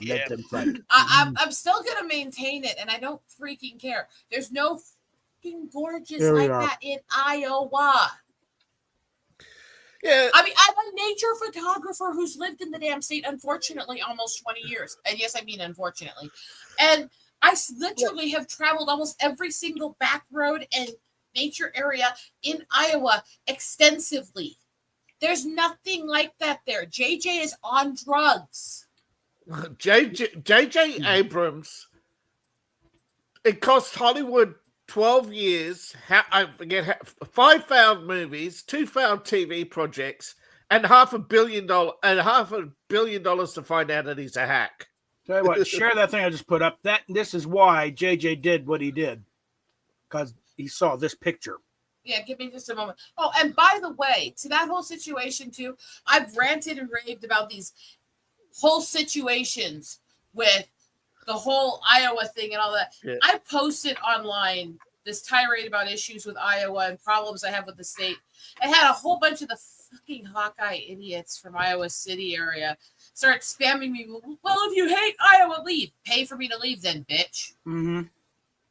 Let them fight. I'm still gonna maintain it, and I don't freaking care. There's no freaking gorgeous like that in Iowa. Yeah. I mean, I'm a nature photographer who's lived in the damn state, unfortunately, almost 20 years. And yes, I mean unfortunately. And I literally have traveled almost every single back road and nature area in Iowa extensively. There's nothing like that there. JJ is on drugs. JJ Abrams, it cost Hollywood 12 years, I forget, 5 failed movies, 2 failed TV projects, and $500 million to find out that he's a hack. Tell you what, share that thing I just put up. This is why JJ did what he did, because he saw this picture. Yeah, give me just a moment. Oh, and by the way, to that whole situation too, I've ranted and raved about these whole situations with the whole Iowa thing and all that. Yeah. I posted online this tirade about issues with Iowa and problems I have with the state. I had a whole bunch of the fucking Hawkeye idiots from Iowa City area start spamming me. Well, if you hate Iowa, leave. Pay for me to leave then, bitch. Mm-hmm.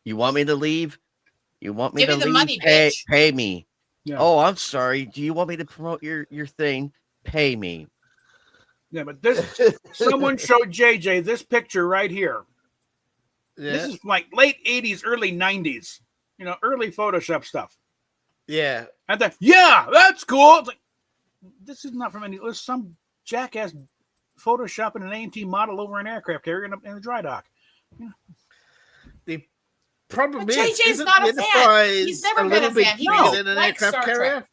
You want me to leave? You want me Give to me the leave? money, bitch. Pay me. Yeah. Oh, I'm sorry. Do you want me to promote your thing? Pay me. Yeah, but someone showed JJ this picture right here. Yeah. This is like late 80s, early 90s. Early Photoshop stuff. Yeah. And then, yeah, that's cool. It's like, this is not from any. There's some jackass photoshopping an AMT model over an aircraft carrier in a dry dock. Yeah. The problem But is, JJ's isn't not the a fan. Enterprise He's never a been little a bit fan. He bigger just than an likes aircraft Star carrier? Trek.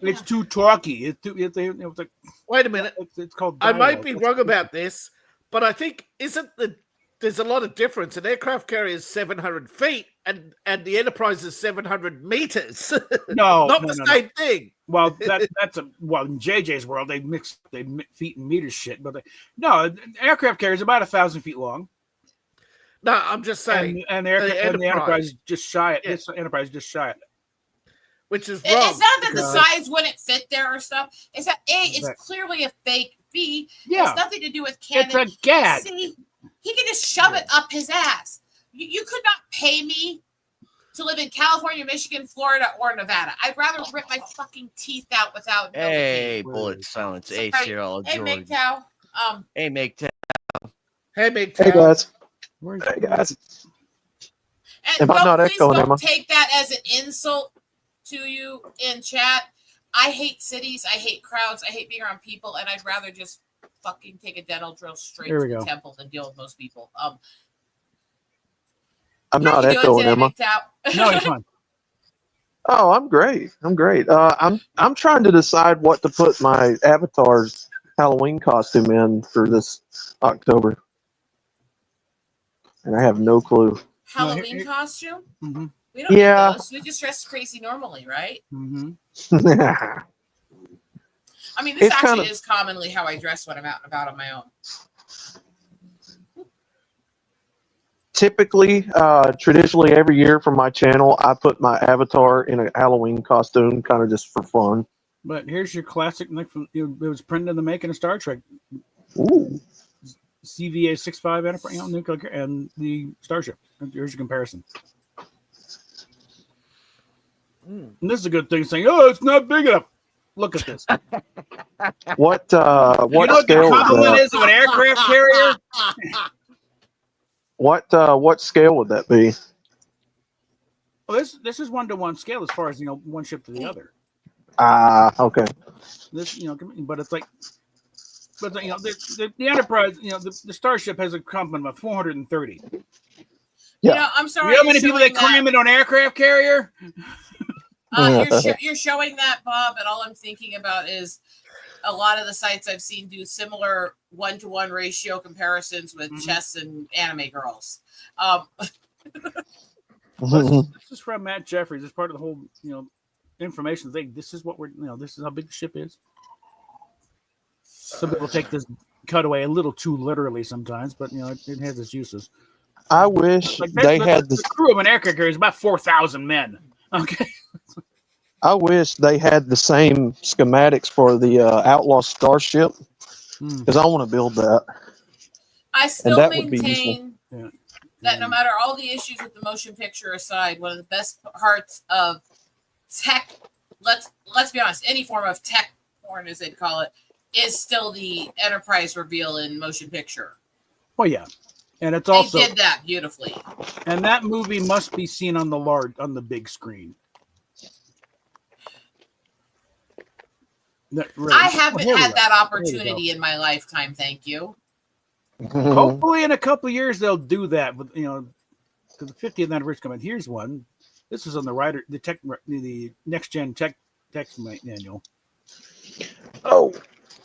It's too talky. It's like, Wait a minute. it's called. I might dialogue. be wrong about this, but I think there's a lot of difference. An aircraft carrier is 700 feet, and the Enterprise is 700 meters. No, not no, the no, same thing. Well, that's in JJ's world. They mix feet and meters shit, but an aircraft carrier is about 1,000 feet long. No, I'm just saying, And the Enterprise is just shy it. Yeah. This Enterprise is just shy it. which is wrong. It's not that the because- size wouldn't fit there or stuff. It's that A, it's Exactly. clearly a fake. B, Yeah. it's nothing to do with canon. It's a gag. See, he can just shove it up his ass. You could not pay me to live in California, Michigan, Florida, or Nevada. I'd rather rip my fucking teeth out without. no Hey, fee. bullet silence. So, Hey, hey, Cyril. Hey, Jordan. MGTOW. Hey, MGTOW. Hey, big Hey town. guys. Where's Hey guys. And Am I not please echoing, don't Emma? take that as an insult to you in chat. I hate cities. I hate crowds. I hate being around people, and I'd rather just fucking take a dental drill straight There to we the go. temple than deal with most people. I'm How not you doing echoing, today, Emma. MGTOW? No, you're fine. Oh, I'm great. I'm great. I'm trying to decide what to put my avatar's Halloween costume in for this October, and I have no clue. Halloween here- costume? Mm-hmm. We don't Yeah. need those. We just dress crazy normally, right? Mm-hmm. I mean, this It's actually kinda- is commonly how I dress when I'm out and about on my own. Typically, traditionally, every year for my channel, I put my avatar in a Halloween costume, kind of just for fun. But here's your classic. Like from it was printed in the making of Star Trek. Ooh. CVA 65 Enterprise, nuclear, and the Starship. Here's your comparison. And this is a good thing saying, "Oh, it's not big enough." Look at this. What You know what the scale is compliment that? is of an aircraft carrier? What scale would that be? Well, this is 1-to-1 scale as far as one ship to the other. Okay. This but it's like, the Enterprise, the Starship has a complement of 430. Yeah. I'm sorry. You know how many you're people they showing that. cram into an aircraft carrier? You're showing that, Bob, and all I'm thinking about is a lot of the sites I've seen do similar 1-to-1 ratio comparisons with chess and anime girls. This is from Matt Jeffries. It's part of the whole, information thing. This is what this is how big the ship is. Some people take this cutaway a little too literally sometimes, but it has its uses. I wish they had the crew of an aircraft carrier is about 4,000 men. Okay. I wish they had the same schematics for the Outlaw Starship because I want to build that. I still that would be useful. maintain Yeah. that no matter all the issues with the motion picture aside, one of the best parts of tech, let's be honest, any form of tech porn, as they'd call it, is still the Enterprise reveal in motion picture. Well, yeah, and it's They also did that beautifully. and that movie must be seen on the big screen. Really. I haven't Here we had go. that There you opportunity in my lifetime. Thank you. Hopefully, in a couple of years, they'll do that. But because the 50th anniversary coming, here's one. This is on the next gen tech text manual. Oh,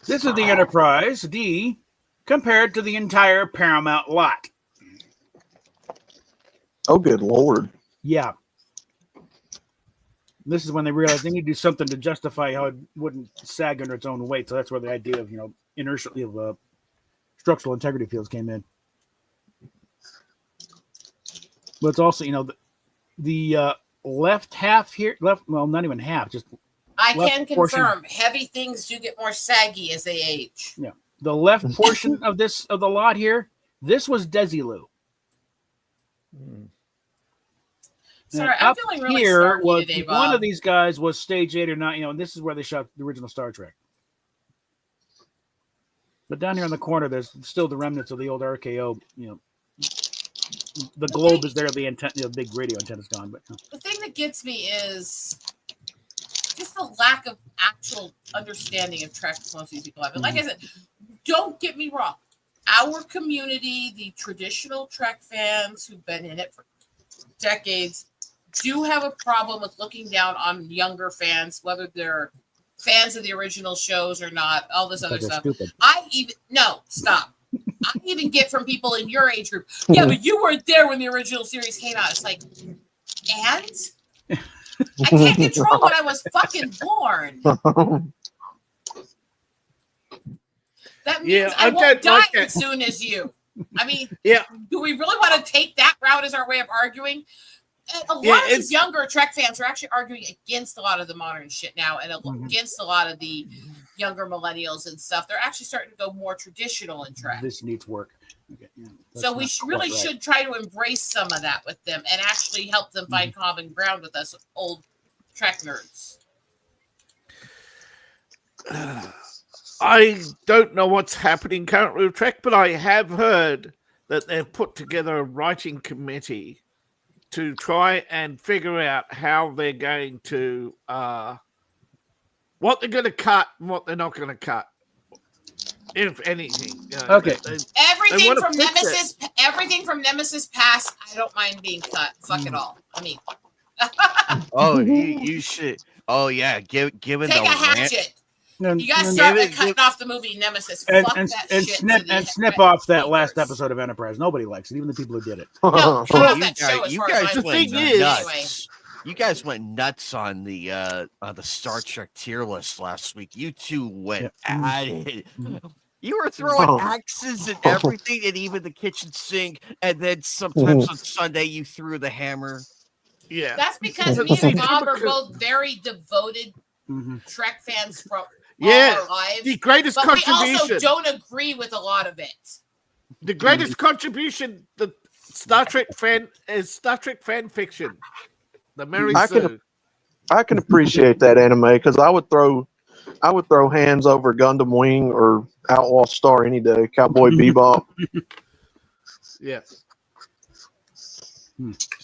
This is the Enterprise D compared to the entire Paramount lot. oh, good Lord. Yeah. This is when they realized they need to do something to justify how it wouldn't sag under its own weight. So that's where the idea of inertial of structural integrity fields came in. But it's also the left half here, not even half, just I Left can portion. confirm heavy things do get more saggy as they age. the left portion of the lot here. This was Desilu. Sorry, And I'm up feeling really here snarky was today, one Bob. of these guys was stage 8 or 9, and this is where they shot the original Star Trek. But down here in the corner, there's still the remnants of the old RKO. The globe is there, the antenna, the big radio antenna's gone. But The thing that gets me is just the lack of actual understanding of Trek most of these people have. And like I said, don't get me wrong. Our community, the traditional Trek fans who've been in it for decades, do have a problem with looking down on younger fans, whether they're fans of the original shows or not, all this other they're stuff. stupid. I even get from people in your age group, yeah, but you weren't there when the original series came out. It's like, and I can't control when I was fucking born. That means Yeah, I I won't don't die like as it. soon as you. I mean, Yeah. do we really want to take that route as our way of arguing? And a lot Yeah, of these younger Trek fans are actually arguing against a lot of the modern shit now and against a lot of the younger millennials and stuff. They're actually starting to go more traditional in Trek. This needs work. Okay, yeah, that's So we not really quite right. should try to embrace some of that with them and actually help them find common ground with us old Trek nerds. I don't know what's happening currently with Trek, but I have heard that they've put together a writing committee to try and figure out how they're going to what they're going to cut and what they're not going to cut, if anything. Okay. Everything wanna from fix it. Nemesis, everything from Nemesis Pass, I don't mind being cut. Fuck it all. I mean, Oh, you should. Oh yeah, given take the a hatchet. And, You guys and- start Give it- cutting off the movie Nemesis. and, Fuck and, that and shit. snip to the and snip Red off that last Beavers. episode of Enterprise. Nobody likes it, even the people who did it. No, shut off that you show guys, as you far guys as I'm went thing is- concerned. Anyway. nuts. You guys went nuts on the Star Trek tier list last week. You two went at it. You were throwing Oh. axes and everything, and even the kitchen sink. And then sometimes on Sunday you threw the hammer. Yeah. That's because me See, and Bob are typical- both very devoted Mhm. Trek fans from Yeah. all our lives. The greatest But we also contribution. don't agree with a lot of it. The greatest contribution the Star Trek fan fiction. The Mary I can- Sue. I can appreciate that anime because I would throw hands over Gundam Wing or Outlaw Star any day. Cowboy Bebop. Yeah.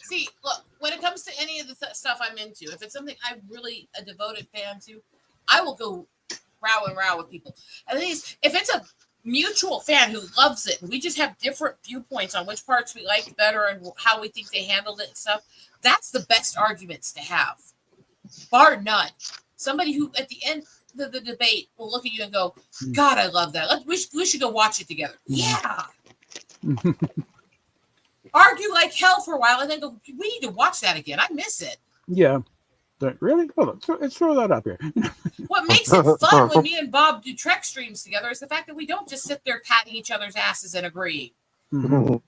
See, look, when it comes to any of the stuff I'm into, if it's something I'm really a devoted fan to, I will go row with people. And the thing is, if it's a mutual fan who loves it, and we just have different viewpoints on which parts we like better and how we think they handled it and stuff, that's the best arguments to have, bar none. Somebody who, at the end of the debate, will look at you and go, "God, I love that. We should go watch it together." Yeah. Argue like hell for a while, and then go, "We need to watch that again. I miss it." Yeah. Really? Hold on. Let's throw that up here. What makes it fun when me and Bob do Trek streams together is the fact that we don't just sit there patting each other's asses and agreeing. Mhm.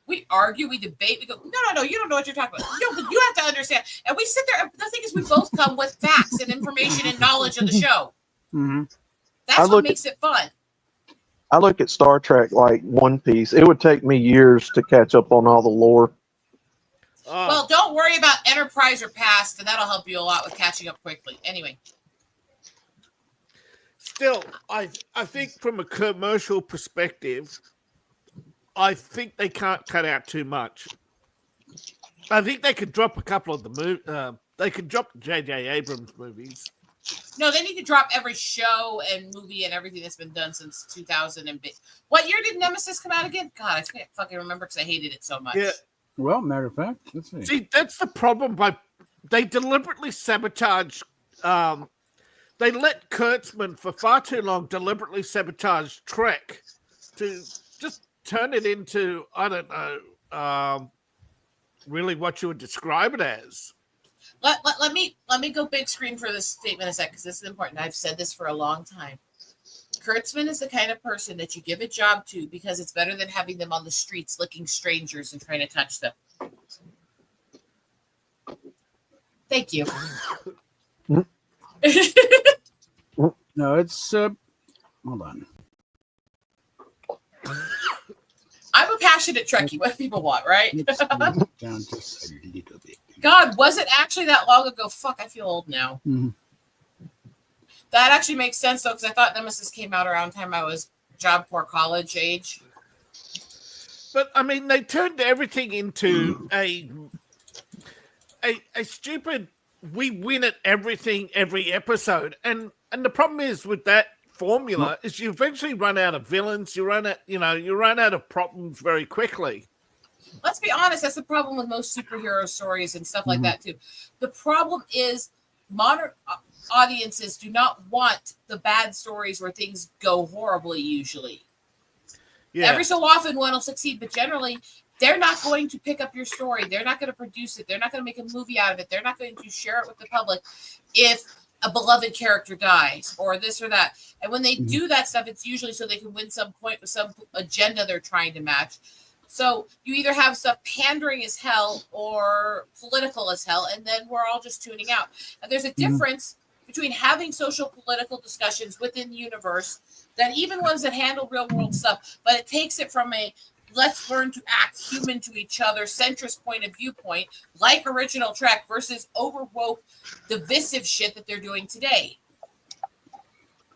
We argue, we debate, we go, no, you don't know what you're talking about. No, but you have to understand. And we sit there, and the thing is, we both come with facts and information and knowledge of the show. Mhm. That's I what look makes it fun. I look at Star Trek like One Piece. It would take me years to catch up on all the lore. Well, don't worry about Enterprise or Past, and that'll help you a lot with catching up quickly. Anyway. Still, I think from a commercial perspective, I think they can't cut out too much. I think they could drop a couple of the they could drop J.J. Abrams movies. No, they need to drop every show and movie and everything that's been done since 2000 and what year did Nemesis come out again? God, I can't fucking remember because I hated it so much. Yeah. Well, matter of fact, let's see. See, that's the problem. They deliberately sabotage. They let Kurtzman for far too long deliberately sabotage Trek to just turn it into, I don't know, really what you would describe it as. Let me go big screen for this statement a sec, because this is important. I've said this for a long time. Kurtzman is the kind of person that you give a job to because it's better than having them on the streets licking strangers and trying to touch them. Thank you. No, it's hold on. I'm a passionate Trekkie. What people want, right? Let's move it down just a little bit. God, was it actually that long ago? Fuck, I feel old now. Mm-hmm. That actually makes sense, though, because I thought Nemesis came out around the time I was Job Corps college age. But, I mean, they turned everything into a stupid, we win at everything every episode. And the problem is with that formula is you eventually run out of villains, you run out of problems very quickly. Let's be honest, that's the problem with most superhero stories and stuff like that, too. The problem is modern audiences do not want the bad stories where things go horribly, usually. Yeah. Every so often one will succeed, but generally they're not going to pick up your story. They're not going to produce it. They're not going to make a movie out of it. They're not going to share it with the public if a beloved character dies or this or that. And when they do that stuff, it's usually so they can win some point with some agenda they're trying to match. So you either have stuff pandering as hell or political as hell, and then we're all just tuning out. And there's a difference between having social political discussions within the universe, that even ones that handle real world stuff, but it takes it from a let's learn to act human to each other centrist point of viewpoint, like original Trek, versus overwoke divisive shit that they're doing today.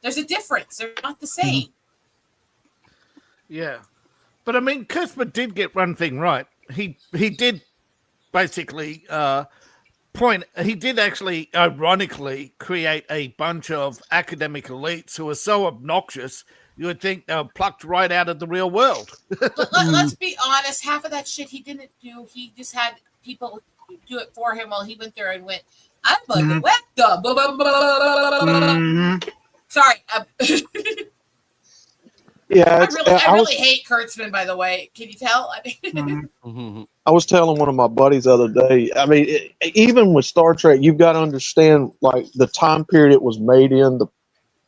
There's a difference. They're not the same. Yeah. But I mean, Kurtzman did get one thing right. He did basically he did actually ironically create a bunch of academic elites who are so obnoxious you would think they were plucked right out of the real world. Let's be honest, half of that shit he didn't do. He just had people do it for him while he went there and went, I'm a director. Sorry. Yeah, I really hate Kurtzman, by the way. Can you tell? I was telling one of my buddies the other day. I mean, even with Star Trek, you've got to understand like the time period it was made in,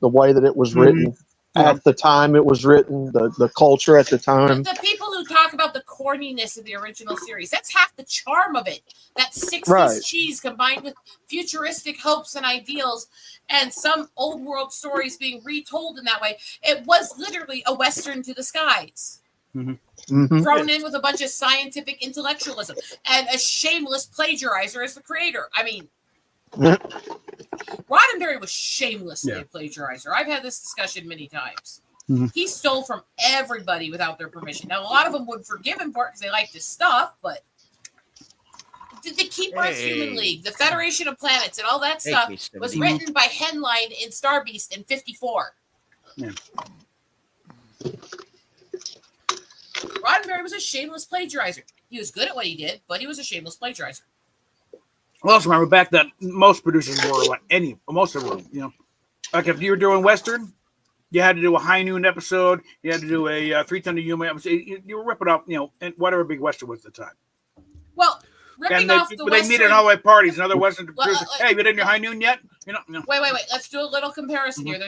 the way that it was written at the time it was written, the culture at the time. The people who talk about the corniness of the original series, that's half the charm of it. That 60s cheese combined with futuristic hopes and ideals and some old world stories being retold in that way. It was literally a Western to the skies. Thrown in with a bunch of scientific intellectualism and a shameless plagiarizer as the creator. I mean, Roddenberry was shamelessly a plagiarizer. I've had this discussion many times. He stole from everybody without their permission. Now, a lot of them would forgive him for it because they liked his stuff, but the Keeper's Human League, the Federation of Planets, and all that stuff was written by Henline in Star Beast in 1954. Yeah. Roddenberry was a shameless plagiarizer. He was good at what he did, but he was a shameless plagiarizer. Well, also remember back that most producers were like most of them, like if you were doing Western, you had to do a High Noon episode, you had to do a 3 Ton of Yuma episode. You were ripping off, and whatever big Western was at the time. Well, ripping off the Western. They meet at holiday parties. Another Western producer. Hey, you done your High Noon yet? No. Wait. Let's do a little comparison here.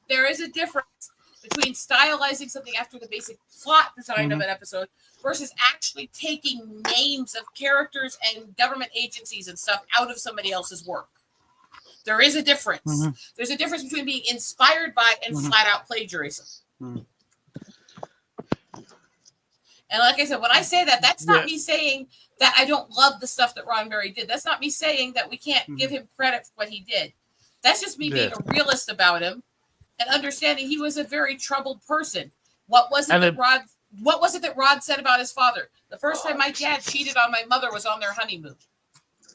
There is a difference between stylizing something after the basic plot design of an episode versus actually taking names of characters and government agencies and stuff out of somebody else's work. There is a difference. There's a difference between being inspired by and flat out plagiarism. And like I said, when I say that, that's not me saying that I don't love the stuff that Roddenberry did. That's not me saying that we can't give him credit for what he did. That's just me being a realist about him and understanding he was a very troubled person. What was it that Rod said about his father? The first time my dad cheated on my mother was on their honeymoon.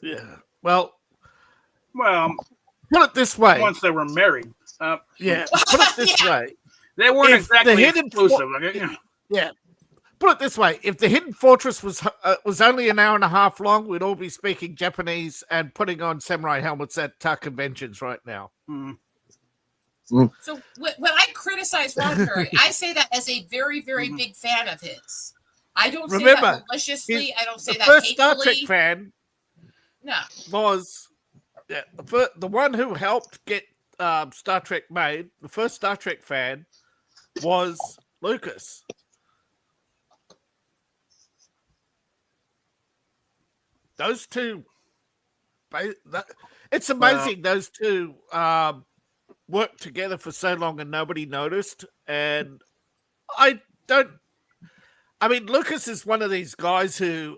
Yeah. Well, put it this way. Once they were married. Put it this way. They weren't exactly exclusive. Put it this way. If the Hidden Fortress was only an hour and a half long, we'd all be speaking Japanese and putting on samurai helmets at conventions right now. So when I criticize Roddenberry, I say that as a very, very big fan of his. I don't say that maliciously. I don't say that first hatefully. Star Trek fan was the one who helped get Star Trek made. The first Star Trek fan was Lucas. Those two, it's amazing those two worked together for so long and nobody noticed. And Lucas is one of these guys who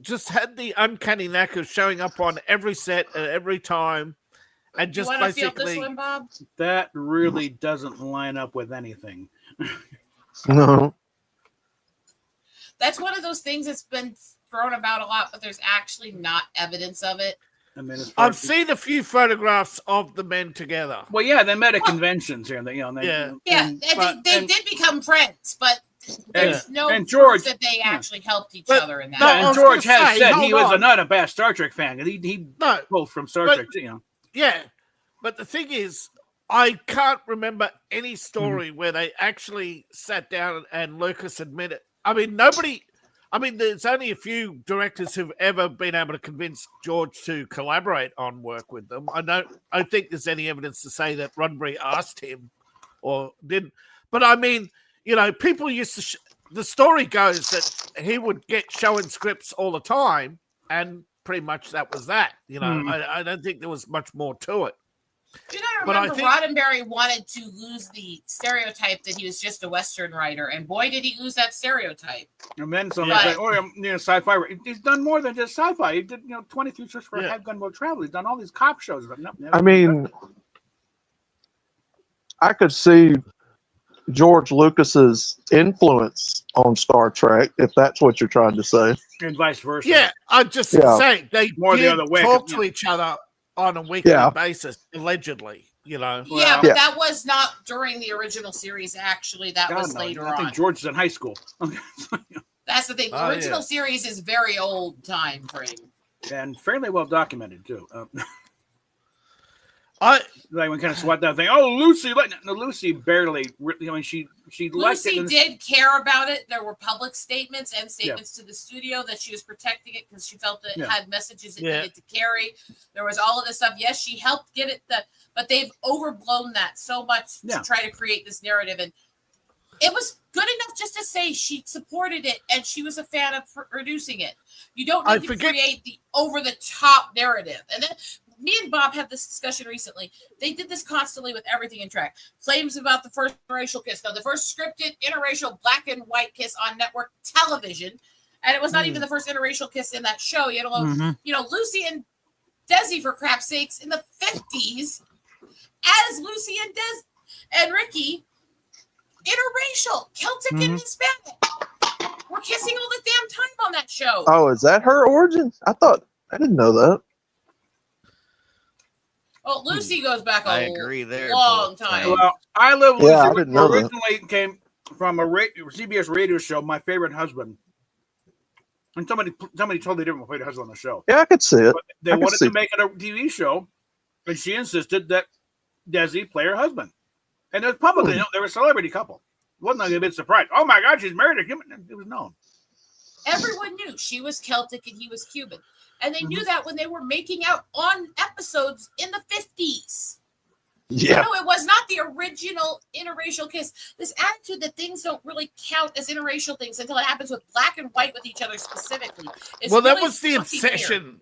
just had the uncanny knack of showing up on every set at every time. And just basically, this one, Bob? That really doesn't line up with anything. No. That's one of those things that's been thrown about a lot, but there's actually not evidence of it. I mean, I've seen a few photographs of the men together. Well, yeah, they met at conventions here. They did become friends, but there's no George, proof that they actually helped each other in that. No, and George has said he was not a bad Star Trek fan. He both from Star Trek, Yeah, but the thing is, I can't remember any story where they actually sat down and Lucas admitted. There's only a few directors who've ever been able to convince George to collaborate on work with them. I don't think there's any evidence to say that Roddenberry asked him or didn't. But people used to. The story goes that he would get showing scripts all the time, and pretty much that was that. I don't think there was much more to it. You gotta remember, Roddenberry wanted to lose the stereotype that he was just a Western writer, and boy, did he lose that stereotype. And then sci-fi. He's done more than just sci-fi. He did 20 Futures for Head Gunboat Travel. He's done all these cop shows. I could see George Lucas's influence on Star Trek, if that's what you're trying to say, and vice versa. Yeah, I'm just saying they more the other way. Talk to each other on a weekly basis, allegedly. But that was not during the original series. Actually, that was later on. I think George is in high school. That's the thing. The original series is very old time frame and fairly well documented too. When kind of swat that thing. Oh, Lucy! Lucy barely. She Lucy did care about it. There were public statements and statements to the studio that she was protecting it because she felt that it had messages it needed to carry. There was all of this stuff. Yes, she helped get it. But they've overblown that so much to try to create this narrative, and it was good enough just to say she supported it and she was a fan of producing it. You don't need to create the over-the-top narrative, and then. Me and Bob had this discussion recently. They did this constantly with everything in Trek. Claims about the first interracial kiss. No, the first scripted interracial black and white kiss on network television. And it was not even the first interracial kiss in that show. Yet alone, Lucy and Desi, for crap's sakes, in the 50s, as Lucy and Ricky, interracial, Celtic and Hispanic. We're kissing all the damn time on that show. Oh, is that her origin? I didn't know that. Well, Lucy goes back a long time. Well, I Love Lucy I didn't know originally came from a CBS radio show, My Favorite Husband. And somebody totally different played a husband on the show. Yeah, I could see it. But they wanted to make it a TV show, and she insisted that Desi play her husband. And it was publicly known. They were a celebrity couple. It wasn't like a bit surprised. Oh my God, she's married to him. It was known. Everyone knew she was Celtic and he was Cuban. And they knew that when they were making out on episodes in the 50s. Yeah. No, it was not the original interracial kiss. This attitude that things don't really count as interracial things until it happens with black and white with each other specifically. That was the obsession.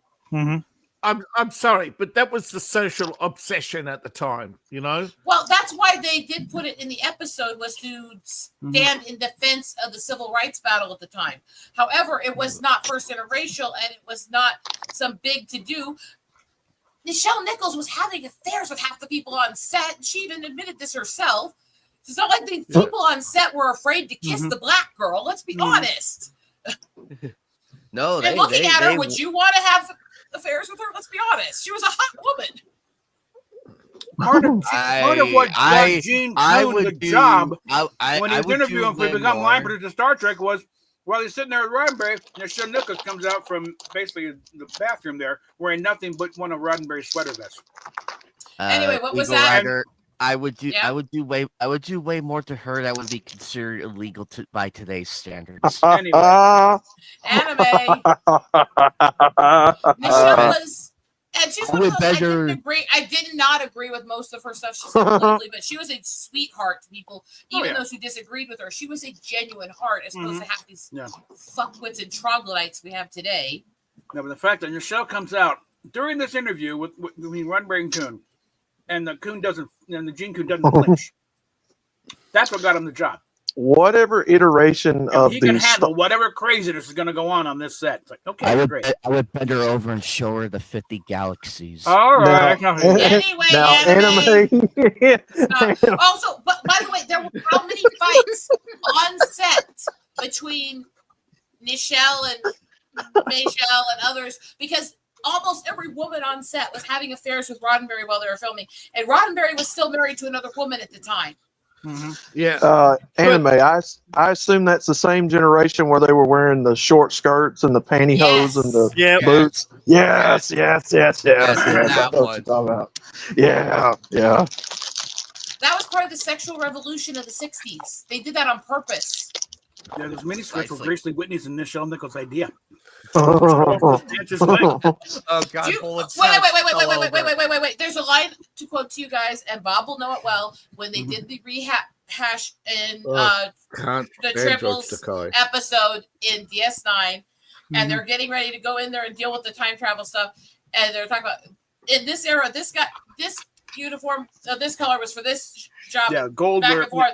I'm sorry, but that was the social obsession at the time, you know? Well, that's why they did put it in the episode, was to stand in defense of the civil rights battle at the time. However, it was not first interracial, and it was not some big to do. Nichelle Nichols was having affairs with half the people on set, and she even admitted this herself. It's not like the people on set were afraid to kiss the black girl. Let's be honest. No, And looking at her, would you want to have affairs with her? Let's be honest. She was a hot woman. Part of what got Gene Coon the job when he was interviewing for become line producer of Star Trek was while he's sitting there at Roddenberry, Nichelle Nichols comes out from basically the bathroom there wearing nothing but one of Roddenberry's sweater vests. Anyway, what was Eagle that? Rider, I would do way more to her that would be considered illegal by today's standards. Anyway. Anime. Nichelle was, and she's one of those, I did not agree with most of her stuff she said politically, but she was a sweetheart to people, even those who disagreed with her. She was a genuine heart, as opposed to half these fuckwits and troglodytes we have today. No, but the fact that Nichelle comes out during this interview with Roddenberry and Coon, and the Gene Coon doesn't flinch. That's what got him the job. Whatever iteration of he can these, handle whatever craziness is going to go on this set. It's like, okay, great. I would bend her over and show her the 50 galaxies. All right. Anyway, anime. Also, but by the way, there were how many fights on set between Nichelle and Maychelle and others? Because almost every woman on set was having affairs with Roddenberry while they were filming, and Roddenberry was still married to another woman at the time. Yeah. Anime. I assume that's the same generation where they were wearing the short skirts and the pantyhose and the boots. Yes. That's what you're talking about. Yeah. That was part of the sexual revolution of the 60s. They did that on purpose. Yeah, those mini skirts were Gracie Whitney's and Nichelle Nichols' idea. Oh God! Wait! There's a line to quote to you guys, and Bob will know it well. When they did the rehash in the Triples episode in DS9, and they're getting ready to go in there and deal with the time travel stuff, and they're talking about in this era, this uniform, this color was for this job. Yeah, gold. Back and forth.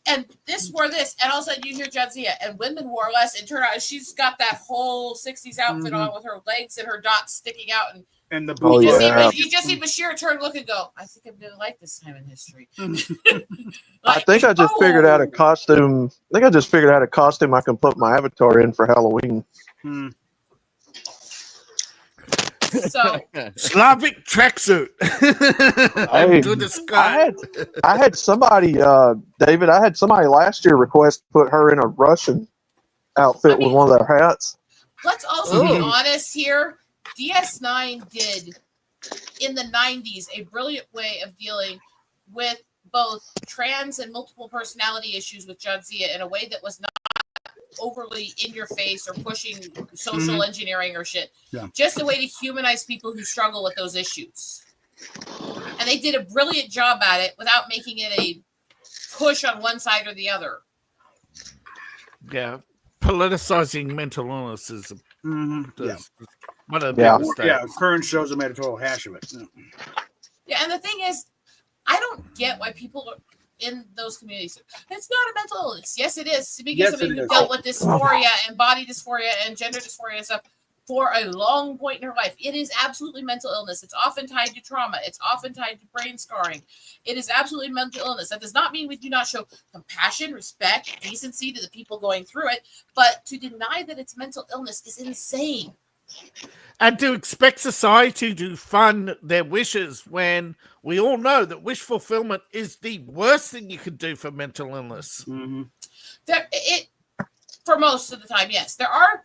And this wore this, and all of a sudden you hear Jadzia, and women wore less. And turn out she's got that whole 60s outfit on with her legs and her dots sticking out. And the boots. You just see Bashir turn, look, and go, I think I'm going to like this time in history. I think I just figured out a costume. I can put my avatar in for Halloween. So Slavic tracksuit. I had somebody, David. I had somebody last year request to put her in a Russian outfit with one of their hats. Let's also be honest here. DS9 did in the 90s a brilliant way of dealing with both trans and multiple personality issues with Jadzia in a way that was not overly in your face or pushing social engineering or shit. Just a way to humanize people who struggle with those issues. And they did a brilliant job at it without making it a push on one side or the other. Yeah. Politicizing mental illness is one of the biggest things. Current shows have made a total hash of it. Yeah, and the thing is, I don't get why people are in those communities. It's not a mental illness. Yes, it is. Speaking of somebody who dealt with dysphoria and body dysphoria and gender dysphoria and stuff for a long point in her life, it is absolutely mental illness. It's often tied to trauma. It's often tied to brain scarring. It is absolutely mental illness. That does not mean we do not show compassion, respect, decency to the people going through it, but to deny that it's mental illness is insane. And to expect society to fund their wishes when we all know that wish fulfillment is the worst thing you can do for mental illness. For most of the time, yes. There are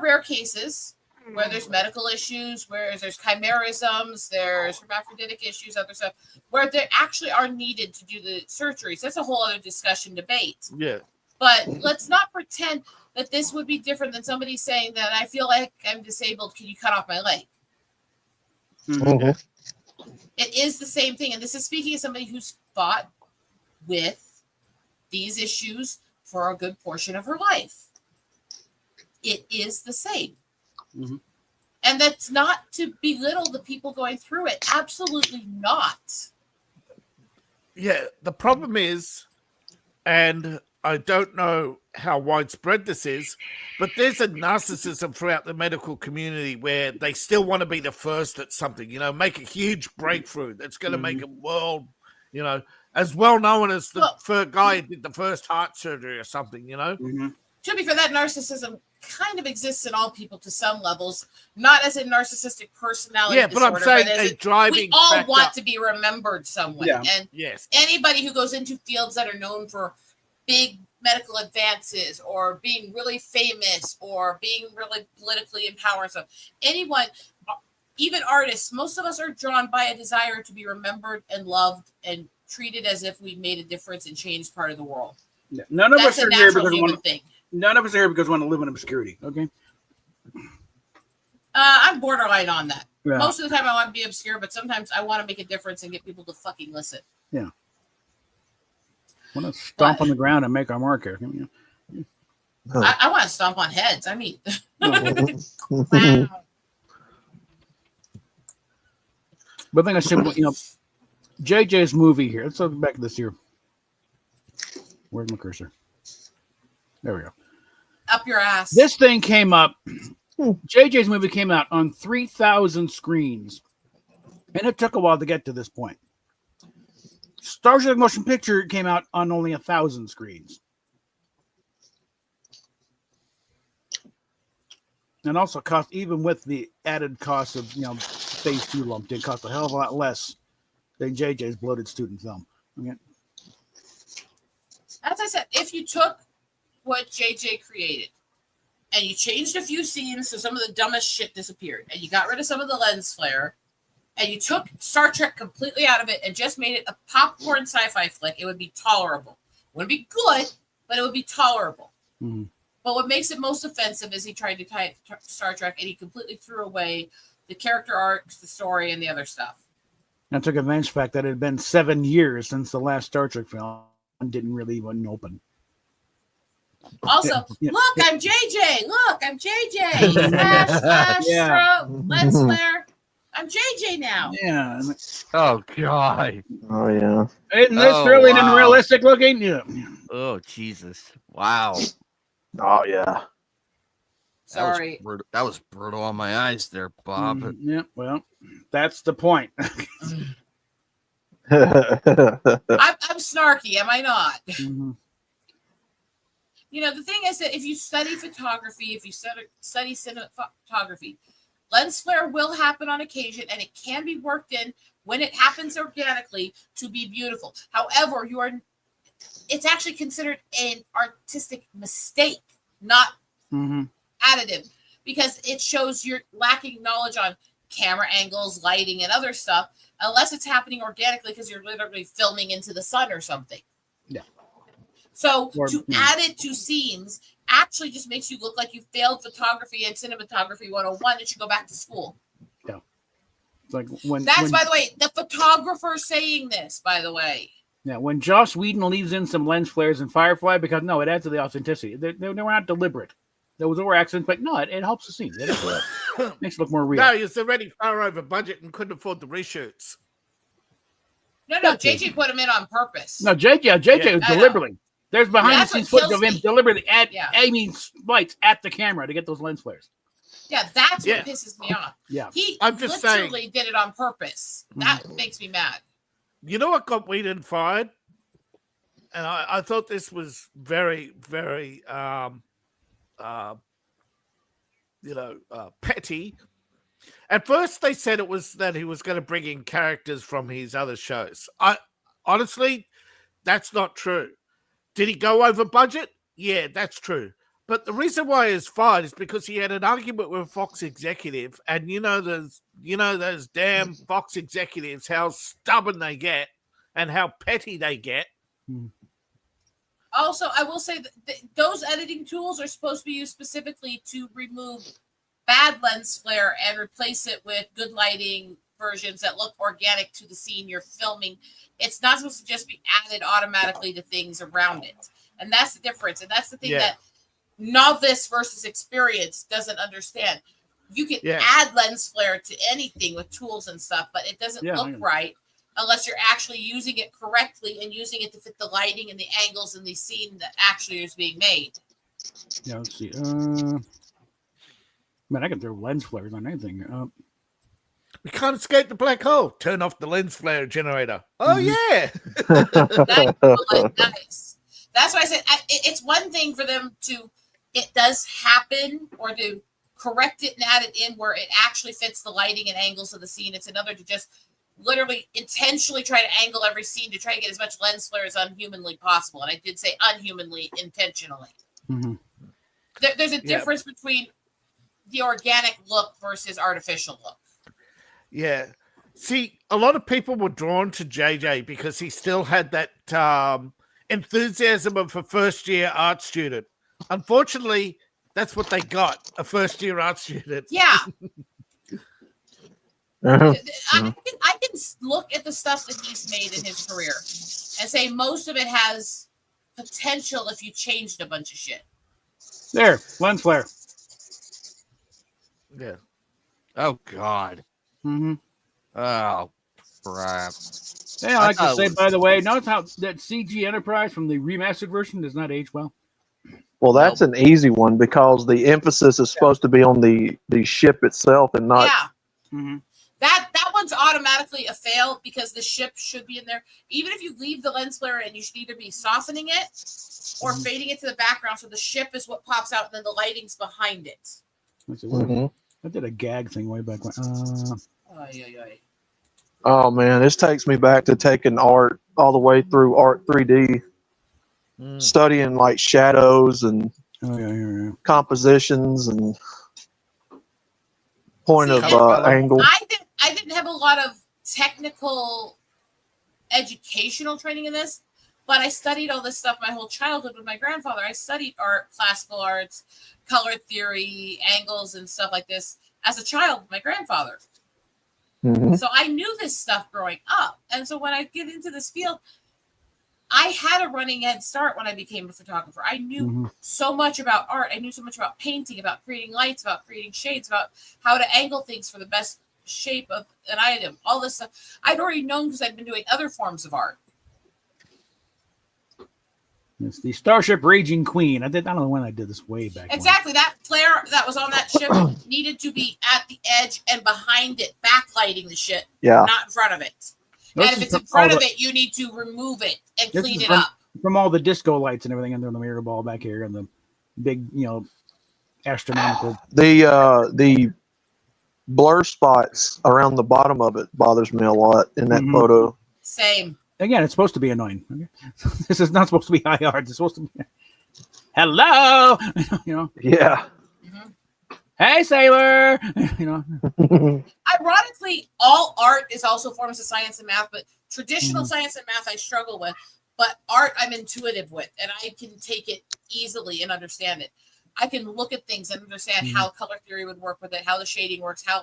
rare cases where there's medical issues, where there's chimerisms, there's hermaphroditic issues, other stuff, where they actually are needed to do the surgeries. That's a whole other discussion debate. Yeah. But let's not pretend that this would be different than somebody saying that I feel like I'm disabled. Can you cut off my leg? It is the same thing. And this is speaking of somebody who's fought with these issues for a good portion of her life. It is the same. And that's not to belittle the people going through it. Absolutely not. Yeah, the problem is, and I don't know how widespread this is, but there's a narcissism throughout the medical community where they still want to be the first at something, make a huge breakthrough that's going to make a world, as well known as the first guy who did the first heart surgery or something, Mm-hmm. To be fair, that narcissism kind of exists in all people to some levels, not as a narcissistic personality disorder. But I'm saying but as a driving we all factor. want to be remembered some way. Yeah. And Yes. anybody who goes into fields that are known for big medical advances or being really famous or being really politically empowered, so anyone, even artists, most of us are drawn by a desire to be remembered and loved and treated as if we made a difference and changed part of the world. Yeah. None of That's us a are here natural because we human want. thing. None of us are here because we want to live in obscurity. Okay. I'm borderline on that. Yeah. Most of the time I want to be obscure, but sometimes I want to make a difference and get people to fucking listen. Yeah. Want to stomp on the ground and make our mark here. I want to stomp on heads. I mean, But I think I said, JJ's movie here. Let's look back at this here. Where's my cursor? There we go. up your ass. This thing came up. JJ's movie came out on 3,000 screens, and it took a while to get to this point. Star Trek Motion Picture came out on only 1,000 screens, and also cost, even with the added cost of Phase 2 lumped in, cost a hell of a lot less than JJ's bloated student film. Okay. As I said, if you took what JJ created and you changed a few scenes so some of the dumbest shit disappeared, and you got rid of some of the lens flare, and you took Star Trek completely out of it and just made it a popcorn sci-fi flick, it would be tolerable. It wouldn't be good, but it would be tolerable. Mm-hmm. But what makes it most offensive is he tried to tie it to Star Trek and he completely threw away the character arcs, the story, and the other stuff. I took advantage of the fact that it had been 7 years since the last Star Trek film and didn't really even open. Also, Yeah. look, I'm JJ. Look, I'm JJ. Slash, Yeah. stroke, lens flare. I'm JJ now. Yeah. Oh god. Oh yeah. Isn't this Oh, really wow. unrealistic looking? Yeah. Oh Jesus. Wow. Oh yeah. Sorry. That was brutal on my eyes there, Bob. Yeah, well, that's the point. I'm snarky, am I not? Mhm. The thing is that if you study photography, if you study cinematography, lens flare will happen on occasion, and it can be worked in when it happens organically to be beautiful. However, it's actually considered an artistic mistake, not Mhm. additive, because it shows you're lacking knowledge on camera angles, lighting, and other stuff, unless it's happening organically because you're literally filming into the sun or something. Yeah. So Or- to yeah. add it to scenes actually just makes you look like you failed photography and cinematography 101 and should go back to school. It's like when That's, by the way, the photographer saying this, by the way. when Joss Whedon leaves in some lens flares in Firefly, because no, it adds to the authenticity. They were not deliberate. Those were accidents, but no, it helps the scene. It makes it look more real. No, he was already far over budget and couldn't afford the reshoots. No, Okay. JJ put him in on purpose. No, JJ was I know. deliberately. There's behind the That's scenes what footage of kills him me. deliberately Yeah. aiming lights at the camera to get those lens flares. Yeah, that's Yeah. what pisses me off. Yeah. He I'm just literally did it on purpose. That Mm-hmm. makes me mad. You know what got Whedon fired? And I thought this was very, very, petty. At first, they said it was that he was going to bring in characters from his other shows. Honestly, that's not true. Did he go over budget? Yeah, that's true. But the reason why he was fired is because he had an argument with a Fox executive, and those damn Fox executives, how stubborn they get and how petty they get. Also, I will say that those editing tools are supposed to be used specifically to remove bad lens flare and replace it with good lighting versions that look organic to the scene you're filming. It's not supposed to just be added automatically to things around it. And that's the difference. And that's the thing Yeah. that novice versus experience doesn't understand. You can Yeah. add lens flare to anything with tools and stuff, but it doesn't Yeah, I look know. right unless you're actually using it correctly and using it to fit the lighting and the angles and the scene that actually is being made. Yeah, let's see. Man, I can throw lens flares on anything. We can't escape the black hole. Turn off the lens flare generator. Oh, Mhm. yeah. Nice. That's why I said it's one thing for them to, it does happen, or to correct it and add it in where it actually fits the lighting and angles of the scene. It's another to just literally intentionally try to angle every scene to try to get as much lens flare as unhumanly possible. And I did say unhumanly intentionally. Mhm. There's a difference between the organic look versus artificial look. Yeah. See, a lot of people were drawn to JJ because he still had that enthusiasm of a first-year art student. Unfortunately, that's what they got, a first-year art student. Yeah. Uh-huh. I can look at the stuff that he's made in his career and say most of it has potential if you changed a bunch of shit. There, lens flare. Yeah. Oh God. Mm-hmm. Oh crap. Yeah, I like to thought it say, was- by the way, notice how that CG Enterprise from the remastered version does not age well. Well, that's an easy one because the emphasis is supposed to be on the ship itself and not. Yeah. Mm-hmm. That one's automatically a fail because the ship should be in there. Even if you leave the lens flare and you should either be softening it or fading it to the background so the ship is what pops out and then the lighting's behind it. Let's see, Mhm. I did a gag thing way back when. Oy, oy, oy. Oh man, this takes me back to taking art all the way through Art 3D, studying like shadows and Oh yeah. compositions and point See, of and angle. I didn't have a lot of technical educational training in this, but I studied all this stuff my whole childhood with my grandfather. I studied art, classical arts, color theory, angles, and stuff like this as a child with my grandfather. Mhm. So I knew this stuff growing up. And so when I get into this field, I had a running head start when I became a photographer. I knew Mhm. so much about art. I knew so much about painting, about creating lights, about creating shades, about how to angle things for the best shape of an item, all this stuff. I'd already known because I'd been doing other forms of art. It's the Starship Raging Queen. I don't know when I did this way back. when. Exactly. That flare that was on that ship needed to be at the edge and behind it, backlighting the ship, Yeah. not in front of it. This And if is it's in from front all of it, you need to remove it and This clean is it from- up. from all the disco lights and everything under the mirror ball back here and the big, astronomical. The blur spots around the bottom of it bothers me a lot in that Mhm. photo. Same. Again, it's supposed to be annoying. Okay? This is not supposed to be high art. It's supposed to be. Hello, Yeah. Hey, sailor. Ironically, all art is also forms of science and math, but traditional Mhm. science and math I struggle with. But art I'm intuitive with, and I can take it easily and understand it. I can look at things and understand how color theory would work with it, how the shading works, how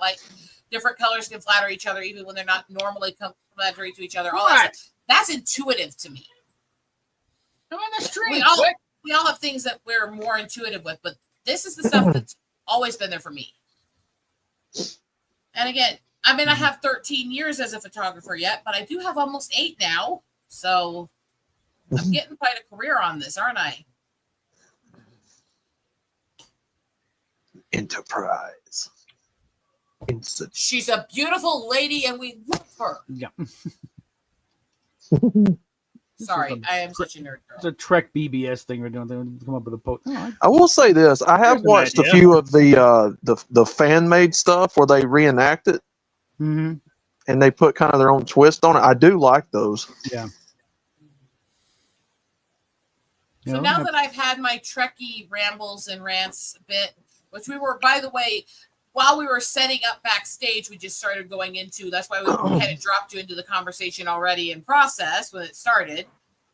different colors can flatter each other even when they're not normally complementary to each other. All that stuff. That's intuitive to me. I'm in the street. We all have things that we're more intuitive with, but this is the stuff that's always been there for me. And again, I mean, I have 13 years as a photographer yet, but I do have almost 8 now. So I'm getting quite a career on this, aren't I? Enterprise. Instant. She's a beautiful lady and we love her. Yeah. Sorry, I am such a nerd It's girl. a Trek BBS thing we're doing. They come up with a post. Oh, I will say this: I have Here's an watched a idea. few of the fan made stuff where they reenact it mm-hmm. and they put kind of their own twist on it. I do like those. Yeah. So now that I've had my Trekkie rambles and rants a bit, which we were, by the way, while we were setting up backstage, we just started going into. That's why we kind of dropped you into the conversation already in process when it started.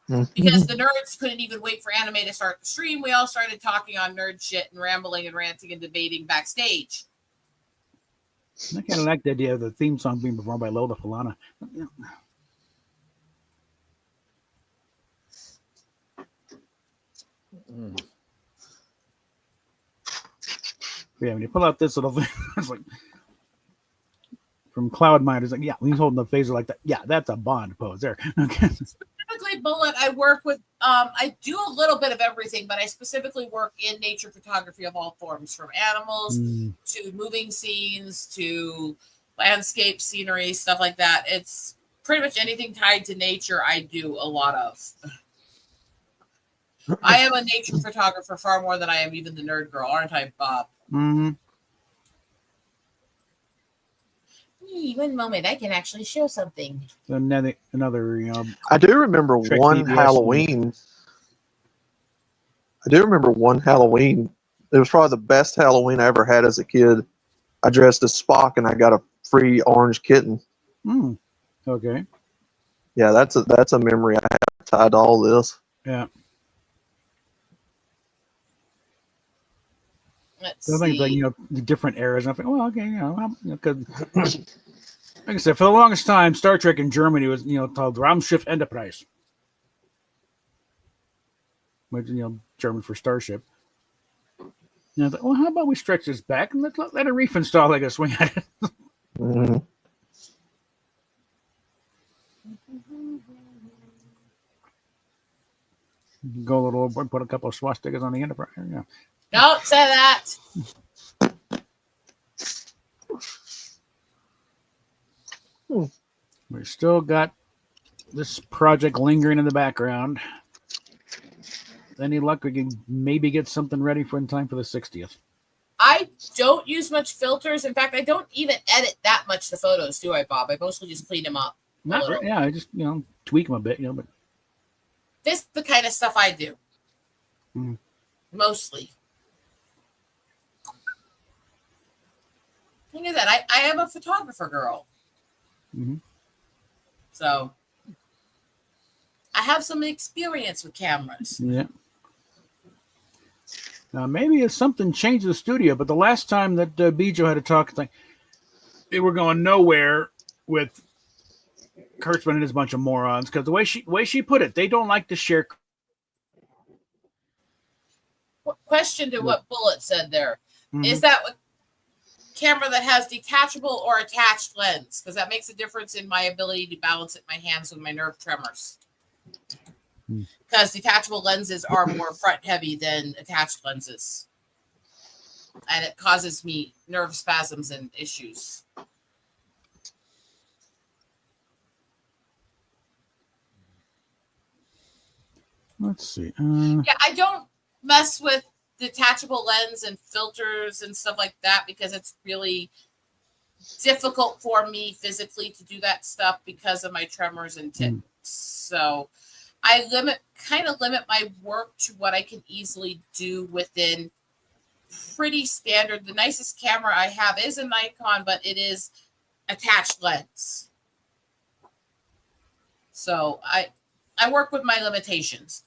Because the nerds couldn't even wait for anime to start the stream. We all started talking on nerd shit and rambling and ranting and debating backstage. I kind of like the idea of the theme song being performed by Lola Falana. Yeah, when you pull out this little thing, it's like from Cloud Miners, like, yeah, when he's holding the phaser like that. Yeah, that's a Bond pose there. Okay. Typically, Bullet, I work with, I do a little bit of everything, but I specifically work in nature photography of all forms, from animals to moving scenes to landscape scenery, stuff like that. It's pretty much anything tied to nature I do a lot of. I am a nature photographer far more than I am even the nerd girl, aren't I, Bob? Mm-hmm. One moment, I can actually show something. Another, I do remember Trek one BBS Halloween. I do remember one Halloween. It was probably the best Halloween I ever had as a kid. I dressed as Spock and I got a free orange kitten. Okay. Yeah, that's a memory I have tied to all this. Yeah. Let's So I think see. like the different eras. And I think, well, okay, because like I said, for the longest time, Star Trek in Germany was called Raumschiff Enterprise, which German for starship. And I thought, well, how about we stretch this back and let a reef install like a swing at it. Mhm. Go a little overboard, put a couple of swastikas on the Enterprise. Yeah. Don't say that. We still got this project lingering in the background. Any luck, we can maybe get something ready for in time for the 60th. I don't use much filters. In fact, I don't even edit that much the photos, do I, Bob? I mostly just clean them up. Not right, yeah, I just tweak them a bit, but This is the kind of stuff I do. Mm. Mostly. You knew that. I am a photographer girl. Mhm. So I have some experience with cameras. yeah. Now maybe it's something changed in the studio, but the last time that Bijo had a talk, they were going nowhere with Kurtzman and his bunch of morons because the way she put it, they don't like to share. Question to what Bullet said there. Mhm. Is that a camera that has detachable or attached lens? Because that makes a difference in my ability to balance it in my hands with my nerve tremors. Because detachable lenses are more front heavy than attached lenses. And it causes me nerve spasms and issues. Let's see. Yeah, I don't mess with detachable lens and filters and stuff like that because it's really difficult for me physically to do that stuff because of my tremors and tics. So I kind of limit my work to what I can easily do within pretty standard. The nicest camera I have is a Nikon, but it is attached lens. So I work with my limitations.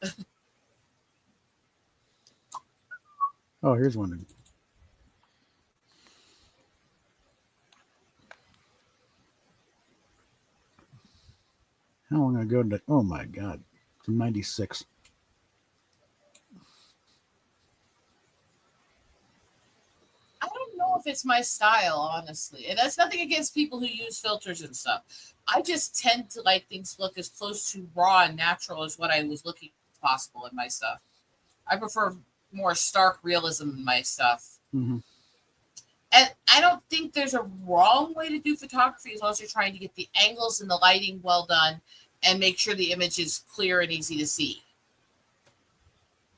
Oh, here's one. How long ago did? Oh my God, from '96. I don't know if it's my style, honestly. And that's nothing against people who use filters and stuff. I just tend to like things look as close to raw and natural as what I was looking possible in my stuff. I prefer more stark realism in my stuff. Mm-hmm. And I don't think there's a wrong way to do photography as long as you're trying to get the angles and the lighting well done and make sure the image is clear and easy to see.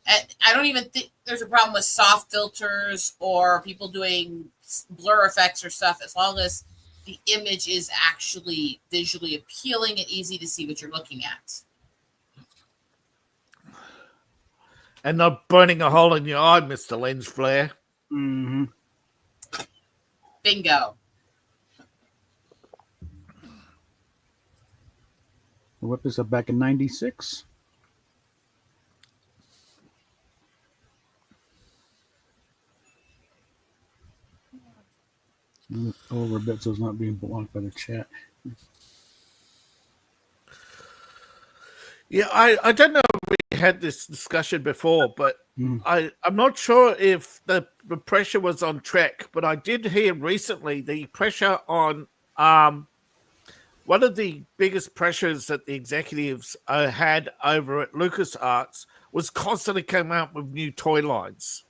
And I don't even think there's a problem with soft filters or people doing blur effects or stuff as long as the image is actually visually appealing and easy to see what you're looking at. And not burning a hole in your eye, Mr. Lens Flare. Mm-hmm. Bingo. I whipped this up back in '96. Over a bit, so it's not being blocked by the chat. Yeah, I don't know if we had this discussion before, but I'm not sure if the pressure was on Trek, but I did hear recently the pressure on one of the biggest pressures that the executives had over at LucasArts was constantly coming out with new toy lines.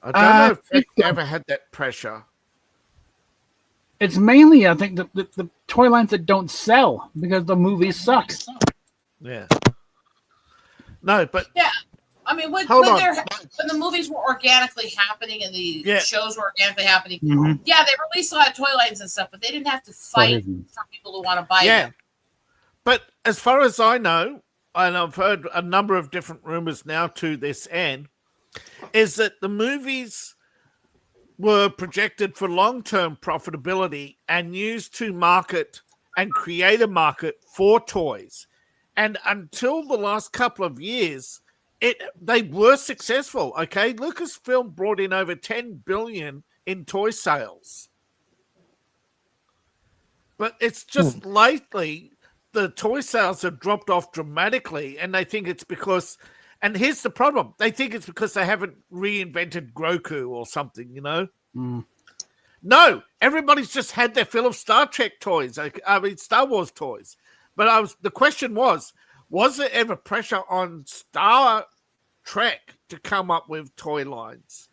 I don't know if Trek ever had that pressure. It's mainly, I think, the toy lines that don't sell because the movies suck. Yeah. No, but Yeah. I mean, when the movies were organically happening and the shows were organically happening, yeah, they released a lot of toy lines and stuff, but they didn't have to fight for people who want to buy them. But as far as I know, and I've heard a number of different rumors now to this end, is that the movies were projected for long-term profitability and used to market and create a market for toys. And until the last couple of years, they were successful. Okay, Lucasfilm brought in over $10 billion in toy sales, but it's just lately the toy sales have dropped off dramatically, and they think it's because. And here's the problem: they think it's because they haven't reinvented Grogu or something, you know. No, everybody's just had their fill of Star Trek toys. I mean, Star Wars toys. But the question was there ever pressure on Star Trek to come up with toy lines?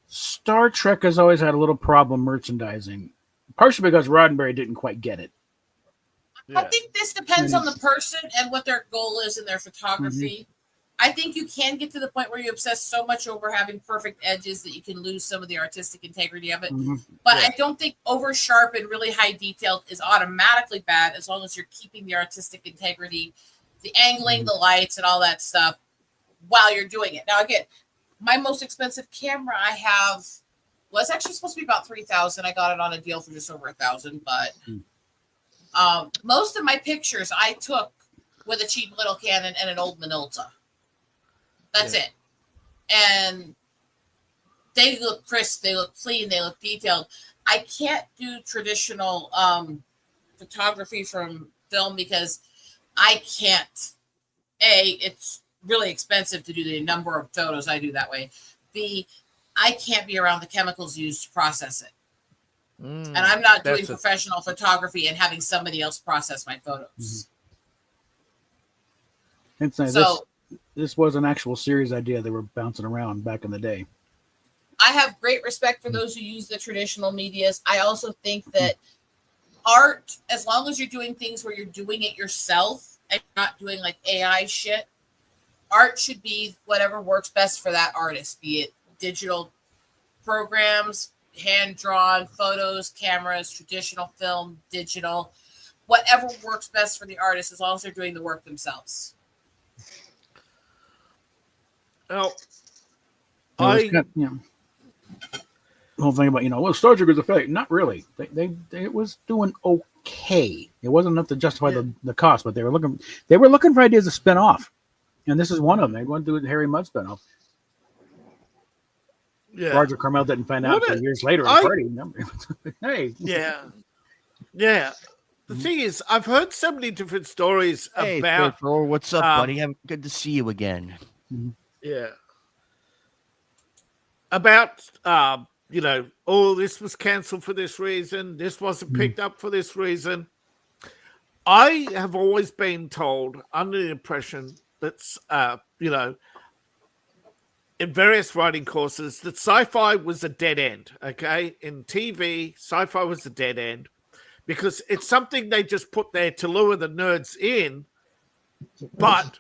Star Trek has always had a little problem merchandising, partially because Roddenberry didn't quite get it. I think this depends on the person and what their goal is in their photography. I think you can get to the point where you obsess so much over having perfect edges that you can lose some of the artistic integrity of it. But I don't think over sharp and really high detailed is automatically bad as long as you're keeping the artistic integrity, the angling, the lights, and all that stuff while you're doing it. Now, again, my most expensive camera I have was actually supposed to be about $3,000. I got it on a deal for just over $1,000. But most of my pictures I took with a cheap little Canon and an old Minolta. That's it. And they look crisp, they look clean, they look detailed. I can't do traditional photography from film because I can't. A, it's really expensive to do the number of photos I do that way. B, I can't be around the chemicals used to process it. And I'm not doing professional photography and having somebody else process my photos. So this was an actual series idea they were bouncing around back in the day. I have great respect for those who use the traditional medias. I also think that art, as long as you're doing things where you're doing it yourself and not doing like AI shit, art should be whatever works best for that artist, be it digital programs, hand-drawn photos, cameras, traditional film, digital, whatever works best for the artist as long as they're doing the work themselves. Well, the whole thing about, Star Trek is a fake. Not really. It was doing okay. It wasn't enough to justify the cost, but they were looking for ideas to spin off. And this is one of them. They want to do the Harry Mudd spinoff. Yeah. Roger Carmel didn't find out until years later at a party. Hey. Yeah. Yeah. The thing is, I've heard so many different stories about. What's up, buddy? Good to see you again. Yeah. About, this was canceled for this reason. This wasn't picked up for this reason. I have always been told, under the impression that's, in various writing courses, that sci-fi was a dead end, okay? In TV, sci-fi was a dead end because it's something they just put there to lure the nerds in, but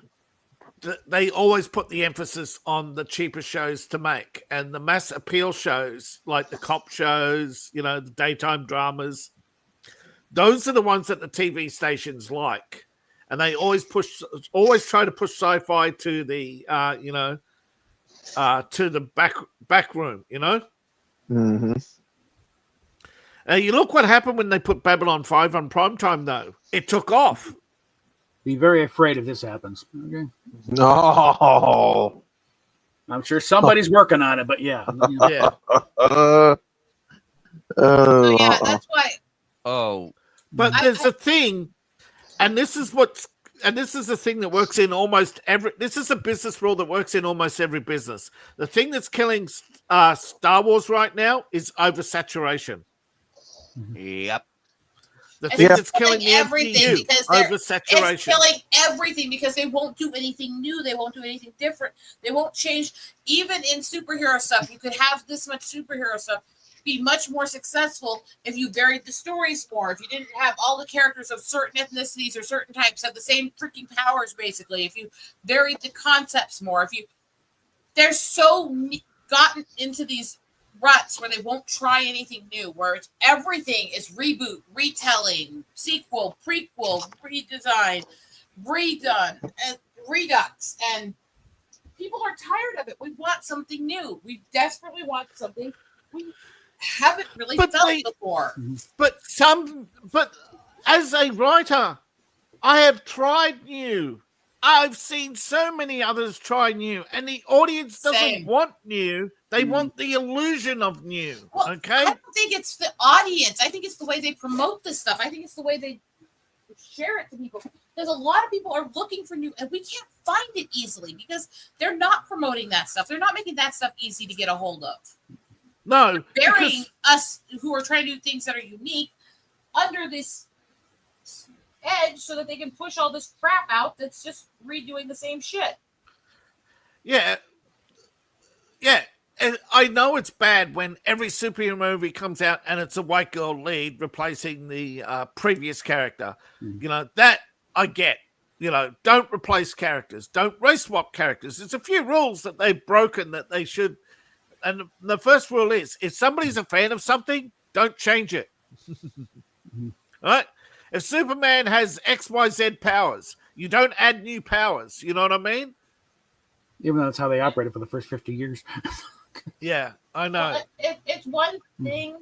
they always put the emphasis on the cheaper shows to make, and the mass appeal shows like the cop shows, the daytime dramas. Those are the ones that the TV stations like, and they always try to push sci-fi to the, to the back room, Mm-hmm. You look what happened when they put Babylon 5 on primetime, though. It took off. Be very afraid if this happens. Okay. No. I'm sure somebody's working on it, but yeah. Yeah. So yeah, that's why. Oh. But there's a thing, and this is what's and this is the thing that works in almost every. This is a business rule that works in almost every business. The thing that's killing Star Wars right now is oversaturation. Yep. The It's thing that's killing killing the everything MCU, because it's oversaturation. killing everything because they won't do anything new. They won't do anything different. They won't change. Even in superhero stuff, you could have this much superhero stuff be much more successful if you varied the stories more. If you didn't have all the characters of certain ethnicities or certain types have the same freaking powers, basically. If you varied the concepts more. If you, they're so gotten into these ruts where they won't try anything new, where it's everything is reboot, retelling, sequel, prequel, redesign, redone, and redux, and people are tired of it. We want something new. We desperately want something we haven't really felt before. But as a writer, I have tried new. I've seen so many others try new, and the audience doesn't Same. want new. They want the illusion of new. Well, Okay. I don't think it's the audience. I think it's the way they promote this stuff. I think it's the way they share it to people. Because a lot of people are looking for new, and we can't find it easily because they're not promoting that stuff. They're not making that stuff easy to get a hold of. No, Burying because us who are trying to do things that are unique under this edge so that they can push all this crap out that's just redoing the same shit. yeah. And I know it's bad when every superhero movie comes out and it's a white girl lead replacing the previous character. You know, that I get. You know, don't replace characters. Don't race swap characters. There's a few rules that they've broken that they should. And the first rule is, if somebody's a fan of something, don't change it. Right? If Superman has XYZ powers, you don't add new powers. You know what I mean? Even though that's how they operated for the first 50 years. Yeah, I know. Well, it's one thing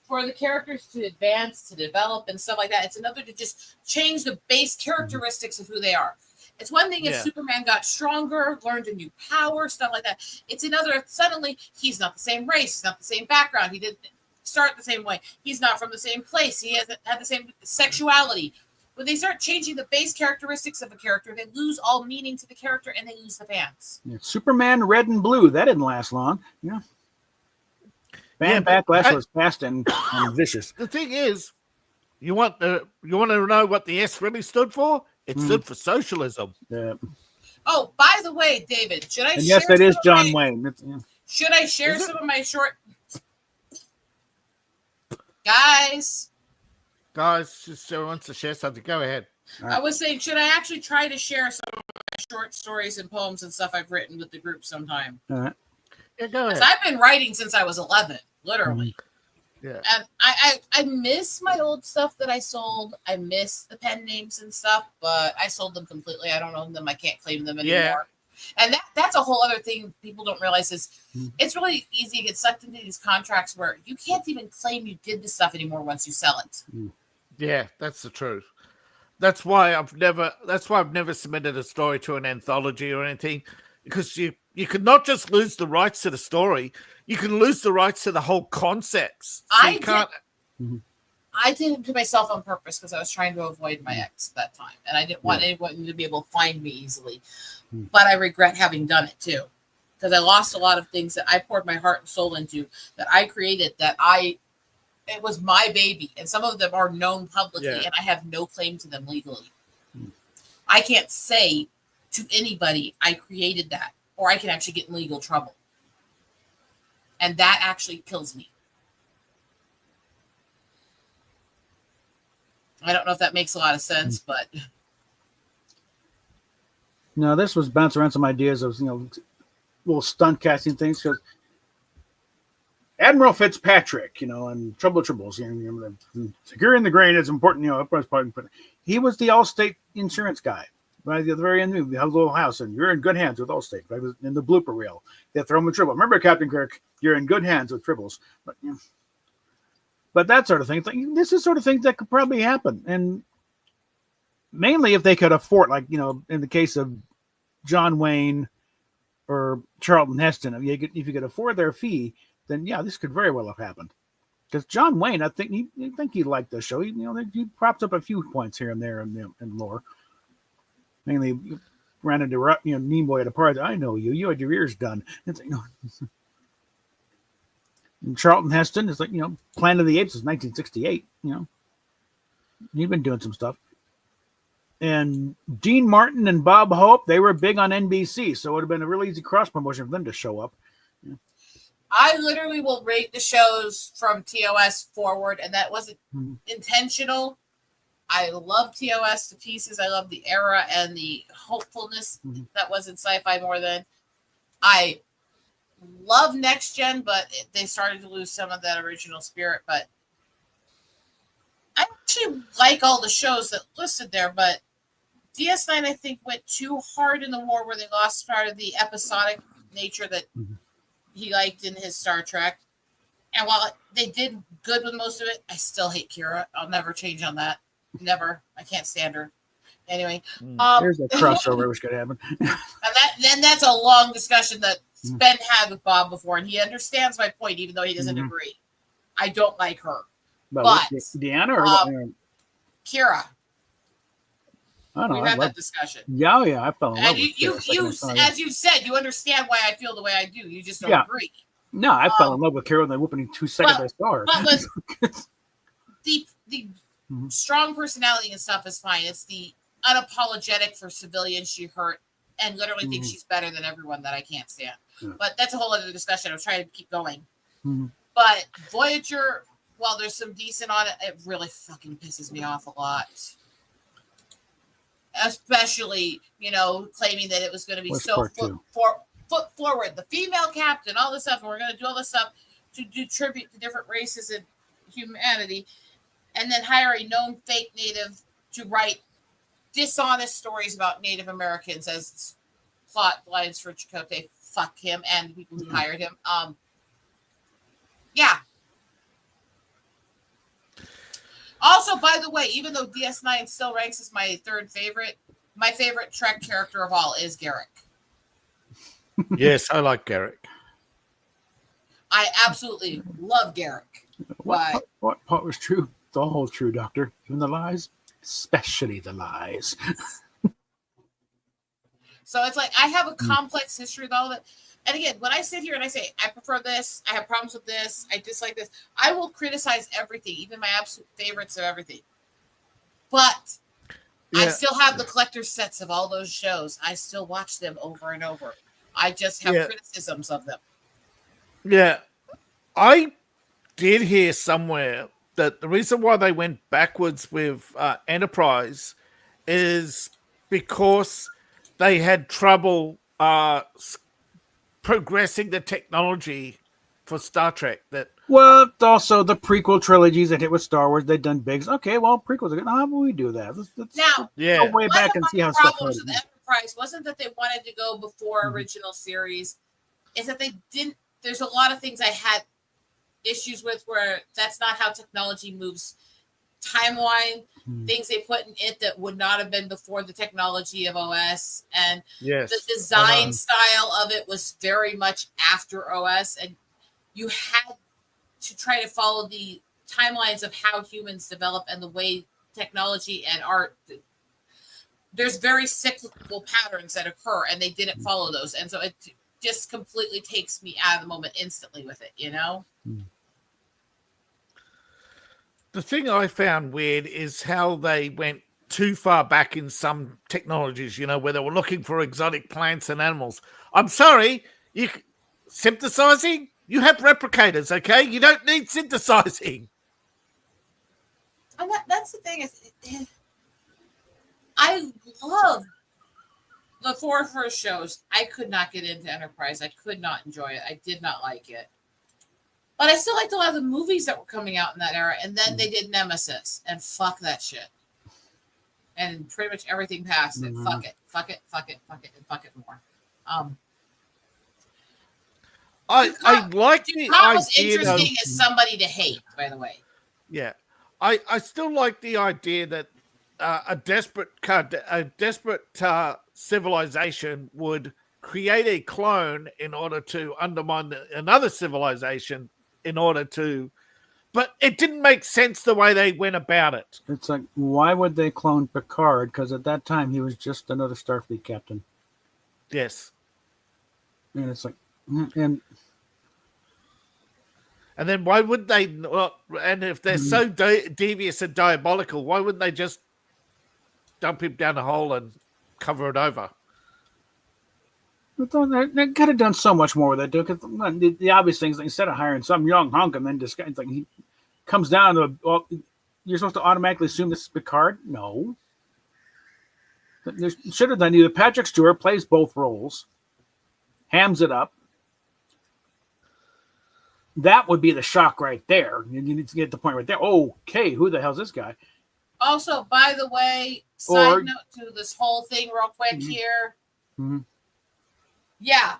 for the characters to advance, to develop, and stuff like that. It's another to just change the base characteristics of who they are. It's one thing if Yeah. Superman got stronger, learned a new power, stuff like that. It's another, suddenly, he's not the same race, he's not the same background, he didn't start the same way, he's not from the same place, he hasn't had the same sexuality. When they start changing the base characteristics of a character, they lose all meaning to the character and they lose the fans. Yeah, Superman Red and Blue, that didn't last long. Yeah. Fan but backlash was fast and vicious. The thing is, you want to know what the S really stood for? It stood for socialism. Oh, by the way, David, should I And share yes, that is some of John my- Wayne. Yeah. Should I share Is it? some of my short guys? Guys, just wants to share something. Go ahead. I was saying, should I actually try to share some of my short stories and poems and stuff I've written with the group sometime? All right. Yeah, go 'Cause ahead. I've been writing since I was 11, literally. Yeah. And I miss my old stuff that I sold. I miss the pen names and stuff, but I sold them completely. I don't own them. I can't claim them anymore. Yeah. And that's a whole other thing people don't realize is it's really easy to get sucked into these contracts where you can't even claim you did this stuff anymore once you sell it. Yeah, that's the truth. That's why I've never submitted a story to an anthology or anything, because you could not just lose the rights to the story, you can lose the rights to the whole concepts. So I you can't. I did it to myself on purpose because I was trying to avoid my ex at that time, and I didn't want anyone to be able to find me easily. But I regret having done it too, because I lost a lot of things that I poured my heart and soul into, that I created, it was my baby, and some of them are known publicly, Yeah. and I have no claim to them legally. I can't say to anybody I created that, or I can actually get in legal trouble, and that actually kills me. I don't know if that makes a lot of sense, but No, this was bouncing around some ideas of, little stunt casting things. Because Admiral Fitzpatrick, and Trouble Tribbles, securing the grain is important, but he was the Allstate insurance guy. Right at the very end, we have a little house, and you're in good hands with Allstate. Right in the blooper reel, they throw him in trouble. Remember, Captain Kirk, you're in good hands with Tribbles. But that sort of thing, this is sort of things that could probably happen, and mainly if they could afford, in the case of John Wayne or Charlton Heston, if you could afford their fee, then yeah, this could very well have happened. Because John Wayne, I think he liked the show. He props up a few points here and there in lore. mainly ran into Nimoy at a party. I know you. You had your ears done. It's like, and Charlton Heston is like, Planet of the Apes is 1968. He'd been doing some stuff. And Dean Martin and Bob Hope, they were big on NBC, so it would have been a really easy cross promotion for them to show up. I literally will rate the shows from TOS forward, and that wasn't intentional. I love TOS to pieces. I love the era and the hopefulness that was in sci-fi more than. I love Next Gen, but they started to lose some of that original spirit. But I actually like all the shows that listed there, but DS9, I think, went too hard in the war where they lost part of the episodic nature that he liked in his Star Trek. And while they did good with most of it, I still hate Kira. I'll never change on that. Never. I can't stand her. Anyway. There's a crossover which could happen. And that's a long discussion that Ben had with Bob before, and he understands my point, even though he doesn't agree. I don't like her. But Deanna or Kira. I don't know. We've had that discussion. Yeah, I fell in love with Kira. As you said, you understand why I feel the way I do. You just don't agree. No, I fell in love with Kira in the opening 2 seconds I saw her. But with the strong personality and stuff is fine. It's the unapologetic for civilians she hurt and literally thinks she's better than everyone that I can't stand. Yeah. But that's a whole other discussion. I was trying to keep going. But Voyager, while there's some decent on it, it really fucking pisses me off a lot. Especially, claiming that it was going to be foot forward. The female captain, all this stuff, and we're going to do all this stuff to do tribute to different races and humanity, and then hire a known fake native to write dishonest stories about Native Americans as plot lines for Chakotay. Fuck him and the people who hired him. Yeah. Also, by the way, even though DS9 still ranks as my third favorite, my favorite Trek character of all is Garrick. Yes, I like Garrick. I absolutely love Garrick. What part was true? It's all true, Doctor. Even the lies, especially the lies. So it's like I have a complex history with all of it. And again, when I sit here and I say, I prefer this, I have problems with this, I dislike this, I will criticize everything, even my absolute favorites of everything. But I still have the collector's sets of all those shows. I still watch them over and over. I just have criticisms of them. Yeah. I did hear somewhere that the reason why they went backwards with Enterprise is because they had trouble progressing the technology for Star Trek. Well, also the prequel trilogies that hit with Star Wars, they've done bigs. Okay, well, prequels are good. How will we do that? Let's go way back and see how stuff problems with Enterprise wasn't that they wanted to go before original series. It's that they didn't. There's a lot of things I had issues with where that's not how technology moves. Timeline, things they put in it that would not have been before the technology of OS, and the design style of it was very much after OS, and you had to try to follow the timelines of how humans develop and the way technology and art. There's very cyclical patterns that occur, and they didn't follow those, and so it just completely takes me out of the moment instantly with it, The thing I found weird is how they went too far back in some technologies, where they were looking for exotic plants and animals. I'm sorry, synthesizing? You have replicators, okay? You don't need synthesizing. And that's the thing is, I love the 4 first shows. I could not get into Enterprise. I could not enjoy it. I did not like it. But I still liked a lot of the movies that were coming out in that era. And then they did Nemesis. And fuck that shit. And pretty much everything past it. Fuck it. Fuck it. Fuck it. Fuck it. And fuck it more. I like the idea. Was interesting as somebody to hate, by the way. Yeah. I still like the idea that a desperate civilization would create a clone in order to undermine another civilization in order to but it didn't make sense the way they went about it. It's like, why would they clone Picard? Because at that time he was just another Starfleet captain, Yes. and it's like, and And then why would they? Well, and if they're so devious and diabolical, why wouldn't they just dump him down a hole and cover it over? but they could have done so much more with it, dude. Because the obvious things, like, instead of hiring some young hunk and then just it's like he comes down to, well, you're supposed to automatically assume this is Picard. No, they should have done either Patrick Stewart plays both roles, hams it up. That would be the shock right there. You need to get the point right there. Okay, who the hell's this guy? Also, by the way, side note to this whole thing, real quick here. Mhm. Yeah,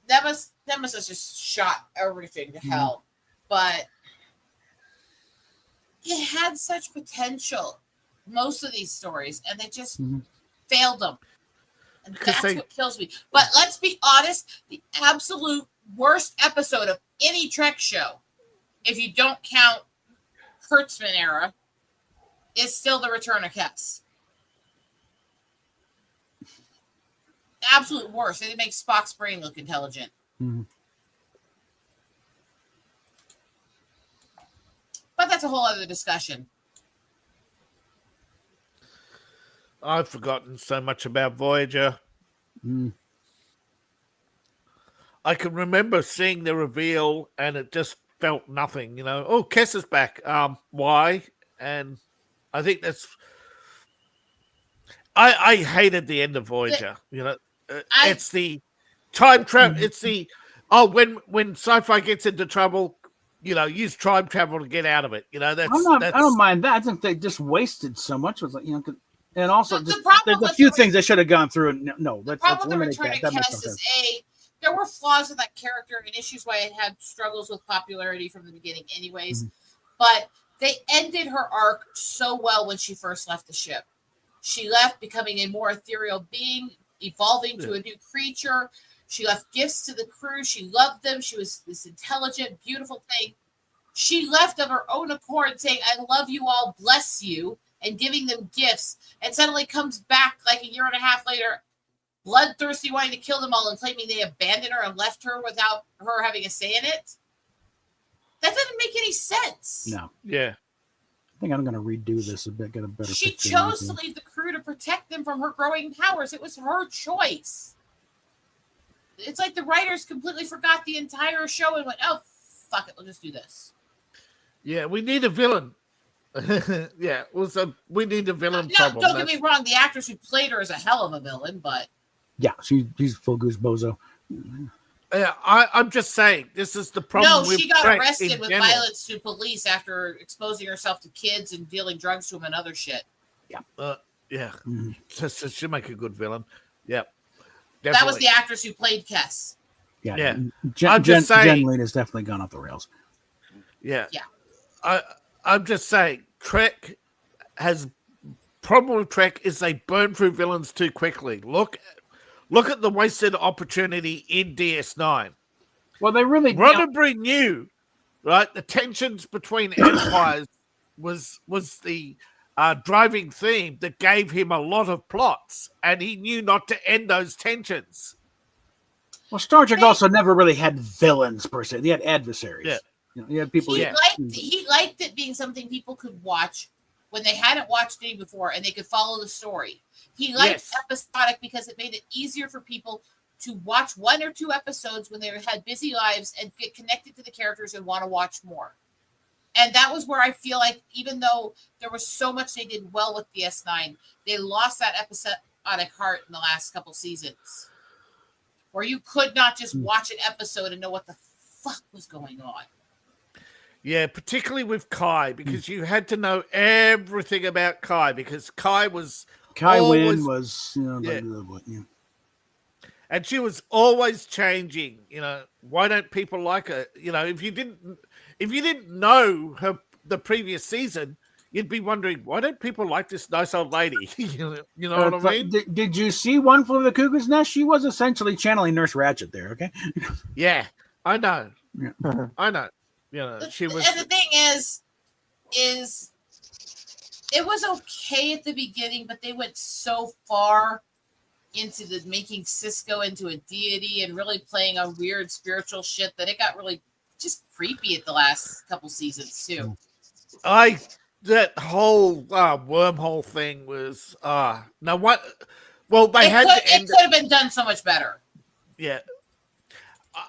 Nemesis has just shot everything to hell, but it had such potential. Most of these stories, and they just failed them, and that's what kills me. But let's be honest: the absolute worst episode of any Trek show, if you don't count Kurtzman era, is still The Return of Kes. Absolute worst. They make Spock's brain look intelligent. But that's a whole other discussion. I've forgotten so much about Voyager. I can remember seeing the reveal, and it just felt nothing. Oh, Kes is back. Why? And I think that's. I hated the end of Voyager. It's the time travel. It's the when sci-fi gets into trouble, use time travel to get out of it. That's. I don't mind that. I think they just wasted so much. It was like, and also The just, problem there's a few things they should have gone through. And no, The let's problem with eliminate Return that. of That makes no Kes sense. is there were flaws in that character and issues why it had struggles with popularity from the beginning, anyways. But they ended her arc so well when she first left the ship. She left becoming a more ethereal being, evolving to a new creature. She left gifts to the crew. She loved them. She was this intelligent, beautiful thing. She left of her own accord saying, I love you all, bless you, and giving them gifts, and suddenly comes back like a year and a half later, bloodthirsty, wanting to kill them all and claiming they abandoned her and left her without her having a say in it. That doesn't make any sense. No. Yeah. I think I'm going to redo this a bit, get a better She picture. chose to leave the crew to protect them from her growing powers. It was her choice. It's like the writers completely forgot the entire show and went, oh, fuck it, we'll just do this. Yeah, we need a villain. Yeah, we need a villain problem. Don't get me wrong, the actress who played her is a hell of a villain, but... Yeah, she's full goose bozo. Yeah, I'm just saying, this is the problem. No, she got arrested with violence to police after exposing herself to kids and dealing drugs to them and other shit. Yeah. So she'll make a good villain. Yeah. Definitely. That was the actress who played Kes. Yeah. I'm just saying, Jen Lin has definitely gone off the rails. Yeah. Yeah. I'm just saying, Trek has problem with Trek is they burn through villains too quickly. Look at the wasted opportunity in DS9. Well, they really Roddenberry knew, right? The tensions between empires was the driving theme that gave him a lot of plots, and he knew not to end those tensions. Well, Star Trek also never really had villains per se; they had adversaries. Yeah. You had people. He liked it being something people could watch when they hadn't watched it before, and they could follow the story. He liked episodic because it made it easier for people to watch one or two episodes when they had busy lives and get connected to the characters and want to watch more. And that was where I feel like, even though there was so much they did well with DS9, they lost that episodic heart in the last couple seasons, where you could not just watch an episode and know what the fuck was going on. Yeah, particularly with Kai, because you had to know everything about Kai, because Kai Wynn was, and she was always changing. Why don't people like her? If you didn't know her the previous season, you'd be wondering, why don't people like this nice old lady? You know what I mean? Did you see One Flew Over the Cuckoo's Nest? She was essentially channeling Nurse Ratched there. Okay. Yeah, I know. Yeah. I know. You know, she was. And the thing is it was okay at the beginning, but they went so far into the making Cisco into a deity and really playing on weird spiritual shit that it got really just creepy at the last couple seasons too. That whole wormhole thing was now what? Well, they had to end it could have been done so much better. Yeah,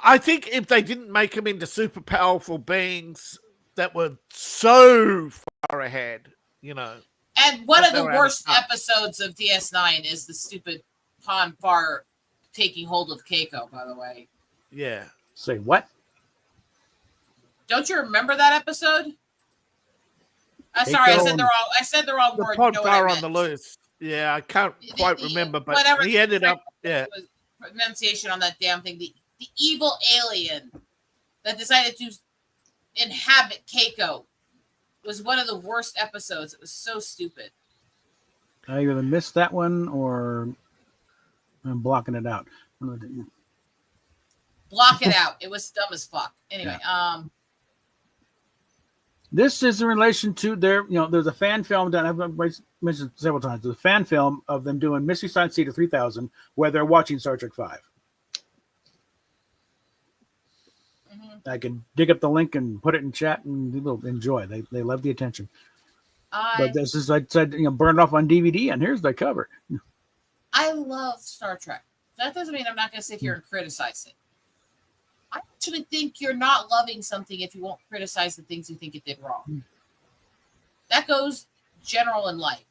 I think if they didn't make them into super powerful beings that were so far ahead, you know. And one of the They were worst out of episodes of DS9 is the stupid Ponfar taking hold of Keiko, by the way. Yeah. Say what? Don't you remember that episode? Sorry, I said the wrong. I said the wrong The word. pod You know what I bar on meant. the loose. Yeah, I can't quite remember, but whatever he ended up. Yeah. Pronunciation on that damn thing. The evil alien that decided to inhabit Keiko was one of the worst episodes. It was so stupid. I either missed that one or I'm blocking it out. Block it out. It was dumb as fuck. Anyway, This is in relation to there's a fan film that I've mentioned several times. There's a fan film of them doing Mystery Science Theater 3000 where they're watching Star Trek 5. Mm-hmm. I can dig up the link and put it in chat and people enjoy. They love the attention. But this is, I said, burned off on DVD and here's the cover. I love Star Trek. That doesn't mean I'm not going to sit here and criticize it. I actually think you're not loving something if you won't criticize the things you think it did wrong. That goes general in life.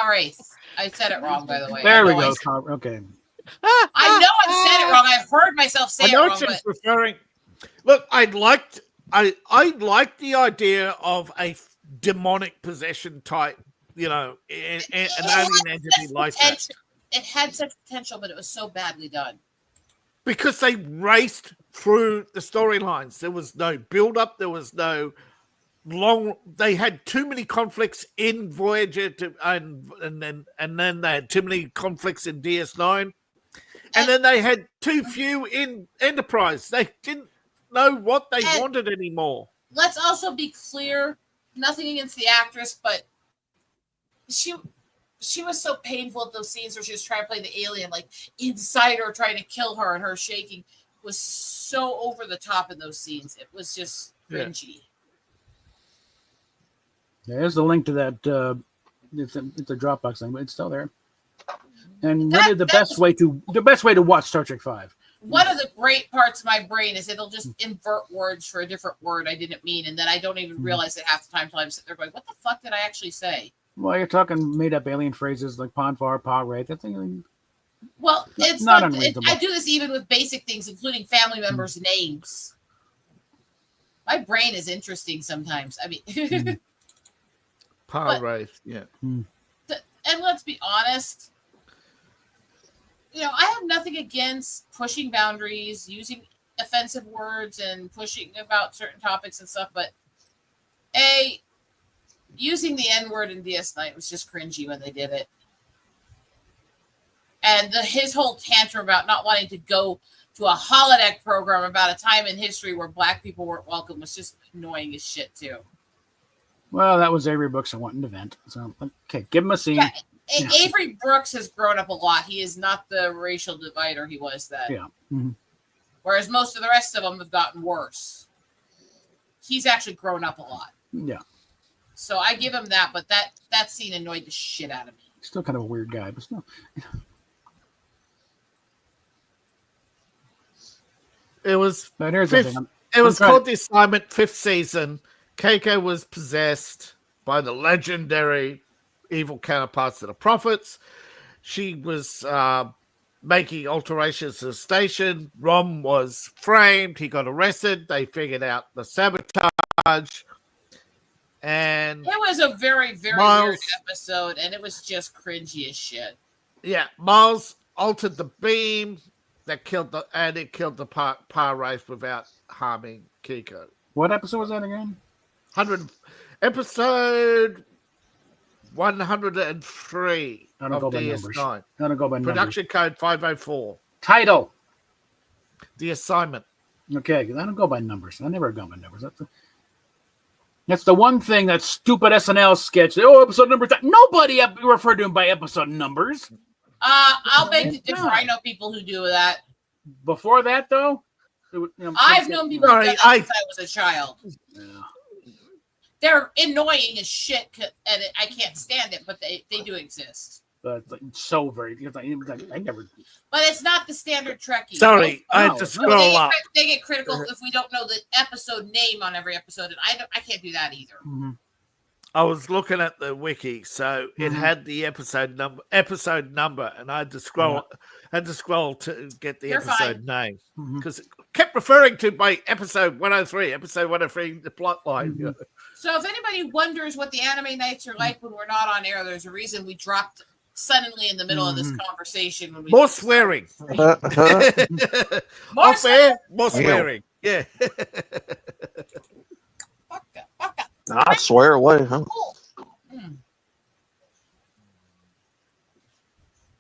Wraith. I said it wrong, by the way. There we I know go. Okay. I know I said it wrong. I've heard myself say I it know wrong. she's referring. Look, I liked the idea of a demonic possession type, an alien entity like that. It had such potential, but it was so badly done. Because they raced through the storylines. There was no build-up. There was no long. They had too many conflicts in Voyager, and then they had too many conflicts in DS9, and then they had too few in Enterprise. They didn't know what they wanted anymore. Let's also be clear. Nothing against the actress, but she was so painful at those scenes where she was trying to play the alien, like inside her, trying to kill her, and her shaking was so over the top in those scenes. It was just cringy. There's the link to that. It's a Dropbox thing, but it's still there. And really, the best way to watch Star Trek 5. One of the great parts of my brain is it'll just invert words for a different word I didn't mean, and then I don't even realize it half the time until I'm sitting there going, "What the fuck did I actually say?" Well, you're talking made-up alien phrases like Ponfar, Wraith. That's well, it's not not. unreasonable. I do this even with basic things, including family members' names. My brain is interesting sometimes. I mean, Wraith, yeah. And let's be honest. I have nothing against pushing boundaries, using offensive words, and pushing about certain topics and stuff. But using the N-word in DS9 was just cringy when they did it. And his whole tantrum about not wanting to go to a holodeck program about a time in history where black people weren't welcome was just annoying as shit, too. Well, that was Avery Brooks wanting to vent. So, okay, give him a scene. Yeah, Avery Brooks has grown up a lot. He is not the racial divider he was then. Yeah. Mm-hmm. Whereas most of the rest of them have gotten worse. He's actually grown up a lot. Yeah. So I give him that, but that scene annoyed the shit out of me. Still kind of a weird guy, but still. It was. But here's fifth, the thing. it was called The Assignment, 5th season. Keiko was possessed by the legendary evil counterparts of the Prophets. She was making alterations to the station. Rom was framed. He got arrested. They figured out the sabotage. And it was a very, very weird episode, and it was just cringy as shit. Yeah, Miles altered the beam that killed the Wraith without harming Keiko. What episode was that again? Episode 103 I don't of go by DS9. I don't go by Production code 504. Title. The Assignment. Okay, 'cause I don't go by numbers. I never go by numbers. That's the one thing that stupid SNL sketch. Oh, episode number 10. Nobody referred to him by episode numbers. I'll beg to differ. I know people who do that. Before that, though, I've known people who did that since I was a child. Yeah. They're annoying as shit, and I can't stand it, but they do exist. But it's like, so very. I never. But it's not the standard Trekkie. Sorry, I had no, to no. scroll up. They get critical if we don't know the episode name on every episode, and I can't do that either. Mhm. I was looking at the wiki, so it had the episode number, and I had to scroll to get the You're episode name Mhm. because it kept referring to by episode 103, the plot line. Mhm. So if anybody wonders what the anime nights are like when we're not on air, there's a reason we dropped suddenly in the middle of this conversation. When we More swearing. More Off air, more swearing. Yeah. Fuck up. I swear away, huh? Mm.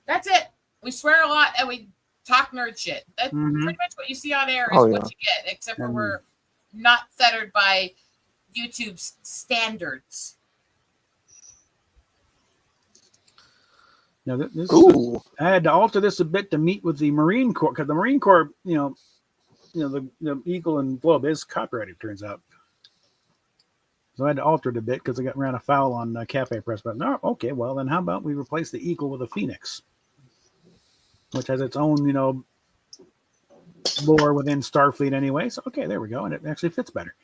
That's it. We swear a lot and we talk nerd shit. That's Mhm. pretty much what you see on air is Oh, what yeah. you get, except for Mhm. we're not fettered by YouTube's standards. Now, this Ooh. I had to alter this a bit to meet with the Marine Corps because the Marine Corps, the Eagle and Globe is copyrighted. Turns out, so I had to alter it a bit because I ran afoul on Cafe Press. But no, okay, well then, how about we replace the Eagle with a Phoenix, which has its own, lore within Starfleet anyway. So okay, there we go, and it actually fits better.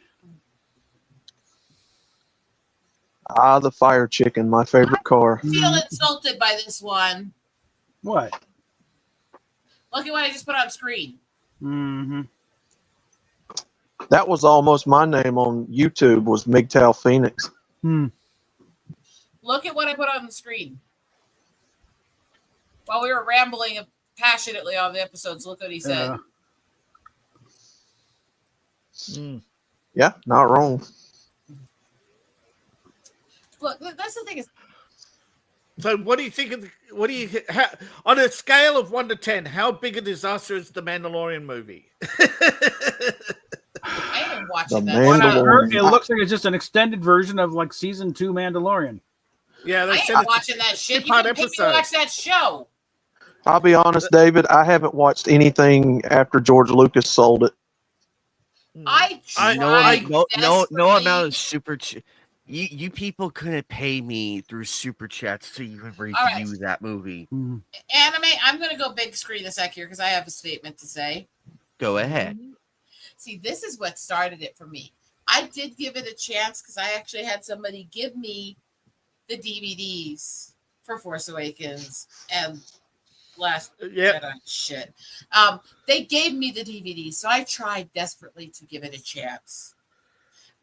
The Fire Chicken, my favorite car. I feel insulted by this one. What? Look at what I just put on screen. Mm-hmm. That was almost my name on YouTube, was MGTOW Phoenix. Hmm. Look at what I put on the screen. While we were rambling passionately on the episodes, look what he said. Yeah, not wrong. Look, that's the thing is, So, what do you think on a scale of 1 to 10? How big a disaster is the Mandalorian movie? I am The watching that. What I Mandalorian. heard, it looks like it's just an extended version of like season 2 Mandalorian. Yeah, I they said am it's watching that shit. You three-part can pay me to episode. watch that show. I'll be honest, David, I haven't watched anything after George Lucas sold it. I tried No desperately. amount of super. You people couldn't pay me through super chats to even review right. that movie. Mm. Anime, I'm going to go big screen a sec here because I have a statement to say. Go ahead. See, this is what started it for me. I did give it a chance because I actually had somebody give me the DVDs for Force Awakens and Last Yep. Jedi shit. They gave me the DVDs, so I tried desperately to give it a chance.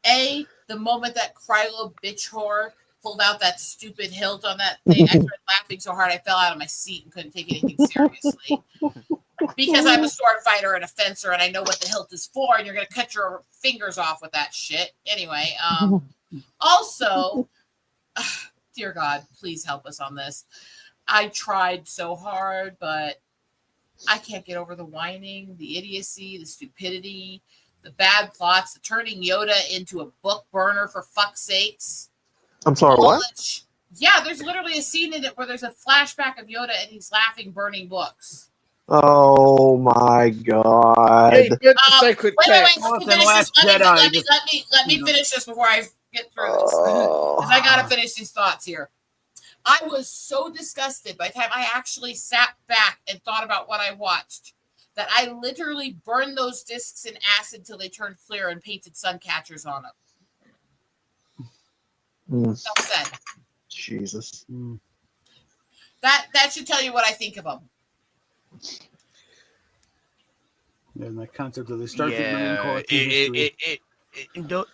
The moment that Krylo bitch whore pulled out that stupid hilt on that thing, I started laughing so hard I fell out of my seat and couldn't take anything seriously. Because I'm a sword fighter and a fencer and I know what the hilt is for, and you're going to cut your fingers off with that shit. Anyway, also, dear God, please help us on this. I tried so hard, but I can't get over the whining, the idiocy, the stupidity, the bad plots, the turning Yoda into a book burner for fuck's sakes. I'm sorry, what? Yeah, there's literally a scene in it where there's a flashback of Yoda and he's laughing, burning books. Oh my God. Hey, good sacred Wait, text. let me Awesome finish Last this. Jedi. Let me finish this before I get through this. Because I gotta finish these thoughts here. I was so disgusted by the time I actually sat back and thought about what I watched that I literally burned those discs in acid till they turned clear and painted sun catchers on them. Mm, Enough said. Jesus. Mm. That should tell you what I think of them. And the concept of the Starfleet Marine Corps. history.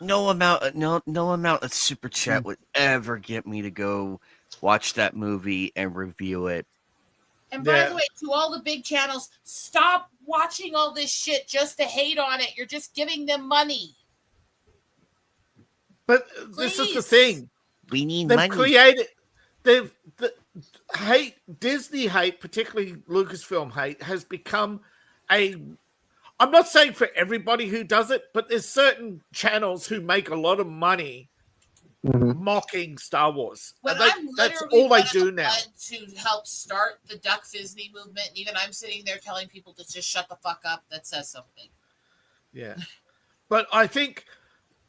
No amount of super chat would ever get me to go watch that movie and review it. And by Yeah. the way, to all the big channels, stop watching all this shit just to hate on it. You're just giving them money. But this is the Please. thing. We need They've money. created the Disney hate, particularly Lucasfilm hate, has become a I'm not saying for everybody who does it, but there's certain channels who make a lot of money Mhm. mocking Star Wars. When And I'm that's literally all they one of do the now. ones to help start the Duck Disney movement, even I'm sitting there telling people to just shut the fuck up, that says something. Yeah, but I think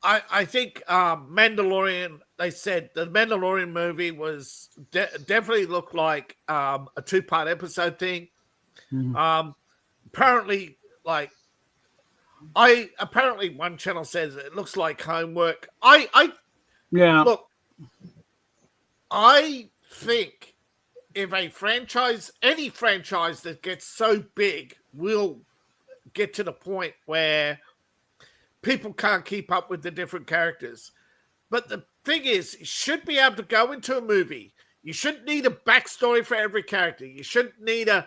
Mandalorian. They said the Mandalorian movie was definitely looked like a 2-part episode thing. Mhm. Apparently, like apparently one channel says it looks like homework. I Yeah. look. I think if a franchise, any franchise that gets so big, will get to the point where people can't keep up with the different characters. But the thing is, you should be able to go into a movie. You shouldn't need a backstory for every character. You shouldn't need a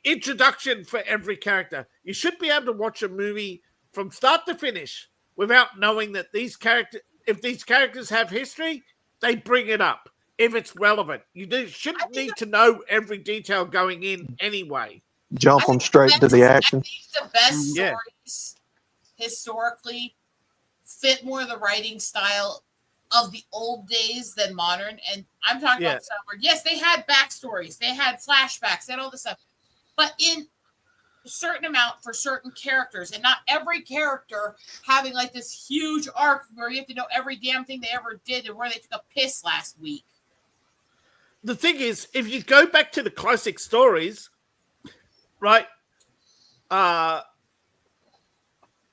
introduction for every character. You should be able to watch a movie from start to finish without knowing that these characters have history, they bring it up if it's relevant. Shouldn't need to know every detail going in anyway. Jump I them think straight to the I action. think the best Yeah. stories historically fit more the writing style of the old days than modern. And I'm talking Yeah. about stuff where, yes, they had backstories, they had flashbacks, they had all this stuff, but in a certain amount for certain characters, and not every character having like this huge arc where you have to know every damn thing they ever did and where they took a piss last week. The thing is, if you go back to the classic stories, right,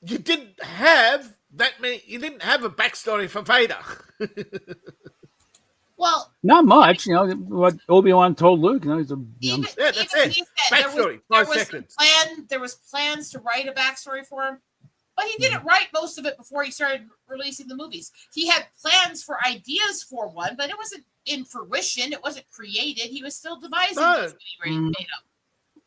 you didn't have that many. You didn't have a backstory for Vader. Well, Not much, you know. What Obi-Wan told Luke, you know, he's a even, Yeah, that's even it. he said Backstory, there 5 was seconds. there was plans to write a backstory for him, but he didn't write most of it before he started releasing the movies. He had plans for ideas for one, but it wasn't in fruition. It wasn't created. He was still devising No. those when he made them.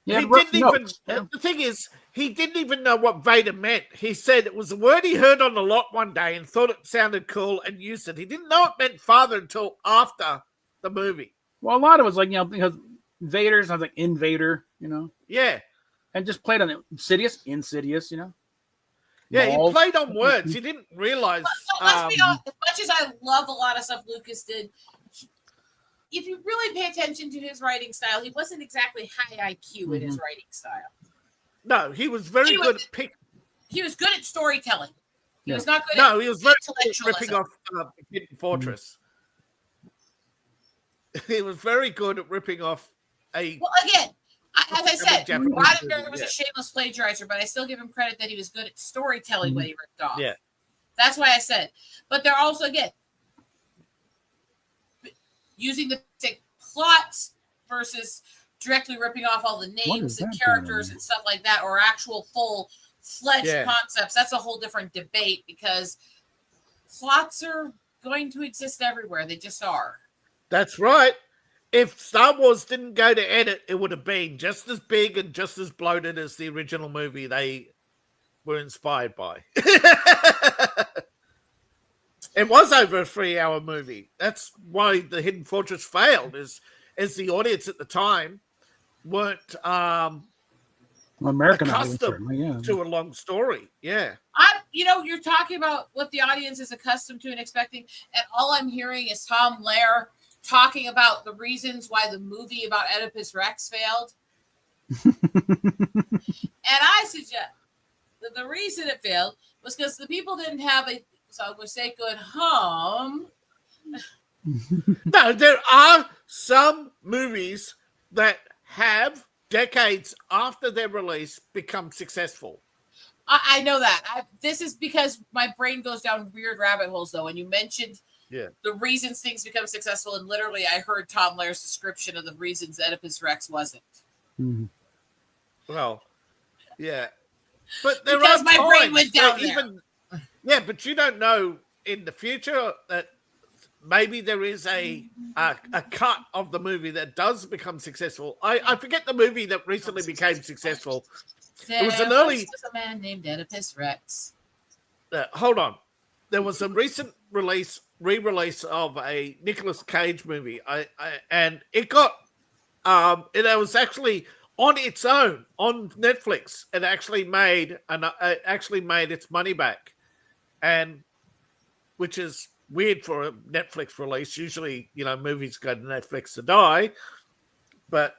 yeah, He rough didn't even. notes, yeah. The thing is, he didn't even know what Vader meant. He said it was a word he heard on the lot one day and thought it sounded cool and used it. He didn't know it meant father until after the movie. Well, a lot of it was like, you know, because Vader sounds like Invader, you know, Yeah, and just played on it. Insidious, you know. yeah. Maul. He played on words. He didn't realize. So let's be honest, as much as I love a lot of stuff Lucas did, if you really pay attention to his writing style, he wasn't exactly high IQ in his writing style. No, he was very He good was- at pick. He was good at storytelling. He Yeah. was not good No, at he was very good at intellectualism. ripping off Hidden Fortress. He was very good at ripping off a. Well, again, as I said, Japanese Roddenberry was movie, a shameless plagiarizer, but I still give him credit that he was good at storytelling when he ripped off. Yeah. That's why I said. But they're also, again, using the plots versus directly ripping off all the names is and that characters doing? and stuff like that, or actual full-fledged Yeah. concepts. That's a whole different debate because plots are going to exist everywhere. They just are. That's right. If Star Wars didn't go to edit, it would have been just as big and just as bloated as the original movie they were inspired by. It was over a 3-hour movie. That's why the Hidden Fortress failed, is the audience at the time weren't American audience, accustomed certainly, yeah. to a long story. Yeah. You're talking about what the audience is accustomed to and expecting, and all I'm hearing is Tom Lehrer talking about the reasons why the movie about Oedipus Rex failed. And I suggest that the reason it failed was because the people didn't have a, so I would say, good home. No, there are some movies that have decades after their release become successful. I know that. This is because my brain goes down weird rabbit holes, though. And you mentioned the reasons things become successful, and literally I heard Tom Lehrer's description of the reasons Oedipus Rex wasn't. Mhm. Well, yeah. But there Because are my brain times went down where even yeah, but you don't know in the future that maybe there is a cut of the movie that does become successful. I forget the movie that recently became successful. It was an There early. was a man named Oedipus Rex. Hold on. There was a recent re-release of a Nicolas Cage movie. And it got it was actually on its own on Netflix. It actually made its money back, and which is weird for a Netflix release. Usually, movies go to Netflix to die, but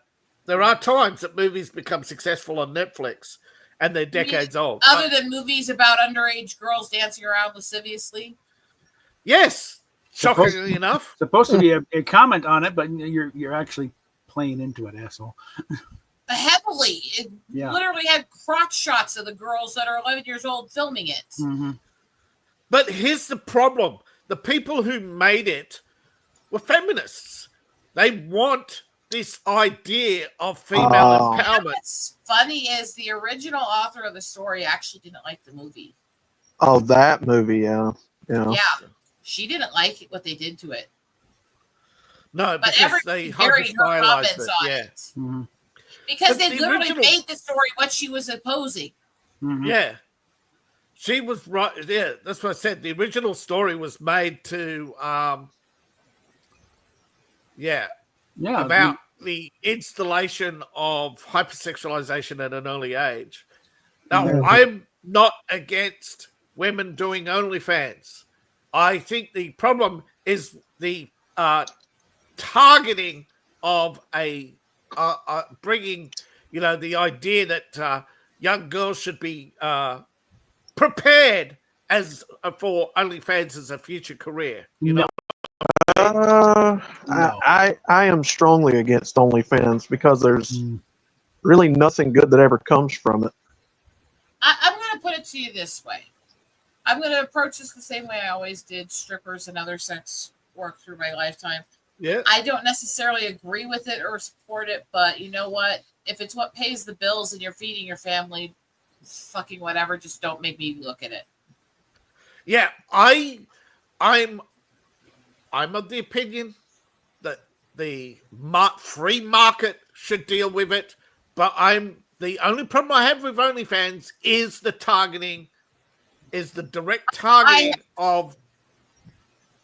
there are times that movies become successful on Netflix, and they're decades old. Other than movies about underage girls dancing around lasciviously. Yes, shockingly enough. Supposed to be a comment on it, but you're actually playing into it, asshole. Heavily. It Yeah. literally had crotch shots of the girls that are 11 years old filming it. Mm-hmm. But here's the problem. The people who made it were feminists. They want this idea of female empowerment. What's funny is the original author of the story actually didn't like the movie. Oh, that movie, yeah. Yeah. She didn't like what they did to it. No, But because they buried her hyper-stylized comments it. on Yeah. it. Mm-hmm. Because But they the literally original- made the story what she was opposing. Mm-hmm. Yeah. She was right. Yeah, that's what I said. The original story was made to, Yeah. about the installation of hypersexualization at an early age. Now, Mhm. I'm not against women doing OnlyFans. I think the problem is the targeting of bringing, the idea that young girls should be prepared for OnlyFans as a future career. No. No. I am strongly against OnlyFans because there's really nothing good that ever comes from it. I'm going to put it to you this way. I'm going to approach this the same way I always did strippers and other sex work through my lifetime. Yeah. I don't necessarily agree with it or support it, but you know what? If it's what pays the bills and you're feeding your family, fucking whatever, just don't make me look at it. Yeah, I'm of the opinion that the free market should deal with it, but the only problem I have with OnlyFans is the targeting, is the direct targeting of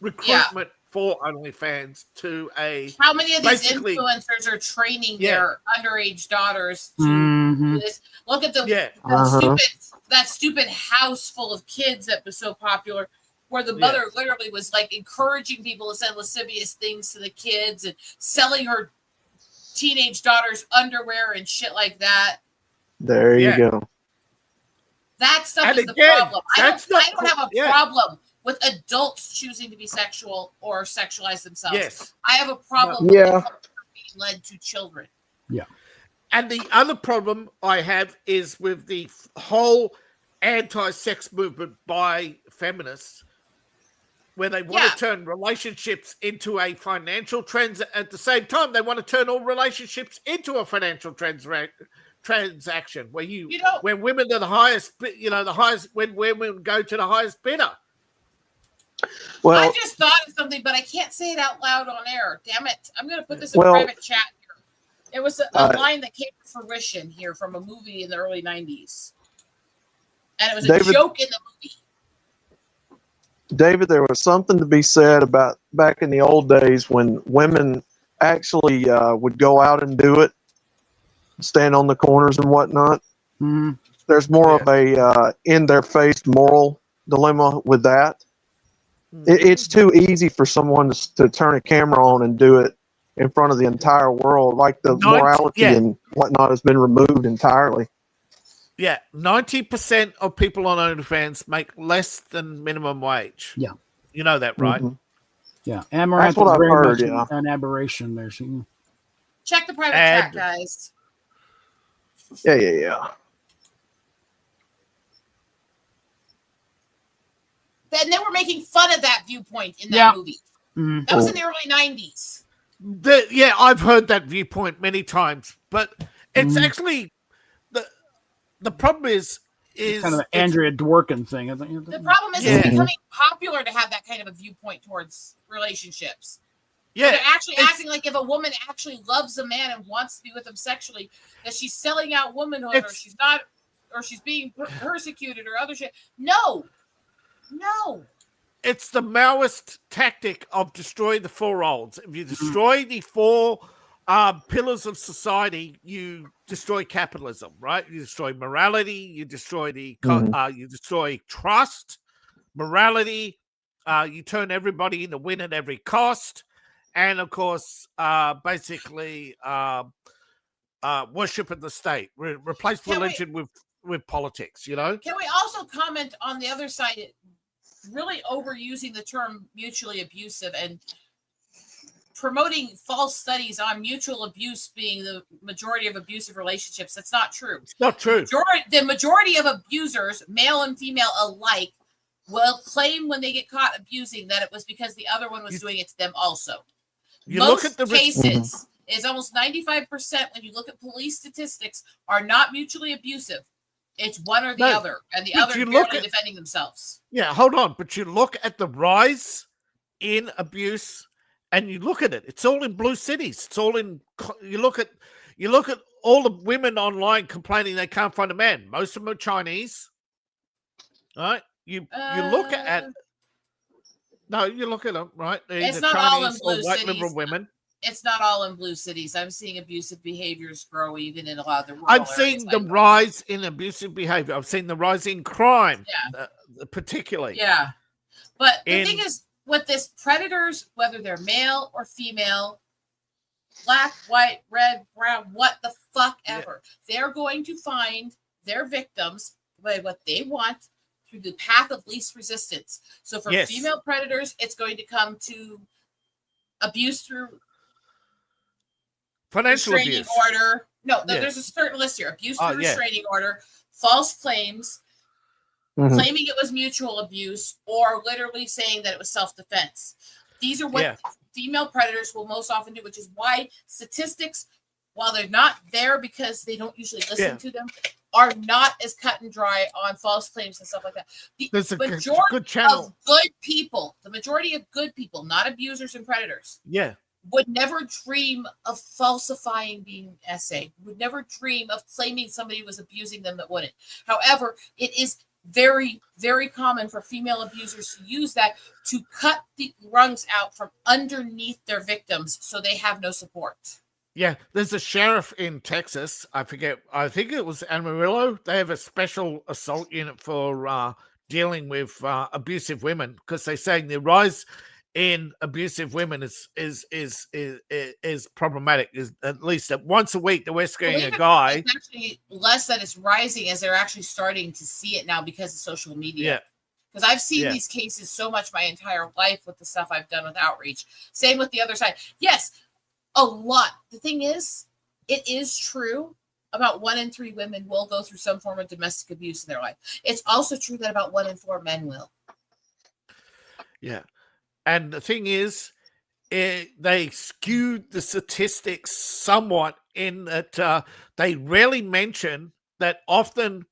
recruitment for OnlyFans to a. How many of these basically- influencers are training Yeah. their underage daughters to Mhm. do this? Look at Yeah. that stupid house full of kids that was so popular, where the Yeah. mother literally was like encouraging people to send lascivious things to the kids and selling her teenage daughter's underwear and shit like that. There Yeah. you go. That stuff And is the again, problem. I that's don't not- have a yeah. problem with adults choosing to be sexual or sexualize themselves. Yes. I have a problem Yeah. with it being led to children. And the other problem I have is with the whole anti-sex movement by feminists, where they want Yeah. to turn relationships into a financial at the same time they want to turn all relationships into a financial transaction where where women are the highest, when women go to the highest bidder. Well, I just thought of something, but I can't say it out loud on air. Damn it. I'm going to put this in Well, private chat here. It was a line that came to fruition here from a movie in the early 90s. And it was a David- joke in the movie. David, there was something to be said about back in the old days when women actually would go out and do it, stand on the corners and whatnot. Mhm. There's more of a in-their-face moral dilemma with that. It's too easy for someone to turn a camera on and do it in front of the entire world. Like the morality and whatnot has been removed entirely. Yeah, 90% of people on OnlyFans make less than minimum wage. Yeah. You know that, right? Mhm. Yeah. Amaranth That's what is I've very heard, much yeah. an aberration there. So, Check the private And- chat, guys. Yeah. And they were making fun of that viewpoint in that Yeah. movie. mhm. That was in the early 90s. I've heard that viewpoint many times, but it's Mhm. actually the problem is It's kind of an Andrea Dworkin thing. Isn't it? The problem is Yeah. it's becoming popular to have that kind of a viewpoint towards relationships. yeah, They're actually it's- acting like if a woman actually loves a man and wants to be with him sexually, that she's selling out womanhood, or It's- she's not, or she's being persecuted or other shit. No. it's the Maoist tactic of destroy the four olds. If you destroy the four pillars of society, you destroy capitalism, right? You destroy morality, you destroy you destroy trust, morality. You turn everybody into win at every cost, and of course, basically, worship of the state. Replace religion with politics. You know. Can we also comment on the other side? Really overusing the term mutually abusive and promoting false studies on mutual abuse being the majority of abusive relationships. That's not true. It's not true. The majority of abusers, male and female alike, will claim when they get caught abusing that it was because the other one was doing it to them also. You Most look at the cases is almost 95% when you look at police statistics are not mutually abusive. It's one or the other, and the other barely defending themselves. Yeah, hold on. But you look at the rise in abuse, and you look at it. It's all in blue cities. It's all in. You look at all the women online complaining they can't find a man. Most of them are Chinese. All right. You look at. No, you look at them, right? They're It's either not all in Chinese blue or white cities. liberal women. It's not all in blue cities. I'm seeing abusive behaviors grow even in a lot of the rural I've seen areas the rise in abusive behavior. I've seen the rise in crime, particularly. Yeah. But the thing is, with this predators, whether they're male or female, black, white, red, brown, what the fuck ever, they're going to find their victims by what they want through the path of least resistance. So for female predators, it's going to come to abuse through financial restraining abuse. order. No, there's a certain list here. Abuse through restraining order, false claims, claiming it was mutual abuse, or literally saying that it was self-defense. These are what female predators will most often do, which is why statistics, while they're not there because they don't usually listen to them, are not as cut and dry on false claims and stuff like that. The majority good channel. of good people, the majority of good people, not abusers and predators, would never dream of falsifying being essay, would never dream of claiming somebody was abusing them that wouldn't. However, it is very, very common for female abusers to use that to cut the rungs out from underneath their victims so they have no support. Yeah, there's a sheriff in Texas. I forget. I think it was Amarillo. They have a special assault unit for dealing with abusive women because they're saying the rise in abusive women is problematic. Is at least that once a week they're rescuing a guy. It's actually less that it's rising as they're actually starting to see it now because of social media. Yeah. Because I've seen these cases so much my entire life with the stuff I've done with outreach. Same with the other side. Yes, a lot. The thing is, it is true about 1 in 3 women will go through some form of domestic abuse in their life. It's also true that about 1 in 4 men will. Yeah. And the thing is, they skewed the statistics somewhat in that they rarely mention that often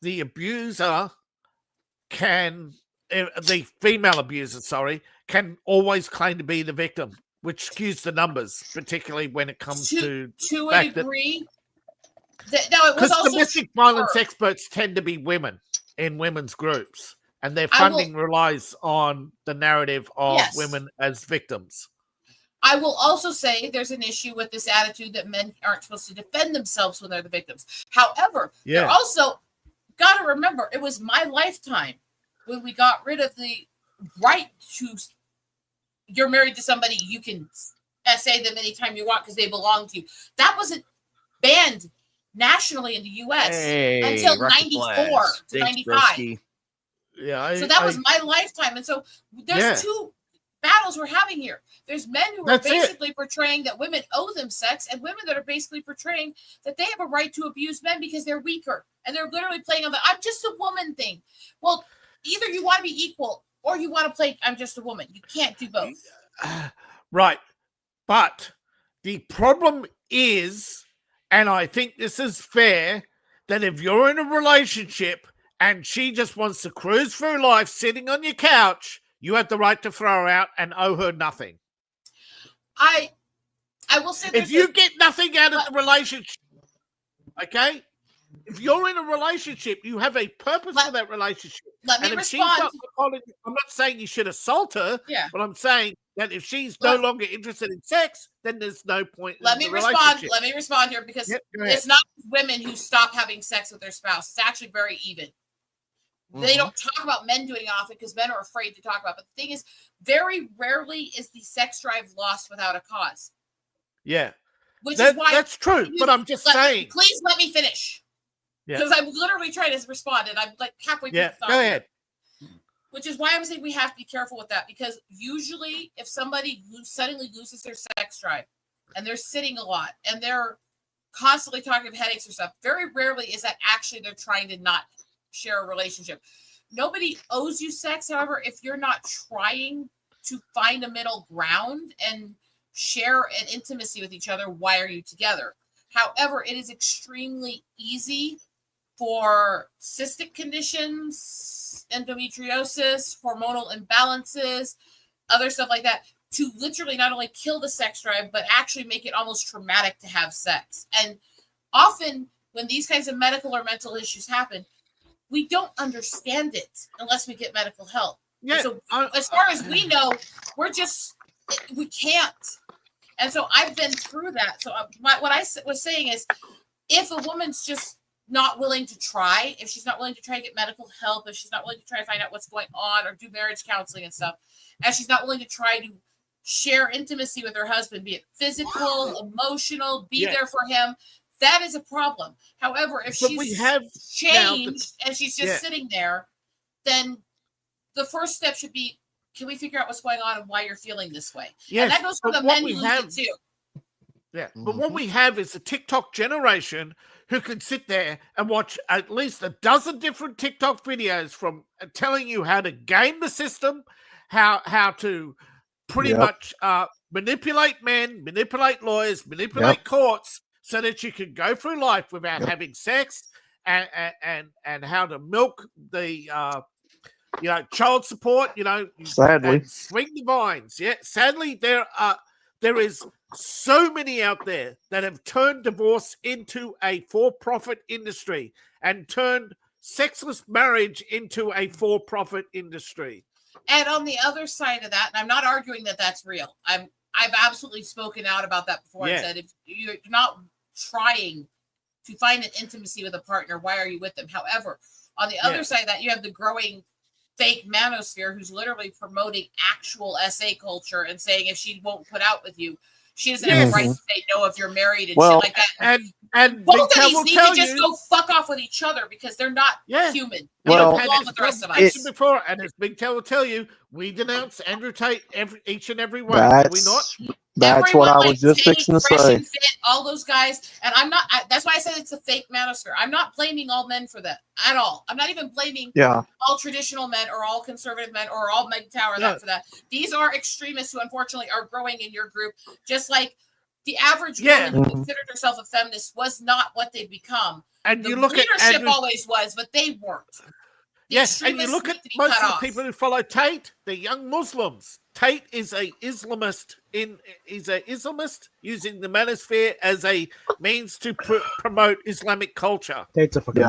the abuser the female abuser, can always claim to be the victim, which skews the numbers, particularly when it comes to a degree. Now, it was also domestic violence experts tend to be women in women's groups, and their funding relies on the narrative of women as victims. I will also say there's an issue with this attitude that men aren't supposed to defend themselves when they're the victims. However, they're also got to remember it was my lifetime when we got rid of the right to. You're married to somebody, you can essay them anytime you want because they belong to you. That wasn't banned nationally in the U.S. until 94 to 95. Yeah, so that was my lifetime. And so there's two battles we're having here. There's men who are basically portraying that women owe them sex, and women that are basically portraying that they have a right to abuse men because they're weaker. And they're literally playing on the I'm just a woman thing. Well, either you want to be equal or you want to play I'm just a woman. You can't do both. Right. But the problem is, and I think this is fair, that if you're in a relationship and she just wants to cruise through life sitting on your couch, you have the right to throw her out and owe her nothing. I will say if you get nothing out of the relationship, okay? If you're in a relationship, you have a purpose for that relationship. Let me respond. I'm not saying you should assault her, but I'm saying that if she's no Look. longer interested in sex, then there's no point Let in me the respond. relationship. Let me respond here because Yep, go ahead. it's not women who stop having sex with their spouse. It's actually very even. They don't talk about men doing it often because men are afraid to talk about it. But the thing is, very rarely is the sex drive lost without a cause. Yeah, Which is why that's true. But I'm just saying. Please let me finish. Yeah. Because I'm literally trying to respond and I'm like halfway through Yeah, the thought. go ahead. Which is why I'm saying we have to be careful with that because usually if somebody suddenly loses their sex drive and they're sitting a lot and they're constantly talking of headaches or stuff, very rarely is that actually they're trying to not share a relationship. Nobody owes you sex. However, if you're not trying to find a middle ground and share an intimacy with each other, why are you together? However, it is extremely easy for cystic conditions, endometriosis, hormonal imbalances, other stuff like that, to literally not only kill the sex drive, but actually make it almost traumatic to have sex. And often when these kinds of medical or mental issues happen, we don't understand it unless we get medical help. Yeah, So as far as we know, we can't. And so I've been through that. So what I was saying is, if a woman's just not willing to try, if she's not willing to try to get medical help, if she's not willing to try to find out what's going on or do marriage counseling and stuff, and she's not willing to try to share intimacy with her husband, be it physical, emotional, be there for him, that is a problem. However, if she's changed and she's just sitting there, then the first step should be, can we figure out what's going on and why you're feeling this way? Yes, and that goes for the men who lose it too. Yeah, but what we have is a TikTok generation who can sit there and watch at least a dozen different TikTok videos from telling you how to game the system, how to pretty much manipulate men, manipulate lawyers, manipulate courts, so that you can go through life without having sex, and how to milk the child support, Sadly. and swing the vines. Yeah, sadly there is so many out there that have turned divorce into a for-profit industry and turned sexless marriage into a for-profit industry. And on the other side of that, and I'm not arguing that that's real. I've absolutely spoken out about that before and said, if you're not trying to find an intimacy with a partner, why are you with them? However, on the other side of that, you have the growing fake manosphere who's literally promoting actual SA culture and saying if she won't put out with you, she doesn't have a right to say no if you're married and shit like that. And both of these need to just go fuck off with each other because they're not human. They don't belong with the rest of us. Before, and as Big Tail will tell you, we denounce Andrew Tate each and every one. Do we not? That's what I was just fixing to say. Fit, all those guys, and I'm not. That's why I said it's a fake manosphere. I'm not blaming all men for that at all. I'm not even blaming all traditional men or all conservative men or all Meg Tower for that. These are extremists who unfortunately are growing in your group, just like the average woman who considered herself a feminist was not what they've become. And the you look leadership always was, but they weren't. Yes, and you look at most of the people who follow Tate, they're young Muslims. Tate is a Islamist. He's a Islamist using the manosphere as a means to promote Islamic culture. Tate's a fucking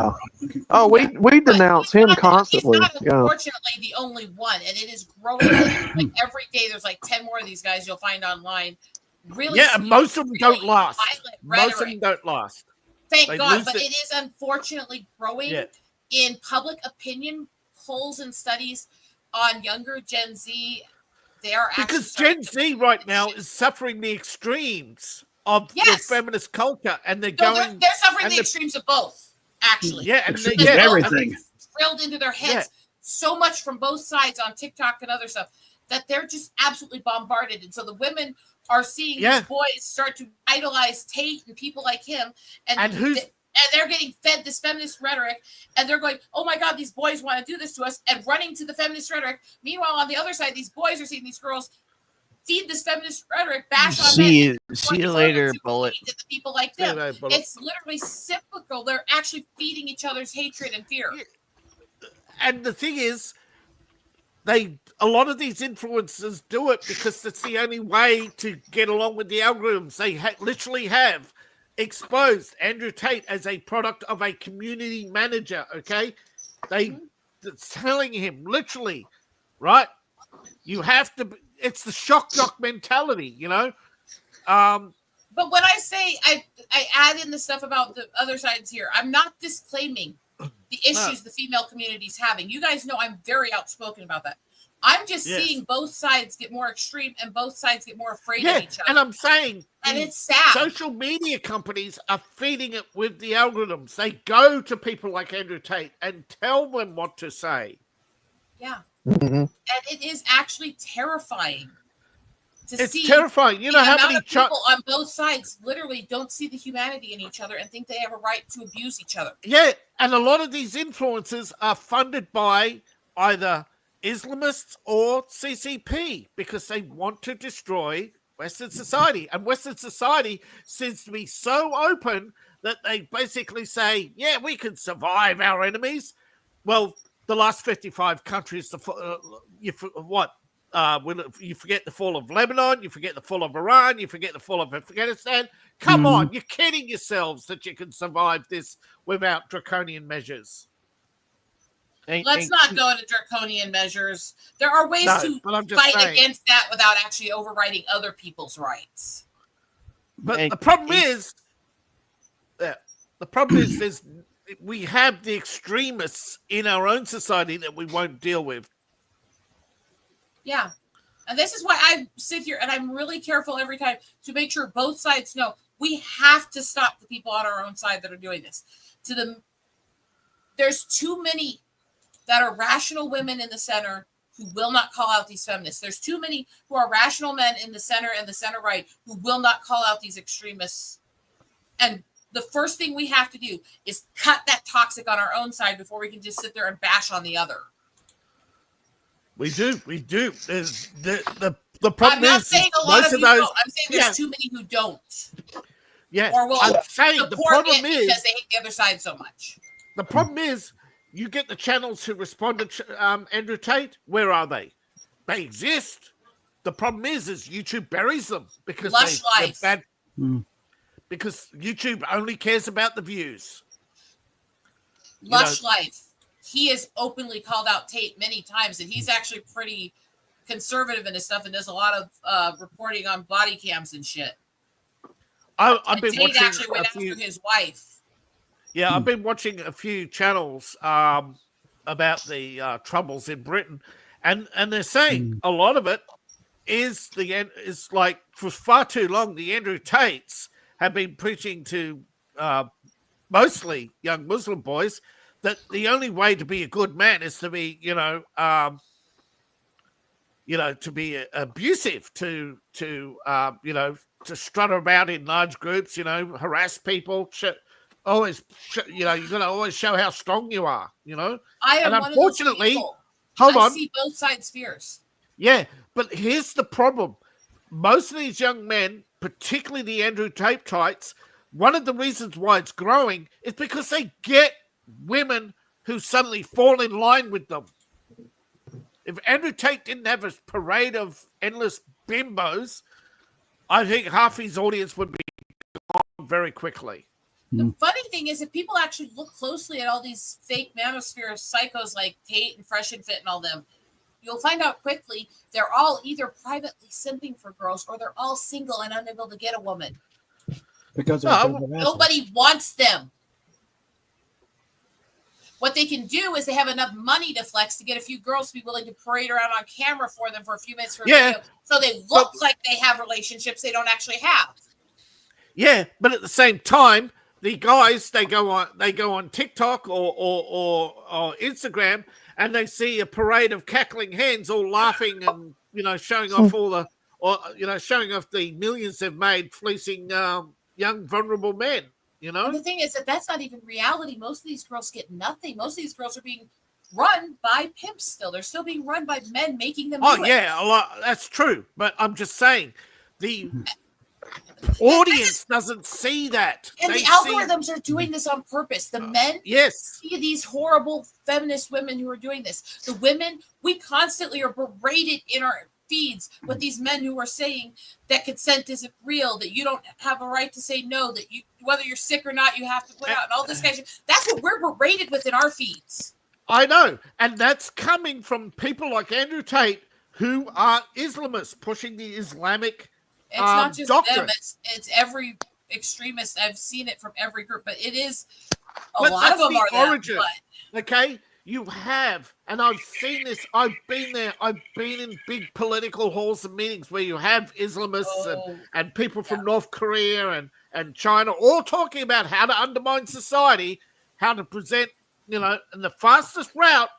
Oh, we denounce him constantly. He's not, unfortunately, the only one, and it is growing. Like every day, there's like 10 more of these guys you'll find online. Really, and most of them don't last. Most of them don't last. Thank God, but it is unfortunately growing. In public opinion polls and studies on younger Gen Z, they are because Gen Z right now is suffering the extremes of the feminist culture, and they're suffering the extremes of both. Actually, and everything drilled into their heads so much from both sides on TikTok and other stuff that they're just absolutely bombarded, and so the women are seeing these boys start to idolize Tate and people like him, and they're getting fed this feminist rhetoric, and they're going, oh my God, these boys want to do this to us, and running to the feminist rhetoric. Meanwhile, on the other side, these boys are seeing these girls feed this feminist rhetoric, bash on men. See you later, Bullet. To the people like them. It's literally reciprocal. They're actually feeding each other's hatred and fear. And the thing is, a lot of these influencers do it because it's the only way to get along with the algorithms. They literally have exposed Andrew Tate as a product of a community manager. Okay, telling him literally, right? You have to. it's the shock jock mentality, you know. But when I say I add in the stuff about the other sides here, I'm not disclaiming the issues the female community is having. You guys know I'm very outspoken about that. I'm just seeing both sides get more extreme and both sides get more afraid of each other. And I'm saying, and it's sad. Social media companies are feeding it with the algorithms. They go to people like Andrew Tate and tell them what to say. Yeah. Mhm. And it is actually terrifying to It's see. terrifying. You know how many people on both sides literally don't see the humanity in each other and think they have a right to abuse each other. Yeah, and a lot of these influencers are funded by either Islamists or CCP because they want to destroy Western society. And Western society seems to be so open that they basically say, yeah, we can survive our enemies. Well, the last 55 countries, you forget the fall of Lebanon, you forget the fall of Iran, you forget the fall of Afghanistan. Come on, you're kidding yourselves that you can survive this without draconian measures. Let's not go into draconian measures. There are ways to fight against that without actually overriding other people's rights. But the problem is, we have the extremists in our own society that we won't deal with. Yeah. And this is why I sit here and I'm really careful every time to make sure both sides know we have to stop the people on our own side that are doing this. There's too many that are rational women in the center who will not call out these feminists. There's too many who are rational men in the center and the center right who will not call out these extremists. And the first thing we have to do is cut that toxic on our own side before we can just sit there and bash on the other. We do. There's the problem. I'm not saying a lot of you don't. I'm saying there's too many who don't. Yeah. Or will I'm saying the problem is because they hate the other side so much. The problem is you get the channels who respond to Andrew Tate. Where are they? They exist. The problem is YouTube buries them because they're bad. Because YouTube only cares about the views. Lush Life. He has openly called out Tate many times, and he's actually pretty conservative in his stuff and does a lot of reporting on body cams and shit. I've been Tate watching actually went after his wife. Yeah, I've been watching a few channels about the troubles in Britain, and they're saying a lot of it is like for far too long the Andrew Tates have been preaching to mostly young Muslim boys that the only way to be a good man is to be, to be abusive, to strut about in large groups, harass people. You're going to always show how strong you are, I am and unfortunately, one of those people. hold on. I see both sides' fears. Yeah, but here's the problem. Most of these young men, particularly the Andrew Tate types, one of the reasons why it's growing is because they get women who suddenly fall in line with them. If Andrew Tate didn't have a parade of endless bimbos, I think half his audience would be gone very quickly. The funny thing is, if people actually look closely at all these fake manosphere psychos like Tate and Fresh and Fit and all them, you'll find out quickly they're all either privately simping for girls or they're all single and unable to get a woman. Because nobody wants them. What they can do is they have enough money to flex to get a few girls to be willing to parade around on camera for them for a few minutes for a video, so they look like they have relationships they don't actually have. Yeah, but at the same time, the guys they go on TikTok or Instagram and they see a parade of cackling hens all laughing and showing off showing off the millions they've made fleecing young vulnerable men. And the thing is that's not even reality. Most of these girls get nothing. Most of these girls are being run by pimps still. They're still being run by men making them do it. A lot. That's true. But I'm just saying the audience doesn't see that. And the algorithms are doing this on purpose. The men see these horrible feminist women who are doing this. The women, we constantly are berated in our feeds with these men who are saying that consent isn't real, that you don't have a right to say no, that you, whether you're sick or not, you have to put out, and all this kind of shit. That's what we're berated with in our feeds. I know, and that's coming from people like Andrew Tate, who are Islamists pushing the Islamic It's not just doctrine. them. It's every extremist. I've seen it from every group, but it is a But lot of that's them the are origin. them. But Okay, you have, and I've seen this. I've been there. I've been in big political halls and meetings where you have Islamists and people from North Korea and China all talking about how to undermine society, how to present, and the fastest route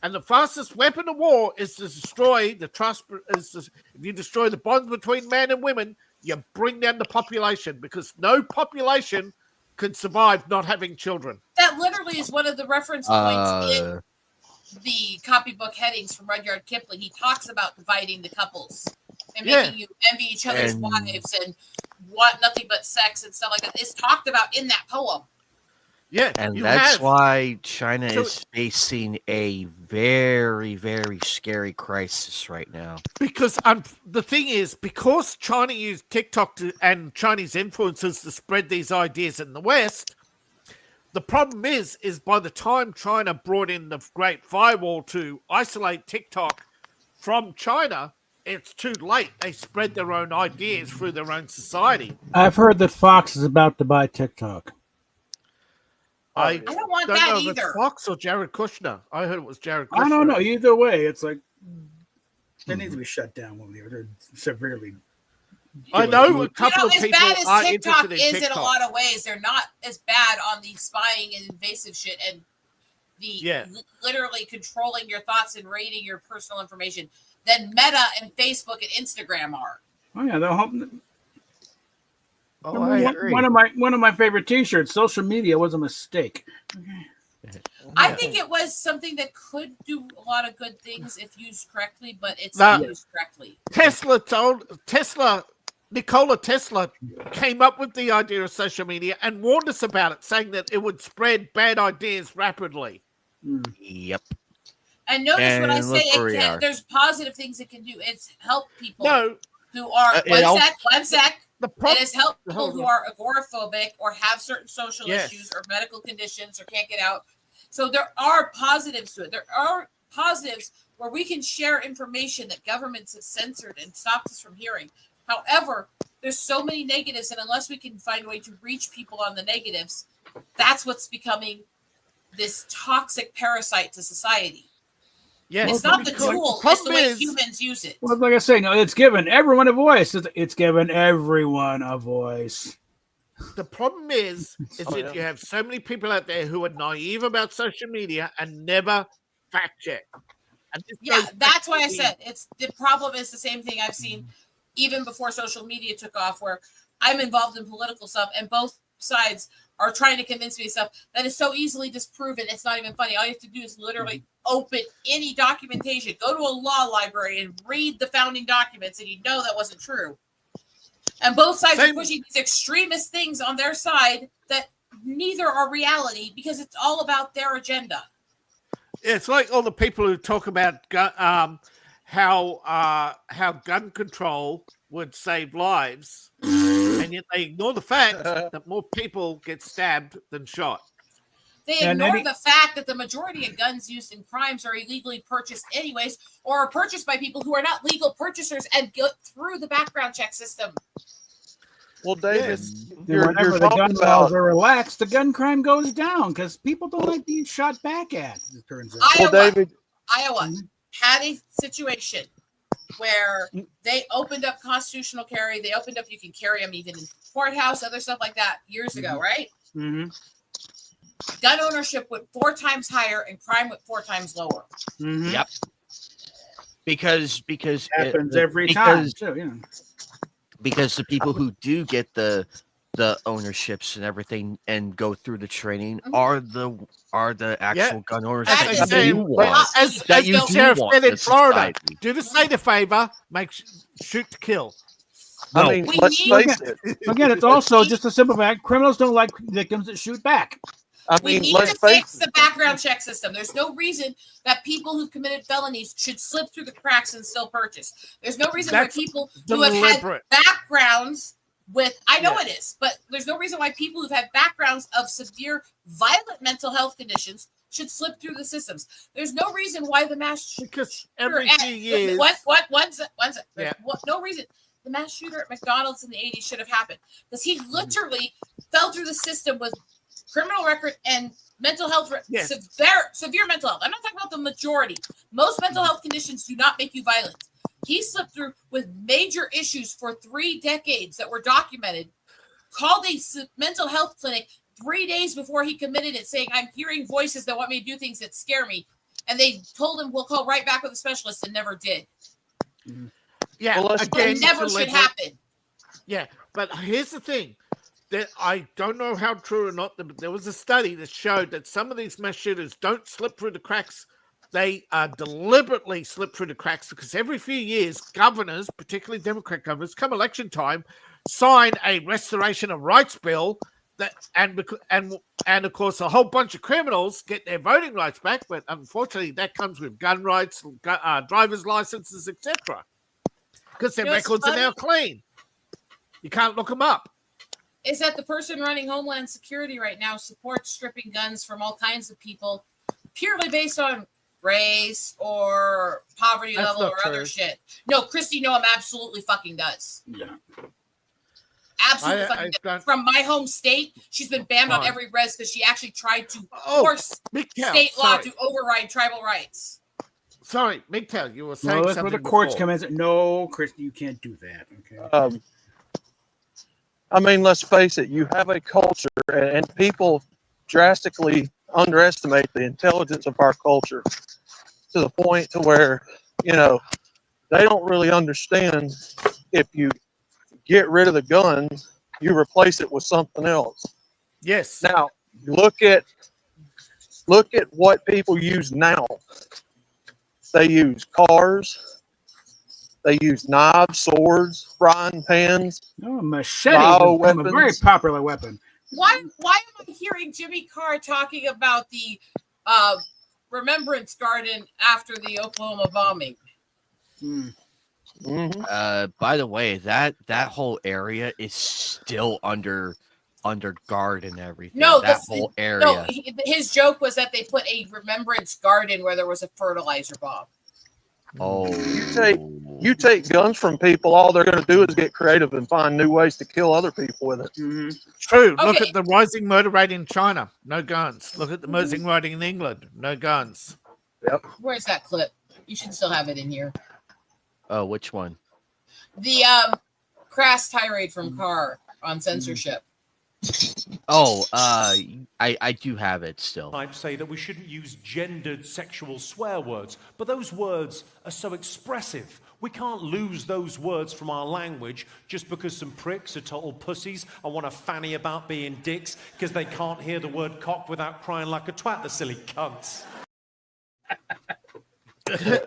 and the fastest weapon of war is to destroy the trust. If you destroy the bonds between men and women, you bring down the population, because no population can survive not having children. that literally is one of the reference points in the copybook headings from Rudyard Kipling. He talks about dividing the couples and making you envy each other's wives and want nothing but sex and stuff like that. It's talked about in that poem. Yeah, And you that's have. why China So- is facing a very, very scary crisis right now. Because the thing is, because China used TikTok and Chinese influencers to spread these ideas in the West, the problem is by the time China brought in the Great Firewall to isolate TikTok from China, it's too late. They spread their own ideas through their own society. I've heard that Fox is about to buy TikTok. I don't want don't that know if either. it's Fox or Jared Kushner. I heard it was Jared Kushner. I don't know. Either way, it's like they need to be shut down when they're severely. I know a couple as of people bad as are TikTok interested in is TikTok. in a lot of ways, they're not as bad on the spying and invasive shit and the literally controlling your thoughts and rating your personal information than Meta and Facebook and Instagram are. Oh yeah, they'll help. Oh, I agree. One of my favorite T-shirts. Social media was a mistake. I think it was something that could do a lot of good things if used correctly, but it's Now- not used correctly. Nikola Tesla came up with the idea of social media and warned us about it, saying that it would spread bad ideas rapidly. Yep. And notice when I And say look where we it can, are. there's positive things it can do. It's help people No, who are one sec. the It problem. has helped people Hold who on. are agoraphobic or have certain social Yes. issues or medical conditions or can't get out. So there are positives to it. There are positives where we can share information that governments have censored and stopped us from hearing. However, there's so many negatives, and unless we can find a way to reach people on the negatives, that's what's becoming this toxic parasite to society. Yes, It's not the because tool, the it's the problem way is- humans use it. Well, like I say, no, it's given everyone a voice. It's given everyone a voice. The problem is that you have so many people out there who are naive about social media and never fact check. And this Yeah, goes back that's to why I the- said it's the problem is the same thing I've seen even before social media took off, where I'm involved in political stuff and both sides are trying to convince me of stuff that is so easily disproven. It's not even funny. All you have to do is literally open any documentation, go to a law library and read the founding documents, and you know that wasn't true. And both sides are Same- pushing these extremist things on their side that neither are reality because it's all about their agenda. It's like all the people who talk about how gun control would save lives, and yet they ignore the fact that more people get stabbed than shot. They And ignore any- the fact that the majority of guns used in crimes are illegally purchased anyways, or are purchased by people who are not legal purchasers and go through the background check system. Well, David, Whenever you're the talking gun about laws are relaxed, the gun crime goes down because people don't like being shot back at. It turns out. well, David. Iowa had a situation where they opened up constitutional carry. They opened up, you can carry them even in courthouse, other stuff like that years ago, right? Mm-hmm. Gun ownership went 4 times higher and crime went 4 times lower. Mm-hmm. Yep. Because Happens it- every time because- too. Yeah. because the people who do get the ownerships and everything and go through the training are the actual gun owners As That's they that say, you want. as That you the do sheriff want said in in Florida, society. do the state a favor, shoot to kill. I mean, We let's need- face it. Again, it's also just a simple fact: criminals don't like victims that shoot back. I We mean, need let's to face fix the background check system. There's no reason that people who've committed felonies should slip through the cracks and still purchase. There's no reason why That's people who have had deliberate. backgrounds with, I know Yeah. it is, but there's no reason why people who've had backgrounds of severe violent mental health conditions should slip through the systems. There's no reason why the mass Because every shooter few years, one sec. Yeah. No reason the mass shooter at McDonald's in the 80s should have happened, because he literally fell through the system with criminal record and mental health, Yes. severe mental health. I'm not talking about the majority. Most mental health conditions do not make you violent. He slipped through with major issues for 3 decades that were documented, called a mental health clinic 3 days before he committed it, saying, I'm hearing voices that want me to do things that scare me. And they told him, we'll call right back with a specialist, and never did. yeah, Well, let's- again, It never to should level- happen. Yeah, but here's the thing. That I don't know how true or not, but there was a study that showed that some of these mass shooters don't slip through the cracks. They deliberately slip through the cracks because every few years, governors, particularly Democrat governors, come election time, sign a restoration of rights bill that, and of course, a whole bunch of criminals get their voting rights back. But unfortunately, that comes with gun rights, driver's licenses, etc. Because their You know what's records are now clean. You can't look them up. Is that the person running Homeland Security right now supports stripping guns from all kinds of people purely based on race or poverty That's level not or other true. shit? No, Christy Noam absolutely fucking does. Yeah. Absolutely fucking does. don't- From my home state, she's been banned on Fine. every res because she actually tried to Oh, force MGTOW, state law sorry. to override tribal rights. Sorry, MGTOW, you were saying No, that's something where the courts before. come in. And say, no, Christy, you can't do that. Okay. I mean, let's face it, you have a culture, and people drastically underestimate the intelligence of our culture to the point to where, you know, they don't really understand if you get rid of the gun, you replace it with something else. Yes. Now, look at what people use now. They use cars. They use knives, swords, frying pans. No, machete is a very Bioweapons. popular weapon. Why am I hearing Jimmy Carr talking about the Remembrance Garden after the Oklahoma bombing? Mm. Mhm. By the way, that whole area is still under guard and everything. No, that this- whole area. No, his joke was that they put a Remembrance Garden where there was a fertilizer bomb. Oh, You take guns from people, all they're going to do is get creative and find new ways to kill other people with it. Mhm. True. Look Okay. at the rising murder rate in China. No guns. Look at the rising rate in England. No guns. Where's that clip? You should still have it in here. Oh, which one? The crass tirade from Carr on censorship. Oh, I do have it still. Type say that we shouldn't use gendered sexual swear words, but those words are so expressive. We can't lose those words from our language just because some pricks are total pussies and want to fanny about being dicks because they can't hear the word cock without crying like a twat, the silly cunts.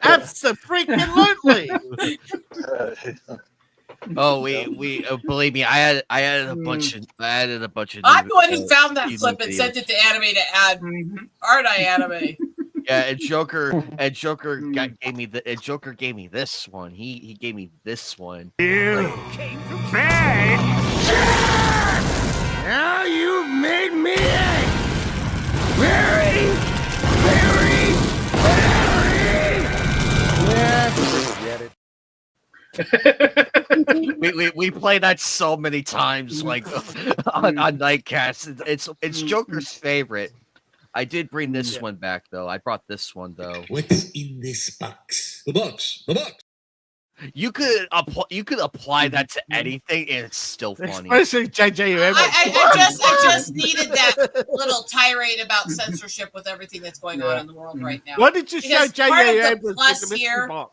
Absolutely. Oh, we believe me, I added a bunch of I'm new- the one who found that new clip and videos. sent it to Anime to add. Mhm. Aren't I, Anime? Yeah, and Joker gave me this one. He gave me this one. Now you've made me very, very, We play that so many times, like on Nightcast. It's Joker's favorite. I did bring this one back though. I brought this one though. What's in this box? The box. The box. You could apply that to anything, and it's still funny. Especially JJ Abrams. I just needed that little tirade about censorship with everything that's going on in the world right now. What did you show Because part of JJ the Abrams with plus the mystery here- box?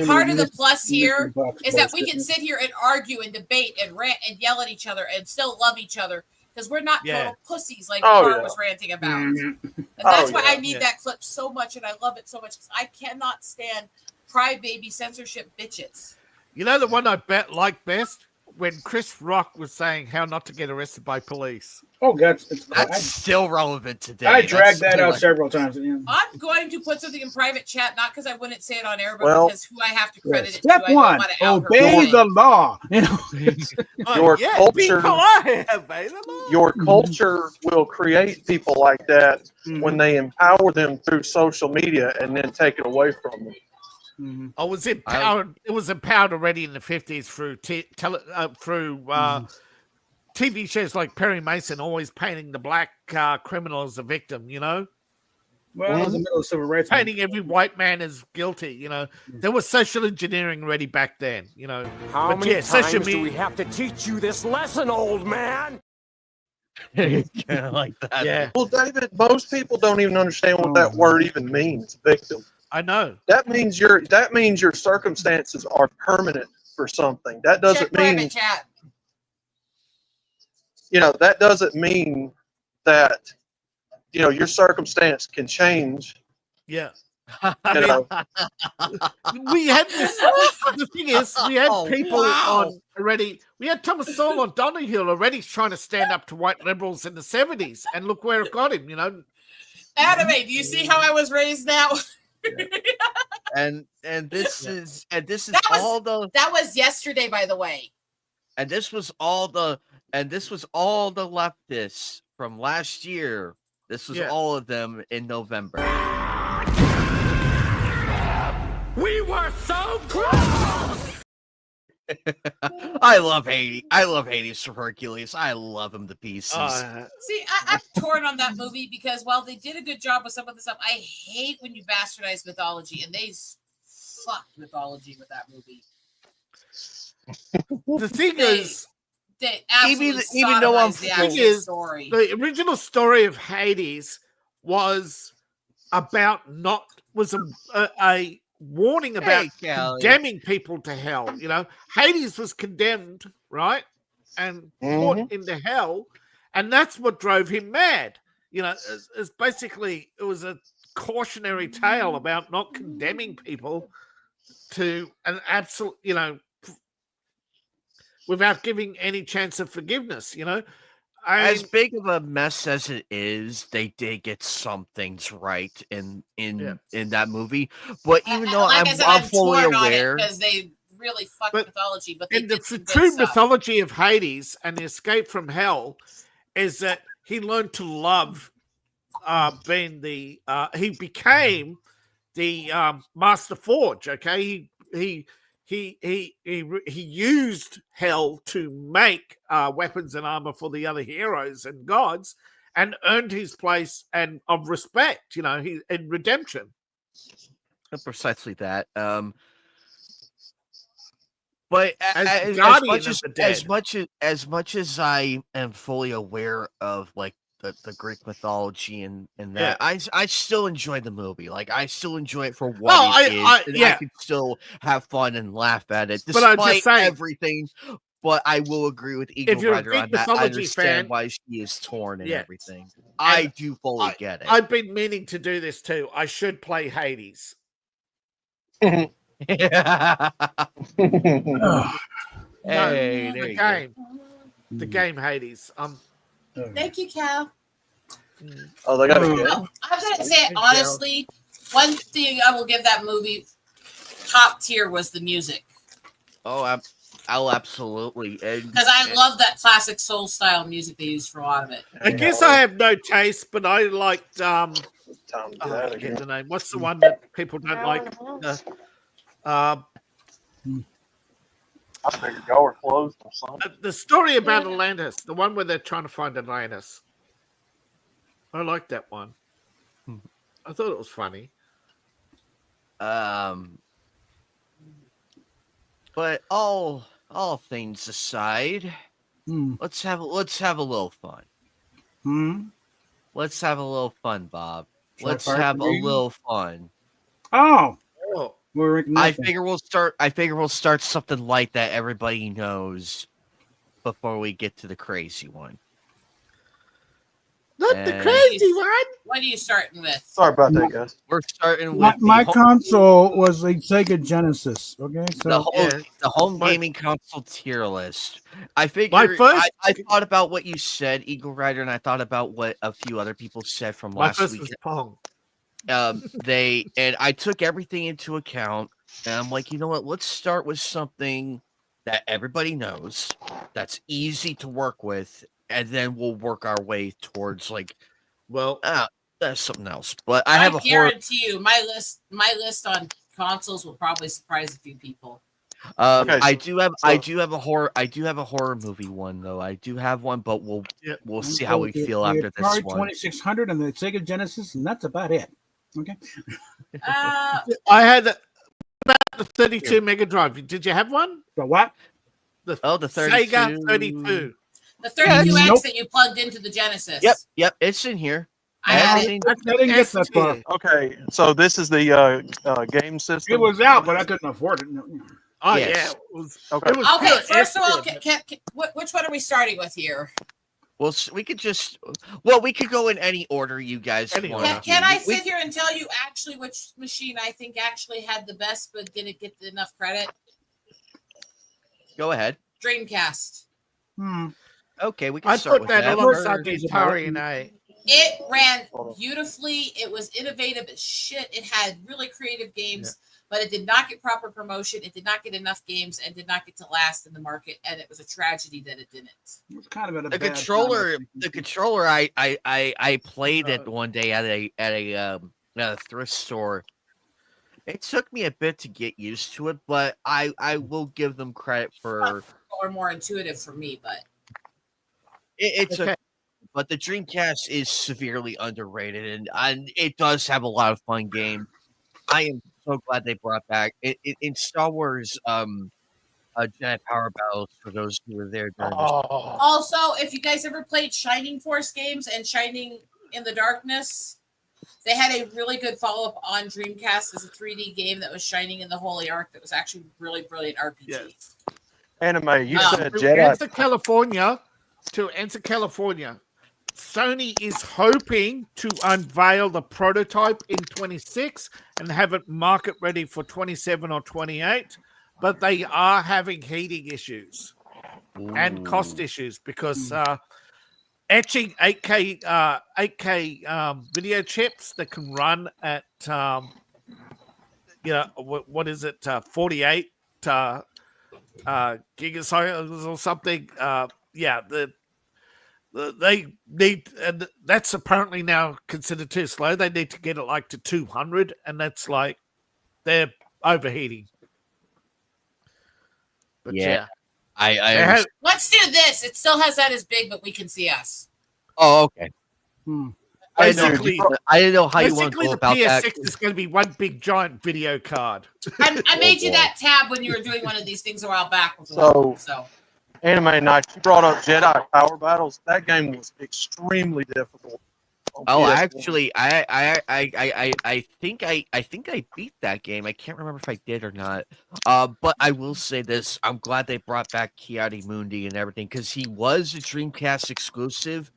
Part of the plus here Box is that we bullshit. can sit here and argue and debate and rant and yell at each other and still love each other because we're not Yeah. total pussies like Oh, Carr yeah. was ranting about. Mhm. And that's Oh, why yeah. I need that clip so much and I love it so much because I cannot stand crybaby censorship bitches. You know the one I like best? when Chris Rock was saying how not to get arrested by police. Oh, God. That's still relevant today. I dragged That's that out still- several times. Yeah. I'm going to put something in private chat, not because I wouldn't say it on air, but Well, because who I have to credit it Step to. I don't one, want to out her obey family. the law. You know, Your Be culture- polite, available. Your culture will create people like that Mhm. when they empower them through social media and then take it away from them. Mhm. I was empowered. It was empowered already in the 50s through TV shows like Perry Mason, always painting the black criminal as a victim. You know, Well, it was the middle of civil rights. painting every white man as guilty. You know, there was social engineering already back then. You know, How But many yeah, social times do we media- have to teach you this lesson, old man? Kinda like that. yeah, Well, David, most people don't even understand what that word even means, victim. I know. That means your circumstances are permanent for something. That Check doesn't mean, private chat. that doesn't mean that, your circumstance can change. Yeah. You know, We had this. The thing is, we had Oh, people wow. on already. We had Thomas Sowell on Donahue already trying to stand up to white liberals in the 70s, and look where it got him. You know, Anime, do you see how I was raised now? And this is That was- all the That was yesterday, by the way. and this was all the leftists from last year. This was Yeah. all of them in November. We were so close! I love Hades. I love Hades for Hercules. I love him to pieces. See, I'm torn on that movie because while they did a good job with some of the stuff, I hate when you bastardize mythology, and they fucked mythology with that movie. the thing They- is, They absolutely even though I'm sodomized the thing actual is, story. the original story of Hades was about a warning about Hey, Callie. condemning people to hell. You know, Hades was condemned, right, and put into hell, and that's what drove him mad. You know, it's basically it was a cautionary tale about not condemning people to an absolute, without giving any chance of forgiveness. You know, As big of a mess as it is, they did get some things right in that movie. But even though like I I'm, said, I'm fully torn on it aware, because they really fucked But mythology, but they in the did some good true stuff. mythology of Hades and the escape from hell is that he learned to love being the he became the master forge. Okay, he used hell to make weapons and armor for the other heroes and gods, and earned his place and of respect. You know, he in redemption. precisely that. But As guardian much of as, the dead. as much as I am fully aware of like the Greek mythology and that, I still enjoy the movie. Like I still enjoy it for what it is. And I could still have fun and laugh at it, But I'm despite just saying, everything. But I will agree with Eagle you're a Rider Greek on that. I mythology understand fan- why she is torn and Yeah. everything. I do fully get it. I've been meaning to do this too. I should play Hades. Hey, No, there the you go. game. The game Hades. Thank you, Cal. Oh, they got a No, game. I'm gonna say it honestly. One thing I will give that movie top tier was the music Oh, I'll absolutely. because I love that classic soul style music they used for a lot of it. I guess I have no taste, but I liked Time to I get out of forget here. the name. What's the one that people don't like? I figured y'all were closed or something. The story about Atlantis, the one where they're trying to find Atlantis. I like that one. I thought it was funny. But all things aside, let's have a little fun. Let's have a little fun, Bob. Let's Fire have a Green? little fun. Oh, Oh, we're ranking I that figure we'll start something light that everybody knows before we get to the crazy one. no, Not the crazy one. What are you starting with? Sorry about that, guys. We're starting with My console was a Sega Genesis. Okay, so the home gaming console tier list. I figured My first- I thought about what you said, Eagle Rider, and I thought about what a few other people said from My last first week. was Pong. And I took everything into account, and I'm like, you know what? Let's start with something that everybody knows, that's easy to work with, and then we'll work our way towards like, well, that's something else. But I have a horror. guarantee you, my list on consoles will probably surprise a few people. I do have a horror movie one though. I do have one, but we'll see how we feel after this Atari one. 2600 and the Sega Genesis, and that's about it. Okay. Uh, I had about the 32 Mega Drive. Did you have one? The what? The 32. Sega 32. the 32X Nope. that you plugged into the Genesis. Yep, it's in here. I had it. I didn't get that far. Okay, so this is the game system. It was out, but I couldn't afford it. Oh Yes. yeah. It was, Okay. it was Okay, good. first of all, Excellent. which one are we starting with here? Well, we could we could go in any order you guys Any want. order. Can I sit here and tell you actually which machine I think actually had the best but didn't get enough credit? Go ahead. Dreamcast. Okay, we can I start put with that that. alongside the Atari and A. It ran beautifully. It was innovative as shit. It had really creative games, but it did not get proper promotion. It did not get enough games and did not get to last in the market. And it was a tragedy that it didn't. It was kind of at a The bad controller, time. the controller. I played it one day at a thrift store. It took me a bit to get used to it, but I will give them credit for Or more intuitive for me, but it's Okay. but the Dreamcast is severely underrated, and it does have a lot of fun games. I am so glad they brought back in Star Wars Jedi Power Battles for those who were there during this. also, if you guys ever played Shining Force games and Shining in the Darkness, they had a really good follow-up on Dreamcast as a 3D game that was Shining in the Holy Ark that was actually really brilliant RPG. Yes. Anime, you said To Jedi. enter California, Sony is hoping to unveil the prototype in 26 and have it market ready for 27 or 28, but they are having heating issues and cost issues because etching 8K video chips that can run at what is it 48 gigacycles or something. They need, and that's apparently now considered too slow. They need to get it like to 200, and that's like they're overheating. But Yeah. They I have- Let's do this. It still has that as big, but we can see us. oh, okay. I basically, didn't know how you want to basically go the about PS6 that. is going to be one big giant video card. I made you boy. that tab when you were doing one of these things a while back. So- Anime Night, you brought up Jedi Power Battles. That game was extremely difficult. on Oh, PS1. actually, I think I beat that game. I can't remember if I did or not. But I will say this: I'm glad they brought back Kiadi Mundi and everything because he was a Dreamcast exclusive.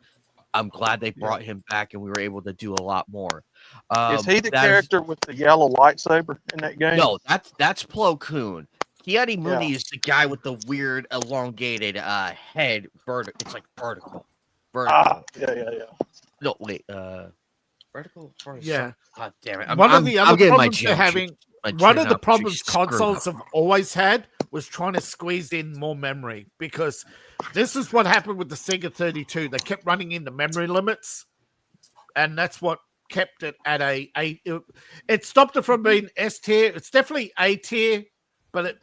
I'm glad they brought him back and we were able to do a lot more. Is he the that character with the yellow lightsaber in that game? No, that's Plo Koon. Kiadi Mundi is the guy with the weird elongated head. It's like vertical. Yeah. No, wait. Vertical. Yeah. God damn it! One of the other getting my problems they're geometry- having, my one of the trigonometry problems screwed consoles up. have always had was trying to squeeze in more memory because this is what happened with the Sega 32. They kept running into memory limits, and that's what kept it at it stopped it from being S tier. It's definitely A tier, but it,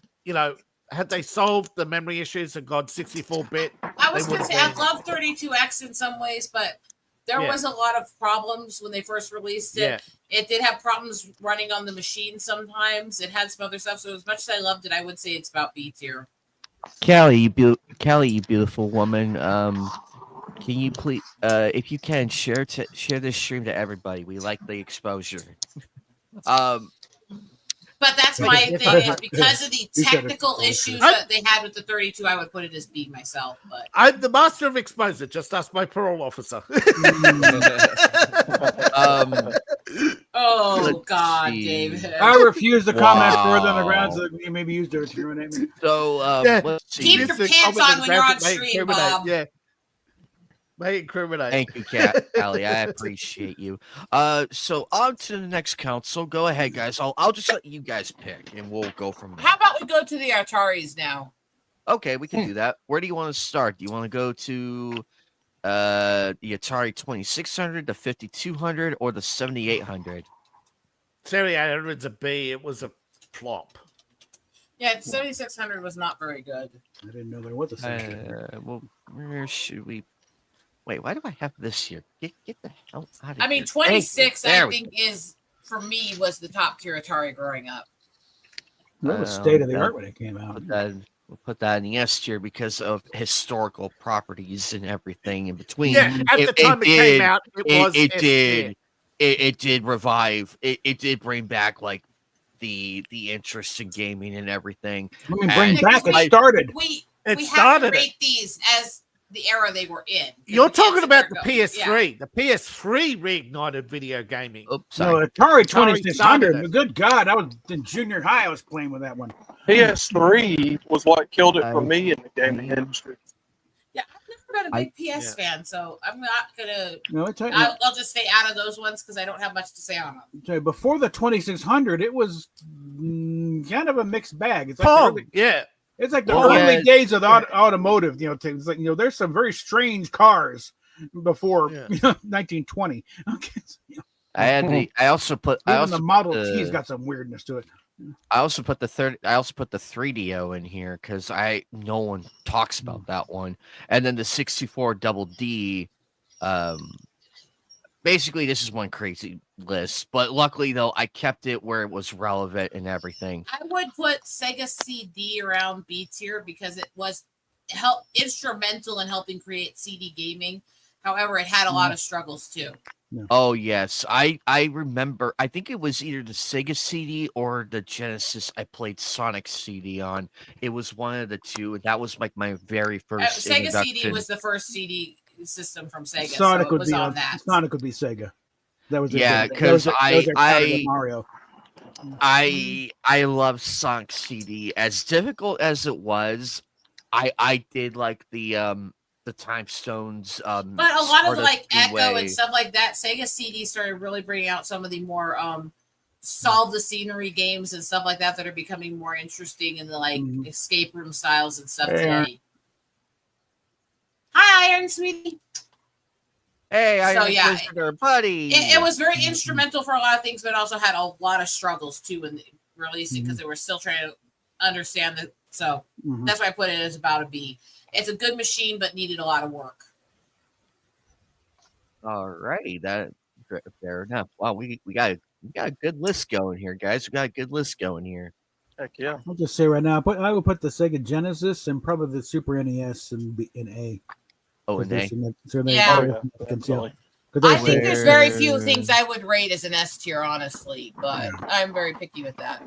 had they solved the memory issues and gone 64-bit, I was they going to would've say I been- love 32X in some ways, but there was a lot of problems when they first released it. Yeah. It did have problems running on the machine sometimes. It had some other stuff. So as much as I loved it, I would say it's about B tier. Callie, you beautiful woman. Can you please, if you can, share this stream to everybody? We like the exposure. But that's my thing is because of the technical issues that they had with the 32, I would put it as B myself. But I'm the master of exposure. Just ask my parole officer. Oh God, David! I refuse to comment further on the grounds that you may be used to incriminate me. So let's see. Keep your pants on when you're on stream, Bob. Yeah. May incriminate. Thank you, Callie. I appreciate you. So on to the next council. Go ahead, guys. I'll just let you guys pick, and we'll go from there. How about we go to the Ataris now? Okay, we can do that. Where do you want to start? Do you want to go to the Atari 2600, the 5200, or the 7800? 7800 is a B. It was a flop. Yeah, 7600 was not very good. I didn't know there was a 7600. Well, where should we? Wait, why do I have this here? Get the hell out of here. I mean, 26, I think, is, for me, was the top tier Atari growing up. That was state of the art when it came out. We'll put that in the S tier because of historical properties and everything in between. Yeah, at the time it came out, it did revive. It did bring back like the interest in gaming and everything. I mean, bring back it started. We have to rate these as the era they were in. You're talking about the PS3. Yeah. The PS3 reignited video gaming. Oops, no, Atari 2600. Good God, I was in junior high. I was playing with that one. PS3 was what killed it for me in the gaming industry. Yeah, I've never been a big PS fan, so I'm not gonna. No, I'll just stay out of those ones because I don't have much to say on them. Before the 2600, it was kind of a mixed bag. It's like it's like the early days of the automotive, things like, there's some very strange cars before 1920. Okay. I also put the Model T's got some weirdness to it. I also put the 3DO in here because no one talks about that one. And then the 64 Double D. Basically, this is one crazy list, but luckily though, I kept it where it was relevant and everything. I would put Sega CD around B tier because it was instrumental in helping create CD gaming. However, it had a lot of struggles too. Yeah. Oh yes, I remember. I think it was either the Sega CD or the Genesis. I played Sonic CD on. It was one of the two. That was like my very first. Sega CD was the first CD system from Sega. Sonic so it was on that. Sonic would be Sega. That was because Mario. I love Sonic CD. As difficult as it was, I did like the Time Stones. But a lot of like Echo and stuff like that, Sega CD started really bringing out some of the more solve the scenery games and stuff like that are becoming more interesting in the like escape room styles and stuff today. Hi, Iron Sweetie. Hey, Iron buddy. It was very instrumental for a lot of things, but also had a lot of struggles too in releasing because they were still trying to understand that. So that's why I put it as about a B. It's a good machine, but needed a lot of work. All righty, that fair enough. Wow, we got a good list going here, guys. We got a good list going here. Heck yeah! I'll just say right now, I would put the Sega Genesis and probably the Super NES in A. Oh, an A. I think there's very few things I would rate as an S tier, honestly, but I'm very picky with that.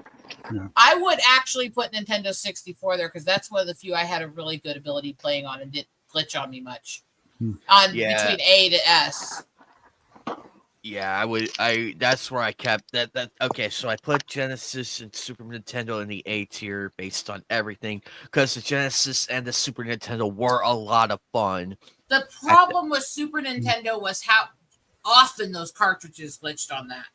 Yeah. I would actually put Nintendo 64 there because that's one of the few I had a really good ability playing on and didn't glitch on me much. Between A to S. Yeah, I would. That's where I kept that. Okay, so I put Genesis and Super Nintendo in the A tier based on everything because the Genesis and the Super Nintendo were a lot of fun. The problem with Super Nintendo was how often those cartridges glitched on that.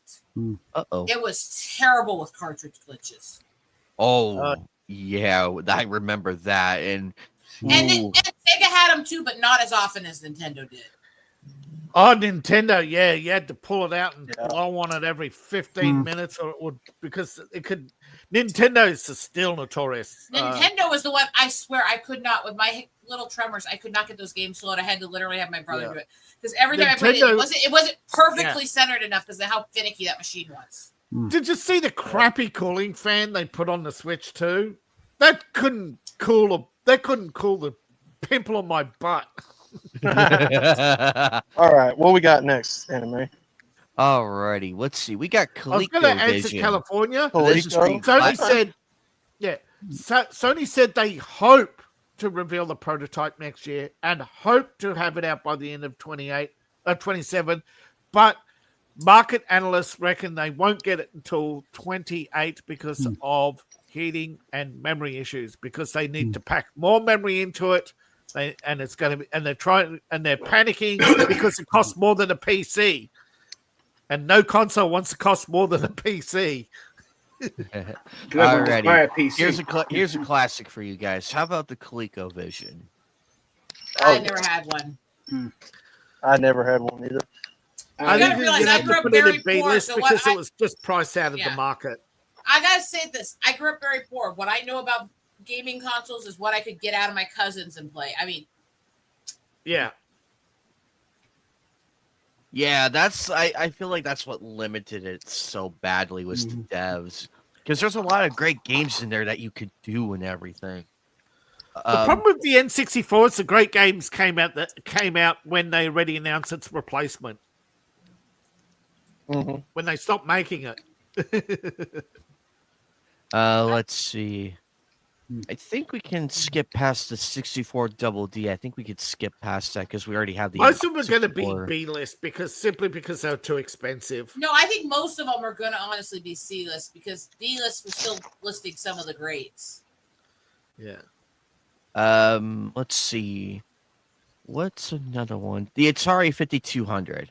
Uh-oh. It was terrible with cartridge glitches. Oh, yeah, I remember that. And Sega had them too, but not as often as Nintendo did. Oh, Nintendo, yeah, you had to pull it out and blow on it every 15 minutes, or it would because it could. Nintendo is still notorious. Nintendo was the one I swear I could not with my little tremors. I could not get those games to load. I had to literally have my brother do it because every time I played it, it wasn't perfectly centered enough because of how finicky that machine was. Did you see the crappy cooling fan they put on the Switch too? That couldn't cool the pimple on my butt. All right, what we got next, Anime? Alrighty, let's see. We got I was going to answer ColecoVision. California. This is Coleco. Sony said, Sony said they hope to reveal the prototype next year and hope to have it out by the end of 27. But market analysts reckon they won't get it until 28 because of heating and memory issues, because they need to pack more memory into it. And it's going to be, and they're panicking because it costs more than a PC. And no console wants to cost more than a PC. Alrighty. Here's a classic for you guys. How about the ColecoVision? I never had one. I never had one either. I gotta think realize you I have grew to up put it very in B poor, list so because what it was just priced out of Yeah. the market. I gotta say this. I grew up very poor. What I know about gaming consoles is what I could get out of my cousins and play. I mean, Yeah. Yeah, I feel like that's what limited it so badly was the devs. Because there's a lot of great games in there that you could do and everything. The problem with the N64 is the great games came out when they already announced its replacement. When they stopped making it. Let's see. I think we can skip past the 64 Double D. I think we could skip past that because we already have the. Most of them are going to be N64. B list simply because they're too expensive. no, I think most of them are going to honestly be C list because D list was still listing some of the greats. Yeah. Let's see. What's another one? The Atari 5200.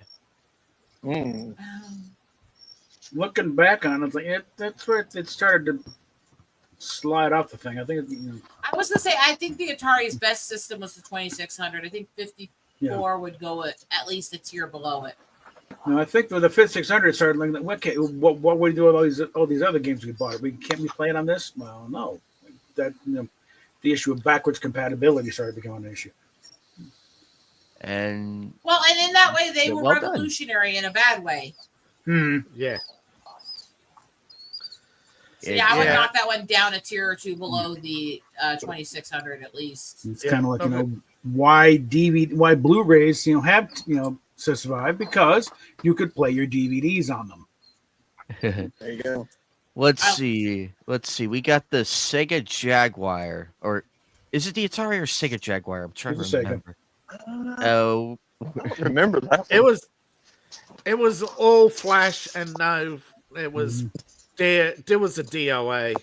Looking back on it, that's where it started to slide off the thing. I think I was gonna say I think the Atari's best system was the 2600. I think 54 would go at least a tier below it. no, I think with the 5600 started like, okay, what would we do with all these other games we bought? Can't we play it on this? Well, no. That the issue of backwards compatibility started becoming an issue. And in that way they were well done. revolutionary in a bad way. Yeah. So yeah, I would knock that one down a tier or two below the 2600 at least. It's kind of like why Blu-rays have survived, because you could play your DVDs on them. There you go. Let's see. We got the Sega Jaguar, or is it the Atari or Sega Jaguar? I'm trying to remember. Oh, I don't remember that. It was all flash and no. It was there was a DOA.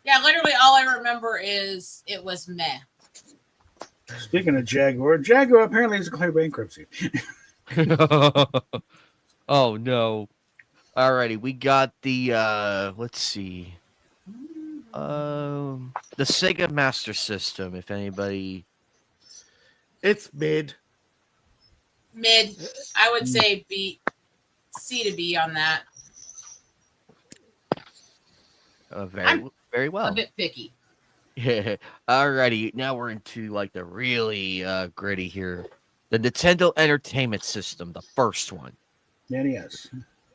Yeah, literally all I remember is it was meh. Speaking of Jaguar apparently is declared bankruptcy. Oh no. Alrighty, we got the let's see. The Sega Master System, if anybody. It's mid. I would say C to B on that. Very well. A bit picky. Yeah. Alrighty, now we're into like the really gritty here. The Nintendo Entertainment System, the first one. NES.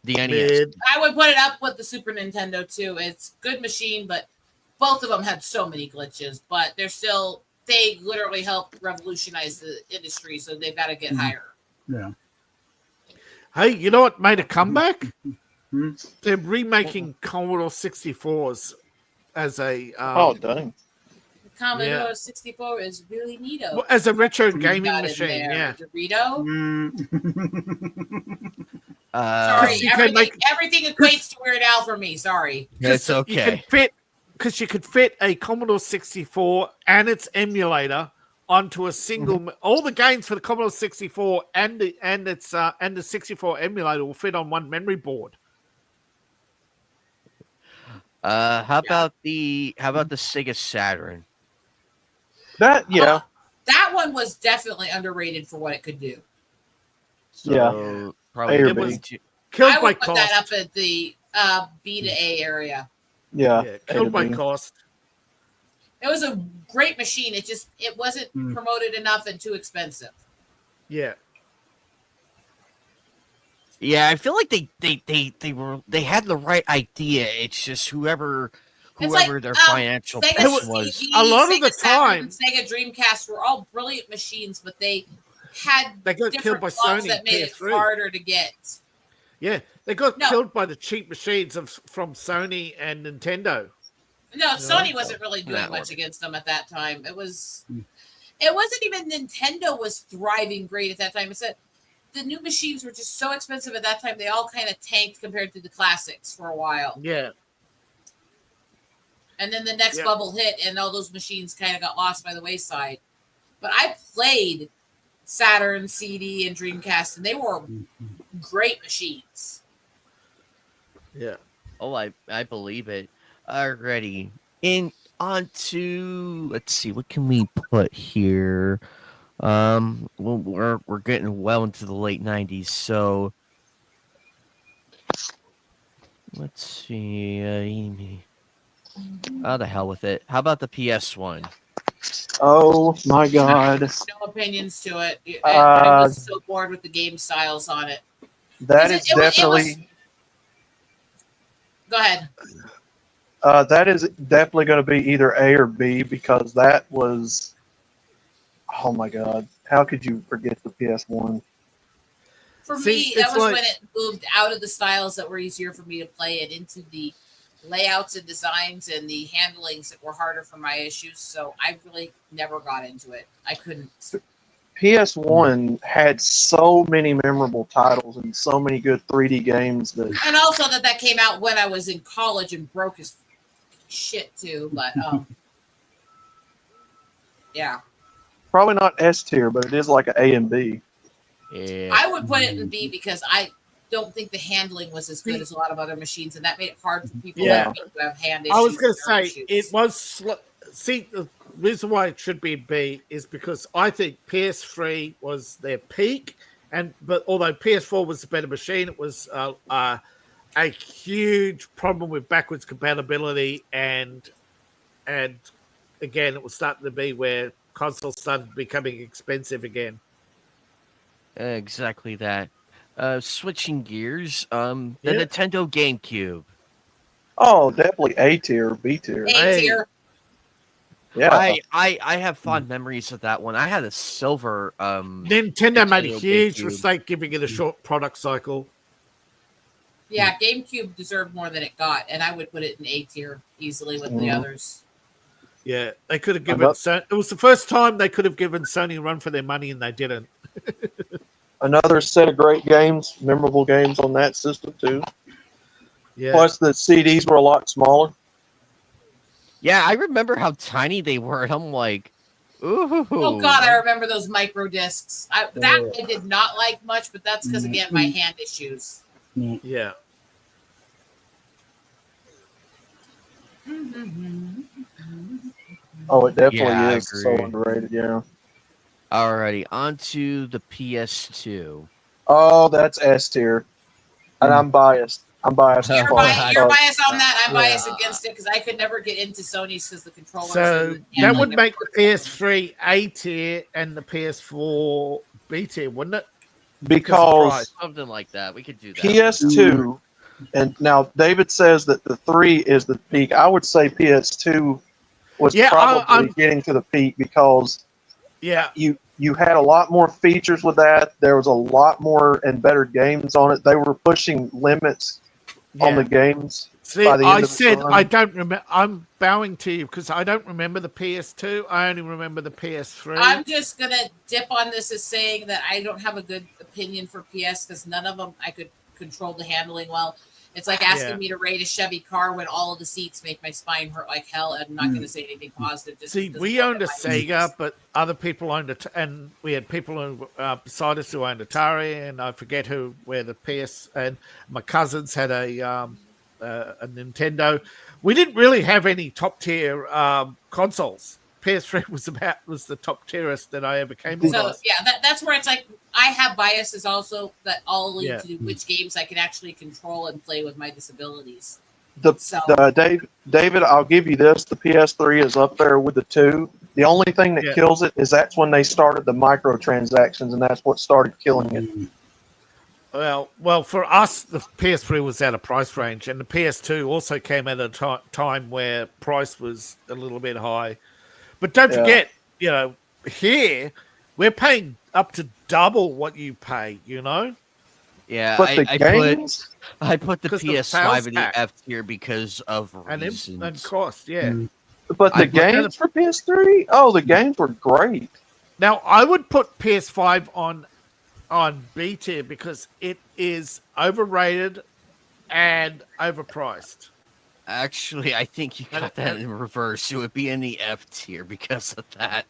The NES. I would put it up with the Super Nintendo too. It's a good machine, but both of them had so many glitches. But they literally helped revolutionize the industry, so they've got to get higher. Yeah. Hey, you know what made a comeback? They're remaking Commodore 64s as a dang. The Commodore 64 is really neato. As a retro gaming Got it machine, there, yeah. Dorito. Sorry, everything equates to Weird Al for me. Sorry. It's okay. You could fit a Commodore 64 and its emulator onto a single. All the games for the Commodore 64 and the 64 emulator will fit on one memory board. How about the Sega Saturn? That one was definitely underrated for what it could do. So, probably it was killed by cost. I would put that up at the B to A area. Yeah, killed by cost. It was a great machine. It wasn't promoted enough and too expensive. Yeah. Yeah, I feel like they had the right idea. It's just whoever their financial person was. A lot of the time, Sega Dreamcast were all brilliant machines, but they got killed by flaws Sony that made PS3. it harder to get. Yeah, they got No. killed by the cheap machines from Sony and Nintendo. No, Sony wasn't really doing That much one. against them at that time. It wasn't even Nintendo was thriving great at that time. It's that the new machines were just so expensive at that time. They all kind of tanked compared to the classics for a while. Yeah. And then the next Yeah. bubble hit, and all those machines kind of got lost by the wayside. But I played Saturn, CD, and Dreamcast, and they were great machines. Yeah. Oh, I believe it. Already. In on to, let's see, what can we put here? Well, we're getting well into the late 90s, so let's see. Oh, the hell with it. How about the PS1? Oh my God, No opinions to it. I was so bored with the game styles on it. that Is is it was- definitely Go ahead. that is definitely going to be either A or B because that was. Oh my God, how could you forget the PS1? For See, me, that it's was like- when it moved out of the styles that were easier for me to play and into the layouts and designs and the handlings that were harder for my issues. So I really never got into it. I couldn't. PS1 had so many memorable titles and so many good 3D games that And also that came out when I was in college and broke as shit too. But yeah, probably not S tier, but it is like an A and B. Yeah. I would put it in B because I don't think the handling was as good as a lot of other machines, and that made it hard for people Yeah. like me who have hand issues. I was going to and nerve say issues. it was. See, the reason why it should be B is because I think PS3 was their peak, but although PS4 was a better machine, it was a huge problem with backwards compatibility, and again, it was starting to be where consoles started becoming expensive again. Exactly that. Switching gears, the Yeah. Nintendo GameCube. Oh, definitely A tier, B tier. A Hey. tier. Yeah, I have fond memories of that one. I had a silver Nintendo made a Nintendo huge GameCube. mistake giving it a short product cycle. Yeah, GameCube deserved more than it got, and I would put it in A tier easily with the others. Yeah, they could have given. love- It was the first time they could have given Sony a run for their money, and they didn't. another set of great games, memorable games on that system too. Yeah, Plus, the CDs were a lot smaller. Yeah, I remember how tiny they were, and I'm like, ooh. Oh God, I remember those micro discs. I did not like much, but that's because again my hand issues. yeah. Oh, it definitely Yeah, I is so agree. underrated. Yeah. Alrighty, on to the PS2. Oh, that's S tier, and I'm biased. I'm biased. You're, Oh, you're biased on that. I'm Yeah. biased against it because I could never get into Sony's because the controllers. So and that handling would of make the it. PS3 A tier and the PS4 B tier, wouldn't it? Because Something like that. We could do that. PS2, and now David says that the 3 is the peak. I would say PS2 was Yeah, probably I'm- getting to the peak because Yeah, you had a lot more features with that. There was a lot more and better games on it. They were pushing limits on the games. See, by the end I of the said run. I don't remember. I'm bowing to you because I don't remember the PS2. I only remember the PS3. I'm just gonna dip on this as saying that I don't have a good opinion for PS because none of them I could control the handling well. It's like asking Yeah. me to rate a Chevy car when all of the seats make my spine hurt like hell. I'm not going to say anything positive. Just See, because we of owned a my issues. Sega, but other people owned it, and we had people beside us who owned Atari, and I forget where the PS. And my cousins had a Nintendo. We didn't really have any top tier consoles. PS3 was the top tierest that I ever came So across. yeah, that's where it's like I have biases also that all lead Yeah. to which games I can actually control and play with my disabilities. The So David, I'll give you this: the PS3 is up there with the 2. The only thing that Yeah. kills it is that's when they started the microtransactions, and that's what started killing it. Well, for us, the PS3 was out of price range, and the PS2 also came at a time where price was a little bit high. But don't Yeah. forget, here we're paying up to double what you pay. Yeah, But the I games, put the Because the PS5 sales in the tax. F tier because of and reasons. cost, yeah. Mm. but I the put that- games for PS3, oh, the games were great. Now I would put PS5 on B tier because it is overrated and overpriced. Actually, I think you And- got that and- in reverse. It would be in the F tier because of that.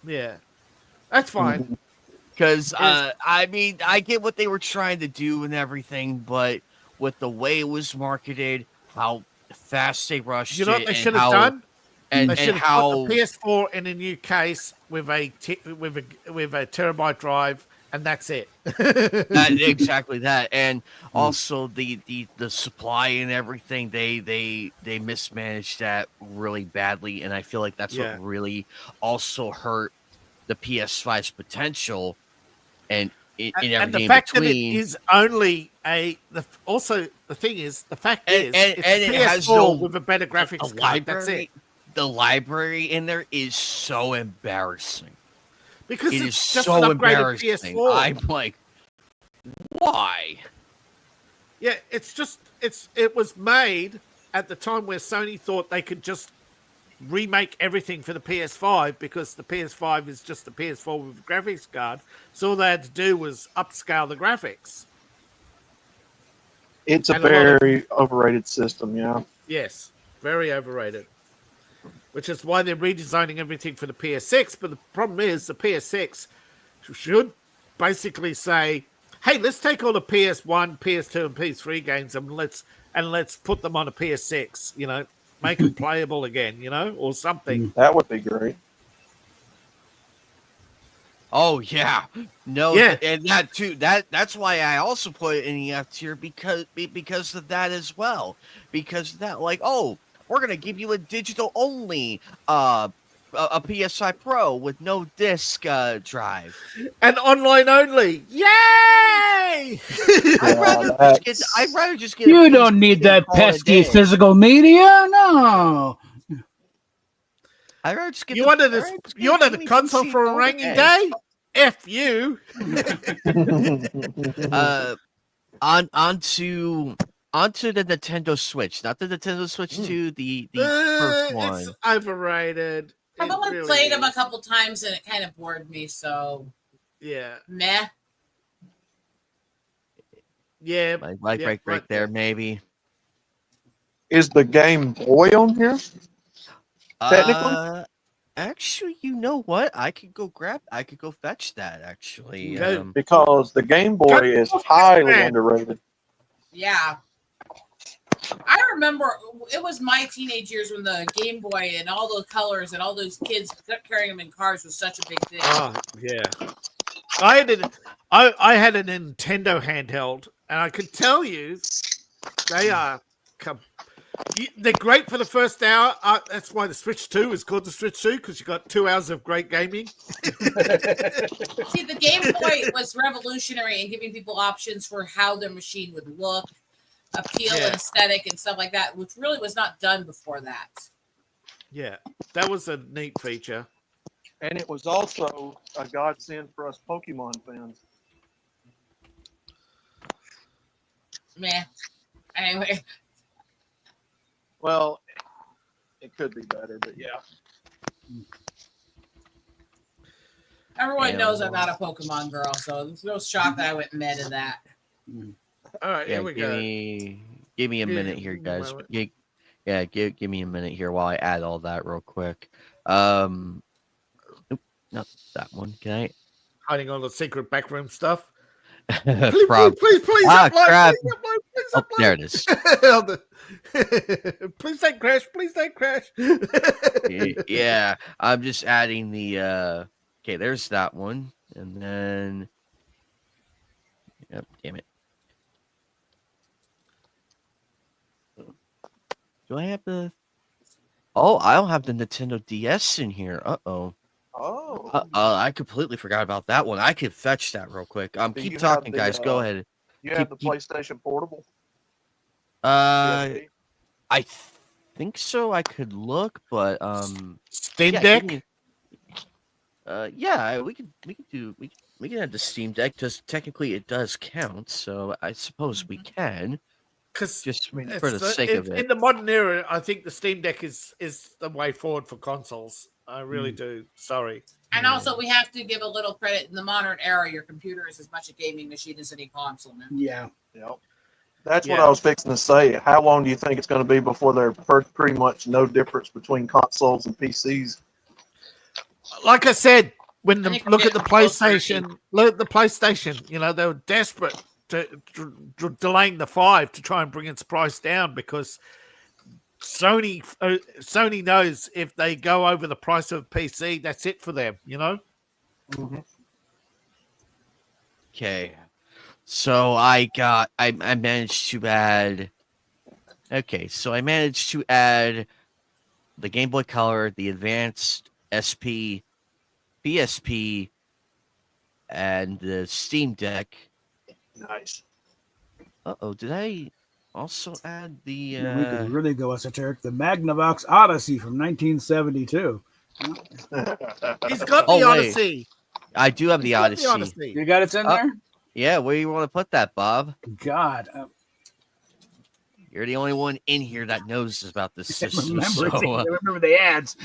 Yeah, that's fine. Because I mean, I get what they were trying to do and everything, but with the way it was marketed, how fast they rushed You know what it, they and should have how done? and, They and should have how put the PS4 in a new case with a terabyte drive, and that's it. that, exactly that, and also the supply and everything, they mismanaged that really badly, and I feel like that's Yeah. what really also hurt the PS5's potential, and in And everything the in fact between. that it is only also the thing is the fact And- is and- it's and a it PS4 has no- with a better graphics a card. That's library, it. the library in there is so embarrassing. Because It it's is just so an upgraded embarrassing. PS4. I'm like, why? Yeah, it was made at the time where Sony thought they could just remake everything for the PS5 because the PS5 is just a PS4 with a graphics card. So all they had to do was upscale the graphics. It's a And a lot of- very overrated system, yeah. Yes, very overrated. Which is why they're redesigning everything for the PS6. But the problem is the PS6 should basically say, "Hey, let's take all the PS1, PS2, and PS3 games and let's put them on a PS6. You know, make them playable again. You know, or something." That would be great. Oh yeah, no, Yeah. and that too. That's why I also put it in the F tier because of that as well. Because of that, like, oh, we're gonna give you a digital only a PSI Pro with no disc drive. And online only. Yay! I'd rather just get. You don't need that pesky physical media. No. I'd rather just get. You wanted a console for a rainy day? F you. Onto the Nintendo Switch, not the Nintendo Switch 2, the first one. It's overrated. I've It only really played them a is. couple times and it kind of bored me. So Yeah. meh. Yeah. Like yeah, right there, maybe. Is the Game Boy on here? Technically? Actually, you know what? I could go fetch that. Actually, Okay. Because the Game Boy is highly underrated. Yeah. I remember it was my teenage years when the Game Boy and all those colors and all those kids carrying them in cars was such a big thing. Oh, yeah. I had a Nintendo handheld, and I could tell you they are. They're great for the first hour. That's why the Switch 2 is called the Switch 2 because you got 2 hours of great gaming. See, the Game Boy was revolutionary in giving people options for how their machine would look, appeal, and aesthetic, and stuff like that, which really was not done before that. Yeah, that was a neat feature. And it was also a godsend for us Pokemon fans. Meh. Anyway, Well, it could be better, but yeah. everyone Yeah, knows I'm well. not a Pokemon girl, so there's no shock that I went meh to that. All right, Yeah, here we go. give me a Yeah, minute here, give me a guys. moment. Give me a minute here while I add all that real quick. Nope, not that one. Can I? Hiding all the secret backroom stuff. Prob- Please, Ah, upload, crap. please upload, please Oh, upload. there it is. Please don't crash. Please don't crash. Yeah, I'm just adding the. Okay, there's that one, and then. Yep, damn it. Do I have the? Oh, I don't have the Nintendo DS in here. Uh-oh. Oh. I completely forgot about that one. I could fetch that real quick. Do Keep you talking, have the, guys. Go ahead. You have the keep- PlayStation Portable? I think so. I could look, but Steam yeah, Deck. yeah, we could We can add the Steam Deck because technically it does count. So I suppose we can. Because Just for the sake of it. In the modern era, I think the Steam Deck is the way forward for consoles. I really do. Sorry. And also, we have to give a little credit. In the modern era, your computer is as much a gaming machine as any console now. Yeah. Yep. That's what I was fixing to say. How long do you think it's going to be before there's pretty much no difference between consoles and PCs? Like I said, when look at the PlayStation. PlayStation, you know, they were desperate to delaying the 5 to try and bring its price down because Sony knows if they go over the price of a PC, that's it for them, you know? Mm-hmm. Okay. So I managed to add. Okay, so I managed to add the Game Boy Color, the Advanced SP, PSP, and the Steam Deck. Nice. Did I also add the? We could really go esoteric. The Magnavox Odyssey from 1972. He's got the Odyssey. I do have the Odyssey. You got it in there? Yeah, where do you want to put that, Bob? God. You're the only one in here that knows about this system. I remember the ads.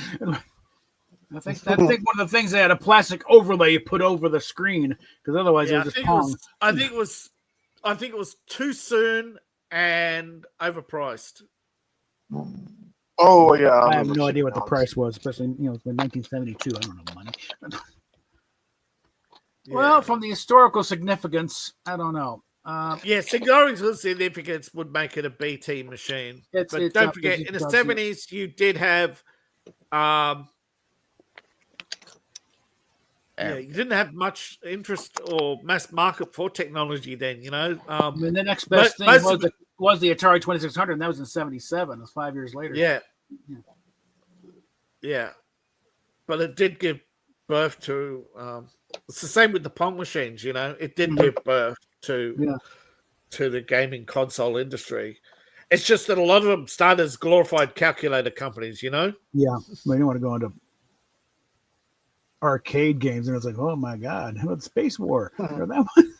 I think one of the things they had a plastic overlay put over the screen because otherwise it was just Pong. I think it was too soon and overpriced. Oh yeah, I have no idea what the price was, especially it's been 1972. I don't know money. Well, from the historical significance, I don't know. Historical significance would make it a BT machine. But don't forget, in the 70s, you did have, you didn't have much interest or mass market for technology then, you know. The next best thing was the Atari 2600, and that was in 77. It was 5 years later. Yeah. But it did give birth to... it's the same with the Pong machines, you know. It did give birth to the gaming console industry. It's just that a lot of them started as glorified calculator companies, you know? Yeah. We didn't want to go into arcade games, and it's like, oh my God, how about Space War? Or that one?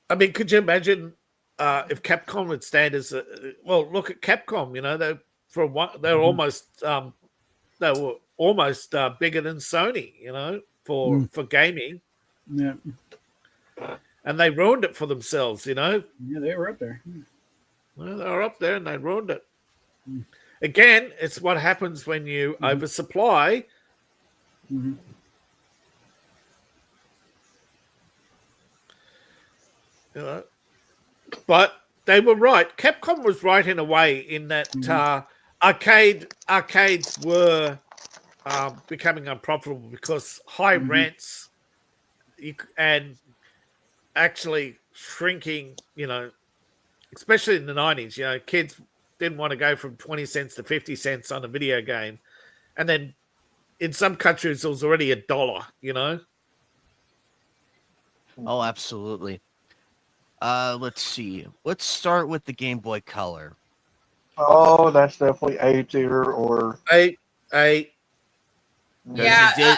I mean, could you imagine if Capcom would stand as look at Capcom, you know, they were almost bigger than Sony, you know, for gaming. Yeah. And they ruined it for themselves, you know. Yeah, they were up there. Well, they were up there and they ruined it. Again, it's what happens when you oversupply. Mm-hmm. You know, but they were right. Capcom was right in a way in that arcades were becoming unprofitable because high rents and actually shrinking, you know, especially in the 90s, you know, kids didn't want to go from 20 cents to 50 cents on a video game. And then in some countries, it was already $1, you know? Oh, absolutely. Let's see. Let's start with the Game Boy Color. Oh, that's definitely A tier or A. Yeah,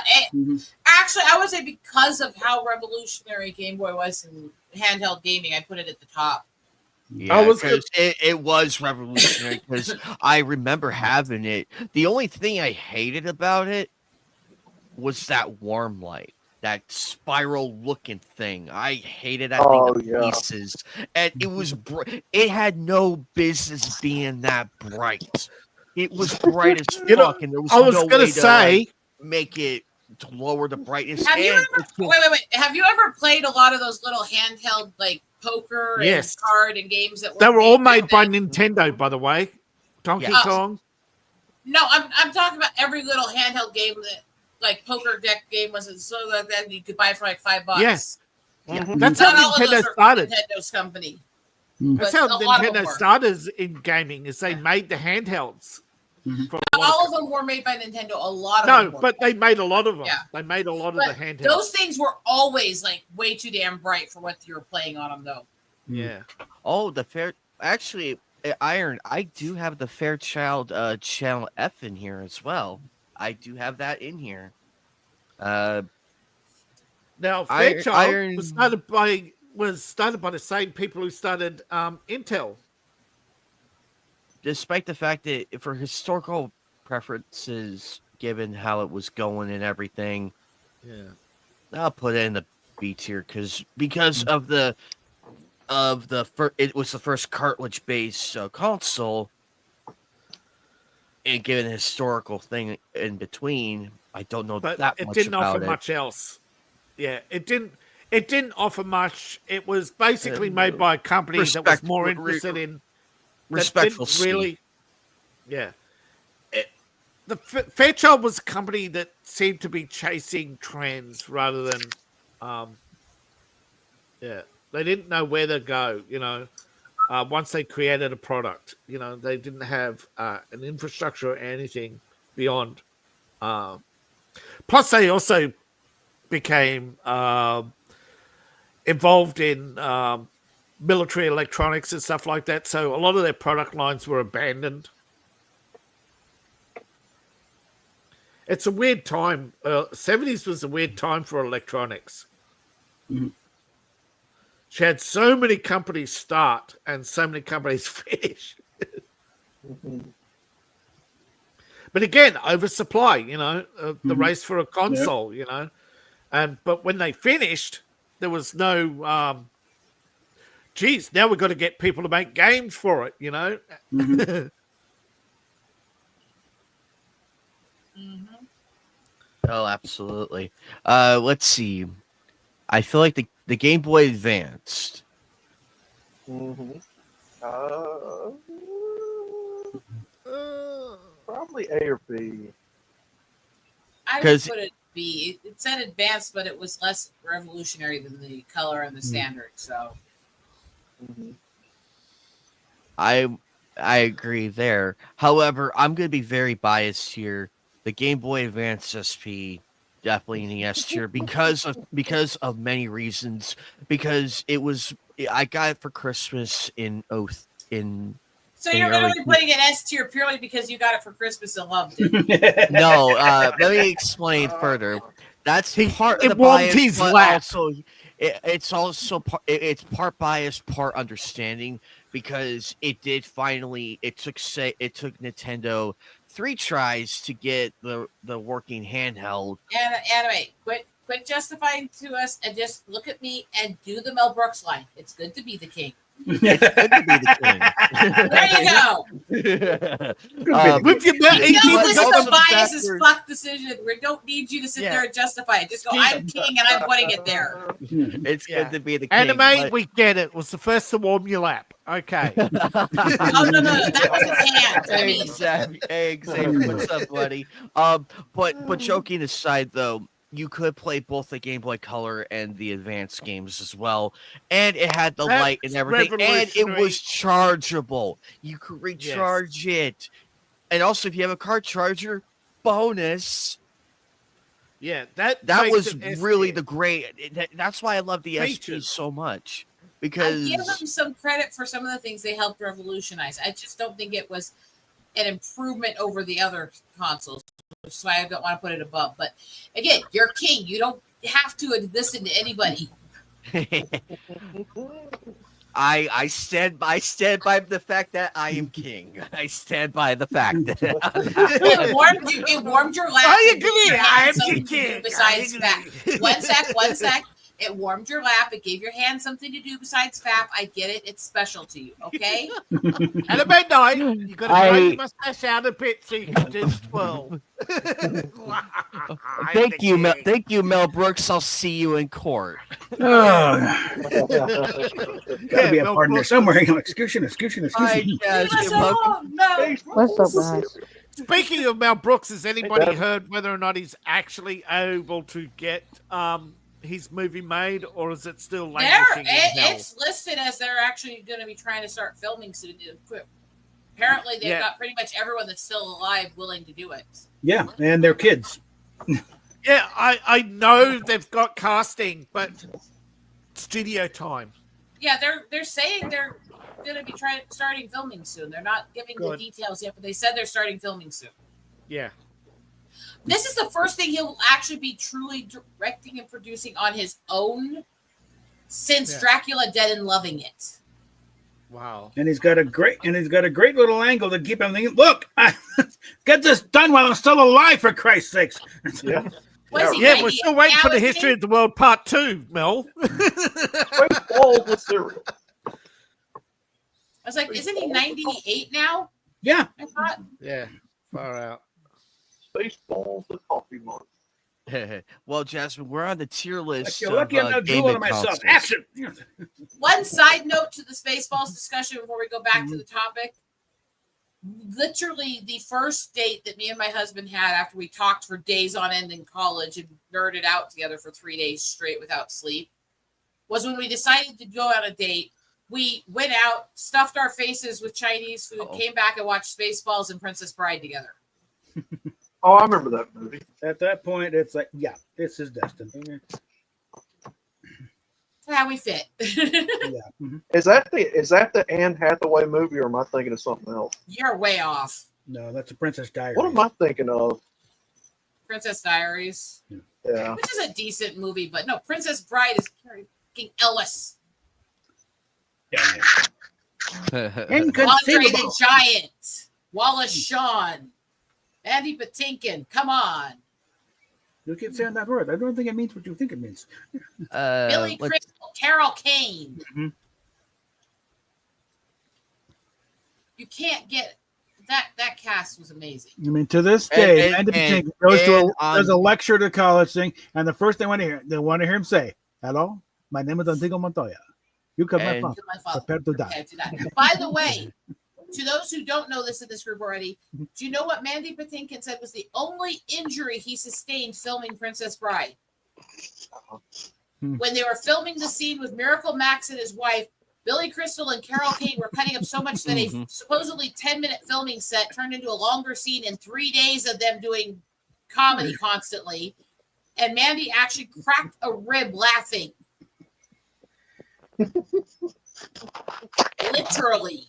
actually, I would say because of how revolutionary Game Boy was in handheld gaming, I put it at the top. Yeah, it was revolutionary because I remember having it. The only thing I hated about it was that warm light, that spiral-looking thing. I hated that thing to pieces, and it was it had no business being that bright. It was bright as fuck, and there was no way to make it to lower the brightness. Wait. Have you ever played a lot of those little handheld like poker and card and games they were all made by Nintendo, by the way? Donkey Kong. No, I'm talking about every little handheld game that like poker deck game was so that you could buy for like $5. Yes. Yeah. That's how Nintendo started. Nintendo's company. That's how Nintendo started in gaming. Is they made the handhelds. All of them were made by Nintendo. A lot of them. No, but they made a lot of them. Yeah. They made a lot of the handhelds. Those things were always like way too damn bright for what you were playing on them, though. Yeah. Oh, actually, Iron, I do have the Fairchild Channel F in here as well. I do have that in here. Now, Iron- Fairchild Iron- was started by the same people who started Intel. Despite the fact that for historical preferences, given how it was going and everything, Yeah. I'll put it in the B tier because of the it was the first cartridge based console, and given the historical thing in between, I don't know But that it much didn't about offer it. much else. Yeah, it didn't offer much. It was basically made by a company that was more interested in respectful didn't really. Yeah, Fairchild was a company that seemed to be chasing trends rather than, they didn't know where to go. Once they created a product, they didn't have an infrastructure or anything beyond. Plus, they also became involved in military electronics and stuff like that. So a lot of their product lines were abandoned. It's a weird time. 70s was a weird time for electronics. Mhm. She had so many companies start and so many companies finish. But again, oversupply, the race for a console, but when they finished, there was no, geez, now we've got to get people to make games for it, Mhm. Oh, absolutely. Let's see. I feel like the Game Boy Advanced. Probably A or B. I would 'Cause- put it B. It said advanced, but it was less revolutionary than the color and the standard. So I agree there. However, I'm going to be very biased here. The Game Boy Advance SP definitely in the S tier because of many reasons. Because I got it for Christmas in So you're early really putting it S tier purely because you got it for Christmas and loved it. No, let me explain further. That's part of it the warmed bias, his but lap. also it's also it's part bias, part understanding because it took Nintendo 3 tries to get the working handheld. Anime, quit justifying to us and just look at me and do the Mel Brooks line. It's good to be the king. It's good to be the king. There you go. With your You know this is also a bias the as factor- fuck decision. We don't need you to sit there and justify it. Just go, I'm king and I'm putting it there. It's Yeah. good to be the king. Anime, but- we get it. Was the first to warm your lap. Okay. Oh, no. That was his hand. I mean, Exactly. What's up, buddy? But joking aside, though, you could play both the Game Boy Color and the advanced games as well, and it had the That's light and everything, and it was chargeable. You could recharge it, and also if you have a car charger, bonus. Yeah, that That makes was it really SP. the great. That's why I love the SP Features. so much I because give them some credit for some of the things they helped revolutionize. I just don't think it was an improvement over the other consoles, which is why I don't want to put it above. But again, you're king. You don't have to listen to anybody. I stand by the fact that I am king. I stand by the fact that It warmed your lap. I and gave agree. your I hand am something to do king. Besides I FAP. agree. One sec. It warmed your lap. It gave your hand something to do besides FAP. I get it. It's special to you. Okay. At about night, you got to grow your mustache out a bit so you can just twirl. thank you, Mel Brooks. I'll see you in court. Oh, gotta be a Mel partner Brooks. somewhere. Excuse me. Hi, Jazz. You're welcome. No. What's up, guys? Speaking of Mel Brooks, has anybody heard whether or not he's actually able to get his movie made, or is it still languishing in hell? It's listed as they're actually going to be trying to start filming soon. Apparently, they've got pretty much everyone that's still alive willing to do it. Yeah, and their kids. Yeah, I know they've got casting, but studio time. Yeah, they're saying they're going to be starting filming soon. They're not giving the Good. details yet, but they said they're starting filming soon. Yeah. This is the first thing he'll actually be truly directing and producing on his own since Dracula Dead and Loving It. Wow. And he's got a great little angle to keep him thinking, look, get this done while I'm still alive, for Christ's sakes. Yeah. Yeah, we're still waiting for the History of the World Part 2, Mel. Spaceballs with cereal. I was like, isn't he 98 now? Yeah. I thought. Yeah, far out. Spaceballs with coffee mug. Well, Jasmine, we're on the tier list. You're lucky I'm not drooling on myself. Action. One side note to the Spaceballs discussion before we go back to the topic. Literally, the first date that me and my husband had after we talked for days on end in college and nerded out together for 3 days straight without sleep was when we decided to go on a date. We went out, stuffed our faces with Chinese food, came back and watched Spaceballs and Princess Bride together. Oh, I remember that movie. At that point, it's like, yeah, this is destiny. How we fit. Yeah. Is that the Anne Hathaway movie, or am I thinking of something else? You're way off. No, that's a Princess Diaries. What am I thinking of? Princess Diaries. Yeah. Which is a decent movie, but no, Princess Bride is Carrie fucking Ellis. Andre the Giant. Wallace Shawn. Andy Patinkin. Come on. You keep saying that word. I don't think it means what you think it means. Billy Crystal. Carol Kane. Mm-hmm. You can't get that cast was amazing. I mean, to this day, Andy Patinkin goes to does a lecture to college thing, and the first thing they want to hear him say, "Hello, my name is Antigua Montoya. You killed my father. Prepare to die." By the way, to those who don't know this in this group already, do you know what Mandy Patinkin said was the only injury he sustained filming Princess Bride? When they were filming the scene with Miracle Max and his wife, Billy Crystal and Carol Kane were cutting up so much that a supposedly 10-minute filming set turned into a longer scene in 3 days of them doing comedy constantly. And Mandy actually cracked a rib laughing. Literally.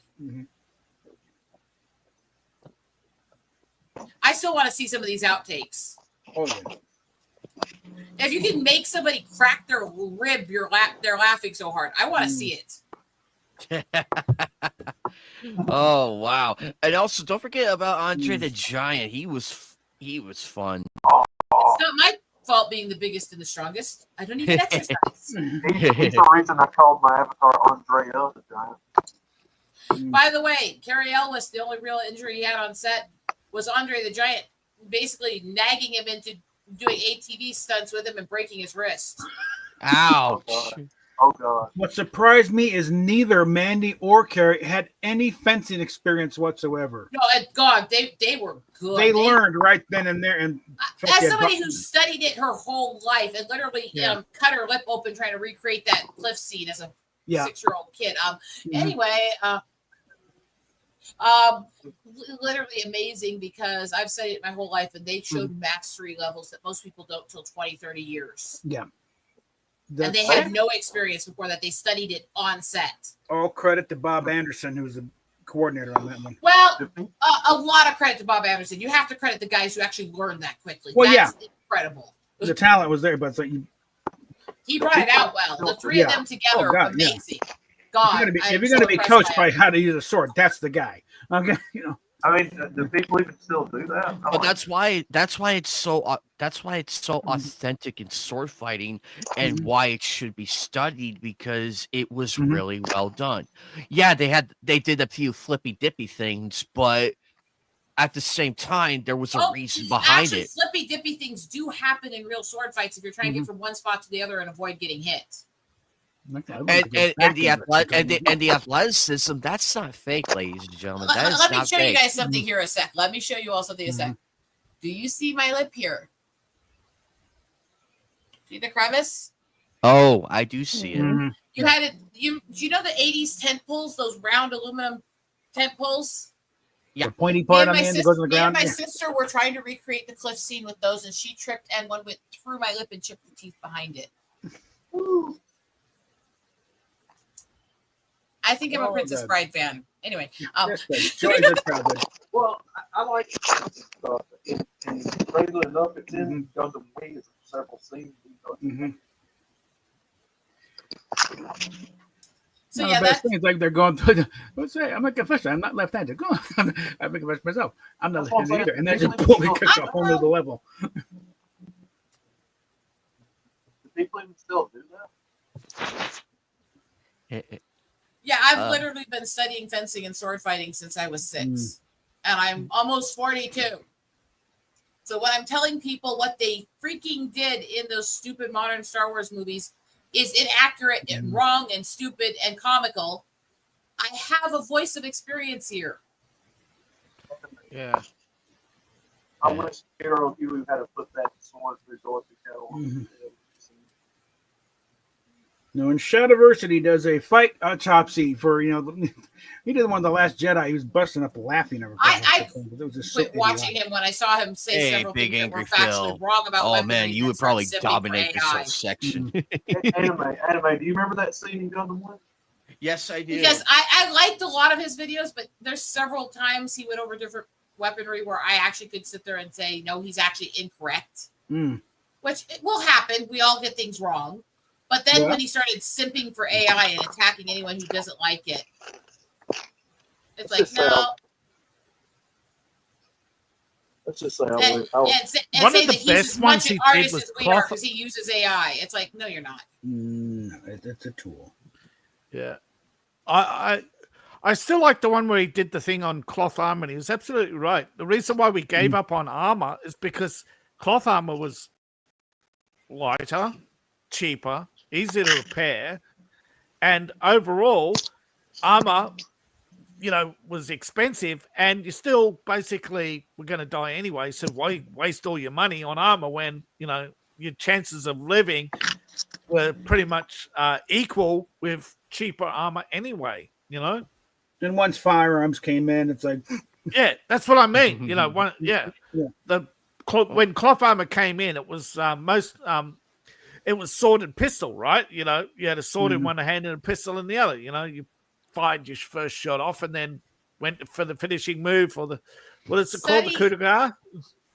I still want to see some of these outtakes. Oh, yeah. If you can make somebody crack their rib, they're laughing so hard. I want to see it. Oh wow! And also, don't forget about Andre the Giant. He was fun. It's not my fault being the biggest and the strongest. I don't even exercise. He's the reason I called my avatar Andre the Giant. By the way, Cary Elwes, the only real injury he had on set was Andre the Giant basically nagging him into doing ATV stunts with him and breaking his wrist. Ouch. Oh, God. What surprised me is neither Mandy or Carrie had any fencing experience whatsoever. No, and God, they were good. They learned right then and there. And as somebody who studied it her whole life and literally cut her lip open trying to recreate that cliff scene as a 6-year-old kid. Anyway, literally amazing because I've studied it my whole life and they showed mastery levels that most people don't till 20, 30 years. Yeah. And they had no experience before that. They studied it on set. All credit to Bob Anderson, who's the coordinator on that one. Well, a lot of credit to Bob Anderson. You have to credit the guys who actually learned that quickly. Well, That's incredible. The talent was there, but it's like he brought it out well. The three of them together, amazing. God, if you're going to be coached by how to use a sword, that's the guy. Okay, I mean, do people even still do that? But that's why it's so authentic in sword fighting, and why it should be studied because it was really well done. Yeah, they did a few flippy dippy things, but at the same time, there was a reason behind it. Flippy dippy things do happen in real sword fights if you're trying to get from one spot to the other and avoid getting hit. And the athleticism, that's not fake, ladies and gentlemen. Let me show you guys something here a sec. Let me show you all something a sec. Do you see my lip here? See the crevice? Oh, I do see it. You had it. Do you know the 80s tent poles, those round aluminum tent poles? Yeah. The pointy part on the end that goes on the ground. Me and my sister were trying to recreate the cliff scene with those, and she tripped and one went through my lip and chipped the teeth behind it. I think I'm a Princess Bride fan. Anyway, well, I like stuff. And crazy enough, it's in Gundam Wing. It's several scenes. So No, yeah, the best that's thing is like they're going through. Let's say I'm a confession. I'm not left-handed. Go on. I make it myself. I'm not That's what I'm left-handed either, saying. and then just boom, it kicks a whole nother level. Do people even still do that? yeah. I've literally been studying fencing and sword fighting since I was 6, and I'm almost 42. So when I'm telling people what they freaking did in those stupid modern Star Wars movies is inaccurate and wrong and stupid and comical, I have a voice of experience here. Yeah. I wish Hero Huey had to put that sword through Dorothy Kettle. No, and Shadowversity does a fight autopsy for he did one of the Last Jedi. He was busting up laughing. I it was just quit watching him when I saw him say several Big things that were Angry factually Phil. wrong about Oh weaponry man, and you then would start probably sipping for dominate this AI. whole section. Anime. Do you remember that scene in Gundam Wing? Yes, I do. Because I liked a lot of his videos, but there's several times he went over different weaponry where I actually could sit there and say, no, he's actually incorrect. Which it will happen. We all get things wrong. But then when he started simping for AI and attacking anyone who doesn't like it, it's like, no. Let's just say And One say of the that he's best as ones much he an did artist was as we are Cloth. because he uses AI. It's like, no, you're not. No, it's a tool. Yeah. I still like the one where he did the thing on cloth armor. And he was absolutely right. The reason why we gave up on armor is because cloth armor was lighter, cheaper, easier to repair, and overall armor, was expensive, and you still basically were going to die anyway. So why waste all your money on armor when your chances of living were pretty much equal with cheaper armor anyway? Then once firearms came in, it's like, Yeah, that's what I mean. When cloth armor came in, it was it was sword and pistol, right? You had a sword in one hand and a pistol in the other. You fired your first shot off and then went for the finishing move or what is it called? The coup de grace?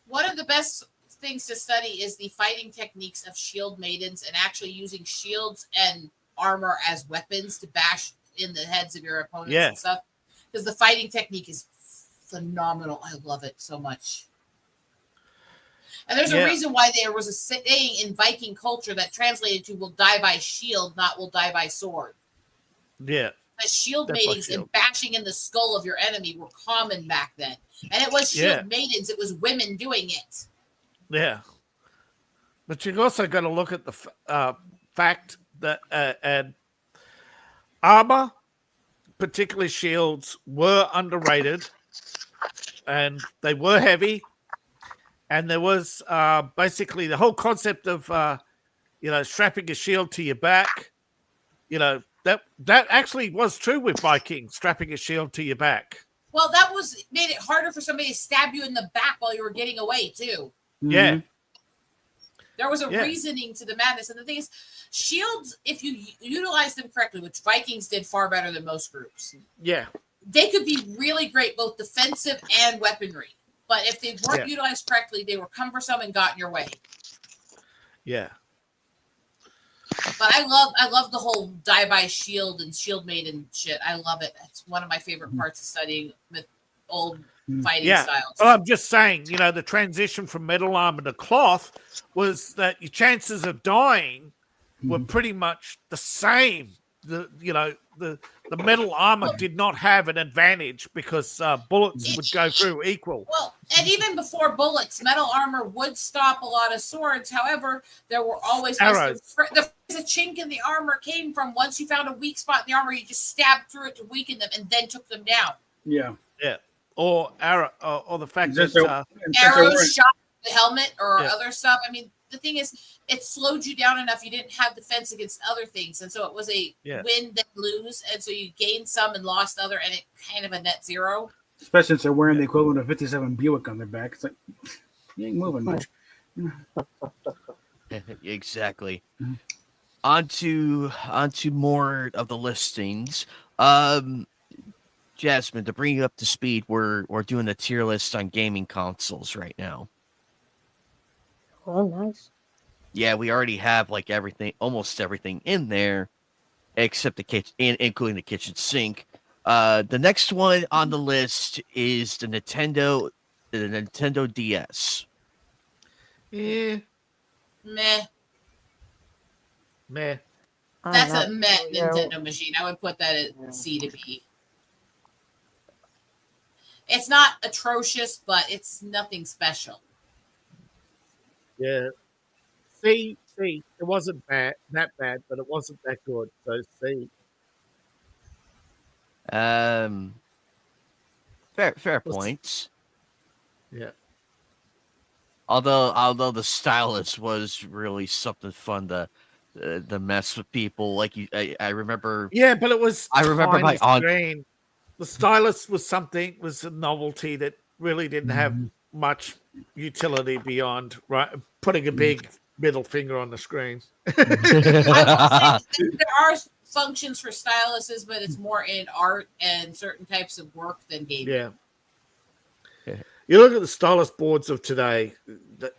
One of the best things to study is the fighting techniques of shield maidens and actually using shields and armor as weapons to bash in the heads of your opponents and stuff. Because the fighting technique is phenomenal. I love it so much. And there's a reason why there was a saying in Viking culture that translated to "will die by shield, not will die by sword." Yeah. The shield maidens and bashing in the skull of your enemy were common back then. And it was shield maidens, it was women doing it. Yeah. But you've also got to look at the fact that armor, particularly shields, were underrated and they were heavy. And there was basically the whole concept of, strapping a shield to your back. That actually was true with Vikings, strapping a shield to your back. Well, that made it harder for somebody to stab you in the back while you were getting away, too. Yeah. There was a reasoning to the madness. And the thing is, shields, if you utilize them correctly, which Vikings did far better than most groups. Yeah. They could be really great, both defensive and weaponry. But if they weren't utilized correctly, they were cumbersome and got in your way. Yeah. But I love the whole die by shield and shield maiden shit. I love it. It's one of my favorite parts of studying with old fighting styles. Well, I'm just saying, the transition from metal armor to cloth was that your chances of dying were pretty much the same. The metal armor did not have an advantage because bullets would go through equal. Well, and even before bullets, metal armor would stop a lot of swords. However, there were always arrows. The chink in the armor came from once you found a weak spot in the armor, you just stabbed through it to weaken them and then took them down. Yeah. Yeah. Or arrow, or the fact that arrows shot the helmet or other stuff. I mean, the thing is, it slowed you down enough. You didn't have defense against other things. And so it was a win, then lose. And so you gained some and lost other, and it kind of a net zero. Especially since they're wearing the equivalent of 57 Buick on their back. It's like, you ain't moving much. Exactly. On to more of the listings. Jasmine, to bring you up to speed, we're doing a tier list on gaming consoles right now. Oh, nice. Yeah, we already have like everything, almost everything in there, except the kitchen, including the kitchen sink. The next one on the list is the Nintendo DS. Yeah, Meh. meh. That's I'm a not meh familiar. Nintendo machine. I would put that at C to B. It's not atrocious, but it's nothing special. Yeah. C. It wasn't that bad, but it wasn't that good. So C. Fair points. Yeah. Although the stylus was really something fun to mess with people. Like I remember. Yeah, but it was. I remember my aunt. Screen. The stylus was a novelty that really didn't have much utility beyond putting a big middle finger on the screen. I will say there are functions for styluses, but it's more in art and certain types of work than gaming. Yeah. You look at the stylus boards of today, that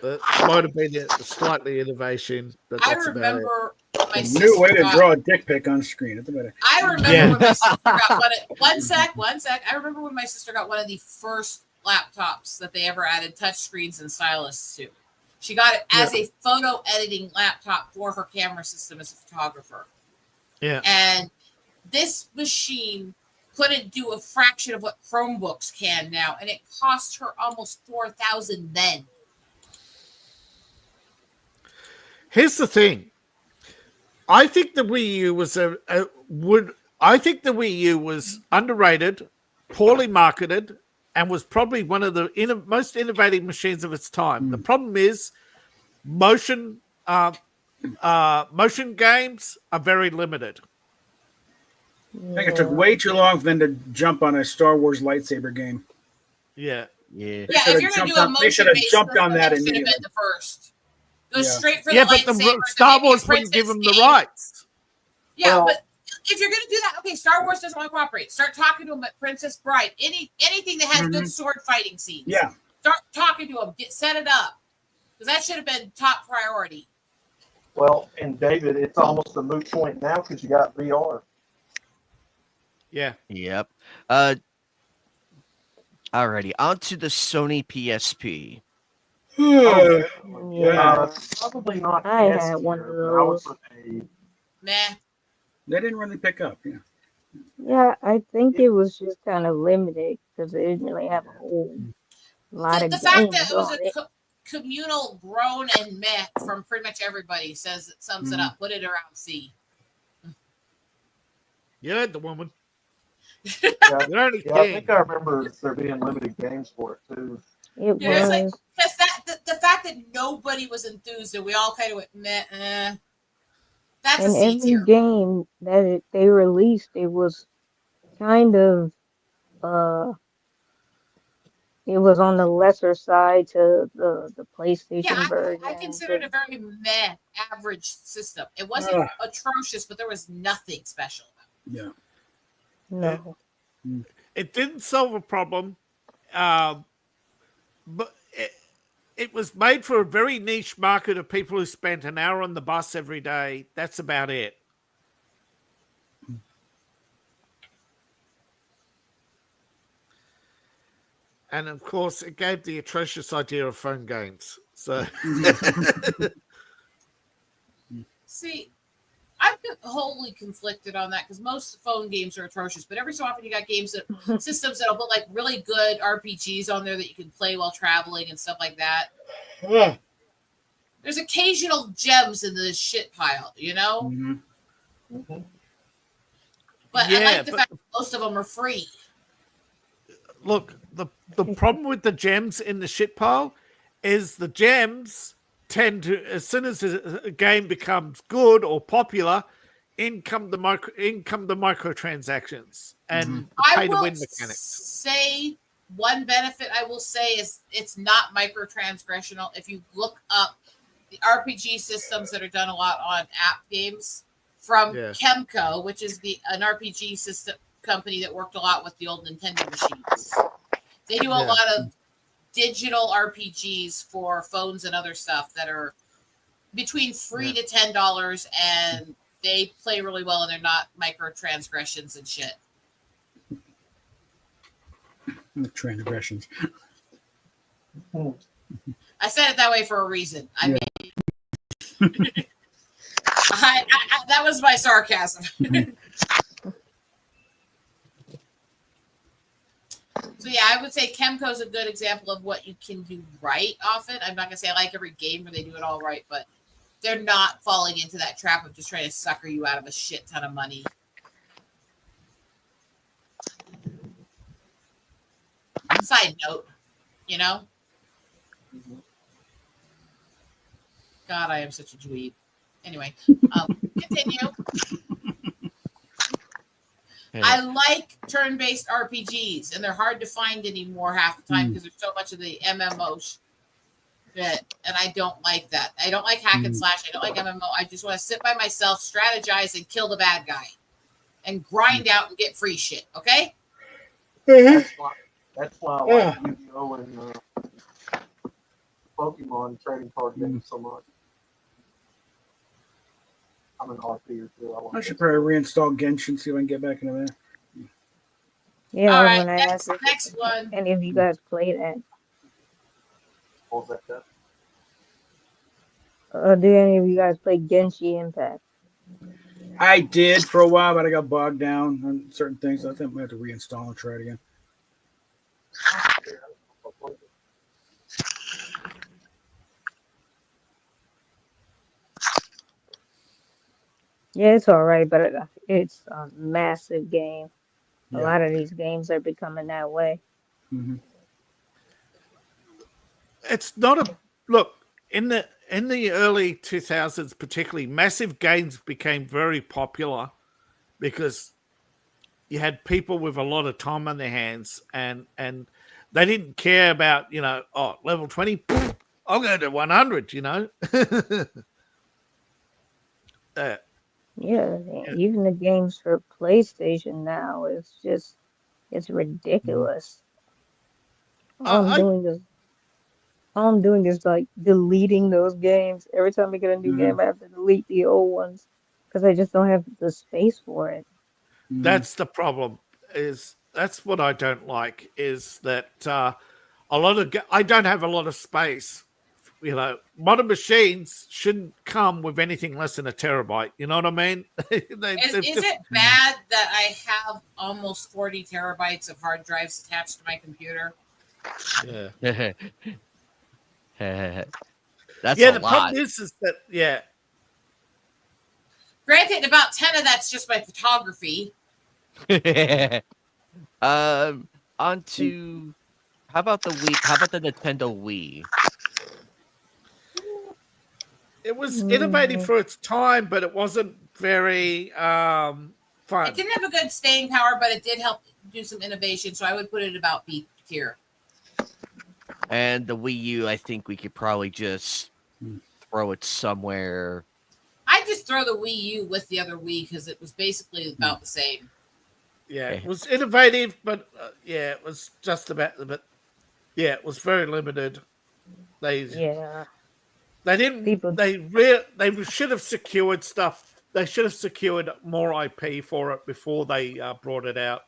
that might have been a slightly innovation, but that's I remember my A sister new way to got- draw a dick pic on screen. That's about it. I remember when my sister got one sec. I remember when my sister got one of the first laptops that they ever added touch screens and stylus to. She got it as a photo editing laptop for her camera system as a photographer. Yeah. And this machine couldn't do a fraction of what Chromebooks can now, and it cost her almost $4,000 then. Here's the thing. I think the Wii U was was underrated, poorly marketed, and was probably one of the most innovative machines of its time. The problem is motion games are very limited. I think it took way too long for them to jump on a Star Wars lightsaber game. Yeah. Yeah, if you're going to do a They should have motion-based jumped on that should have been immediately. the first. Go Yeah. straight for Yeah, the but lightsaber. the Star Wars wouldn't give them the rights. Yeah, Well- but if you're going to do that, okay, Star Wars doesn't want to cooperate. Start talking to them at Princess Bride. Anything that has good sword fighting scenes. Yeah. Start talking to them. Set it up. Because that should have been top priority. Well, and David, it's almost a moot point now because you got VR. Yeah. Yep. Alrighty, on to the Sony PSP. Yeah. Probably not. I S had one of tier, but I would those. put a- Meh. They didn't really pick up. Yeah. Yeah, I think it was just kind of limited because it didn't really have a whole lot The of fact games that it was on a it. communal groan and meh from pretty much everybody sums it up. Put it around C. You heard the woman. Yeah, You're only yeah, I king. think I remember there being limited games for it too. It Yeah, it's like was. just the fact that nobody was enthused and we all kind of went meh. That's a And C every tier. game that they released, it was kind of it was on the lesser side to the PlayStation Yeah, version. I consider it a very meh average system. It wasn't Ugh. atrocious, but there was nothing special about Yeah. No. It didn't solve a problem, but it was made for a very niche market of people who spent an hour on the bus every day. That's about it. And of course, it gave the atrocious idea of phone games. So, See, I'm wholly conflicted on that because most phone games are atrocious, but every so often you got games that systems that'll put like really good RPGs on there that you can play while traveling and stuff like that. Ugh. There's occasional gems in the shit pile, you know? Mhm. But I Yeah, like the but- fact that most of them are free. look, the problem with the gems in the shit pile is the gems tend to, as soon as a game becomes good or popular, in come the microtransactions and the I pay to will win mechanics. say one benefit I will say is it's not microtransactional. If you look up the RPG systems that are done a lot on app games, from Yeah. Kemco, which is an RPG system company that worked a lot with the old Nintendo machines. They do a Yeah. lot of digital RPGs for phones and other stuff that are between $3 to $10, and they play really well, and they're not microtransgressions and shit. Transgressions. I said it that way for a reason. I mean, that was my sarcasm. So yeah, I would say Kemco is a good example of what you can do right often. I'm not gonna say I like every game where they do it all right, but they're not falling into that trap of just trying to sucker you out of a shit ton of money. Side note, you know? God, I am such a dweeb. Anyway, continue. I like turn-based RPGs, and they're hard to find anymore half the time because there's so much of the MMO shit, and I don't like that. I don't like hack and slash. I don't like MMO. I just want to sit by myself, strategize, and kill the bad guy, and grind out and get free shit. Okay? That's why I like Yu-Gi-Oh! And Pokemon trading card games so much. I'm an RP or two. I should probably reinstall Genshin, see if I can get back into that. Yeah, All I was right, gonna ask if next one. any of you guys play that. What was that? Do any of you guys play Genshin Impact? I did for a while, but I got bogged down on certain things. I think I'm going to have to reinstall and try it again. Yeah, it's all right, but it's a massive game. A Yeah. lot of these games are becoming that way. Mm-hmm. It's not a look in the early 2000s, particularly. Massive games became very popular because you had people with a lot of time on their hands, and they didn't care about level 20. I'll go to 100. Yeah, even the games for PlayStation now it's ridiculous. All I'm doing is like deleting those games. Every time I get a new game, I have to delete the old ones because I just don't have the space for it. That's the problem. That's what I don't like is that I don't have a lot of space. Modern machines shouldn't come with anything less than a terabyte. You know what I mean? Is it bad that I have almost 40 terabytes of hard drives attached to my computer? Yeah. That's the a lot. problem is that Granted, about 10 of that's just my photography. On to how about the Wii? How about the Nintendo Wii? it was innovative for its time, but it wasn't very fun. It didn't have a good staying power, but it did help do some innovation. So I would put it about B tier. And the Wii U, I think we could probably just throw it somewhere. I just throw the Wii U with the other Wii because it was basically about the same. Yeah, it was innovative, but it was just about. But it was very limited. They didn't. They should have secured stuff. They should have secured more IP for it before they brought it out.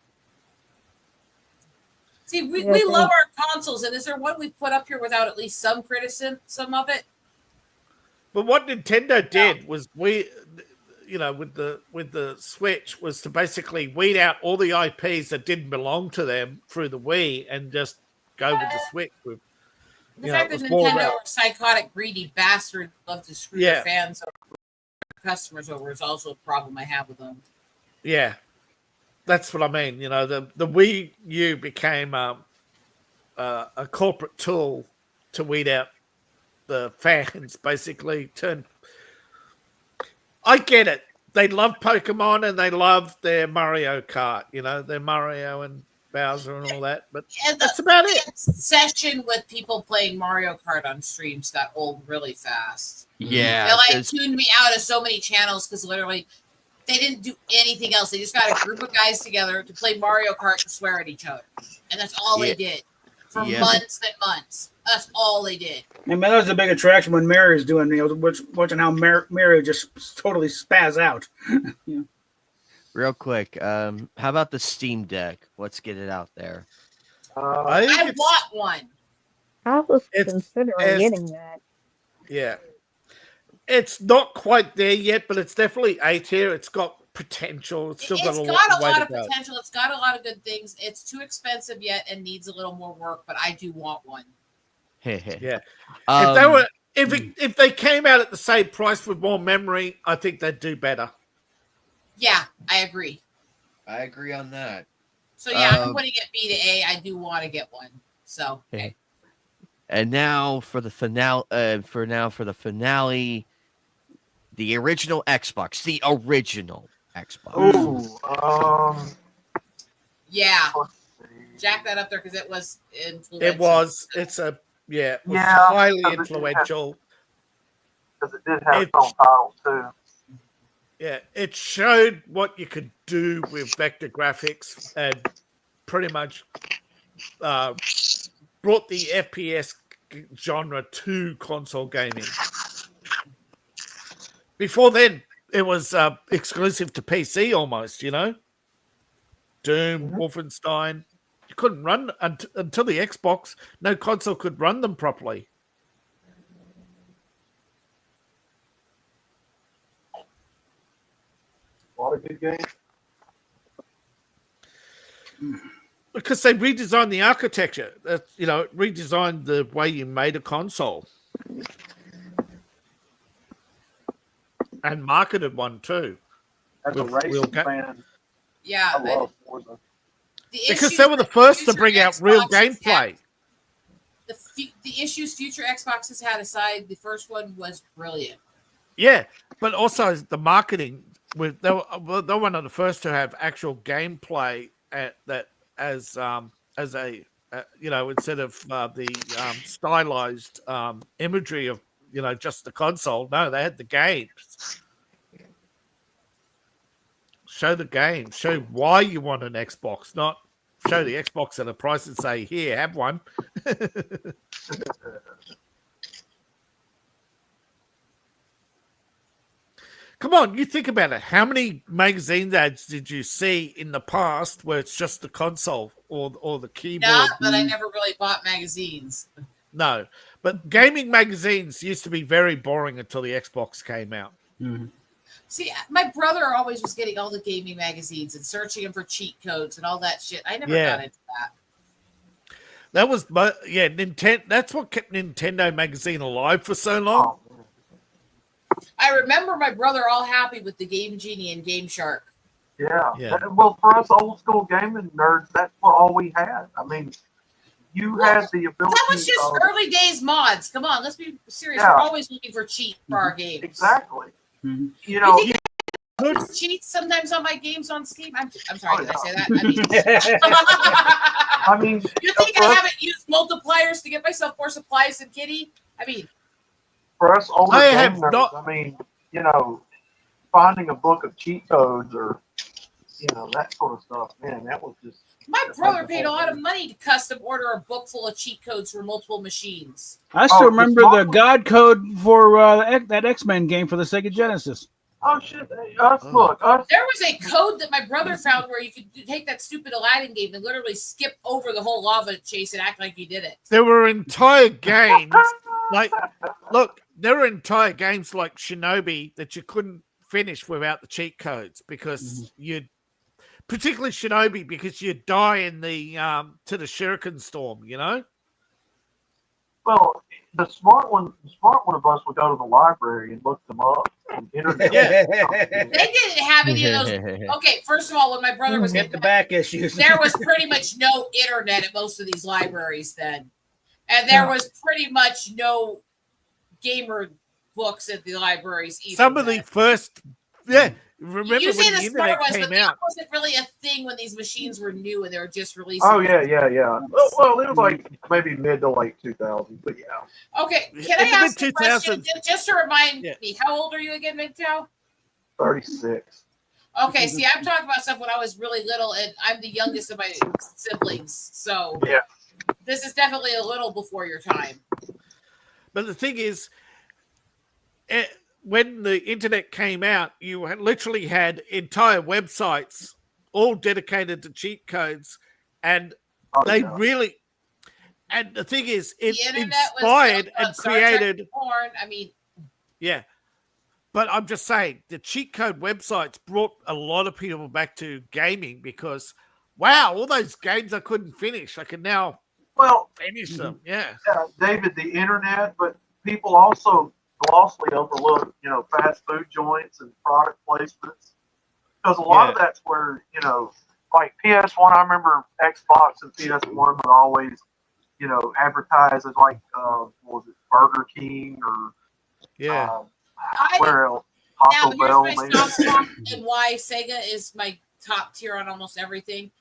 See, we love our consoles, and is there one we put up here without at least some criticism of it? But what Nintendo did was with the Switch was to basically weed out all the IPs that didn't belong to them through the Wii and just go with the Switch. The fact that Nintendo are psychotic, greedy bastards love to screw their fans over, customers over is also a problem I have with them. Yeah, that's what I mean. The Wii U became a corporate tool to weed out the fans. Basically, I get it. They love Pokemon and they love their Mario Kart. Their Mario and Bowser and all that. But that's about it. Session with people playing Mario Kart on streams got old really fast. Yeah, It tuned me out of so many channels because literally They didn't do anything else. They just got a group of guys together to play Mario Kart and swear at each other, and that's all they did for months and months. That's all they did. I mean, that was a big attraction when Mario's doing, watching how Mario just totally spaz out. Real quick, how about the Steam Deck? Let's get it out there. I want one. I was considering getting that. Yeah. It's not quite there yet, but it's definitely A tier. It's got potential. It's still got a lot of potential. It's got a lot of good things. It's too expensive yet and needs a little more work, but I do want one. Yeah. If they came out at the same price with more memory, I think they'd do better. Yeah, I agree. I agree on that. So yeah, I'm putting it B to A. I do want to get one. So okay. And now for the finale. The original Xbox. The original Xbox. Ooh, yeah. Jack that up there because it was influential. It was. It's a highly influential. Because it did have its own title too. Yeah, it showed what you could do with vector graphics and pretty much brought the FPS genre to console gaming. Before then, it was exclusive to PC almost, Doom, Wolfenstein. You couldn't run until the Xbox. No console could run them properly. A lot of good games. Because they redesigned the architecture. Redesigned the way you made a console. And marketed one too. As a racing fan, yeah, I love Forza. Because they were the first to bring out real gameplay. The issues future Xboxes had aside, the first one was brilliant. Yeah, but also the marketing. They were one of the first to have actual gameplay that as a instead of the stylized imagery of just the console. No, they had the games. Show the game. Show why you want an Xbox, not show the Xbox at a price and say, "Here, have one." Come on, you think about it. How many magazine ads did you see in the past where it's just the console or the keyboard? Not, but I never really bought magazines. No, but gaming magazines used to be very boring until the Xbox came out. Mm-hmm. See, my brother always was getting all the gaming magazines and searching them for cheat codes and all that shit. I never got into that. That was, Nintendo. That's what kept Nintendo magazine alive for so long. I remember my brother all happy with the Game Genie and Game Shark. Yeah. Well, for us old school gaming nerds, that's all we had. I mean, you had the ability. That was just early days mods. Come on, let's be serious. We're always looking for cheat for our games. Exactly. Mm-hmm. Cheats sometimes on my games on Steam. I'm sorry, did I say that? I mean, you think I haven't used multipliers to get myself more supplies than Kitty? I mean, for us older game nerds, I mean, finding a book of cheat codes or that sort of stuff, man, that was just. My brother paid a lot of money to custom order a book full of cheat codes for multiple machines. I still remember the God code for that X-Men game for the Sega Genesis. Oh shit! Look, there was a code that my brother found where you could take that stupid Aladdin game and literally skip over the whole lava chase and act like you did it. There were entire games there were entire games like Shinobi that you couldn't finish without the cheat codes because particularly Shinobi, because you'd die in the to the Shuriken storm, Well, the smart one of us would go to the library and look them up on the internet. They didn't have any of those. Okay, first of all, when my brother was getting the back issues, there was pretty much no internet at most of these libraries then, and there was pretty much no gamer books at the libraries either. Some of the first, remember you when the internet came out? That wasn't really a thing when these machines were new and they were just releasing. Oh yeah. Well, it was like maybe mid to late 2000s, but yeah. Okay, can I ask a question just to remind me? How old are you again, MGTOW? 36. Okay, see, I'm talking about stuff when I was really little, and I'm the youngest of my siblings, so Yeah. this is definitely a little before your time. But the thing is, when the internet came out, you literally had entire websites all dedicated to cheat codes, and they really. And the thing is, it The internet inspired was built on and Star Trek created. and porn. I mean, Yeah, but I'm just saying the cheat code websites brought a lot of people back to gaming because, wow, all those games I couldn't finish, I can now finish them. Yeah, David, the internet, but people also glossly overlook, fast food joints and product placements because a lot of that's where, like PS1. I remember Xbox and PS1 would always, advertise as like, what was it, Burger King or where else? Taco Bell. Here's my stop and why Sega is my top tier on almost everything.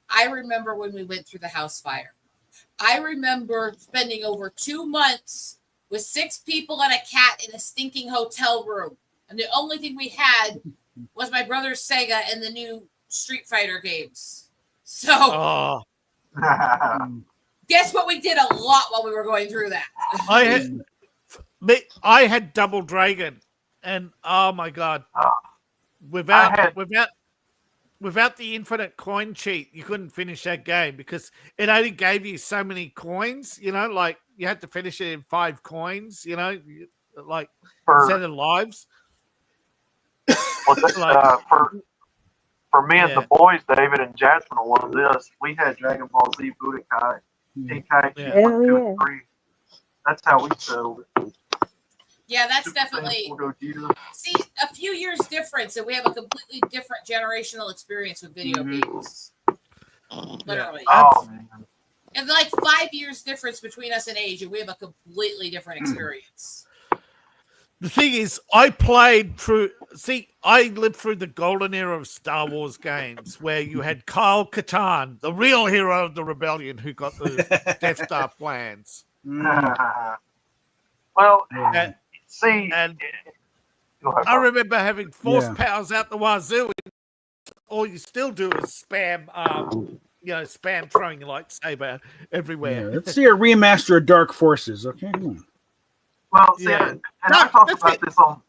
I remember when we went through the house fire. I remember spending over 2 months with 6 people and a cat in a stinking hotel room. And the only thing we had was my brother's Sega and the new Street Fighter games. So guess what we did a lot while we were going through that? I had Double Dragon, and oh my god, without the infinite coin cheat, you couldn't finish that game because it only gave you so many coins. Like you had to finish it in 5 coins. Like instead of lives. Well, for me and the boys, David and Jasmine, will love this. We had Dragon Ball Z Budokai, Tenkaichi 1, 2, and 3. That's how we settled it. Yeah, that's definitely. See, a few years difference, and we have a completely different generational experience with video games. Literally. Oh, man. And like 5 years difference between us in age, and we have a completely different experience. The thing is, I lived through the golden era of Star Wars games where you had Kyle Katarn, the real hero of the rebellion who got the Death Star plans. Well, and I remember having force powers out the wazoo, and all you still do is spam, spam throwing your lightsaber everywhere. Yeah, let's see a remaster of Dark Forces. Okay. Well, see, and I talk about this on.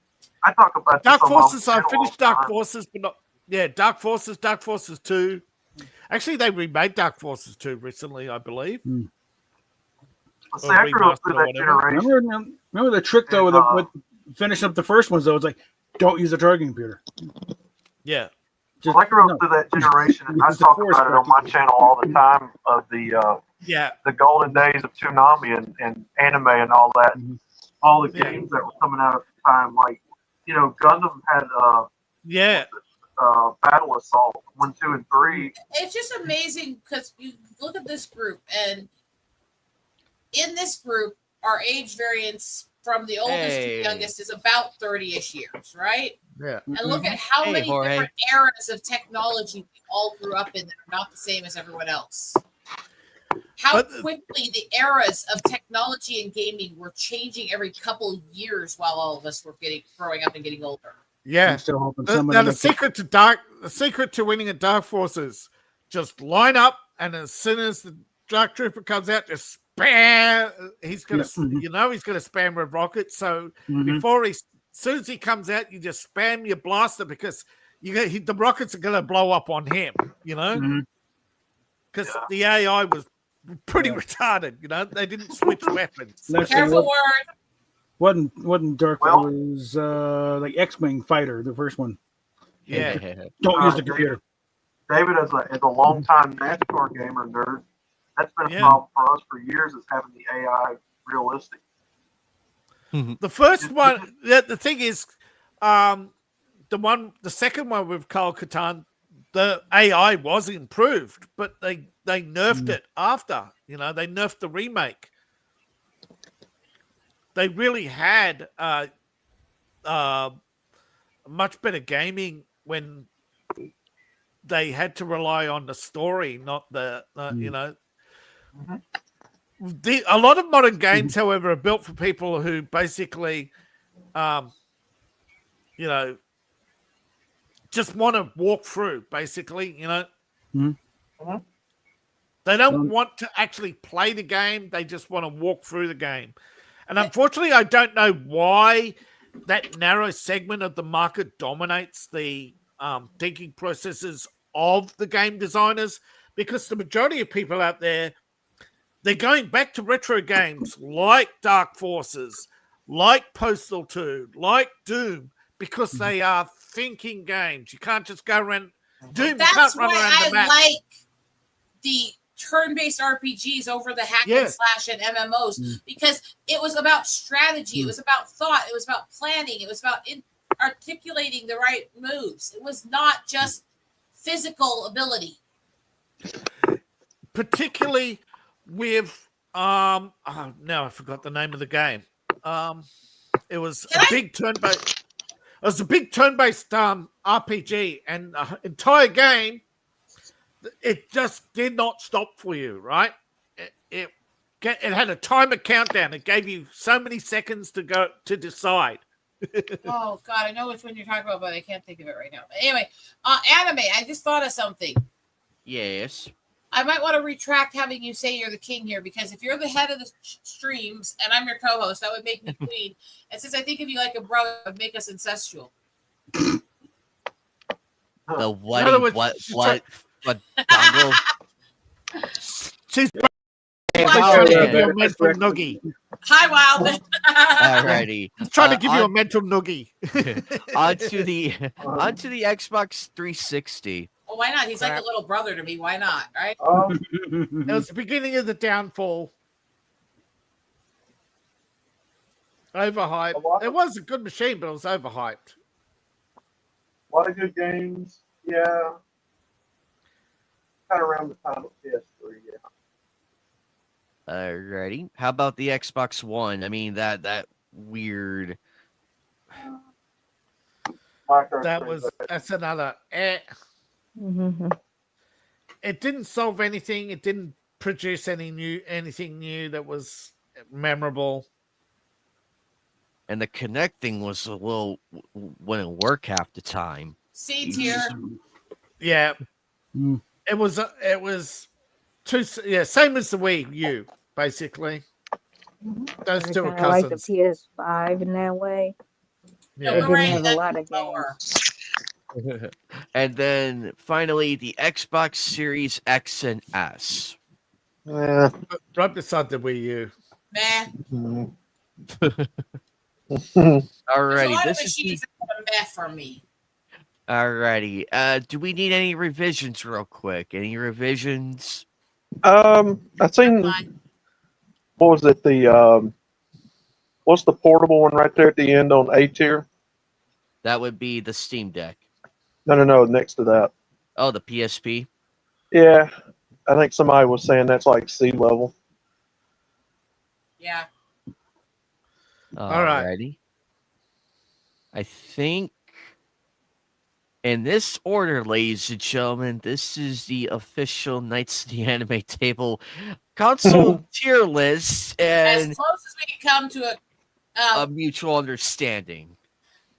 Dark Forces. I finished Dark Forces, but not. Yeah, Dark Forces 2. Actually, they remade Dark Forces 2 recently, I believe. See, I grew up through that generation. Remember the trick though with finishing up the first ones though? It's like, don't use a target computer. Yeah. I grew up through that generation, and I talk about it on my channel all the time of the golden days of Toonami and anime and all that. All the games that were coming out at the time, like Gundam had Battle Assault 1, 2, and 3. It's just amazing because you look at this group, and in this group, our age variance from the oldest to the youngest is about 30-ish years, right? Yeah. And look at how many different eras of technology we all grew up in that are not the same as everyone else. How quickly the eras of technology and gaming were changing every couple of years while all of us were growing up and getting older. Yeah. I'm still hoping The secret to winning at Dark Forces, just line up, and as soon as the Dark Trooper comes out, just spam. He's gonna, he's gonna spam with rockets. So as soon as he comes out, you just spam your blaster because the rockets are gonna blow up on him. Because the AI was pretty retarded. They didn't switch weapons. Careful word. Wasn't Dark was like X-Wing Fighter, the first one. Yeah. Don't use the computer. David, as a long-time NASCAR gamer nerd, that's been a problem for us for years, is having the AI realistic. The first one, the thing is, the second one with Kyle Katarn, the AI was improved, but they nerfed it after. They nerfed the remake. They really had much better gaming when they had to rely on the story, not a lot of modern games, however, are built for people who basically, just want to walk through, basically, you know. Mm-hmm. They don't want to actually play the game. They just want to walk through the game. And unfortunately, I don't know why that narrow segment of the market dominates the thinking processes of the game designers, because the majority of people out there, they're going back to retro games like Dark Forces, like Postal 2, like Doom, because they are thinking games. You can't just go around Doom. That's you can't run why around the map. I like the turn-based RPGs over the hack and slash and MMOs, because it was about strategy, it was about thought, it was about planning, it was about articulating the right moves. It was not just physical ability. Particularly with now I forgot the name of the game. It was a big turn-based. It was a big turn-based RPG, and the entire game, it just did not stop for you, right? It had a timer countdown. It gave you so many seconds to go to decide. Oh God, I know which one you're talking about, but I can't think of it right now. But anyway, anime. I just thought of something. Yes. I might want to retract having you say you're the king here, because if you're the head of the streams and I'm your co-host, that would make me queen. And since I think of you like a brother, it would make us incestual. The what? Dongle? She's Wow. a mental noogie. Hi, Wild. Alrighty. Trying to give you a mental noogie. onto the Xbox 360. Well, why not? He's like a little brother to me. Why not? Right? It was the beginning of the downfall. Overhyped. It was a good machine, but it was overhyped. A lot of good games. Yeah. Kind of around the time of PS3, yeah. Alrighty. How about the Xbox One? I mean, that weird. That's another. It didn't solve anything. It didn't produce anything new that was memorable. And the connecting was a little wouldn't work half the time. C tier. Yeah. It was too same as the Wii U, basically. Those two are like the cousins. PS5 in that way. Yeah. It didn't have a lot of games. And then finally the Xbox Series X and S. Right beside the Wii U. Meh. Alrighty, There's a lot of this machines is that are meh from me. alrighty. Do we need any revisions real quick? Any revisions? I seen, what was it? What's the portable one right there at the end on A tier? That would be the Steam Deck. No, next to that. Oh, the PSP. Yeah, I think somebody was saying that's like C level. Yeah. Alrighty. I think in this order, ladies and gentlemen, this is the official Knights of the Anime Table console tier list, As and close as we can come to a mutual understanding.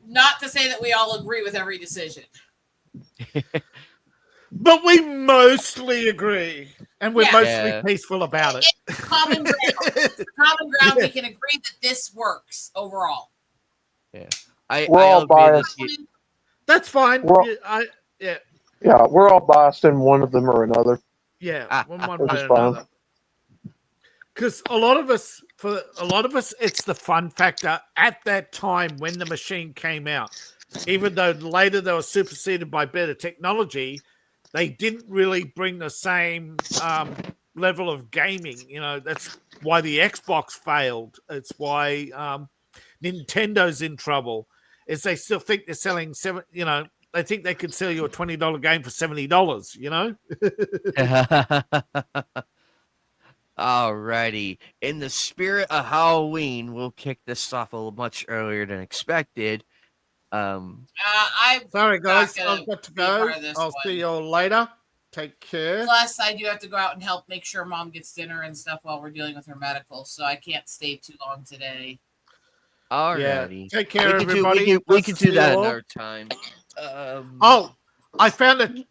not to say that we all agree with every decision. But we mostly agree, and we're Yeah. mostly peaceful about it. It's common ground. It's common ground. We can agree that this works overall. Yeah, We're all biased. That's fine. Yeah, we're all biased in one of them or another. Yeah, one Which way is or fine. another. Because a lot of us, it's the fun factor at that time when the machine came out. Even though later they were superseded by better technology, they didn't really bring the same level of gaming. You know, that's why the Xbox failed. It's why Nintendo's in trouble. Is they still think they're selling they think they could sell you a $20 game for $70. You know. Alrighty. In the spirit of Halloween, we'll kick this off a little much earlier than expected. I'm sorry, guys. not gonna I've got to be go. part of this I'll one. see you all later. Take care. Plus, I do have to go out and help make sure Mom gets dinner and stuff while we're dealing with her medical, so I can't stay too long today. Alrighty. Take care, we can everybody. we can Nice to do see that you all. another time. I found an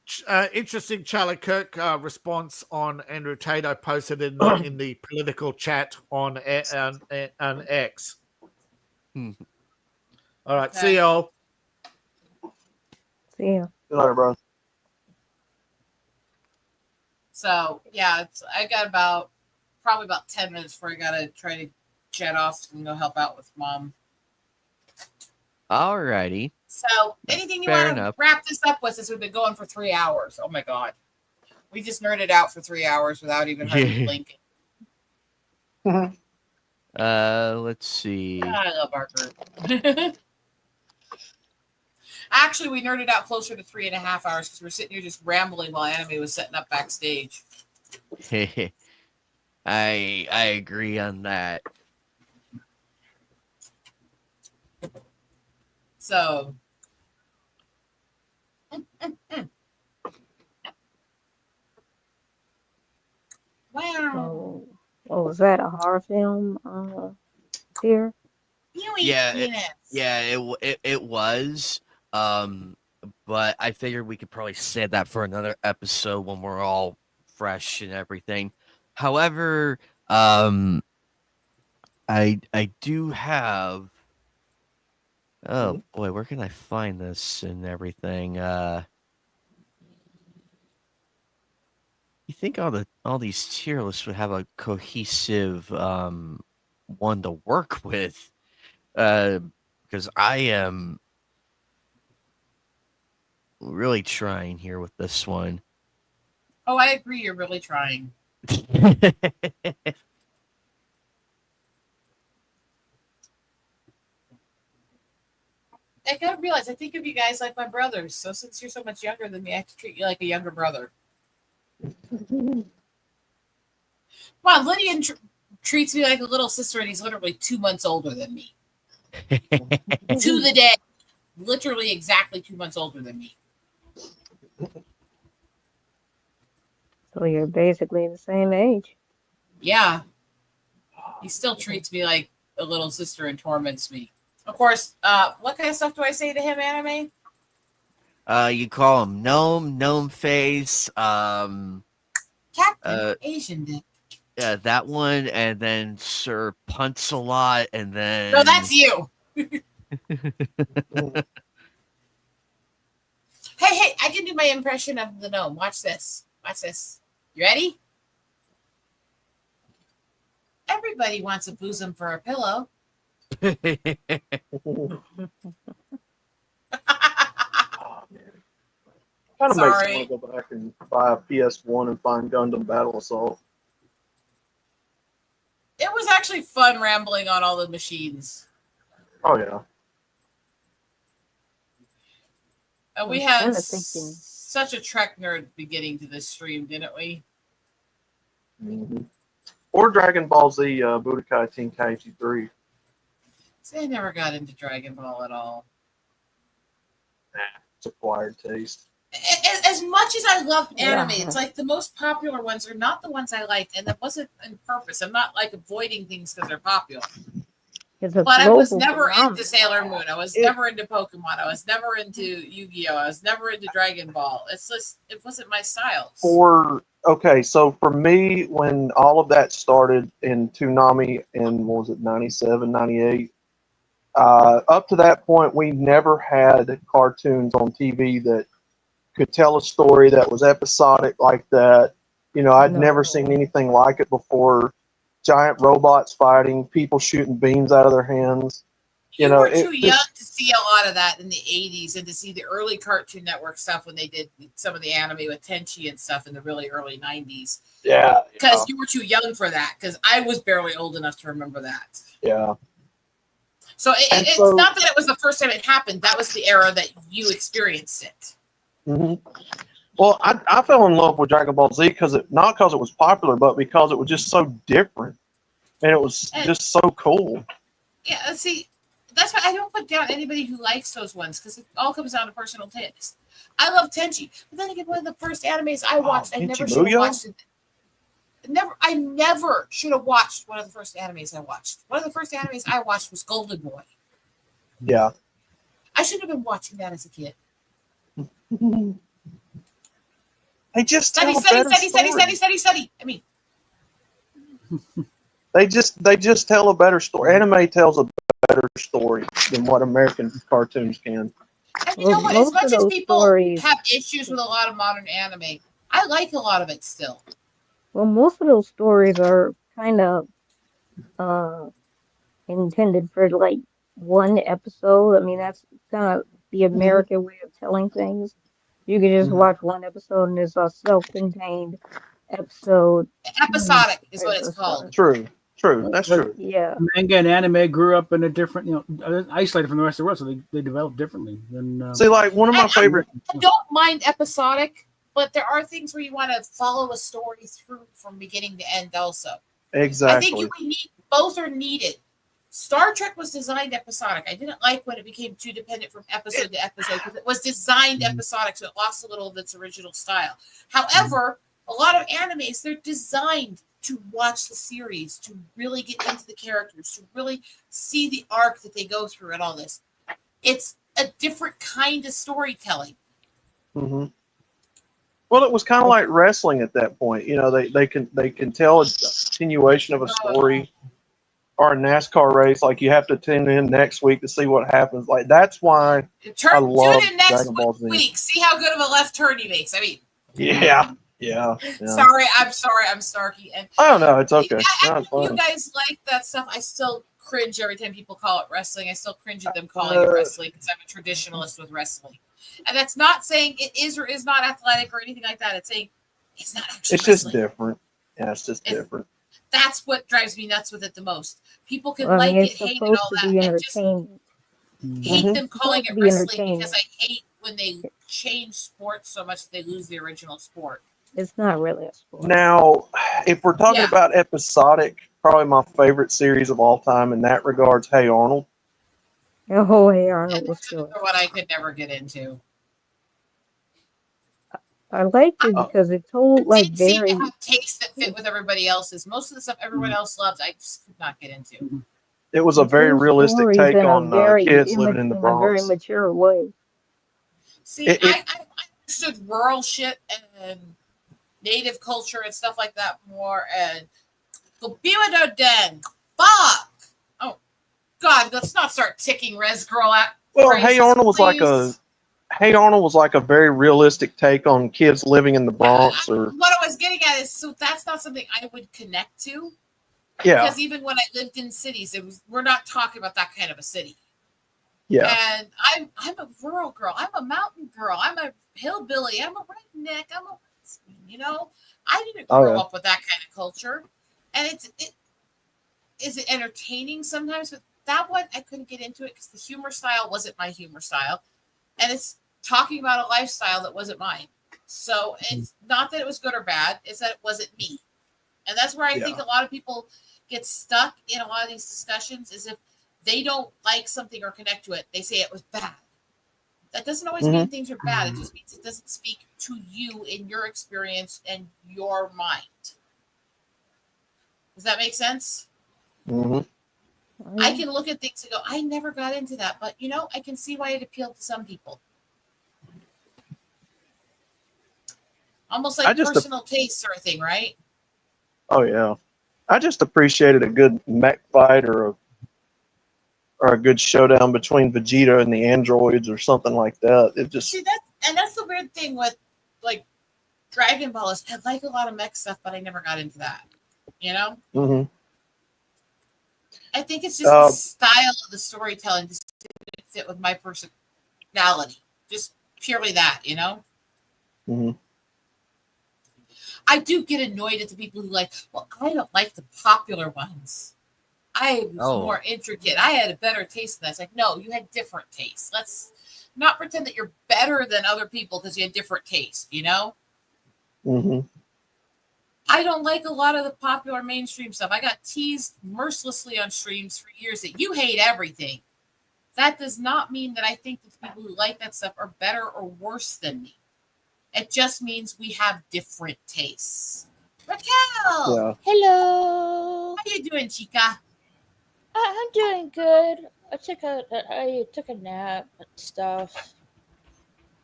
interesting Charlie Kirk response on Andrew Tate. I posted in the political chat on X. All right, see y'all. See ya. Good night, bro. So yeah, I got probably about 10 minutes before I gotta try to jet off and go help out with Mom. Alrighty. So anything you Fair want to enough. wrap this up with, since we've been going for 3 hours. Oh my god. We just nerded out for 3 hours without even hardly blinking. Let's see. I love our group. Actually, we nerded out closer to 3.5 hours because we're sitting here just rambling while Anime was setting up backstage. I agree on that. So wow. Oh, was that a horror film here? Yeah, it was. But I figured we could probably save that for another episode when we're all fresh and everything. However, I do have. Oh boy, where can I find this and everything? You think all these tier lists would have a cohesive one to work with? Because I am really trying here with this one. Oh, I agree. You're really trying. I gotta realize I think of you guys like my brothers. So since you're so much younger than me, I have to treat you like a younger brother. Come on, Lydian treats me like a little sister, and he's literally 2 months older than me. To the day. Literally exactly 2 months older than me. So you're basically the same age. Yeah. He still treats me like a little sister and torments me. Of course, what kind of stuff do I say to him, Anime? You call him Gnome Face, Captain Asian Dick. Yeah, that one, and then Sir Punts a lot, and then No, that's you. Hey, I can do my impression of the gnome. Watch this. Watch this. You ready? Everybody wants a bosom for a pillow. Kind of makes me Sorry. want to go back and buy a PS1 and find Gundam Battle Assault. It was actually fun rambling on all the machines. Oh yeah. And we I'm had kinda thinking- such a Trek nerd beginning to this stream, didn't we? Mm-hmm. Or Dragon Ball Z Budokai Tenkaichi 3. See, I never got into Dragon Ball at all. It's acquired taste. As much as I love anime, Yeah. it's like the most popular ones are not the ones I liked, and that wasn't on purpose. I'm not like avoiding things because they're popular. It's a But I was global never phenomenon. into Sailor Moon. I was never into Pokemon. I was never into Yu-Gi-Oh. I was never into Dragon Ball. It's just it wasn't my style. So for me, when all of that started in Toonami in, what was it, 97, 98, up to that point, we never had cartoons on TV that could tell a story that was episodic like that. You know, I'd never seen anything like it before. Giant robots fighting, people shooting beams out of their hands. You were too young to see a lot of that in the 80s and to see the early Cartoon Network stuff when they did some of the anime with Tenchi and stuff in the really early 90s. Yeah. Because you were too young for that, because I was barely old enough to remember that. Yeah. So it's not that it was the first time it happened. That was the era that you experienced it. Mm-hmm. Well, I fell in love with Dragon Ball Z not because it was popular, but because it was just so different, and it was just so cool. Yeah, see, that's why I don't put down anybody who likes those ones, because it all comes down to personal taste. I love Tenchi, but then again, one of the first animes I watched, I never should have watched it. I never should have watched one of the first animes I watched. One of the first animes I watched was Golden Boy. Yeah. I should have been watching that as a kid. They just Study, tell a study, better study, study, story. study, study, study. I mean, They just tell a better story. Anime tells a better story than what American cartoons can. and you Well, know what? As most much of as those people stories, have issues with a lot of modern anime, I like a lot of it still. well, most of those stories are kind of uh intended for like one episode. I mean, that's kind of the American way of telling things. You can just watch one episode and it's a self-contained episode. Episodic is what type it's of called. stuff. True. That's But true. Yeah. manga and anime grew up in a different, isolated from the rest of the world, so they developed differently than. See, like one of my favorite. I don't mind episodic, but there are things where you want to follow a story through from beginning to end also. I think Exactly. you need both are needed. Star Trek was designed episodic. I didn't like when it became too dependent from episode to episode because it was designed episodic, so it lost a little of its original style. However, a lot of animes, they're designed to watch the series, to really get into the characters, to really see the arc that they go through and all this. It's a different kind of storytelling. hmm Well, it was kind of like wrestling at that point. You know, they can tell a continuation of a story, or a NASCAR race. Like you have to tune in next week to see what happens. Like that's why I love Tune in next Dragon Ball Z. week. See how good of a left turn he makes. I mean, Yeah. sorry, I'm Starkey. And I don't know. It's okay. I No, it's know you fine. guys like that stuff. I still cringe every time people call it wrestling. I still cringe at them calling it wrestling because I'm a traditionalist with wrestling. And that's not saying it is or is not athletic or anything like that. It's saying it's not actually It's just wrestling. different. Yeah, it's just different. That's what drives me nuts with it the most. People can I like mean, it, it's hate it, supposed all to that. be I just entertainment. hate them calling Supposed to it be wrestling entertainment. because I hate when they change sports so much that they lose the original sport. It's not really a sport. Now, if we're talking Yeah. about episodic, probably my favorite series of all time in that regards, Hey Arnold. Oh, Hey Arnold And was that's good. another one I could never get into. I liked it because it told like Didn't seem very. to have tastes that fit with everybody else's. Most of the stuff everyone else loves, I just could not get into. It was a very told realistic stories take in a on very kids living in the in a very Bronx. mature way. See, It- I understood rural shit and native culture and stuff like that more. And go be with her den. Fuck. Oh, God, let's not start ticking Res Girl out. Well, Hey Arnold was like a very realistic take on kids living in the Bronx, or What I was getting at is, so that's not something I would connect to. yeah, Because even when I lived in cities, we're not talking about that kind of a city. yeah. And I'm a rural girl. I'm a mountain girl. I'm a hillbilly. I'm a redneck. I didn't grow up with that kind of culture. And is it entertaining sometimes? But that one I couldn't get into it because the humor style wasn't my humor style. And it's talking about a lifestyle that wasn't mine. So it's not that it was good or bad, it's that it wasn't me. And that's where I think a lot of people get stuck in a lot of these discussions is if they don't like something or connect to it, they say it was bad. That doesn't always mean things are bad. It just means it doesn't speak to you in your experience and your mind. Does that make sense? Mhm. I can look at things and go, I never got into that, but I can see why it appealed to some people. Almost like personal taste sort of thing, right? Oh yeah, I just appreciated a good mech fight or a good showdown between Vegeta and the androids or something like that. It just See that's the weird thing with like Dragon Ball is I like a lot of mech stuff, but I never got into that. hmm I think it's just the style of the storytelling just didn't fit with my personality. Just purely that, hmm I do get annoyed at the people who like, well, I don't like the popular ones. I was more intricate. I had a better taste than that. It's like, no, you had different tastes. Let's not pretend that you're better than other people because you had different taste, hmm I don't like a lot of the popular mainstream stuff. I got teased mercilessly on streams for years that you hate everything. That does not mean that I think that the people who like that stuff are better or worse than me. It just means we have different tastes. Raquel! Yeah. Hello. How you doing, chica? I'm doing good. I took a nap and stuff.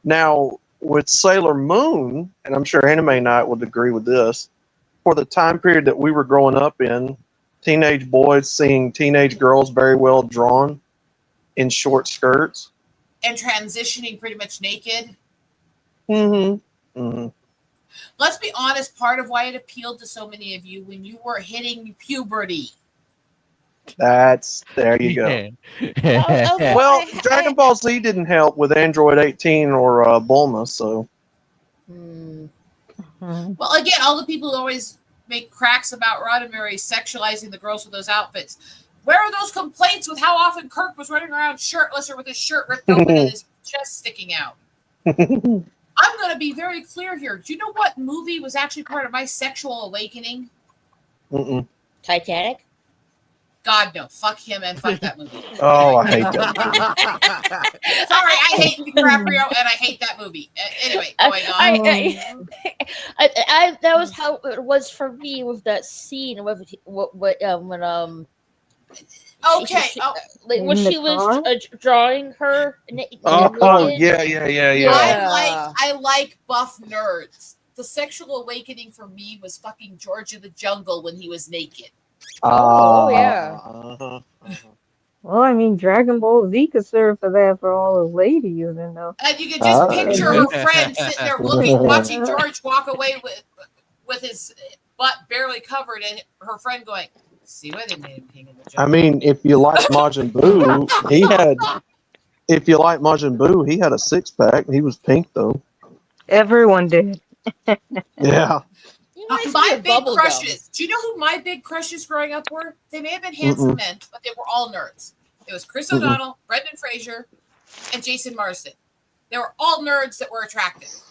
Now, with Sailor Moon, and I'm sure Anime Night would agree with this, for the time period that we were growing up in, teenage boys seeing teenage girls very well drawn in short skirts. And transitioning pretty much naked. Mm-hmm. Mm-hmm. Let's be honest, part of why it appealed to so many of you when you were hitting puberty. There you go. Well, Dragon Ball Z didn't help with Android 18 or Bulma, so. Well, again, all the people who always make cracks about Roddenberry sexualizing the girls with those outfits. Where are those complaints with how often Kirk was running around shirtless or with his shirt ripped open and his chest sticking out? I'm going to be very clear here. Do you know what movie was actually part of my sexual awakening? Titanic? God, no. Fuck him and fuck that movie. Oh, I hate that. Sorry, I hate DiCaprio and I hate that movie. Anyway, going on. I that was how it was for me with that scene with when Okay. like when she was drawing her. Yeah. I like buff nerds. The sexual awakening for me was fucking George of the Jungle when he was naked. Well, I mean, Dragon Ball Z could serve for that for all the ladies, you know. And you could just picture her friend sitting there watching George walk away with his butt barely covered, and her friend going, "See why they made him king of the jungle." I mean, if you like Majin Buu, he had a six-pack. He was pink, though. Everyone did. Yeah. My big crushes. Do you know who my big crushes growing up were? They may have been handsome men, but they were all nerds. It was Chris O'Donnell, Brendan Fraser, and Jason Marsden. They were all nerds that were attractive.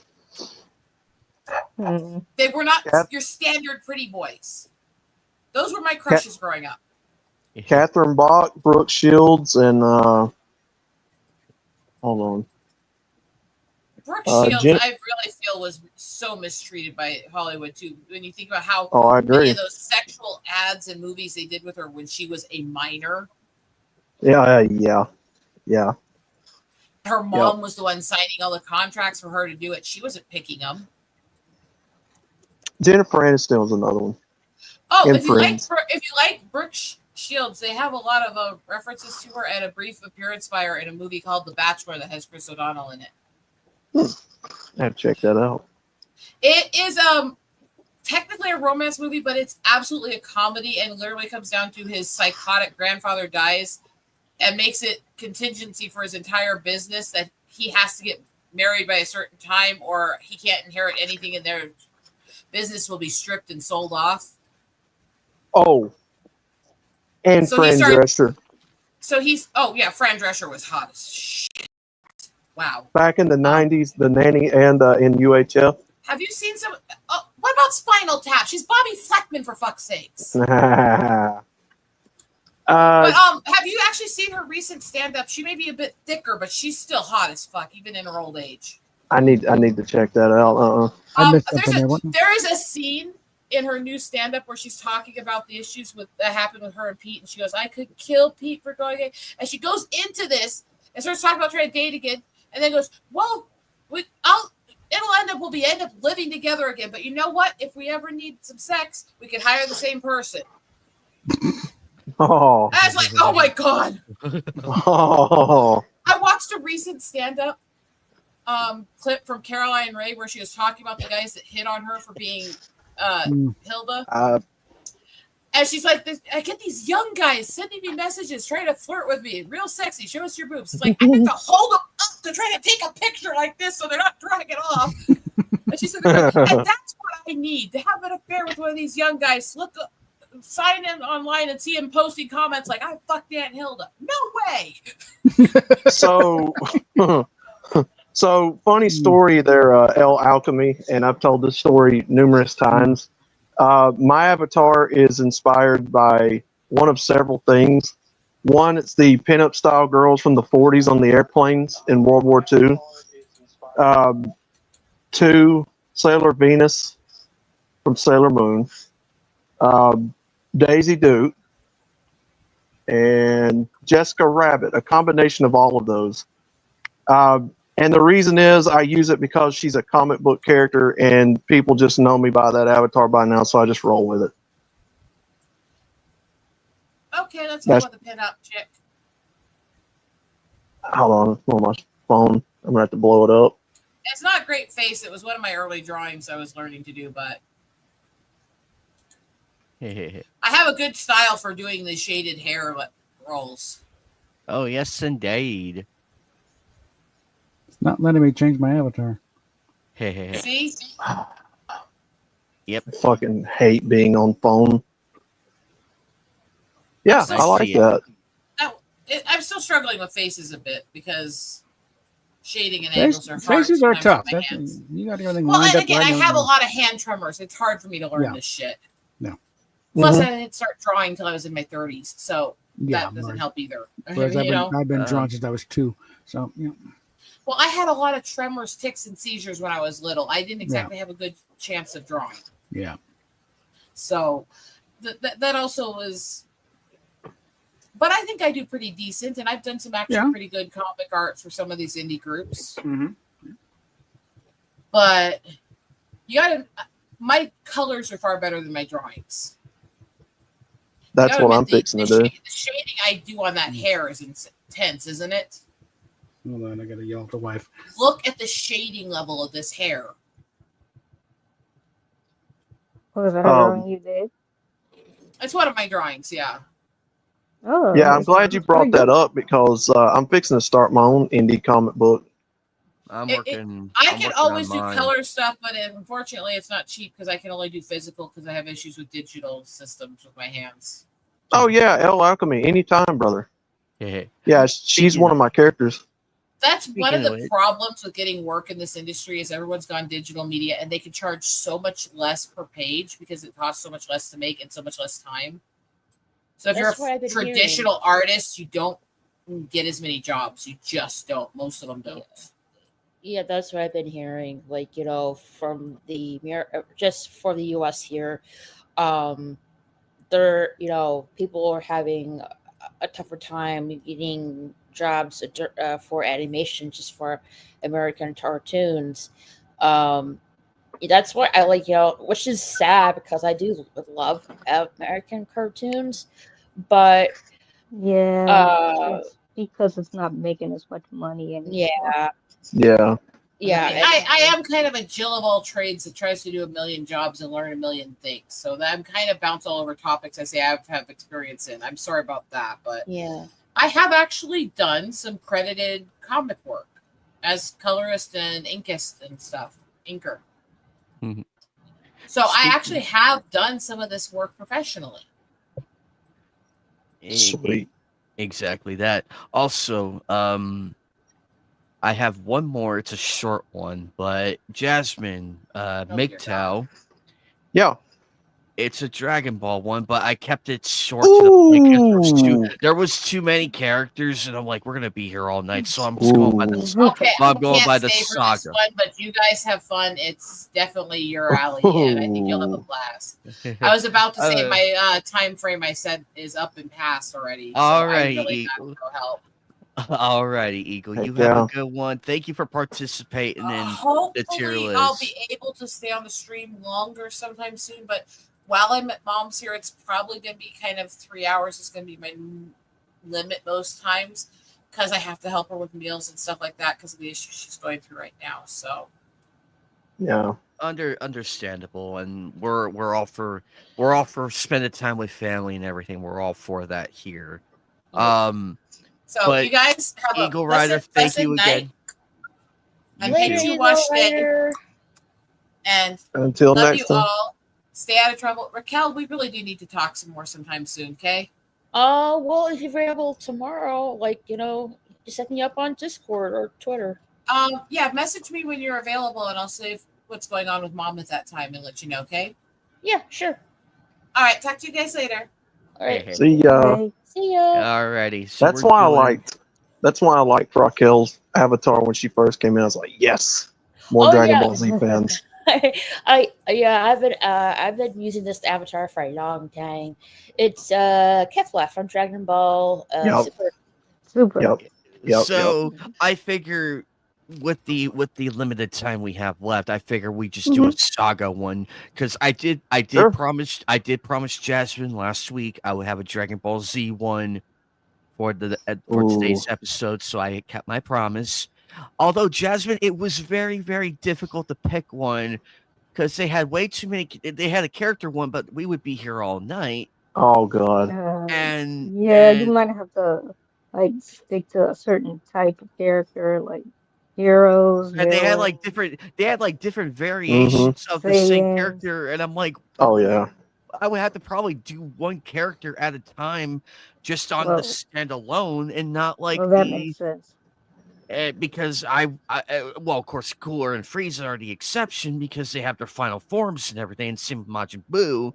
They were not your standard pretty boys. Those were my crushes growing up. Catherine Bach, Brooke Shields, and hold on. Brooke Shields, I really feel was so mistreated by Hollywood too. When you think about how I agree. many of those sexual ads and movies they did with her when she was a minor. Yeah. Her mom was the one signing all the contracts for her to do it. She wasn't picking them. Jennifer Aniston was another one. Oh, if you like Brooke Shields, they have a lot of references to her and a brief appearance by her in a movie called The Bachelor that has Chris O'Donnell in it. I have to check that out. It is technically a romance movie, but it's absolutely a comedy and literally comes down to his psychotic grandfather dies and makes it contingency for his entire business that he has to get married by a certain time or he can't inherit anything in their business will be stripped and sold off. Oh. And so Fran Drescher. So Fran Drescher was hot as shit. Wow. Back in the 90s, The Nanny and in UHF. Have you seen some? Oh, what about Spinal Tap? She's Bobby Fleckman, for fuck's sakes. But have you actually seen her recent stand-up? She may be a bit thicker, but she's still hot as fuck, even in her old age. I need to check that out. There is a scene in her new stand-up where she's talking about the issues that happened with her and Pete, and she goes, "I could kill Pete for going gay," and she goes into this and starts talking about trying to date again. And then goes, "Well, we'll end up living together again. But you know what? If we ever need some sex, we could hire the same person." Oh, I was like, "Oh my god!" Oh, I watched a recent stand-up clip from Caroline Ray where she was talking about the guys that hit on her for being Hilda. And she's like, "I get these young guys sending me messages, trying to flirt with me. Real sexy. Show us your boobs." It's like, I have to hold them up to try to take a picture like this so they're not drawing it off. And she said, and that's what I need, to have an affair with one of these young guys. Sign in online and see him posting comments like, "I fucked Aunt Hilda." No way. So funny story there, El Alchemy, and I've told this story numerous times. My avatar is inspired by one of several things. One, it's the pinup style girls from the 40s on the airplanes in World War II. Two, Sailor Venus from Sailor Moon. Daisy Duke. And Jessica Rabbit, a combination of all of those. And the reason is I use it because she's a comic book character and people just know me by that avatar by now, so I just roll with it. Okay, let's go with the pin-up chick. Hold on my phone. I'm gonna have to blow it up. It's not a great face. It was one of my early drawings I was learning to do, but I have a good style for doing the shaded hair rolls. Oh, yes, indeed. It's not letting me change my avatar. See? Yep. I fucking hate being on phone. Yeah, I like that. I'm still struggling with faces a bit because shading and angles are hard. Faces are tough. You got everything lined up. Well, and again, I have a lot of hand tremors. It's hard for me to learn this shit. No. Plus, I didn't start drawing until I was in my 30s, so that doesn't help either. Whereas I've been drawing since I was 2. So, yeah. Well, I had a lot of tremors, tics, and seizures when I was little. I didn't exactly have a good chance of drawing. Yeah. So that also was. But I think I do pretty decent, and I've done some actually pretty good comic art for some of these indie groups. Mm-hmm. But you gotta. My colors are far better than my drawings. That's what I'm fixing to do. The shading I do on that hair is intense, isn't it? Hold on, I gotta yell at the wife. Look at the shading level of this hair. Was that a drawing you did? It's one of my drawings, yeah. Oh. Yeah, I'm glad you brought that up because I'm fixing to start my own indie comic book. I can always do color stuff, but unfortunately, it's not cheap because I can only do physical because I have issues with digital systems with my hands. Oh yeah, El Alchemy, anytime, brother. Yeah, she's one of my characters. That's one of the problems with getting work in this industry is everyone's gone digital media and they can charge so much less per page because it costs so much less to make and so much less time. So if you're a traditional artist, you don't get as many jobs. You just don't. Most of them don't. Yeah, that's what I've been hearing. Like, from just for the U.S. here, people are having a tougher time getting jobs for animation just for American cartoons. That's what I like, which is sad because I do love American cartoons, but it's because it's not making as much money anymore. Yeah. I am kind of a Jill of all trades that tries to do a million jobs and learn a million things. So that I'm kind of bounce all over topics I say I have experience in. I'm sorry about that, but I have actually done some credited comic work as colorist and inkist and stuff, inker. Mm-hmm. So I actually have done some of this work professionally. Sweet. Exactly that. Also, I have one more. It's a short one, but Jasmine MGTOW. Yeah. It's a Dragon Ball one, but I kept it short to the point because there was too many characters, and I'm like, we're gonna be here all night, so I'm just going by the saga. But you guys have fun. It's definitely your alley, and I think you'll have a blast. I was about to say my time frame I said is up and past already. So all right, I really have no help. Alrighty, Eagle. You have a good one. Thank you for participating in the tier list. I'll be able to stay on the stream longer sometime soon, but while I'm at mom's here, it's probably going to be kind of 3 hours. It's going to be my limit most times because I have to help her with meals and stuff like that because of the issues she's going through right now. So, yeah, understandable, and we're all for spending time with family and everything. We're all for that here. So you guys have Eagle Rider, thank you again. I'm Pixie Washington, and until love next you time. all. Stay out of trouble. Raquel, we really do need to talk some more sometime soon, okay? Well, if you're available tomorrow, just set me up on Discord or Twitter. Yeah, message me when you're available, and I'll see what's going on with Mom at that time and let you know, okay? Yeah, sure. All right, talk to you guys later. All right. See ya. See ya. Alrighty. So that's why I liked Raquel's avatar when she first came in. I was like, yes, more Dragon Ball Z fans. I've been using this avatar for a long time. It's Kefla from Dragon Ball Super. Yep. So I figure with the limited time we have left, I figure we just do a saga one, because I did Sure. promise Jasmine last week I would have a Dragon Ball Z one for today's episode, so I kept my promise. Although Jasmine, it was very, very difficult to pick one because they had way too many. They had a character one, but we would be here all night. Oh God. You might have to like stick to a certain type of character, like heroes. And they had like different variations of the same character, and I'm like, oh yeah, I would have to probably do one character at a time, just on the standalone, and not like that makes sense. Because well, of course, Cooler and Frieza are the exception because they have their final forms and everything, and same with Majin Buu.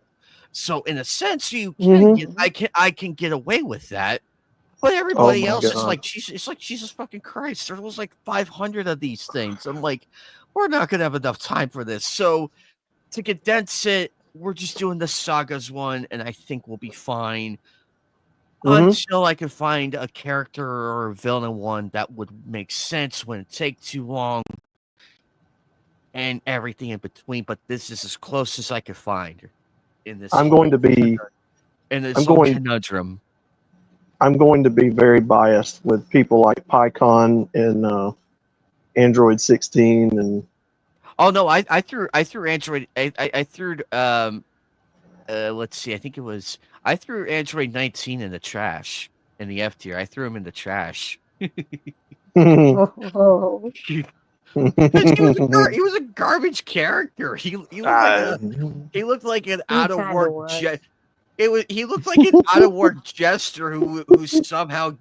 So in a sense, you can I can get away with that. But everybody else is like, it's like Jesus fucking Christ. There was like 500 of these things. I'm like, we're not gonna have enough time for this. So to condense it, we're just doing the sagas one, and I think we'll be fine until I can find a character or a villain one that would make sense, wouldn't take too long, and everything in between. But this is as close as I could find in this. I'm going to be in this conundrum. I'm going to be very biased with people like PyCon and Android 16 and. Oh no, I threw Android. I threw let's see, I think it was I threw Android 19 in the trash in the F tier. I threw him in the trash. He was a garbage character. He looked like an out of work he looked like an out of work jester who somehow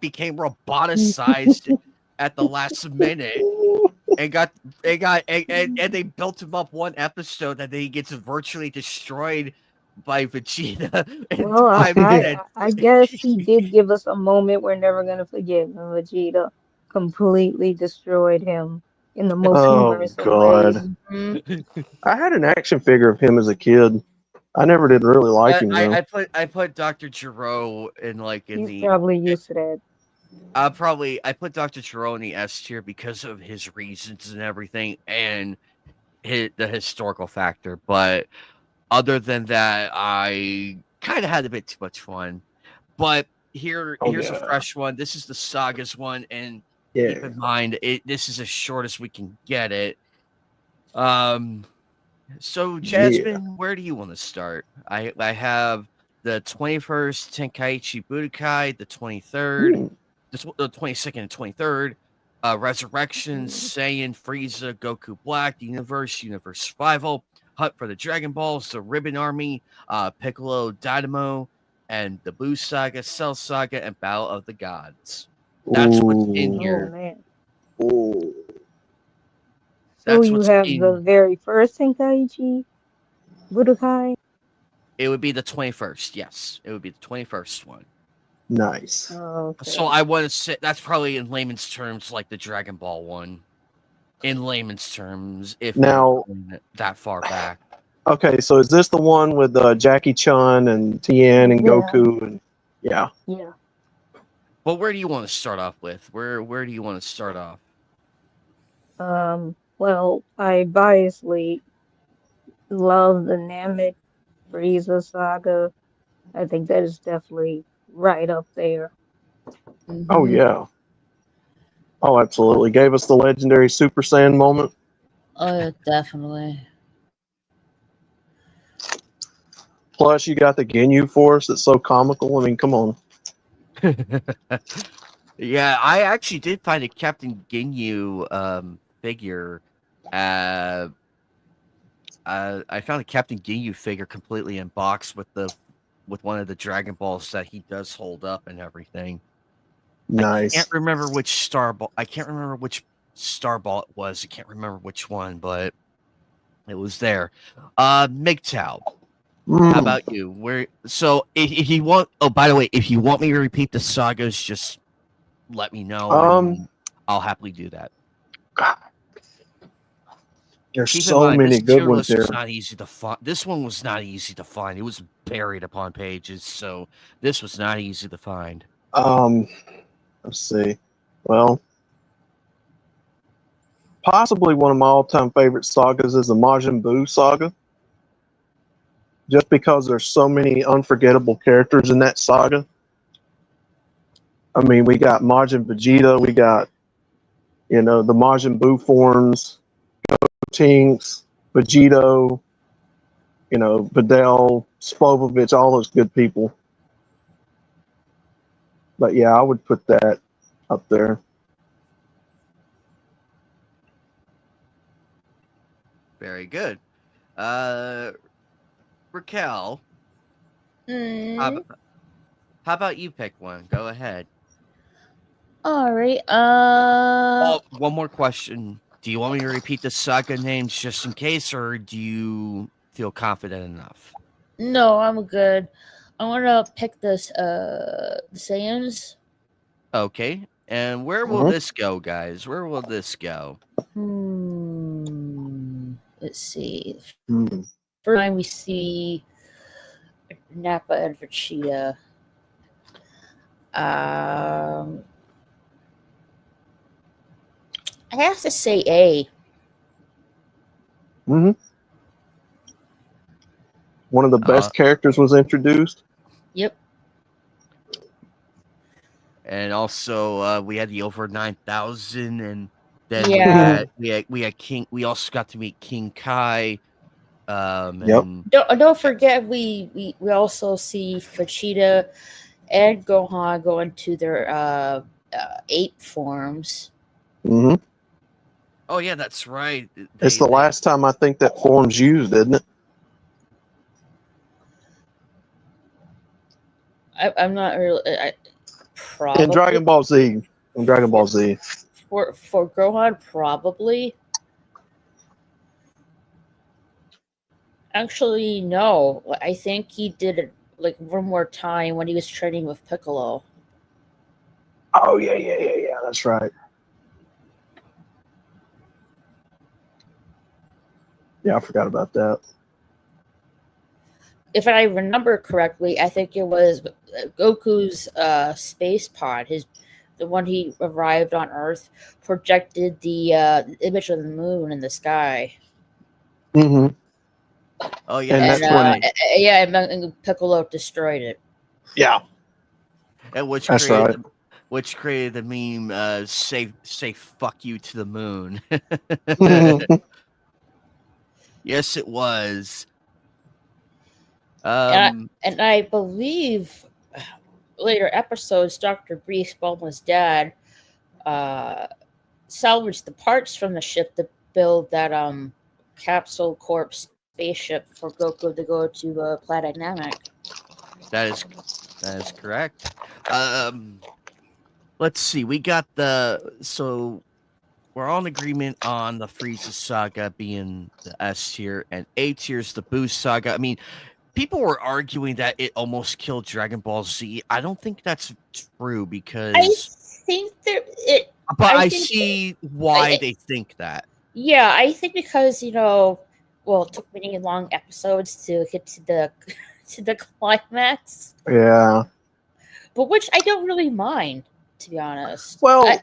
became roboticized at the last minute and they built him up one episode that he gets virtually destroyed by Vegeta. Well, I guess he did give us a moment we're never gonna forget when Vegeta completely destroyed him in the most humorous of ways. I had an action figure of him as a kid. I never did really like him. I put Dr. Gero in He's probably used to that. I put Dr. Gero in the S tier because of his reasons and everything, and the historical factor. But other than that, I kind of had a bit too much fun. But here's a fresh one. This is the Sagas one, and keep in mind this is as short as we can get it. So Jasmine, where do you want to start? I have the 21st Tenkaichi Budokai, the 23rd, the 22nd and 23rd, Resurrections, Saiyan, Frieza, Goku Black, Universe Survival, Hunt for the Dragon Balls, the Ribbon Army, Piccolo Dynamo, and the Buu Saga, Cell Saga, and Battle of the Gods. That's what's in here. Oh, man. So you have the very first Tenkaichi Budokai? It would be the 21st, yes. It would be the 21st one. Nice. Oh, okay. So I want to say that's probably in layman's terms like the Dragon Ball one. In layman's terms, if now that far back. Okay, so is this the one with Jackie Chun and Tien and Goku and Yeah. But where do you want to start off with? Where do you want to start off? Well, I biasly love the Namek Frieza saga. I think that is definitely right up there. Oh yeah. Oh, absolutely. Gave us the legendary Super Saiyan moment. Oh, definitely. Plus, you got the Ginyu Force that's so comical. I mean, come on. Yeah, I actually did find a Captain Ginyu figure. I found a Captain Ginyu figure completely in box with one of the Dragon Balls that he does hold up and everything. Nice. I can't remember which star ball. I can't remember which star ball it was. I can't remember which one, but it was there. MGTOW. How about you? So if you want, by the way, if you want me to repeat the sagas, just let me know. I'll happily do that. There's so many good ones here. Not easy to find. This one was not easy to find. It was buried upon pages, so this was not easy to find. Let's see. Well, possibly one of my all-time favorite sagas is the Majin Buu saga. Just because there's so many unforgettable characters in that saga. I mean, we got Majin Vegeta, we got, the Majin Buu forms, Tinks, Vegito, Videl, Spovovich, all those good people. But yeah, I would put that up there. Very good. Raquel, how about you pick one? Go ahead. All right. Oh, one more question. Do you want me to repeat the saga names just in case, or do you feel confident enough? No, I'm good. I want to pick this. The Saiyans. Okay. And where will this go, guys? Where will this go? Let's see. First time we see Nappa and Vegeta. I have to say A. One of the best characters was introduced. Yep. And also, we had the over 9,000, and then we had King. We also got to meet King Kai. And Don't forget, we also see Vegeta and Gohan go into their ape forms. Oh yeah, that's right. It's the last time I think that form's used, isn't it? I'm not really. Probably. In Dragon Ball Z. For Gohan, probably. Actually, no. I think he did it like one more time when he was training with Piccolo. Oh yeah. That's right. Yeah, I forgot about that. If I remember correctly, I think it was Goku's space pod, the one he arrived on Earth, projected the image of the moon in the sky. Oh yeah, and that's when and Piccolo destroyed it. Yeah, and which created the meme say fuck you to the moon. Yes, it was. And I believe later episodes, Dr. Brief, Bulma's dad, salvaged the parts from the ship to build that Capsule Corp spaceship for Goku to go to Planet Namek. That is correct. Let's see. We got so we're all in agreement on the Frieza saga being the S tier, and A tier is the Buu saga. I mean, people were arguing that it almost killed Dragon Ball Z. I don't think that's true because I think I see why they think that. Yeah, I think because it took many long episodes to get to the climax. Yeah. But which I don't really mind, to be honest. Well,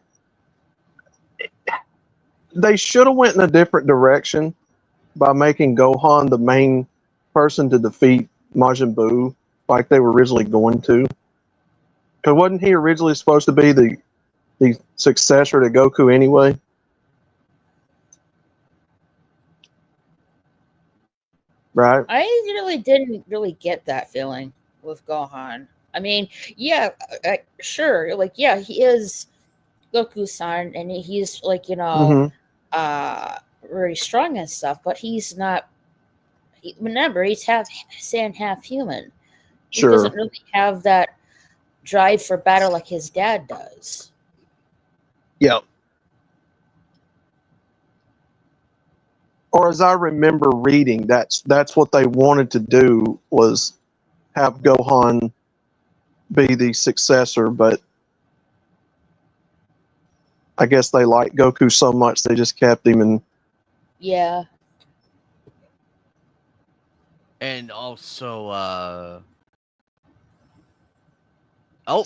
they should have went in a different direction by making Gohan the main person to defeat Majin Buu, like they were originally going to. Because wasn't he originally supposed to be the successor to Goku anyway? Right? I really didn't get that feeling with Gohan. I mean, yeah, sure, he is Goku's son, and he's very strong and stuff, but he's not. Remember, he's half Saiyan, half human. He doesn't really have that drive for battle like his dad does. Yeah. Or as I remember reading, that's what they wanted to do, was have Gohan be the successor, but I guess they liked Goku so much they just kept him. And yeah. And also,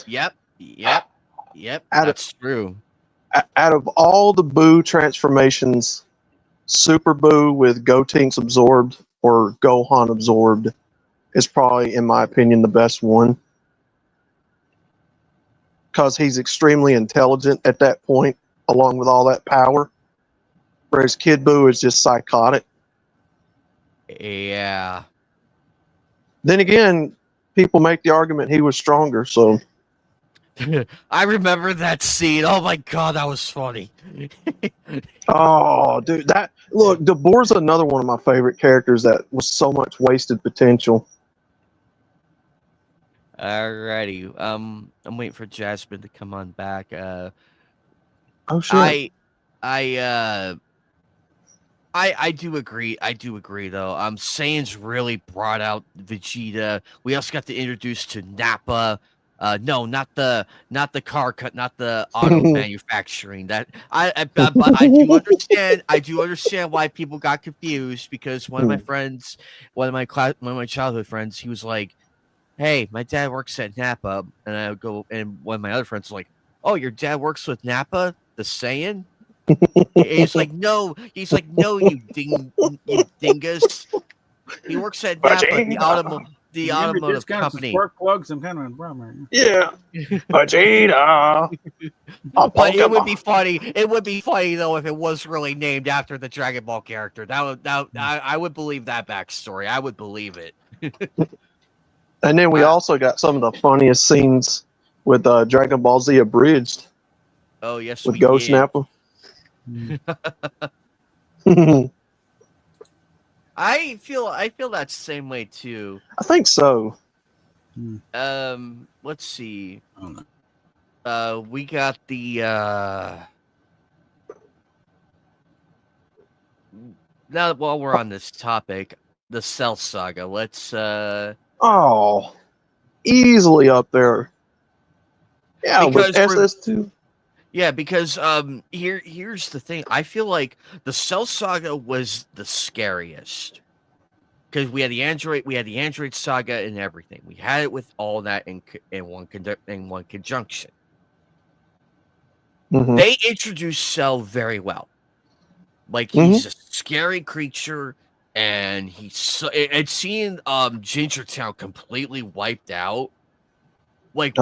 yep, that's true. out of all the Boo transformations, Super Boo with Gotenks absorbed or Gohan absorbed is probably, in my opinion, the best one. Because he's extremely intelligent at that point, along with all that power. Whereas Kid Boo is just psychotic. Yeah. Then again, people make the argument he was stronger, so. I remember that scene. Oh my god, that was funny. Oh, dude, Dabor's another one of my favorite characters that was so much wasted potential. Alrighty. I'm waiting for Jasmine to come on back. Oh shit. I do agree. I do agree, though. Saiyans really brought out Vegeta. We also got to introduce to Nappa. No, not the car cut, not the auto manufacturing. But I do understand. I do understand why people got confused because one of my friends, one of my childhood friends, he was like, "Hey, my dad works at Nappa," and I would go, and one of my other friends was like, "Oh, your dad works with Nappa, the Saiyan?" He's like, no, you dingus. He works at Nappa, the automotive company. Spark plugs, I'm kind of a bummer. Yeah, Vegeta. But it would be funny. It would be funny though if it was really named after the Dragon Ball character. I would believe that backstory. I would believe it. And then we also got some of the funniest scenes with Dragon Ball Z abridged. Oh yes, with Ghost did. Nappa. I feel that same way too. I think so. Let's see. We got the now while we're on this topic, the Cell Saga. Let's oh, easily up there. Yeah, with SS2. Yeah, because here's the thing. I feel like the Cell Saga was the scariest because we had the Android Saga and everything. We had it with all that in one conjunction. Mm-hmm. They introduced Cell very well. Like he's a scary creature, and seeing Ginger Town completely wiped out. Like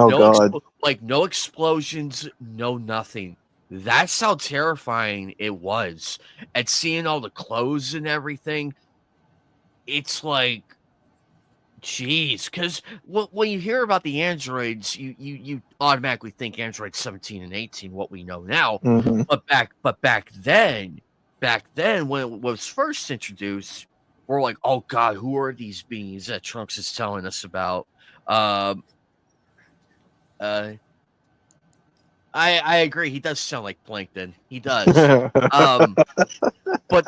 no explosions, no nothing. That's how terrifying it was. And seeing all the clothes and everything, it's like, geez. Because when you hear about the androids, you automatically think Android 17 and 18, what we know now. Mm-hmm. But back then when it was first introduced, we're like, oh god, who are these beings that Trunks is telling us about? I agree. He does sound like Plankton. He does. But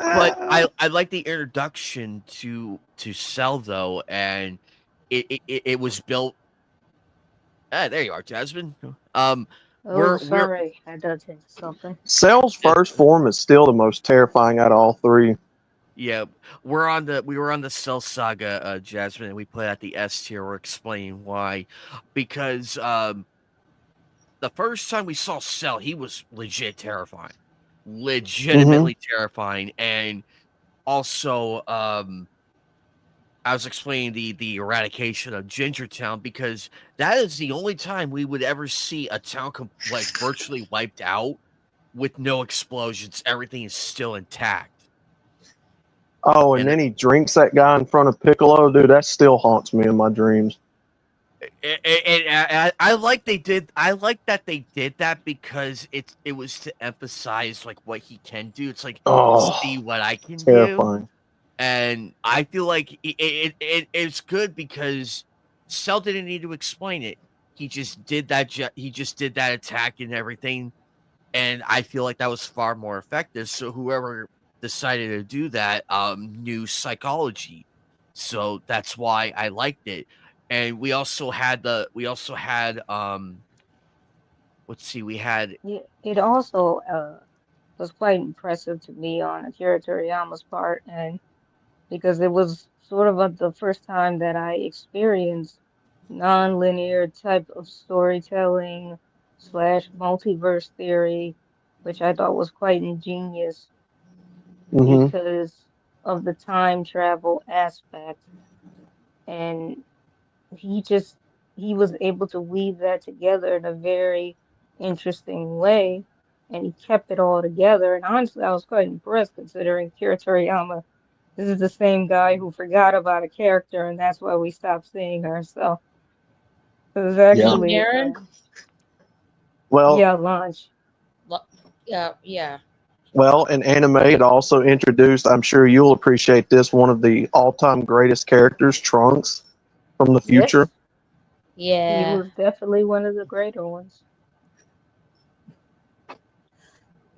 I like the introduction to Cell though, and it was built. There you are, Jasmine. Sorry, I did think something. Cell's first form is still the most terrifying out of all three. Yeah, we were on the Cell Saga, Jasmine, and we put out the S tier. We're explaining why, because the first time we saw Cell, he was legitimately terrifying, and also I was explaining the eradication of Ginger Town because that is the only time we would ever see a town virtually wiped out with no explosions. Everything is still intact. Oh, and then he drinks that guy in front of Piccolo, dude. That still haunts me in my dreams. I like they did. I like that they did that because it was to emphasize like what he can do. It's like see what I can terrifying. Do, and I feel like it's good because Cell didn't need to explain it. He just did that. He just did that attack and everything, and I feel like that was far more effective. So whoever decided to do that knew psychology, so that's why I liked it. And we also had let's see, we had it also was quite impressive to me on Akira Toriyama's part, and because it was sort of the first time that I experienced non-linear type of storytelling / multiverse theory which I thought was quite ingenious Hmm. because of the time travel aspect. And he just he was able to weave that together in a very interesting way, and he kept it all together. And honestly, I was quite impressed considering Kira Toriyama. This is the same guy who forgot about a character, and that's why we stopped seeing her. So it was Yeah. actually, Aaron? Well, yeah, launch. Yeah. well, in anime, it also introduced. I'm sure you'll appreciate this. One of the all-time greatest characters, Trunks, from the future. Yes, he Yeah. was definitely one of the greater ones.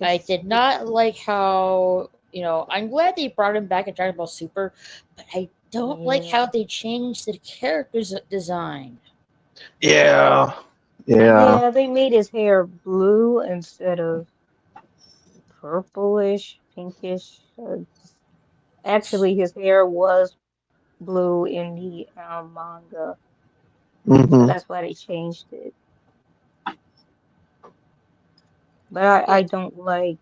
I It's, did not like how, I'm glad they brought him back in Dragon Ball Super, but I don't like how yeah. they changed the character's design. Yeah. Yeah. Yeah, they made his hair blue instead of purplish, pinkish. Actually, his hair was blue in the manga, so Hmm. that's why they changed it. But I Yeah. don't like.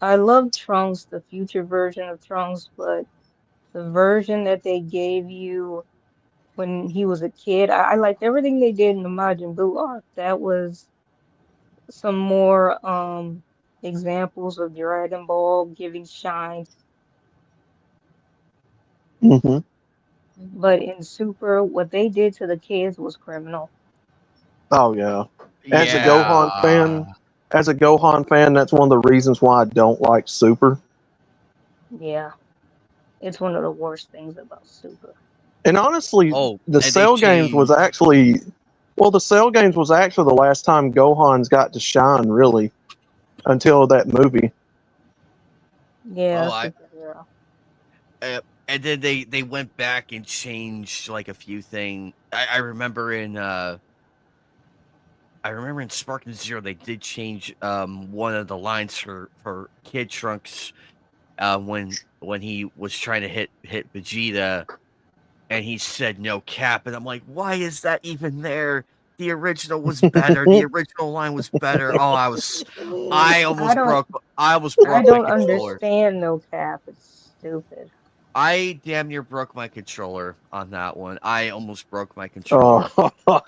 I love Trunks, the future version of Trunks, but the version that they gave you when he was a kid, I liked everything they did in the Majin Buu arc. That was some more examples of Dragon Ball giving shine. Hmm. But in Super, what they did to the kids was criminal. Oh yeah. As a Yeah. Gohan fan, that's one of the reasons why I don't like Super. Yeah, it's one of the worst things about Super. And honestly, Oh, the and they Cell games was changed. actually the Cell games was actually the last time Gohan's got to shine really until that movie. Yeah, Oh, superhero. and then they went back and changed like a few things. I remember in Sparking Zero they did change one of the lines for Kid Trunks when he was trying to hit Vegeta and he said no cap, and I'm like, why is that even there? The original was better. The original line was better. Oh, I I almost don't broke I my don't controller. understand no cap. It's stupid. I damn near broke my controller on that one. I almost broke my controller. Oh.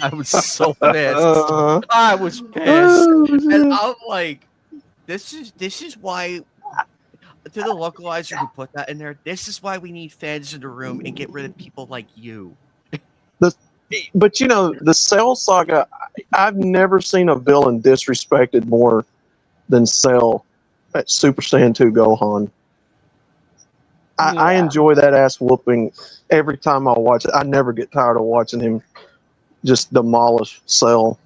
I was so pissed. Oh, I was pissed. And shit. I'm like, this is why to the localizer who put that in there, this is why we need fans in the room and get rid of people like you. But the Cell saga, I've never seen a villain disrespected more than Cell at Super Saiyan 2 Gohan. I Yeah. enjoy that ass whooping every time I watch it. I never get tired of watching him just demolish Cell.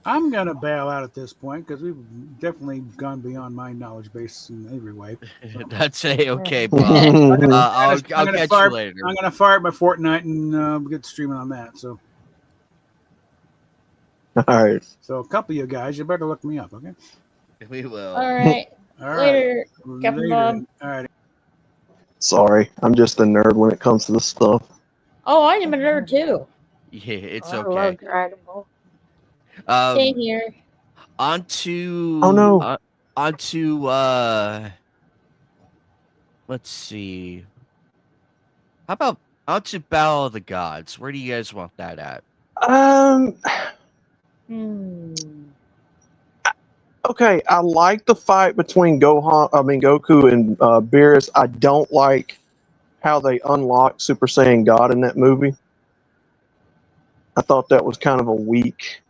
I'm gonna bail out at this point because we've definitely gone beyond my knowledge base in every way. That's okay, Bob. I'll catch you later. I'm gonna fire up my Fortnite and get streaming on that. So, All right. so a couple of you guys, you better look me up, okay? We will. All right. All right. Later, Captain Later. Bob. All right. Sorry, I'm just a nerd when it comes to this stuff. Oh, I'm a nerd too. Yeah, it's I okay. love Dragon Ball. Same here. Onto Oh, no. onto let's see. How about onto Battle of the Gods? Where do you guys want that at? Okay, I like the fight between Goku and Beerus. I don't like how they unlocked Super Saiyan God in that movie. I thought that was kind of a weak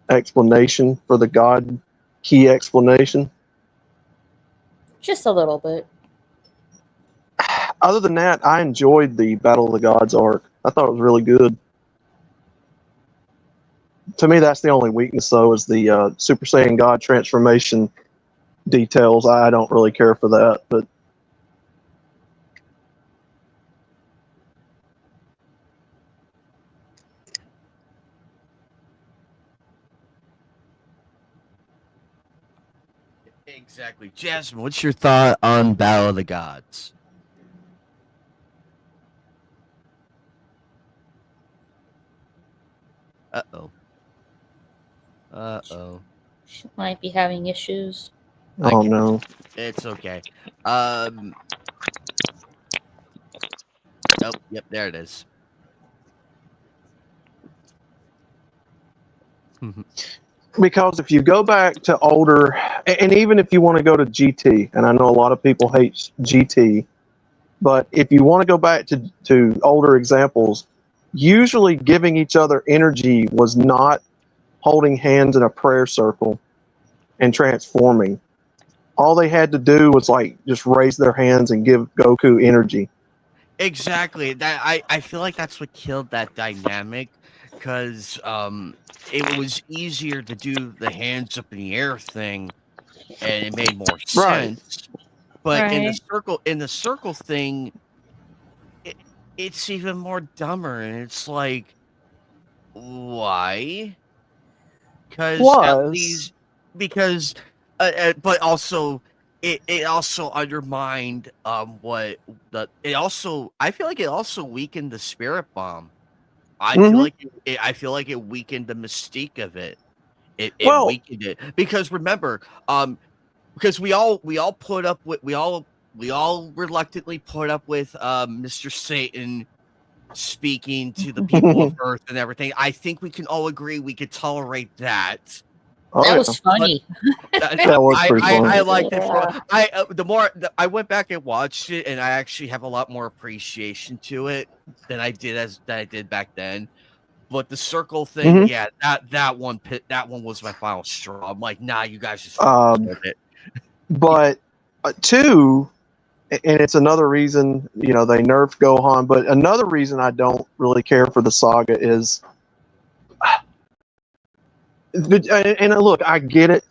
explanation for the God key explanation. Just a little bit. Other than that, I enjoyed the Battle of the Gods arc. I thought it was really good. To me, that's the only weakness, though, is the Super Saiyan God transformation details. I don't really care for that, but Exactly. Jasmine, what's your thought on Battle of the Gods? Uh-oh. Uh-oh. She might be having issues. Oh no. It's okay. Nope. Yep. There it is. Because if you go back to older, and even if you want to go to GT, and I know a lot of people hate GT, but if you want to go back to older examples, usually giving each other energy was not holding hands in a prayer circle and transforming. All they had to do was like just raise their hands and give Goku energy. Exactly. That I feel like that's what killed that dynamic, because it was easier to do the hands up in the air thing, and it made more sense. Right. But Right. in the circle thing, it's even more dumber, and it's like, why? Because at least because, but also it also undermined what the it also I feel like it also weakened the Spirit Bomb. I feel like I feel like it weakened the mystique of it. It Well- weakened it because remember, because we all put up with we all reluctantly put up with Mr. Satan speaking to the people of Earth and everything. I think we can all agree we could tolerate that. Oh, That yeah. was funny. That was pretty funny. I liked it for Yeah. the more I went back and watched it, and I actually have a lot more appreciation to it than I did back then. But the circle thing, Mhm. yeah, that one was my final straw. I'm like, nah, you guys just deserve it. But two, and it's another reason, they nerfed Gohan, but another reason I don't really care for the saga is, and look, I get it.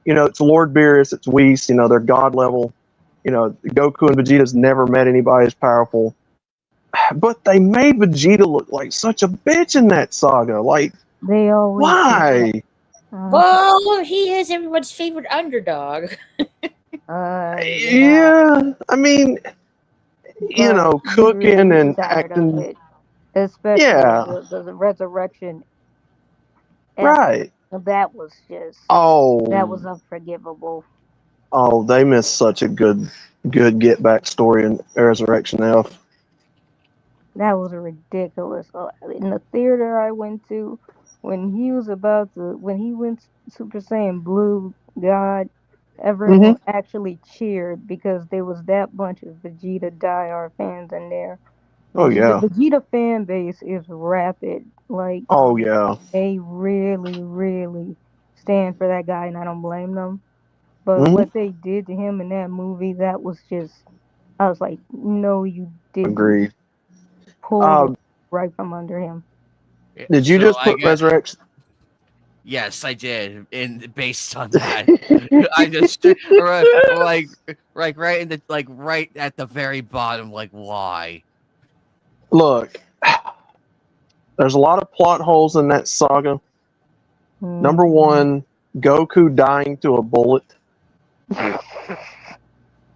It's Lord Beerus, it's Whis, they're god level. Goku and Vegeta's never met anybody as powerful. But they made Vegeta look like such a bitch in that saga. Like, They always why? Well, he is everyone's favorite underdog. Yeah, I mean, But cooking you and tired of acting. it, especially Yeah. the resurrection. Right. That was just Oh, that was unforgivable. oh, they missed such a good get back story in Resurrection F. That was ridiculous. In the theater I went to, when he went Super Saiyan Blue God, everyone actually cheered because there was that bunch of Vegeta diehard fans in there. Oh, yeah. The Vegeta fan base is rapid. Like, Oh, yeah. they really, really stand for that guy, and I don't blame them. But Mhm. what they did to him in that movie, that was just, I was like, no, you didn't. Agreed. Pull it right from under him. Did you So just I put got- Resurrection? Yes, I did, and based on that, I just like right in the right at the very bottom. Like, why? Look, there's a lot of plot holes in that saga. Number one, Goku dying to a bullet.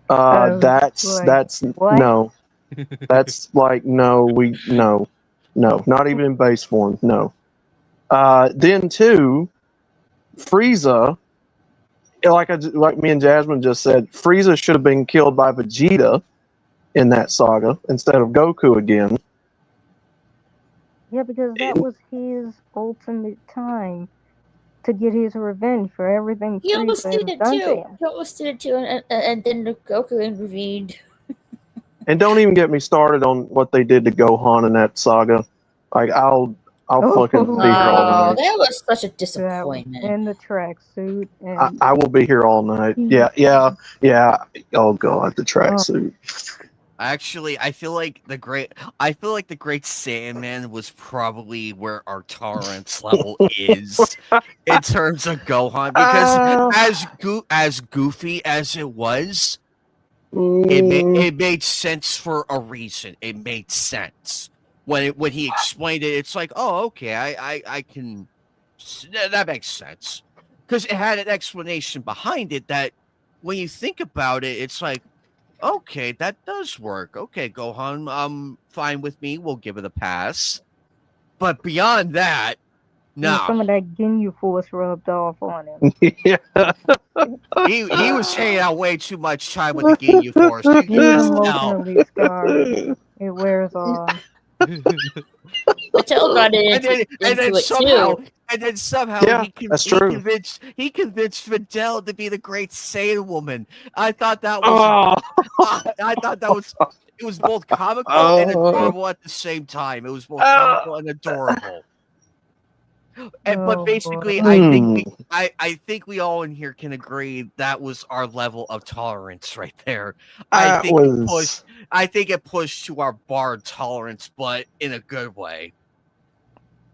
That's what? no. That's like no, not even in base form. No. Then two, Frieza. Like me and Jasmine just said, Frieza should have been killed by Vegeta in that saga instead of Goku again. Yeah, because that was his ultimate time to get his revenge for everything He almost Frieza did has it done to too. him. He almost did it too, and then Goku intervened. And don't even get me started on what they did to Gohan in that saga. Like I'll fucking be here all Oh, night. that was such a That, disappointment. and the tracksuit, and I will be here all night. Yeah. Oh god, the tracksuit. Actually, I feel like the Great Saiyaman was probably where our tolerance level is in terms of Gohan, because as goofy as it was, it made sense for a reason. It made sense when he explained it. It's like, oh, okay, I can, that makes sense, because it had an explanation behind it that when you think about it, it's like, okay, that does work. Okay, Gohan, fine with me. We'll give it a pass. But beyond that, And some No, of that Ginyu Force rubbed off on him. Yeah. he was hanging out way too much time with the Ginyu Force. You He's can just tell. emotionally scarred. It wears on. Mattel got and then, into and then it somehow, too. and then somehow Yeah, that's true. he convinced Fidel to be the great Saiyan woman. I thought that was I thought that was it was both comical and adorable at the same time. It was both comical and adorable. But basically, I think we all in here can agree that was our level of tolerance right there. I think it pushed to our bar tolerance, but in a good way.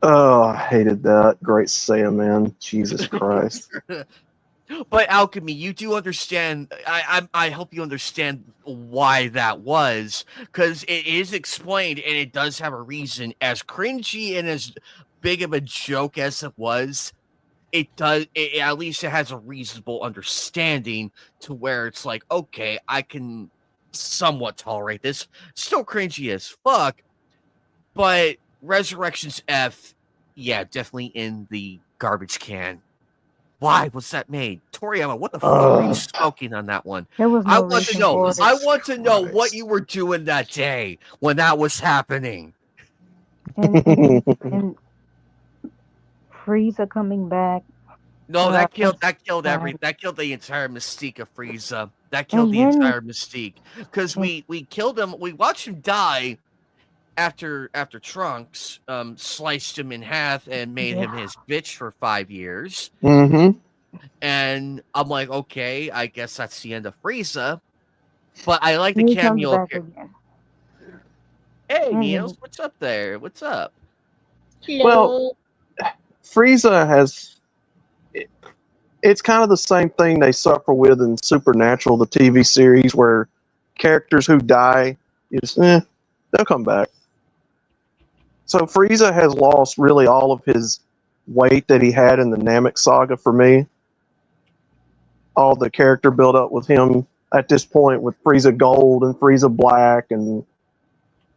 Oh, I hated that. Great Saiyan, man. Jesus Christ. But Alchemy, you do understand. I help you understand why that was, because it is explained and it does have a reason. As cringy and as big of a joke as it was, at least it has a reasonable understanding to where it's like, okay, I can somewhat tolerate this. Still cringy as fuck, but Resurrections F, yeah, definitely in the garbage can. Why was that made? Toriyama, what the fuck were you smoking on that one? There was no I want to reason know. for it. I want to know what you were doing that day when that was happening. And Frieza coming back. No, that killed the entire mystique of Frieza. That killed the entire mystique. Because we killed him, we watched him die after Trunks sliced him in half and made him his bitch for 5 years. Mm-hmm. And I'm like, okay, I guess that's the end of Frieza. But I like the cameo. Hey, Niels, what's up there? What's up? Hello. Well, Frieza has... It's kind of the same thing they suffer with in Supernatural, the TV series, where characters who die, they'll come back. So Frieza has lost really all of his weight that he had in the Namek saga for me. All the character build up with him at this point with Frieza Gold and Frieza Black, and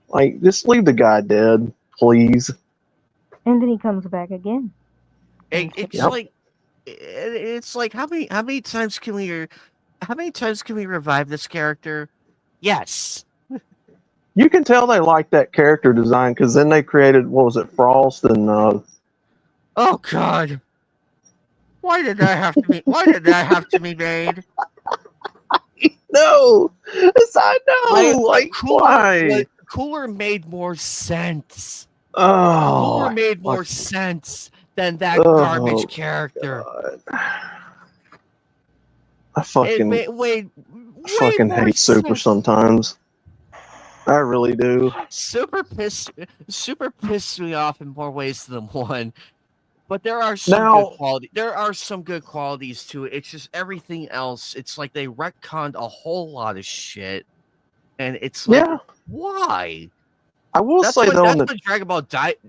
like, just leave the guy dead, please. And then he comes back again. It's like how many times can we revive this character? Yes. You can tell they like that character design because then they created, what was it, Frost and oh God. Why did that have to be made? No. Yes, I know. Why? Cooler made more sense. Oh. Cooler made more sense than that garbage character. God. I fucking hate Super sometimes. I really do. Super pissed me off in more ways than one. But there are some good quality. There are some good qualities to it. It's just everything else. It's like they retconned a whole lot of shit, and it's like, why? I will say though, that's when Dragon Ball Daima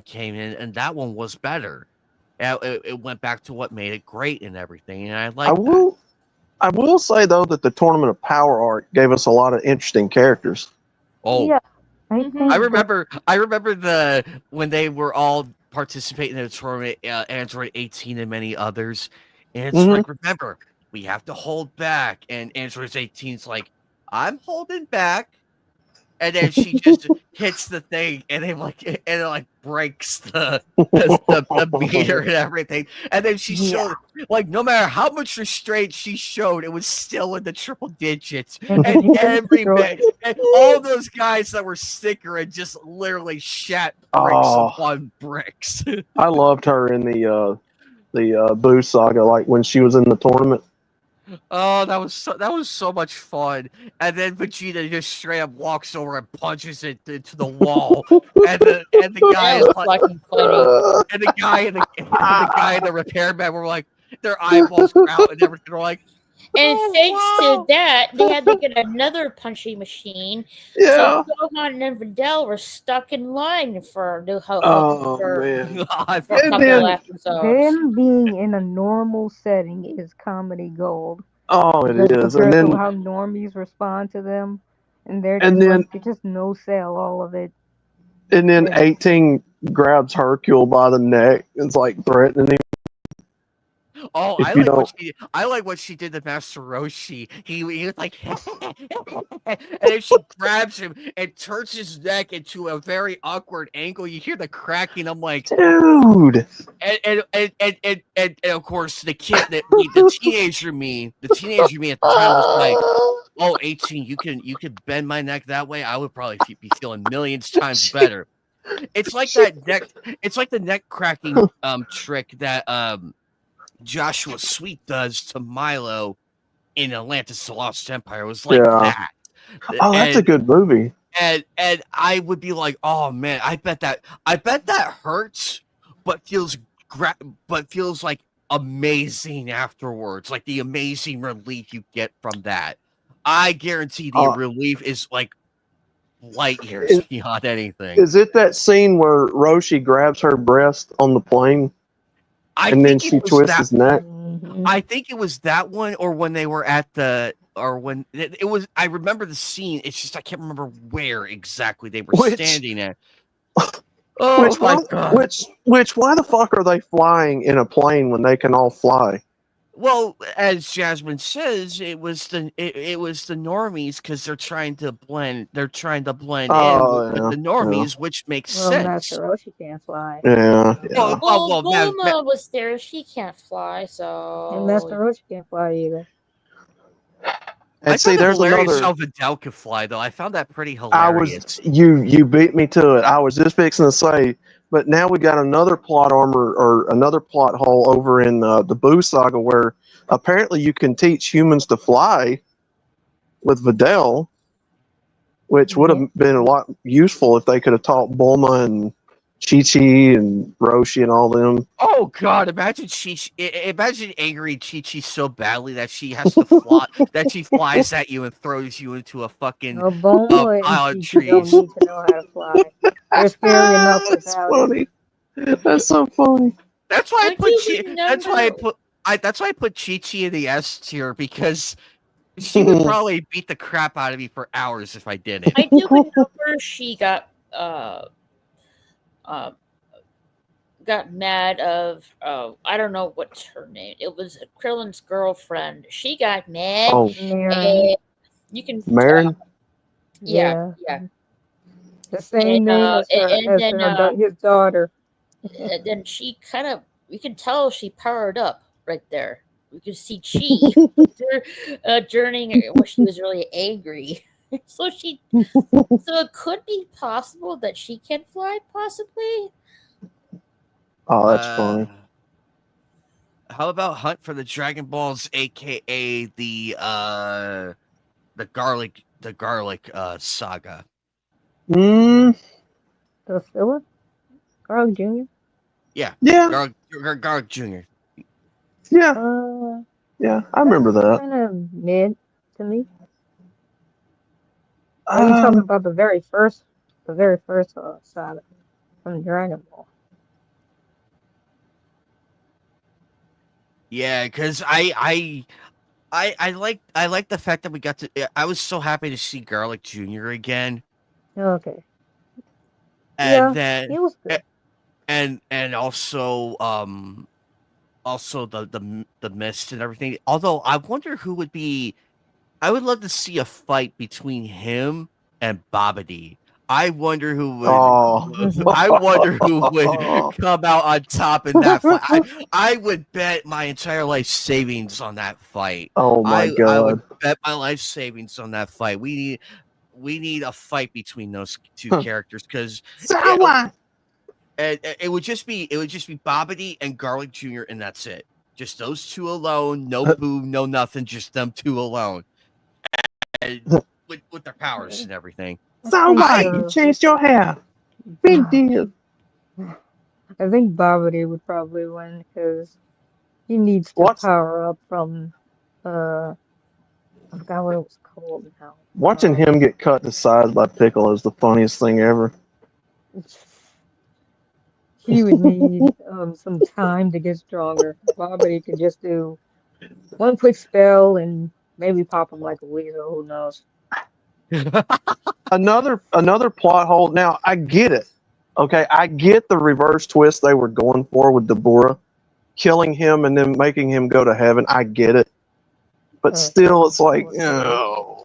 came in, and that one was better. It went back to what made it great and everything, and I will say though that the Tournament of Power arc gave us a lot of interesting characters. Oh, yeah, I remember when they were all participating in the tournament, Android 18 and many others, and it's like, remember, we have to hold back, and Android 18's like, I'm holding back. And then she just hits the thing, and it breaks the meter and everything. And then she showed, like, no matter how much restraint she showed, it was still in the triple digits. And and all those guys that were stickering just literally shat bricks upon bricks. I loved her in the Boo saga, like when she was in the tournament. Oh, that was so much fun. And then Vegeta just straight up walks over and punches it into the wall. and the guy is like, and the guy and the repairman were like, their eyeballs were out and everything. Were like, and thanks to that, they had to get another punching machine. Yeah. So Gohan and Videl were stuck in line for a couple episodes. Them being in a normal setting is comedy gold. Oh, it is. And then how normies respond to them, and they're just no sell all of it. And then 18 grabs Hercule by the neck and is like threatening him. Oh, If I you like what she did to Master Roshi. He was like, and then she grabs him and turns his neck into a very awkward angle. You hear the cracking. I'm like, Dude. And of course the teenager me at the time was like, oh, 18, you can bend my neck that way. I would probably be feeling millions times better. It's like the neck cracking trick that Joshua Sweet does to Milo in Atlantis: The Lost Empire. It was like that. Oh, that's a good movie. And I would be like, oh man, I bet that hurts, but feels like amazing afterwards, like the amazing relief you get from that. I guarantee the relief is like light years beyond anything. Is it that scene where Roshi grabs her breast on the plane? And then she twists his neck. I think it was that one, or when they were at when it was. I remember the scene. It's just I can't remember where exactly they were standing at. Oh my god! Which? Why the fuck are they flying in a plane when they can all fly? Well, as Jasmine says, it was the normies because they're trying to blend. They're trying to blend in with the normies, which makes sense. Master Roshi can't fly. Yeah. Well, Bulma was there. She can't fly, so. And Master Roshi can't fly either. And see, there's another. How Videl could fly, though. I found that pretty hilarious. You beat me to it. I was just fixing to say, but now we got another plot armor or another plot hole over in the Boo saga where apparently you can teach humans to fly with Videl, which would have been a lot useful if they could have taught Bulma and Chi-Chi and Roshi and all them. Oh god, imagine angry Chi-Chi so badly that she has to fly, that she flies at you and throws you into a fucking pile of trees. Don't need to know how to fly. They're scary enough That's funny. That's so funny. That's why I put that's why I put Chi-Chi in the S tier, because she would probably beat the crap out of me for hours if I didn't. I do remember she got mad of I don't know what's her name. It was Krillin's girlfriend. She got mad. Oh, and you can Marin. Yeah. The same name as his daughter. And then she kind of, you can tell she powered up right there. You can see Chi journeying when she was really angry. So it could be possible that she can fly, possibly. Oh, that's funny. How about Hunt for the Dragon Balls, aka the garlic saga? The Philip? Garlic Jr.? Yeah. Garlic Jr. Yeah. Yeah, I remember that. Kind of mid to me. Are you talking about the very first saga from Dragon Ball? Yeah, because I like the fact that we got to. I was so happy to see Garlic Jr. again. Okay. And then he was good. And also the mist and everything. Although I wonder who would be. I would love to see a fight between him and Babidi. I wonder who would. I wonder who would come out on top in that fight. I would bet my entire life savings on that fight. Oh my god! I would bet my life savings on that fight. We need a fight between those two characters, because it would just be Babidi and Garlic Jr. and that's it. Just those two alone. No Boo, no nothing. Just them two alone, and with their powers and everything. You changed your hair. Big deal. I think Babidi would probably win because he needs to power up from I forgot what it was called now. Watching him get cut to size by Piccolo is the funniest thing ever. He would need some time to get stronger. Babidi could just do one quick spell and maybe pop him like a weasel. Who knows? Another plot hole. Now I get it. Okay, I get the reverse twist they were going for with Dabura, killing him and then making him go to heaven. I get it, but still, it's like, oh,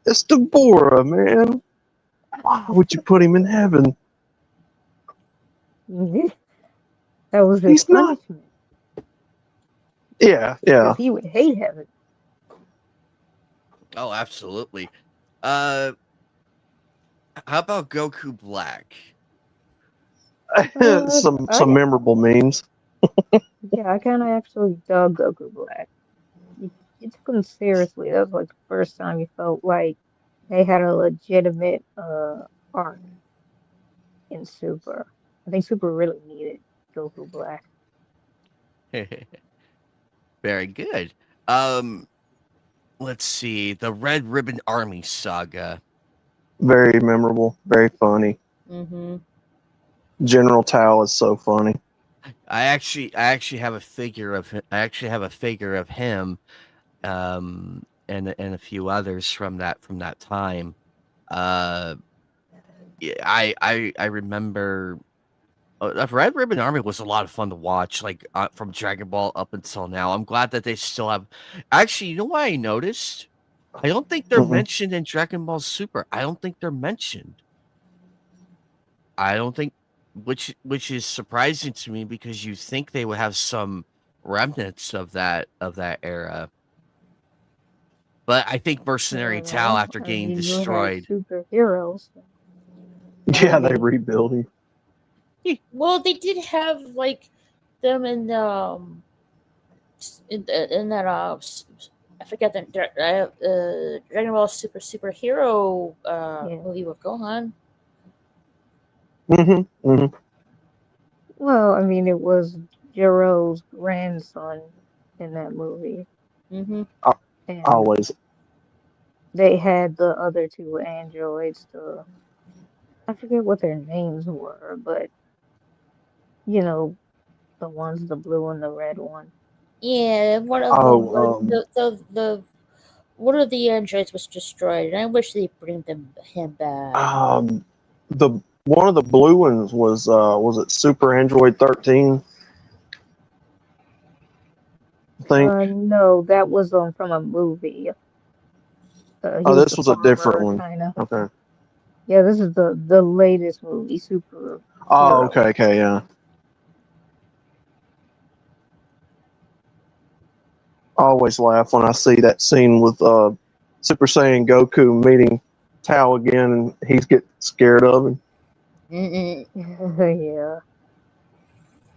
it's Dabura, man. Why would you put him in heaven? That was his punishment. Yeah. Because he would hate heaven. Oh, absolutely. How about Goku Black? some memorable memes. Yeah, I kind of actually dug Goku Black. You took him seriously. That was like the first time you felt like they had a legitimate arc in Super. I think Super really needed Goku Black. Very good. Let's see. The Red Ribbon Army saga. Very memorable. Very funny. Mm-hmm. General Tao is so funny. I actually have a figure of him. And a few others from that time. I remember Red Ribbon Army was a lot of fun to watch, like from Dragon Ball up until now. I'm glad that they still have. Actually, you know what I noticed? I don't think they're mentioned in Dragon Ball Super. I don't think they're mentioned. I don't think, which is surprising to me because you think they would have some remnants of that era. But I think Mercenary Tao, after getting destroyed, superheroes. Yeah, they rebuild him. Well, they did have like them in that I forget the Dragon Ball superhero movie with Gohan. Well, I mean, it was Jiro's grandson in that movie. And Always. they had the other two androids. I forget what their names were, but you know, the ones, the blue and the red one. Yeah, one of the one of the androids was destroyed, and I wish they'd bring him back. The one of the blue ones was it Super Android 13? I think. No, that was from a movie. This was a different one. Kinda. Okay. Yeah, this is the latest movie, Super. Oh, okay, yeah. I always laugh when I see that scene with Super Saiyan Goku meeting Tao again, and he's getting scared of him. Yeah.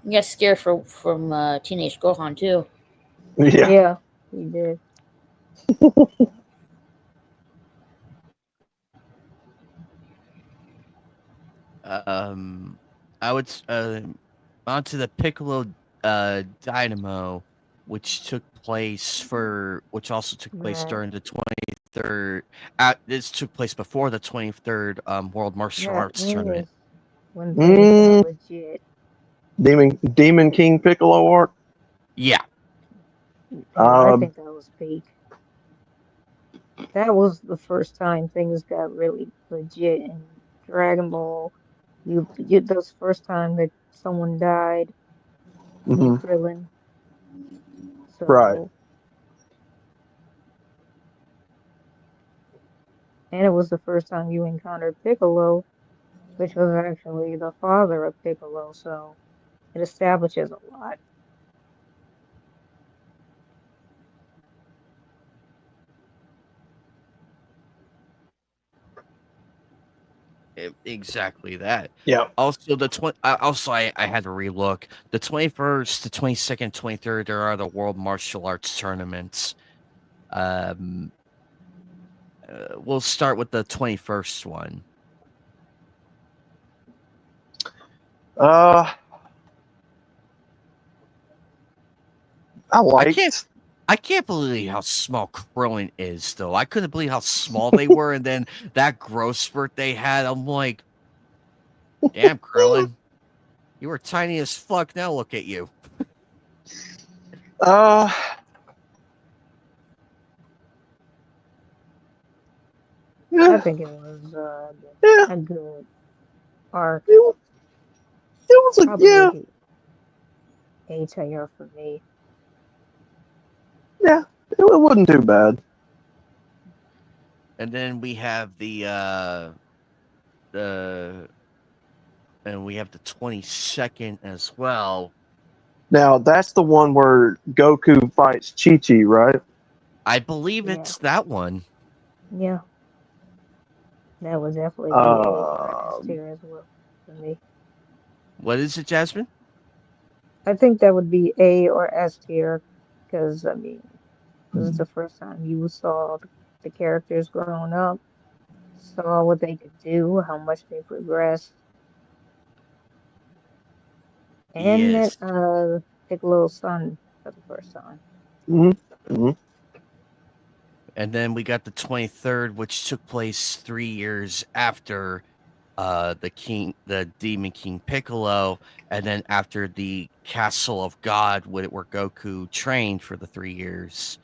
You got scared from Teenage Gohan too. Yeah, he did. I would onto the Piccolo Dynamo, which also took place during the 23rd. This took place before the 23rd World Martial Arts Tournament. When they legit. Demon King Piccolo arc. Yeah. I think that was fake. That was the first time things got really legit in Dragon Ball. That was the first time that someone died. Krillin. So, right. And it was the first time you encountered Piccolo, which was actually the father of Piccolo, so it establishes a lot. Exactly that. Yeah. Also, I had to relook the 21st, the 22nd, 23rd. There are the World Martial Arts tournaments. We'll start with the 21st one. I can't believe how small Krillin is, though. I couldn't believe how small they were, and then that growth spurt they had. I'm like, damn, Krillin, you were tiny as fuck. Now look at you. I think it was Yeah. a good arc. It was a Probably yeah. A tier for me. Yeah. It wasn't too bad. And then we have the and we have the 22nd as well. Now that's the one where Goku fights Chi-Chi, right? I believe it's that one. Yeah. That was definitely the A or S tier as well for me. What is it, Jasmine? I think that would be A or S tier because, I mean, this is the first time you saw the characters growing up, saw what they could do, how much they progressed. And Yes. met Piccolo's son for the first time. Mm-hmm. And then we got the 23rd, which took place 3 years after the Demon King Piccolo, and then after the Castle of God, where Goku trained for the 3 years.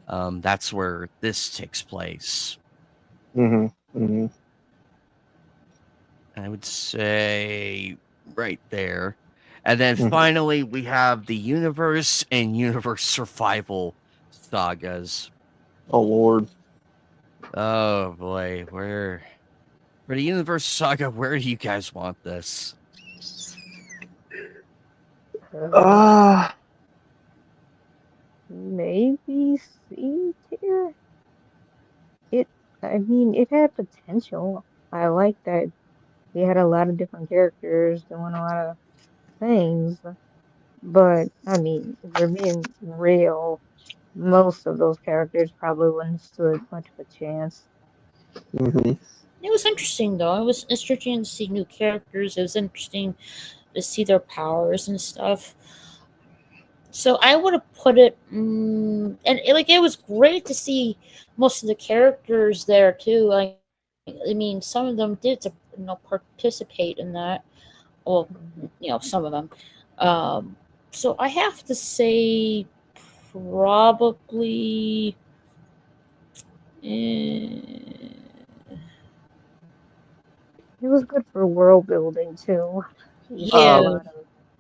That's where this takes place. Mm-hmm. I would say right there. And then finally, we have the Universe and Universe Survival sagas. Oh, Lord. Oh, boy. For the Universe saga, where do you guys want this? Maybe C tier? I mean, it had potential. I like that we had a lot of different characters doing a lot of things. But, I mean, if we're being real, most of those characters probably wouldn't have stood much of a chance. Mm-hmm. It was interesting, though. It was interesting to see new characters. It was interesting to see their powers and stuff. So I would have put it, it was great to see most of the characters there too. I mean, some of them did participate in that. Well, some of them. So I have to say, probably. It was good for world building too. Yeah.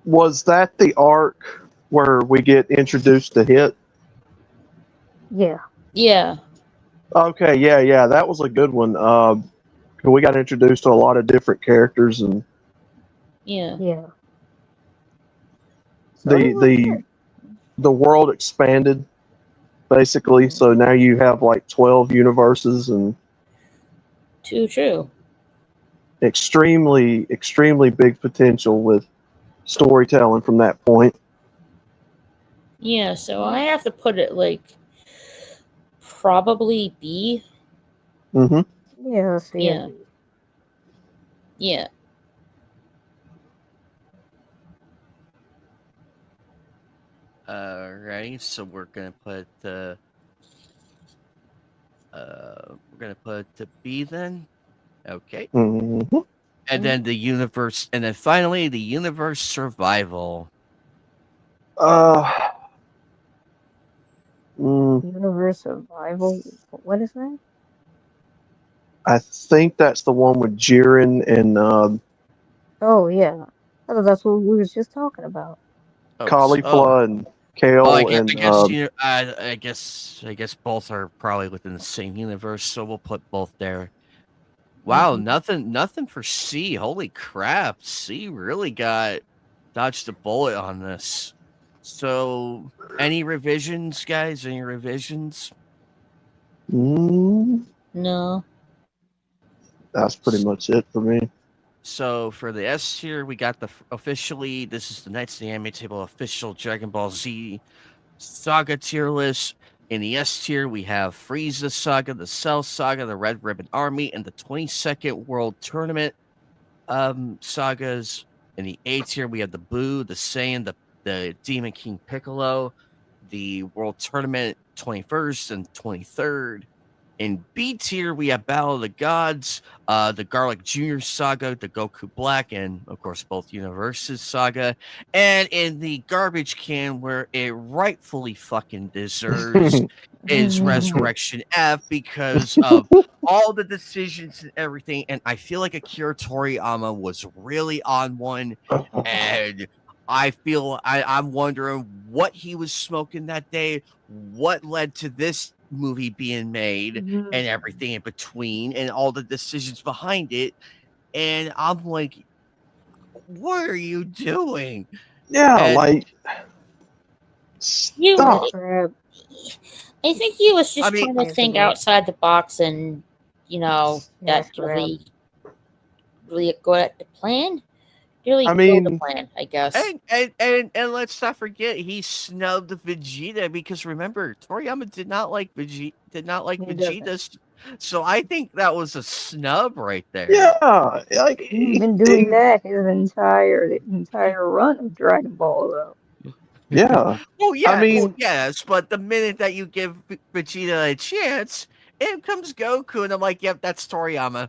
Was that the arc where we get introduced to Hit? Yeah. Yeah. Okay, yeah, that was a good one. We got introduced to a lot of different characters, and yeah. The world expanded basically. So now you have like 12 universes and true. Extremely big potential with storytelling from that point. Yeah, so I have to put it probably B. Mm-hmm. Yeah, yeah. Yeah. Alrighty, so we're gonna put the B then. Okay. Mm-hmm. And then the universe, and then finally the Universe Survival. Universe Survival. What is that? I think that's the one with Jiren and Oh yeah, that's what we was just talking about. Caulifla and Kale I guess both are probably within the same universe, so we'll put both there. Wow, nothing for C. Holy crap, C really dodged a bullet on this. So, any revisions, guys? Any revisions? No. That's pretty much it for me. So for the S tier, we got this is the Knights of the Anime Table official Dragon Ball Z Saga tier list. In the S tier, we have Frieza Saga, the Cell Saga, the Red Ribbon Army, and the 22nd World Tournament sagas. In the A tier, we have the Buu, the Saiyan, the Demon King Piccolo, the World Tournament 21st and 23rd. In B tier, we have Battle of the Gods, the Garlic Jr. Saga, the Goku Black, and of course both Universes Saga. And in the garbage can, where it rightfully fucking deserves, is Resurrection F, because of all the decisions and everything, and I feel like Akira Toriyama was really on one, and I feel I'm wondering what he was smoking that day, what led to this movie being made, Mhm. and everything in between, and all the decisions behind it. And I'm like, what are you doing? Yeah, And like You stop. really, I think he was just I mean, trying to think outside the box, and that really go at the plan. Really I killed the mean, plan, I guess. and let's not forget he snubbed Vegeta because remember Toriyama did not like He doesn't. Vegeta's, so I think that was a snub right there. yeah, like He's been doing that his entire run of Dragon Ball, though. yeah. Well, yeah, I mean, well, yes, but the minute that you give Vegeta a chance, in comes Goku, and I'm like, yep, that's Toriyama.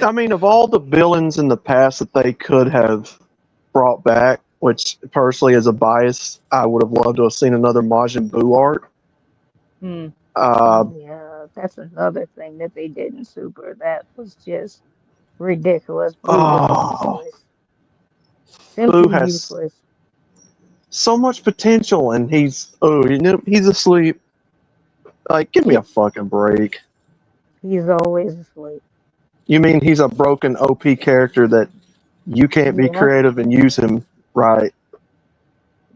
I mean, of all the villains in the past that they could have brought back, which personally as a bias, I would have loved to have seen another Majin Buu arc. Yeah, that's another thing that they did in Super. That was just ridiculous. Boo was Oh, useless. Buu Simply has useless. so much potential, and he's asleep. Like, give me a fucking break. He's always asleep. You mean he's a broken OP character that you can't be Yeah. creative and use him right?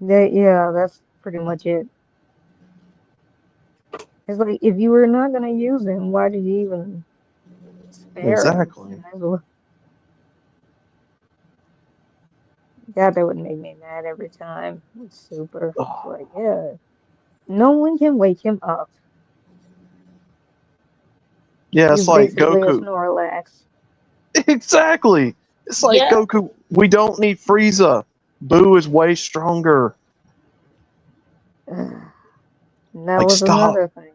Yeah, that's pretty much it. It's like, if you were not going to use him, why did you even spare him? Exactly. Might as well- God, that would make me mad every time. It's Super. It's like, yeah, no one can wake him up. Yeah, He's it's like basically a Goku. Snorlax. Exactly. It's like Yeah. Goku. We don't need Frieza. Boo is way stronger. And that Like, was stop. another thing.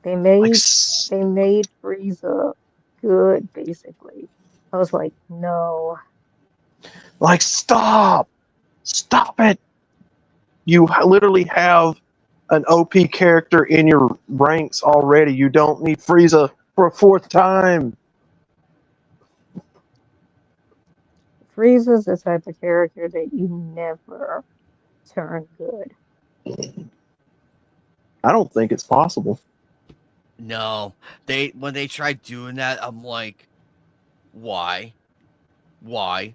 They made Like, Frieza good, basically. I was like, no. like, stop. Stop it. You literally have an OP character in your ranks already. You don't need Frieza for a fourth time. Frieza's the type of character that you never turn good. I don't think it's possible. No, when they tried doing that, I'm like, why? You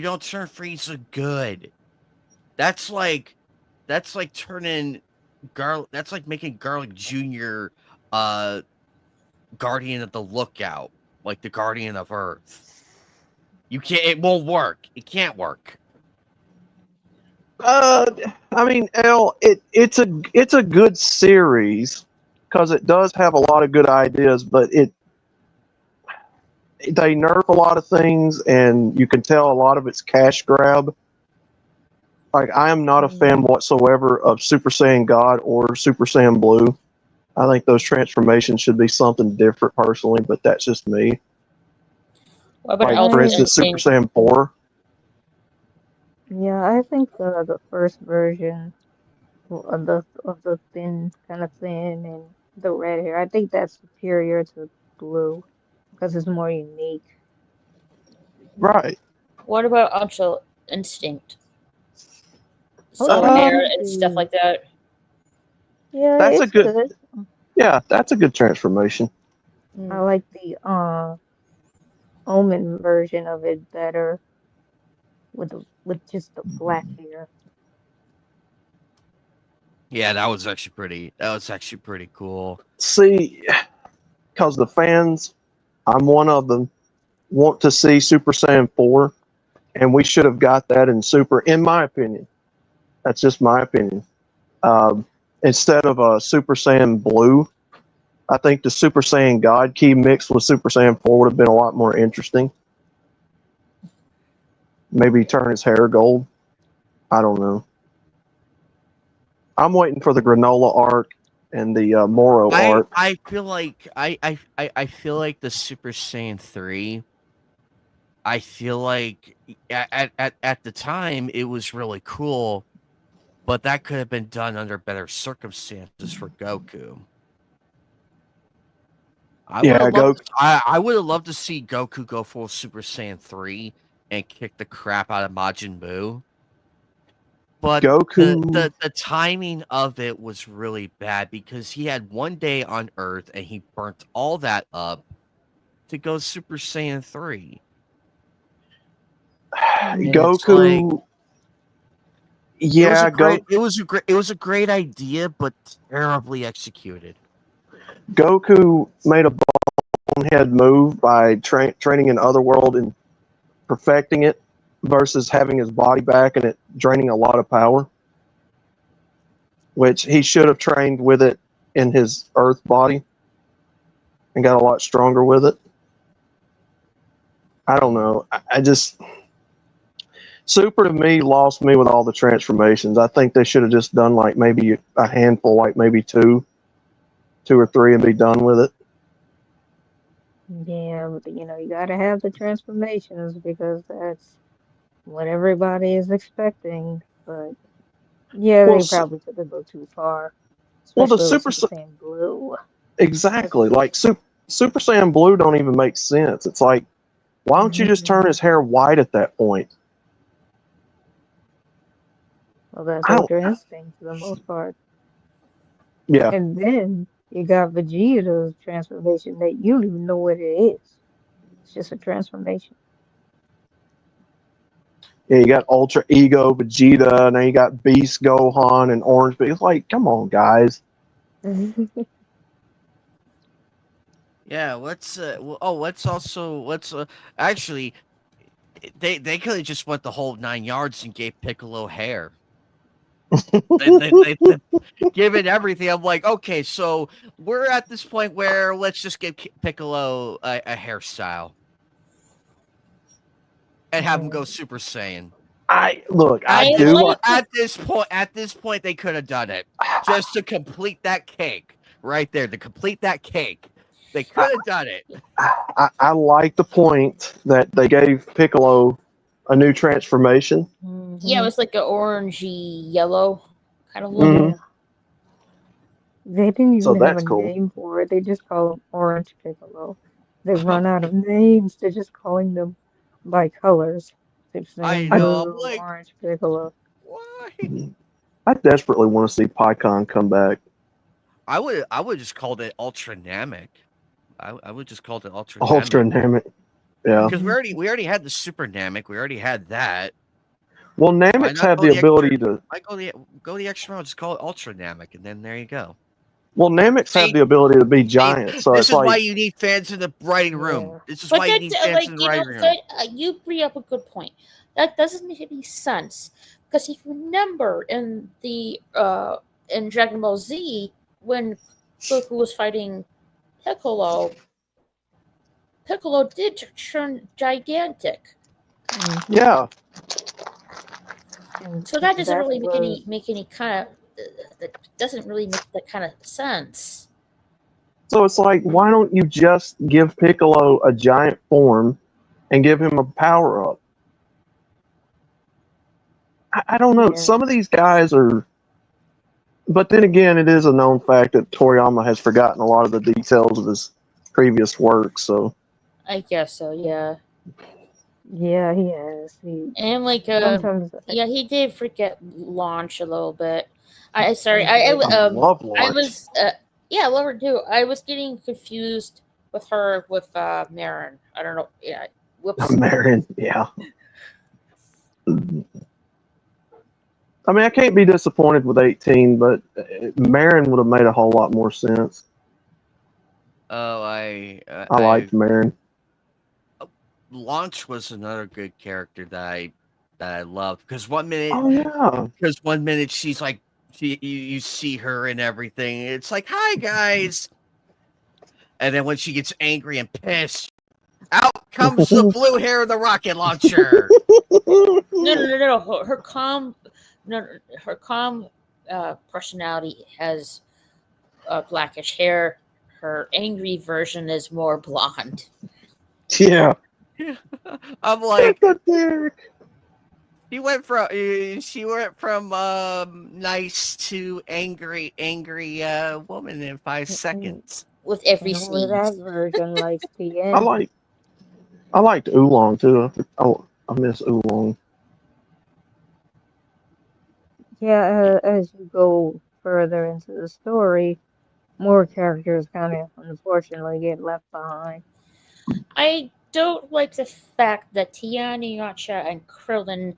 don't turn Frieza good. That's like turning Garlic. That's like making Garlic Jr. Guardian of the Lookout, like the Guardian of Earth. You can't. It won't work. It can't work. I mean, it's a good series because it does have a lot of good ideas, but they nerf a lot of things, and you can tell a lot of it's cash grab. Like, I am not a fan whatsoever of Super Saiyan God or Super Saiyan Blue. I think those transformations should be something different personally, but that's just me. What about Like, for Ultra instance, Super Instinct? Saiyan 4. Yeah, I think the first version of the thin, kind of thin, and the red hair, I think that's superior to blue because it's more unique. Right. What about Ultra Instinct? Ultra Silver hair Instinct and stuff like that. Yeah, That's a it's good. good. Yeah, that's a good transformation. I like the Omen version of it better with just the black hair. Yeah, that was actually pretty cool. See, because the fans, I'm one of them, want to see Super Saiyan 4, and we should have got that in Super, in my opinion. That's just my opinion. Instead of a Super Saiyan Blue, I think the Super Saiyan God Key mixed with Super Saiyan 4 would have been a lot more interesting. Maybe turn his hair gold. I don't know. I'm waiting for the Granola arc and the Moro arc. I feel like I feel like the Super Saiyan 3. I feel like at the time it was really cool, but that could have been done under better circumstances for Goku. I would have loved to see Goku go full Super Saiyan 3 and kick the crap out of Majin Buu. But Goku, the timing of it was really bad because he had one day on Earth and he burnt all that up to go Super Saiyan 3. Goku. It was a great idea, but terribly executed. Goku made a bonehead move by training in Otherworld and perfecting it versus having his body back and it draining a lot of power, which he should have trained with it in his Earth body and got a lot stronger with it. I don't know. I just... Super to me lost me with all the transformations. I think they should have just done like maybe a handful, like maybe two or three, and be done with it. Yeah, but you gotta have the transformations because that's what everybody is expecting. But yeah, Well, they probably took it a little too far. Well, the Especially Super with Saiyan Blue. Exactly. Like Super Saiyan Blue don't even make sense. It's like, why don't you just turn his hair white at that point? Well, that's Ultra Instinct for the most part. Yeah. And then you got Vegeta's transformation that you don't even know what it is. It's just a transformation. Yeah, you got Ultra Ego Vegeta, and then you got Beast Gohan and Orange. But it's like, come on, guys. Yeah, let's actually they could have just went the whole 9 yards and gave Piccolo hair. they given everything. I'm like, okay, so we're at this point where let's just give Piccolo a hairstyle and have him go Super Saiyan. At this point they could have done it just to complete that cake right there. To complete that cake, they could have done it. I like the point that they gave Piccolo a new transformation. Yeah, it was like an orangey yellow kind of look. They didn't even have that's a cool. name for it. They just call him Orange Piccolo. They've run out of names. They're just calling them by colors. I know. Blue, I'm like, Orange Piccolo. Why? I desperately want to see PyCon come back. I would just called it Ultra Namek. I would just called it Ultra Namek. Yeah. Because we already had the Super Namek. We already had that. Well, Nameks have the ability to. I go the extra mile. Just call it Ultra Namek, and then there you go. Well, Nameks have the ability to be giant. So this it's is like, why you need fans in the writing room. This is But why you need fans in the writing room. You bring up a good point. That doesn't make any sense because if you remember in the in Dragon Ball Z when Goku was fighting Piccolo did turn gigantic. Yeah. So that doesn't really make any kind of that doesn't really make that kind of sense. So it's like, why don't you just give Piccolo a giant form and give him a power up? I don't know. Yeah. Some of these guys are, but then again, it is a known fact that Toriyama has forgotten a lot of the details of his previous work. So I guess so. Yeah. Yeah, he has. And like, sometimes he did forget Launch a little bit. I love Launch. I was I love her too. I was getting confused with her with Marin. I don't know. Yeah. Whoops. Marin, yeah. I mean, I can't be disappointed with 18, but Marin would have made a whole lot more sense. Oh, I liked Marin. Launch was another good character that I loved because one minute, she's like, you see her and everything. It's like, hi guys, and then when she gets angry and pissed, out comes the blue hair of the rocket launcher. No. Her calm personality has blackish hair. Her angry version is more blonde. Yeah. I'm like, she went from nice to angry woman in 5 seconds. with every Only scene. that version likes Tien. I liked Oolong too. I miss Oolong. Yeah, as you go further into the story, more characters kind of unfortunately get left behind. I don't like the fact that Tiana, Yacha, and Krillin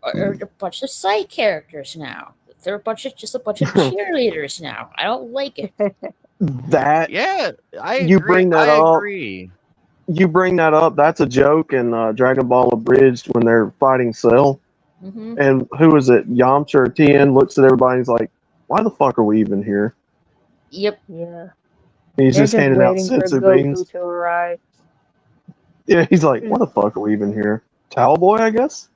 are a bunch of side characters now. They're just a bunch of cheerleaders now. I don't like it. That Yeah, I you agree. bring that I up. agree. You bring that up. That's a joke in Dragon Ball Abridged when they're fighting Cell. Hmm. And who is it? Yamcha or Tien looks at everybody and he's like, "Why the fuck are we even here?" Yep. Yeah. And he's They're just just handing out waiting for sensu Goku beans. to arrive. Yeah, he's like, "Why the fuck are we even here?" Towel boy, I guess.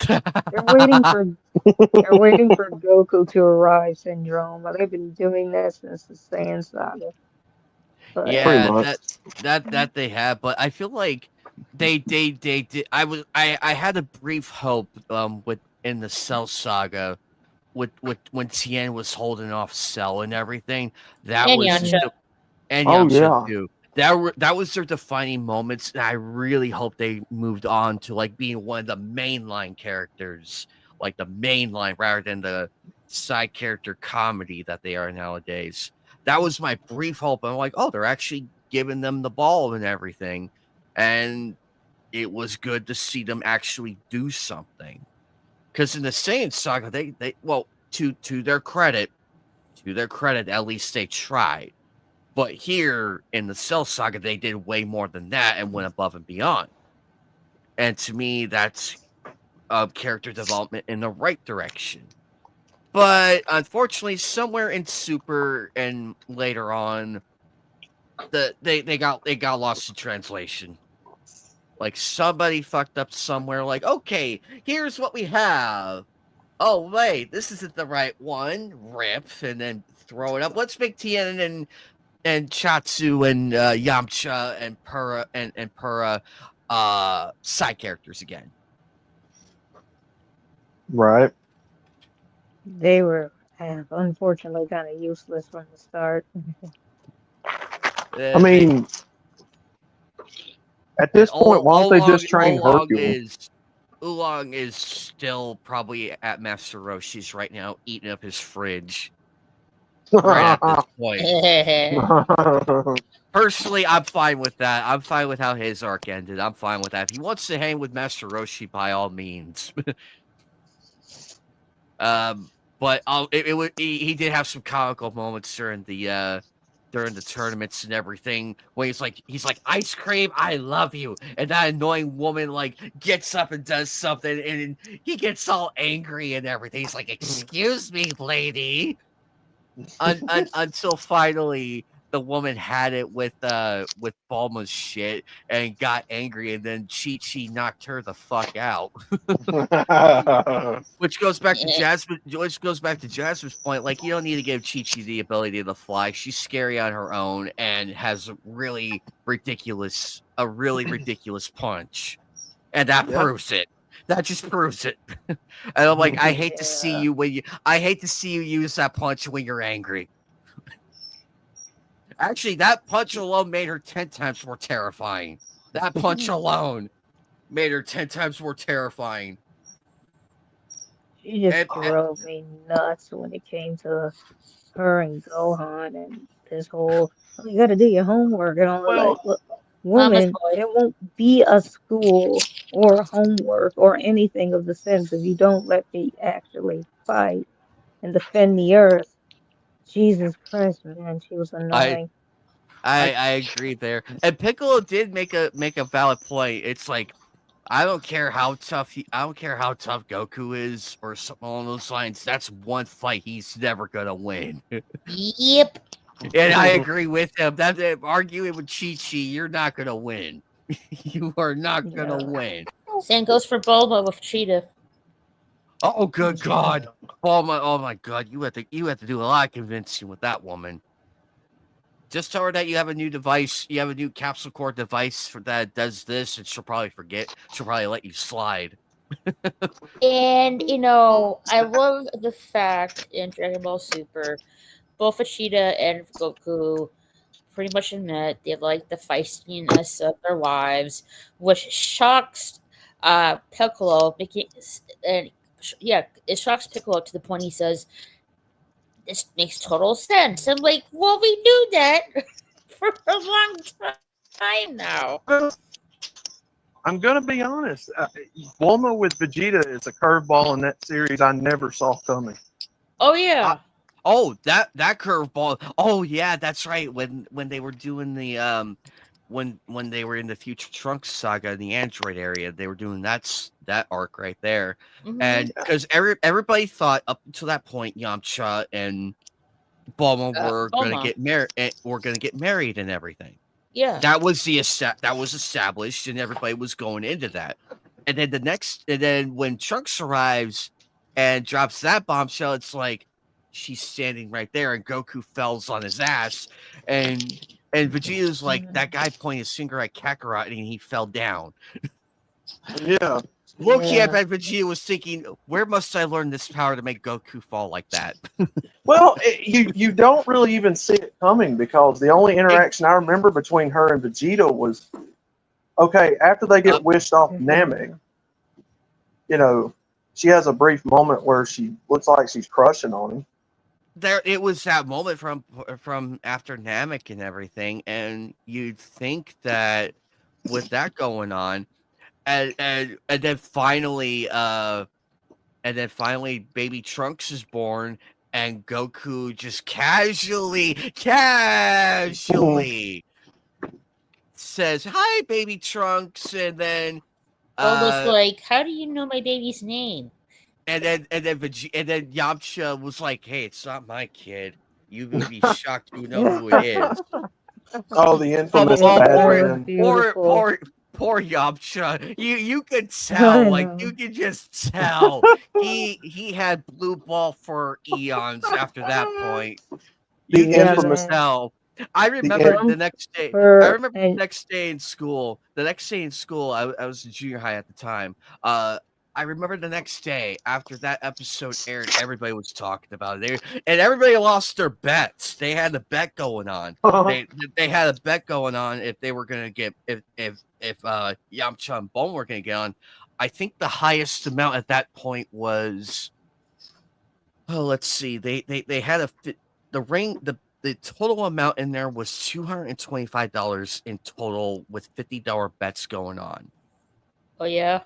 They're waiting for they're waiting for Goku to arrive syndrome. But they've been doing that since the Saiyan saga. But Pretty Yeah, much. that they have, but I feel like they did. I had a brief hope with in the Cell saga with when Tien was holding off Cell and everything. That And was Yamcha. and Oh, Yamcha yeah. too. That was their defining moments, and I really hope they moved on to like being one of the mainline characters, like the mainline rather than the side character comedy that they are nowadays. That was my brief hope. I'm like, oh, they're actually giving them the ball and everything, and it was good to see them actually do something. Because in the Saiyan saga, they well, to their credit, at least they tried. But here in the Cell saga, they did way more than that and went above and beyond. And to me, that's character development in the right direction. But unfortunately, somewhere in Super and later on, they got lost in translation. Like somebody fucked up somewhere. Like, okay, here's what we have. Oh wait, this isn't the right one. Rip and then throw it up. Let's make Tien and Chatsu and Yamcha and Pura side characters again. Right. they were unfortunately kind of useless from the start. I mean, at this point, why don't they just train Hercule? Oolong is still probably at Master Roshi's right now, eating up his fridge. Right at this point. Personally, I'm fine with that. I'm fine with how his arc ended. I'm fine with that. If he wants to hang with Master Roshi, by all means. But he did have some comical moments during the tournaments and everything, where he's like, ice cream, I love you, and that annoying woman like gets up and does something, and he gets all angry and everything. He's like, excuse me, lady. Until finally the woman had it with Bulma's shit and got angry, and then Chi-Chi knocked her the fuck out. Which goes back to Jasmine's point. Like, you don't need to give Chi-Chi the ability to fly. She's scary on her own and has a really ridiculous punch, and that proves it. That just proves it. And I'm like, I hate to see you use that punch when you're angry. Actually, that punch alone made her 10 times more terrifying. That punch alone made her 10 times more terrifying. She just drove me nuts when it came to her and Gohan and this whole, oh, you gotta do your homework and all of that. Look, woman, there won't be a school or homework or anything of the sense if you don't let me actually fight and defend the earth. Jesus Christ, man, she was annoying. I agree there. And Piccolo did make a valid point. It's like, I don't care how tough Goku is or something along those lines. That's one fight he's never gonna win. Yep. And I agree with him. That arguing with Chi-Chi, you're not gonna win. You are not gonna win. Same goes for Bulma with Cheetah. Oh, good God, Bulma! Oh my God, you have to do a lot of convincing with that woman. Just tell her that you have a new device. You have a new capsule core device that does this, and she'll probably forget. She'll probably let you slide. And I love the fact in Dragon Ball Super, both Vegeta and Goku pretty much admit they like the feistiness of their wives, which shocks Piccolo. It shocks Piccolo to the point he says, "This makes total sense." I'm like, well, we knew that for a long time now. I'm gonna be honest. Bulma with Vegeta is a curveball in that series I never saw coming. Oh yeah. That curveball. Oh yeah, that's right. When they were doing the when they were in the Future Trunks saga in the android area, they were doing that arc right there. Mhm. And because everybody thought up until that point Yamcha and Bulma were gonna Bulma. get married. Were gonna get married and everything. Yeah. That was established, and everybody was going into that. And then when Trunks arrives and drops that bombshell, it's like she's standing right there, and Goku falls on his ass, and Vegeta's like, that guy pointed his finger at Kakarot, and he fell down. Yeah. Loki, I bet Vegeta was thinking, where must I learn this power to make Goku fall like that? Well, you don't really even see it coming, because the only interaction I remember between her and Vegeta was, okay, after they get wished off Namek, she has a brief moment where she looks like she's crushing on him. It was that moment from after Namek and everything, and you'd think that with that going on, and then finally baby Trunks is born, and Goku just casually says, "Hi, baby Trunks," and then almost like, how do you know my baby's name? And then Yamcha was like, "Hey, it's not my kid. You would be shocked to know who it is." Oh, the infamous Batman. Poor Yamcha. You could tell, like you could just tell he had blue ball for eons after that point. You can just tell. I remember the next day. The next day in school. I was in junior high at the time. I remember the next day after that episode aired, everybody was talking about it, and everybody lost their bets. They had a bet going on. They had a bet going on if they were going to get if Yamcha and Bulma were going to get on. I think the highest amount at that point was, let's see, they had the total amount in there was $225 in total with $50 bets going on. Oh yeah.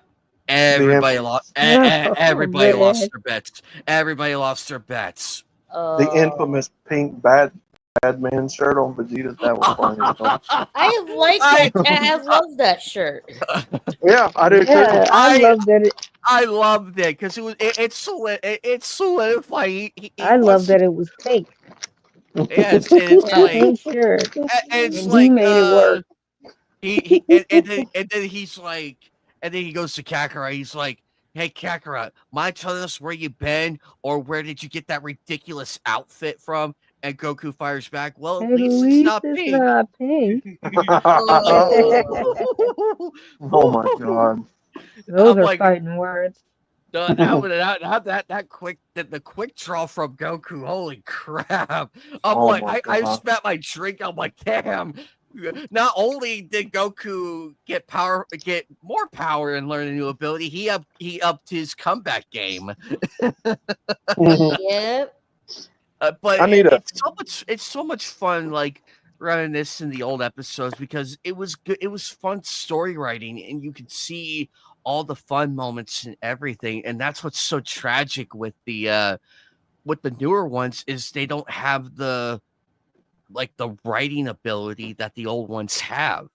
Everybody lost. Everybody lost their bets. Everybody lost their bets. The infamous pink Badman shirt on Vegeta. That was funny. I like that. I love that shirt. Yeah, I do too. I loved it. I loved it because it's solidified. I love that it was pink. Yeah, it's like pink shirt. It's and like he made it work. And then he's like. And then he goes to Kakarot. He's like, "Hey, Kakarot, mind telling us where you've been, or where did you get that ridiculous outfit from?" And Goku fires back, "Well, at least it's not pink." Oh my god! Those are fighting words. That quick draw from Goku. Holy crap! I spat my drink. I'm like, damn. Not only did Goku get more power and learn a new ability, he upped his comeback game. Yep. But it's so much fun, like running this in the old episodes, because it was good. It was fun story writing, and you could see all the fun moments and everything. And that's what's so tragic with the newer ones is they don't have the writing ability that the old ones have.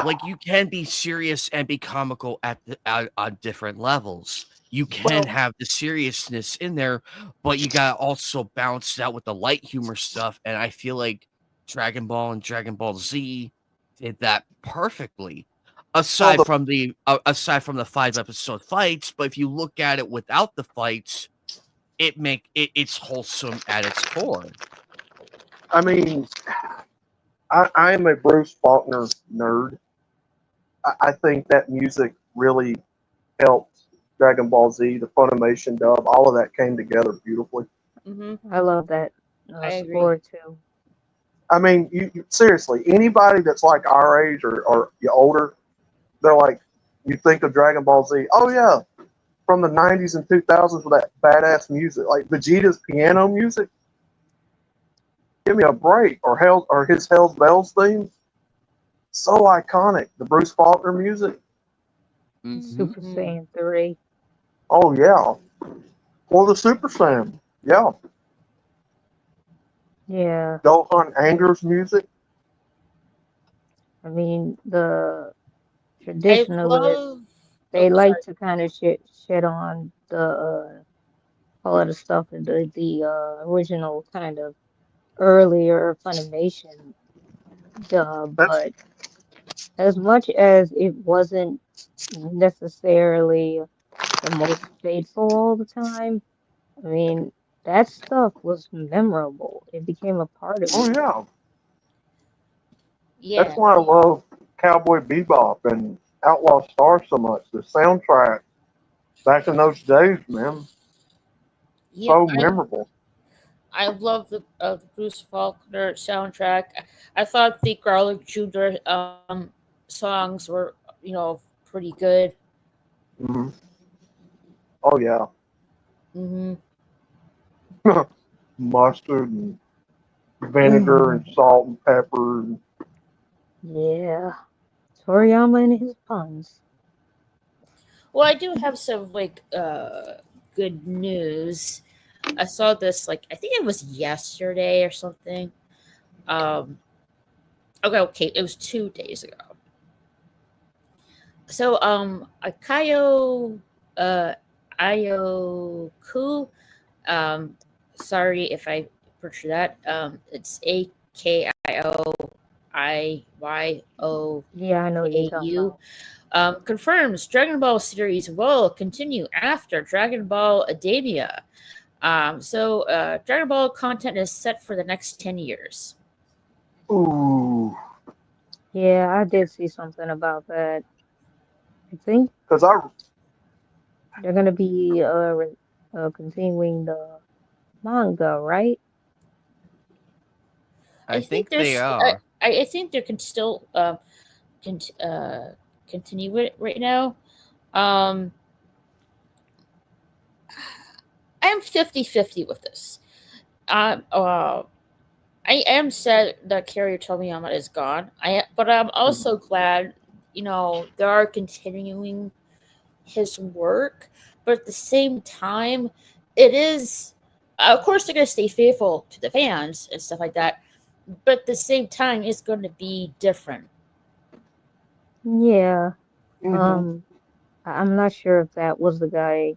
Like, you can be serious and be comical on different levels. You can have the seriousness in there, but you got to also balance it out with the light humor stuff. And I feel like Dragon Ball and Dragon Ball Z did that perfectly. Aside from the 5-episode fights, but if you look at it without the fights, it's wholesome at its core. I mean, I am a Bruce Faulkner nerd. I think that music really helped Dragon Ball Z, the Funimation dub, all of that came together beautifully. Mm-hmm. I love that score too. I mean, seriously, anybody that's like our age or older, they're like, you think of Dragon Ball Z. Oh yeah, from the 90s and 2000s with that badass music, like Vegeta's piano music. Give me a break, or his Hell's Bells theme. So iconic. The Bruce Faulkner music. Super Saiyan 3. Oh yeah, or the Super Saiyan. Yeah. Yeah. Gohan Anger's music. I mean, the I traditionalists, love. they Oh, like sorry. to kind of shit on the all of the stuff in the original kind of earlier Funimation dub, but as much as it wasn't necessarily the most faithful all the time, I mean, that stuff was memorable. It became a part of Oh you. yeah. Yeah. That's why I love Cowboy Bebop and Outlaw Star so much. The soundtrack back in those days, man, Yeah. so memorable. I love the Bruce Faulkner soundtrack. I thought the Garlic Jr. Songs were, pretty good. Hmm. Oh yeah, Hmm. mustard and vinegar and salt and pepper. And, Yeah. Toriyama and his puns. Well, I do have some good news. I saw this I think it was yesterday or something. Okay, it was 2 days ago. So Akayo Ayoku, sorry if I butchered that. It's AKIOIYOKU. Yeah, I know what you're talking about. Confirms Dragon Ball series will continue after Dragon Ball Academia. So Dragon Ball content is set for the next 10 years. ooh, Yeah, I did see something about that. I think because they're gonna be continuing the manga, right? I think they there's are. I think they can still continue it right now. I am 50-50 with this. I am sad that Carrier Tomiyama is gone. But I'm also glad, they are continuing his work. But at the same time, it is, of course, they're going to stay faithful to the fans and stuff like that. But at the same time, it's going to be different. Yeah. mm-hmm. I'm not sure if that was the guy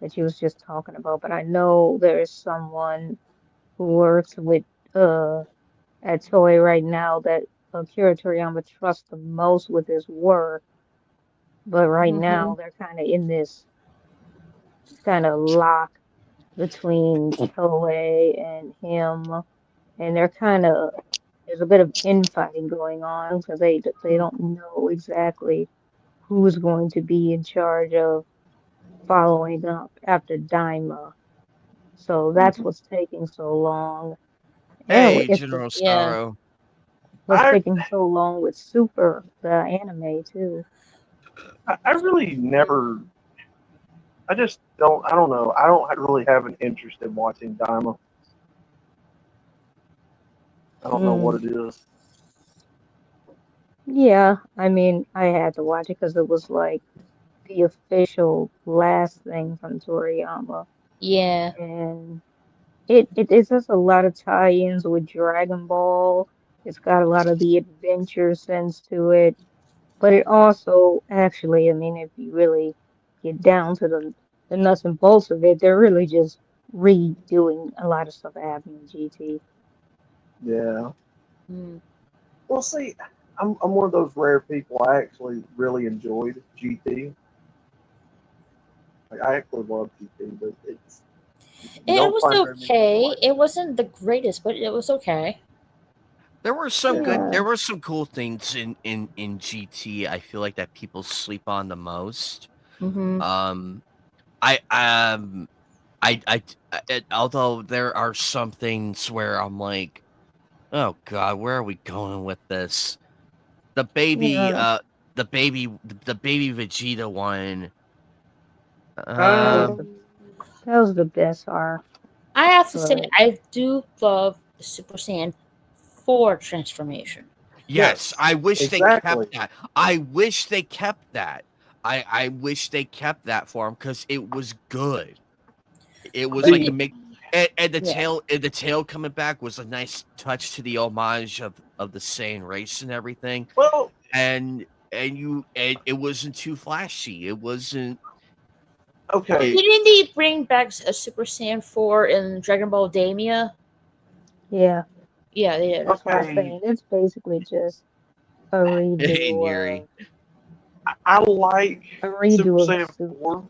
that you was just talking about, but I know there's someone who works with at Toei right now that Akira Toriyama trusts the most with his work. But right now they're kind of in this kind of lock between Toei and him, and they're kind of there's a bit of infighting going on because they don't know exactly who's going to be in charge of following up after Daima. So that's what's taking so long. And Hey, General Starro. What's taking so long with Super, the anime, too. I really never. I just don't. I don't know. I don't really have an interest in watching Daima. I don't know what it is. Yeah, I mean, I had to watch it because it was like the official last thing from Toriyama. Yeah. And it's just a lot of tie-ins with Dragon Ball. It's got a lot of the adventure sense to it. But it also actually, I mean, if you really get down to the nuts and bolts of it, they're really just redoing a lot of stuff that happened in GT. Yeah. Well, see, I'm one of those rare people. I actually really enjoyed GT. Like, I actually love GT, but it was okay. It wasn't the greatest, but it was okay. There were some there were some cool things in GT. I feel like that people sleep on the most. Although there are some things where I'm like, Oh God, where are we going with this? The baby, Yeah. the baby Vegeta one. That was the best arc. I have to say, But I do love the Super Saiyan 4 transformation. Yes, I wish they exactly. kept that. I wish they kept that. I wish they kept that for him because it was good. It was like a make, and the tail coming back was a nice touch to the homage of the Saiyan race and everything. Well, and it wasn't too flashy. It wasn't okay. Didn't they bring back a Super Saiyan 4 in Dragon Ball Daimia? yeah, Yeah, they did. that's what I'm saying. It's basically just a redo. I like A redo Super of Saiyan Super. 4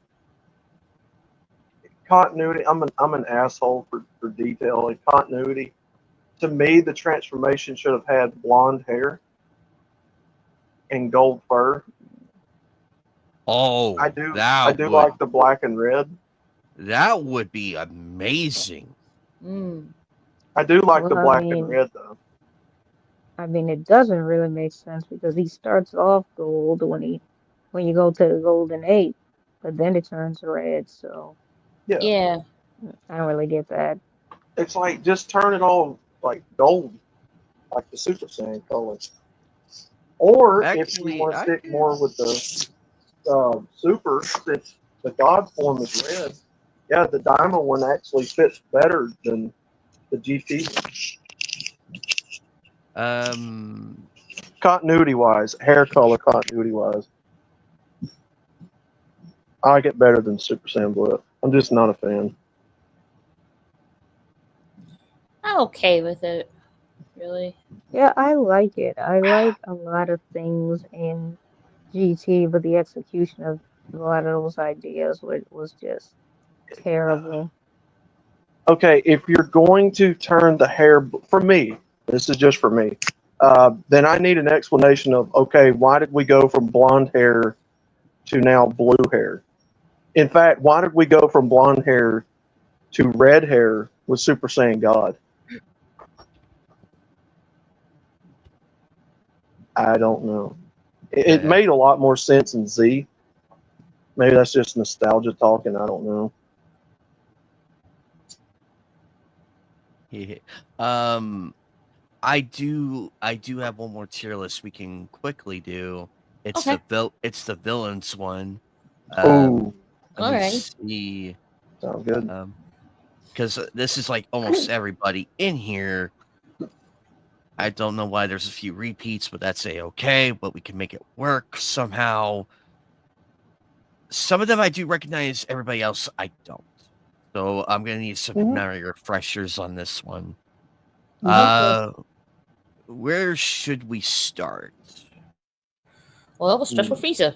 continuity. I'm an asshole for detail and continuity. To me, the transformation should have had blonde hair and gold fur. Oh, I do would, like the black and red. That would be amazing. I do like the Well, I black mean- and red though. I mean, it doesn't really make sense because he starts off gold when you go to the Golden 8, but then it turns red. So Yeah. I don't really get that. It's like just turn it all like gold, like the Super Saiyan colors. Or if Actually, you want to I stick do. more with the Super, since the God form is red, yeah, the Diamond one actually fits better than the GT one. Continuity wise, hair color continuity wise, I like it better than Super Saiyan Blue. I'm just not a fan. I'm okay with it, really. Yeah, I like it. I like a lot of things in GT, but the execution of a lot of those ideas was just terrible. Okay, if you're going to turn the hair, for me, this is just for me, then I need an explanation of, okay, why did we go from blonde hair to now blue hair? In fact, why did we go from blonde hair to red hair with Super Saiyan God? I don't know. It made a lot more sense in Z. Maybe that's just nostalgia talking. I don't know. Yeah. I do have one more tier list we can quickly do. It's it's the villains one. Oh, alright. See, sounds good. Because this is like almost everybody in here. I don't know why there's a few repeats, but that's okay. But we can make it work somehow. Some of them I do recognize. Everybody else I don't. So I'm gonna need some memory refreshers on this one. Where should we start? Well, let's start with Frieza.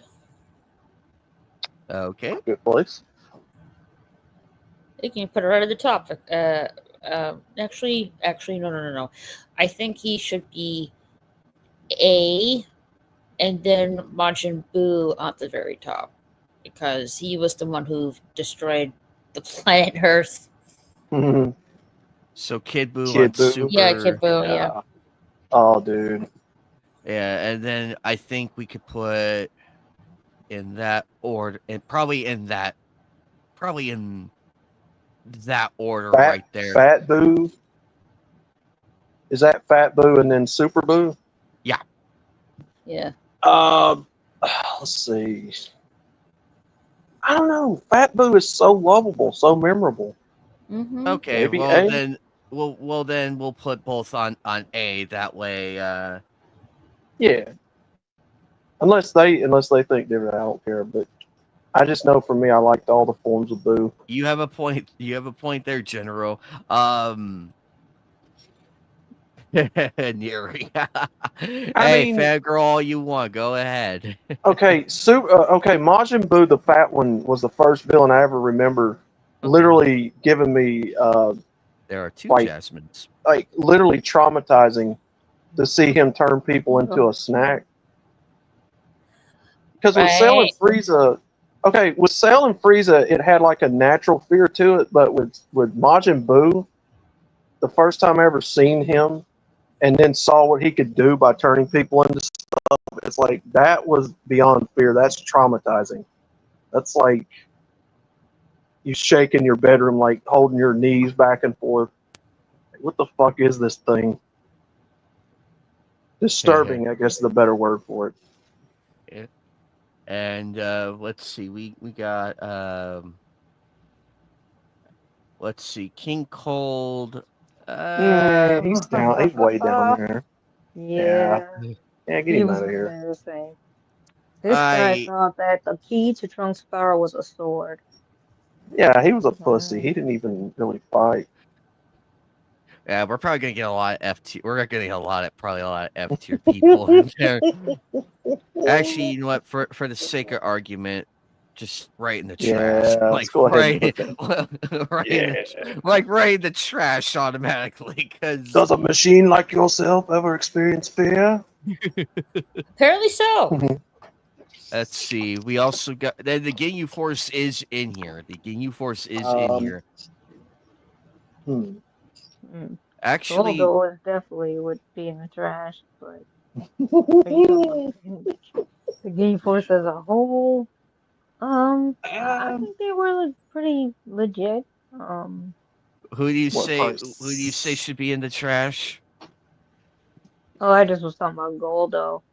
Okay. Good place. You can put it right at the top. Actually, no. I think he should be A, and then Majin Buu at the very top, because he was the one who destroyed the planet Earth. So Kid Buu Kid on Buu. Super. Yeah, Kid Buu. Yeah. Oh, dude. Yeah, and then I think we could put in that order, and probably in that order right there. Fat Buu. Is that Fat Buu and then Super Buu? Yeah. Yeah. Let's see. I don't know. Fat Buu is so lovable, so memorable. Mm-hmm. Okay, Maybe well A? then we'll put both on A. That way, Yeah. Unless they think different, I don't care. But I just know for me, I liked all the forms of Buu. you have a point. You have a point there, General. Neri. Hey, mean- fangirl, all you want. Go ahead. Okay, Majin Buu, the fat one, was the first villain I ever remember. Literally giving me There are two like- Jasmines. like literally traumatizing to see him turn people into a snack. Because with Cell and Frieza, with Cell and Frieza, it had like a natural fear to it, but with Majin Buu, the first time I ever seen him, and then saw what he could do by turning people into stuff. It's like that was beyond fear. That's traumatizing. That's like you shaking your bedroom, like holding your knees back and forth. What the fuck is this thing? Disturbing, I guess, is the better word for it. Yeah. And let's see, we got let's see, King Cold. Yeah, he's down. He's way down there. Yeah. Yeah, get He him was out of here. embarrassing. This guy thought that the key to Trunks' power was a sword. Yeah, he was a pussy. He didn't even really fight. Yeah, we're probably gonna get a lot of F tier. We're gonna get probably a lot of F tier people in there. Actually, you know what? For the sake of argument, just right in the trash. Yeah, Like let's go ahead right, and put right, Yeah. right in the trash automatically. Because Does a machine like yourself ever experience fear? Apparently so. let's see. We also got then the Ginyu Force is in here. The Ginyu Force is in here. Actually, Goldo is definitely would be in the trash, but the Game Force as a whole, I think they were pretty legit. who do you say? Who do you say should be in the trash? Oh, I just was talking about Goldo.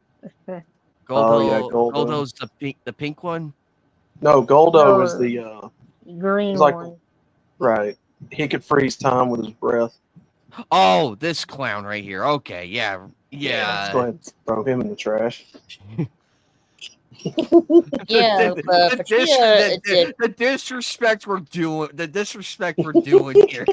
Goldo. Goldo's the pink one. No, Goldo No, was the green he's like one. right. He could freeze time with his breath. Oh, this clown right here. Okay, yeah. Let's go ahead and throw him in the trash. Yeah, the disrespect we're doing. The disrespect we're doing here.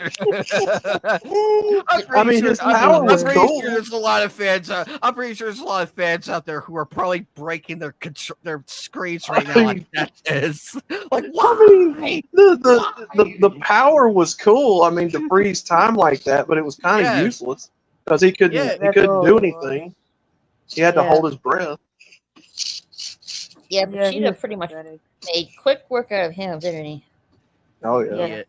I mean, his power was cool. There's a lot of fans. I'm pretty sure there's a lot of fans out there who are probably breaking their screens right now. Like that is like I mean, the power was cool. I mean, to freeze time like that, but it was kind of useless because he couldn't do anything. He had to hold his breath. Yeah, Vegeta pretty much made quick work out of him, didn't he? Oh yeah.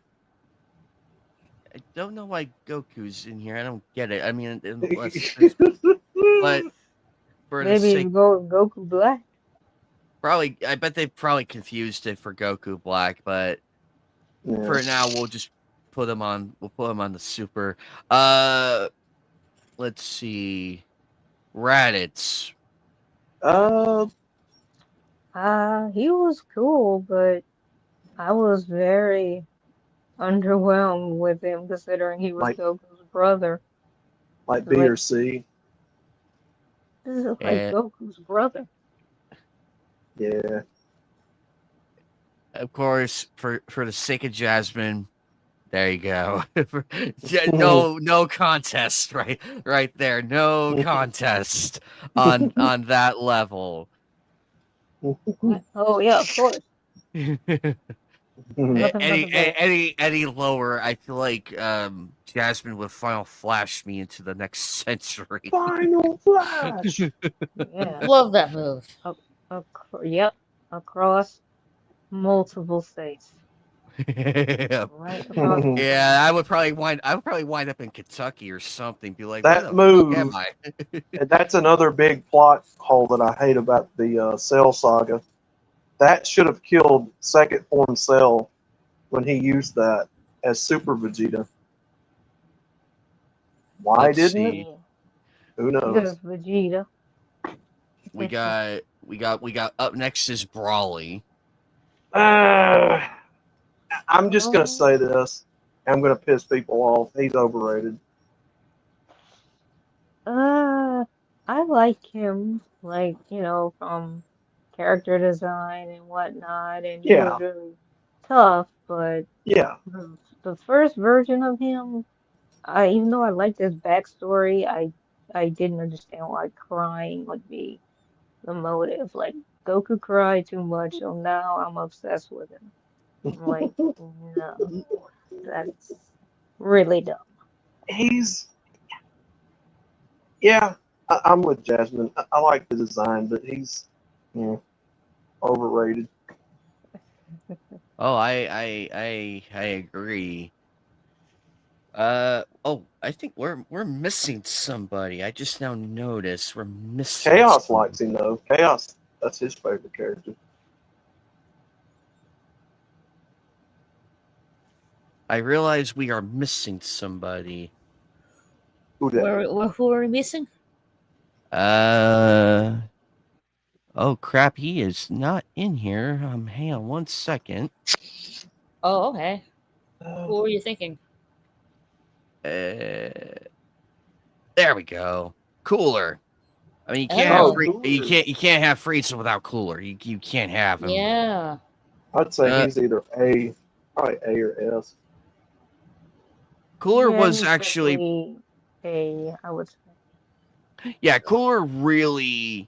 I don't know why Goku's in here. I don't get it. I mean, unless, but for maybe the sake, Goku Black. Probably, I bet they probably confused it for Goku Black, but for now we'll just put him on. We'll put him on the Super. Let's see, Raditz. He was cool, but I was very underwhelmed with him considering he was Goku's brother. Like B or C. This is like Goku's brother. Yeah. Of course, for the sake of Jasmine, there you go. no contest, right there. No contest on that level. Oh yeah, of course. any lower, I feel like Jasmine would final flash me into the next century. Final flash. Yeah. Love that move. Yep, across multiple states. Right yeah, I would probably wind up in Kentucky or something. Be like, that where the move. fuck am I? That's another big plot hole that I hate about the Cell saga. That should have killed Second Form Cell when he used that as Super Vegeta. Why didn't it? Who knows? Because Vegeta. We got up next is Brawly. I'm just gonna say this. I'm gonna piss people off. He's overrated. I like him, like, from character design and whatnot, and he was really tough, but the first version of him, even though I liked his backstory, I didn't understand why crying would be the motive. Like, Goku cried too much, so now I'm obsessed with him. I'm like, no, that's really dumb. I'm with Jasmine. I like the design, but he's overrated. Oh, I agree. Oh, I think we're missing somebody. I just now noticed we're missing. Chaos somebody. likes him though. Chaos, that's his favorite character. I realize we are missing somebody. Who that? Who are we missing? Oh crap, he is not in here. Hang on 1 second. Oh, okay. Who were you thinking? There we go. Cooler. I mean, you can't Oh, have Cooler. you can't have Frieza without Cooler. You can't have him. Yeah. I'd say he's either probably A or S. Cooler Yeah, was he's actually definitely I would say. yeah. Cooler really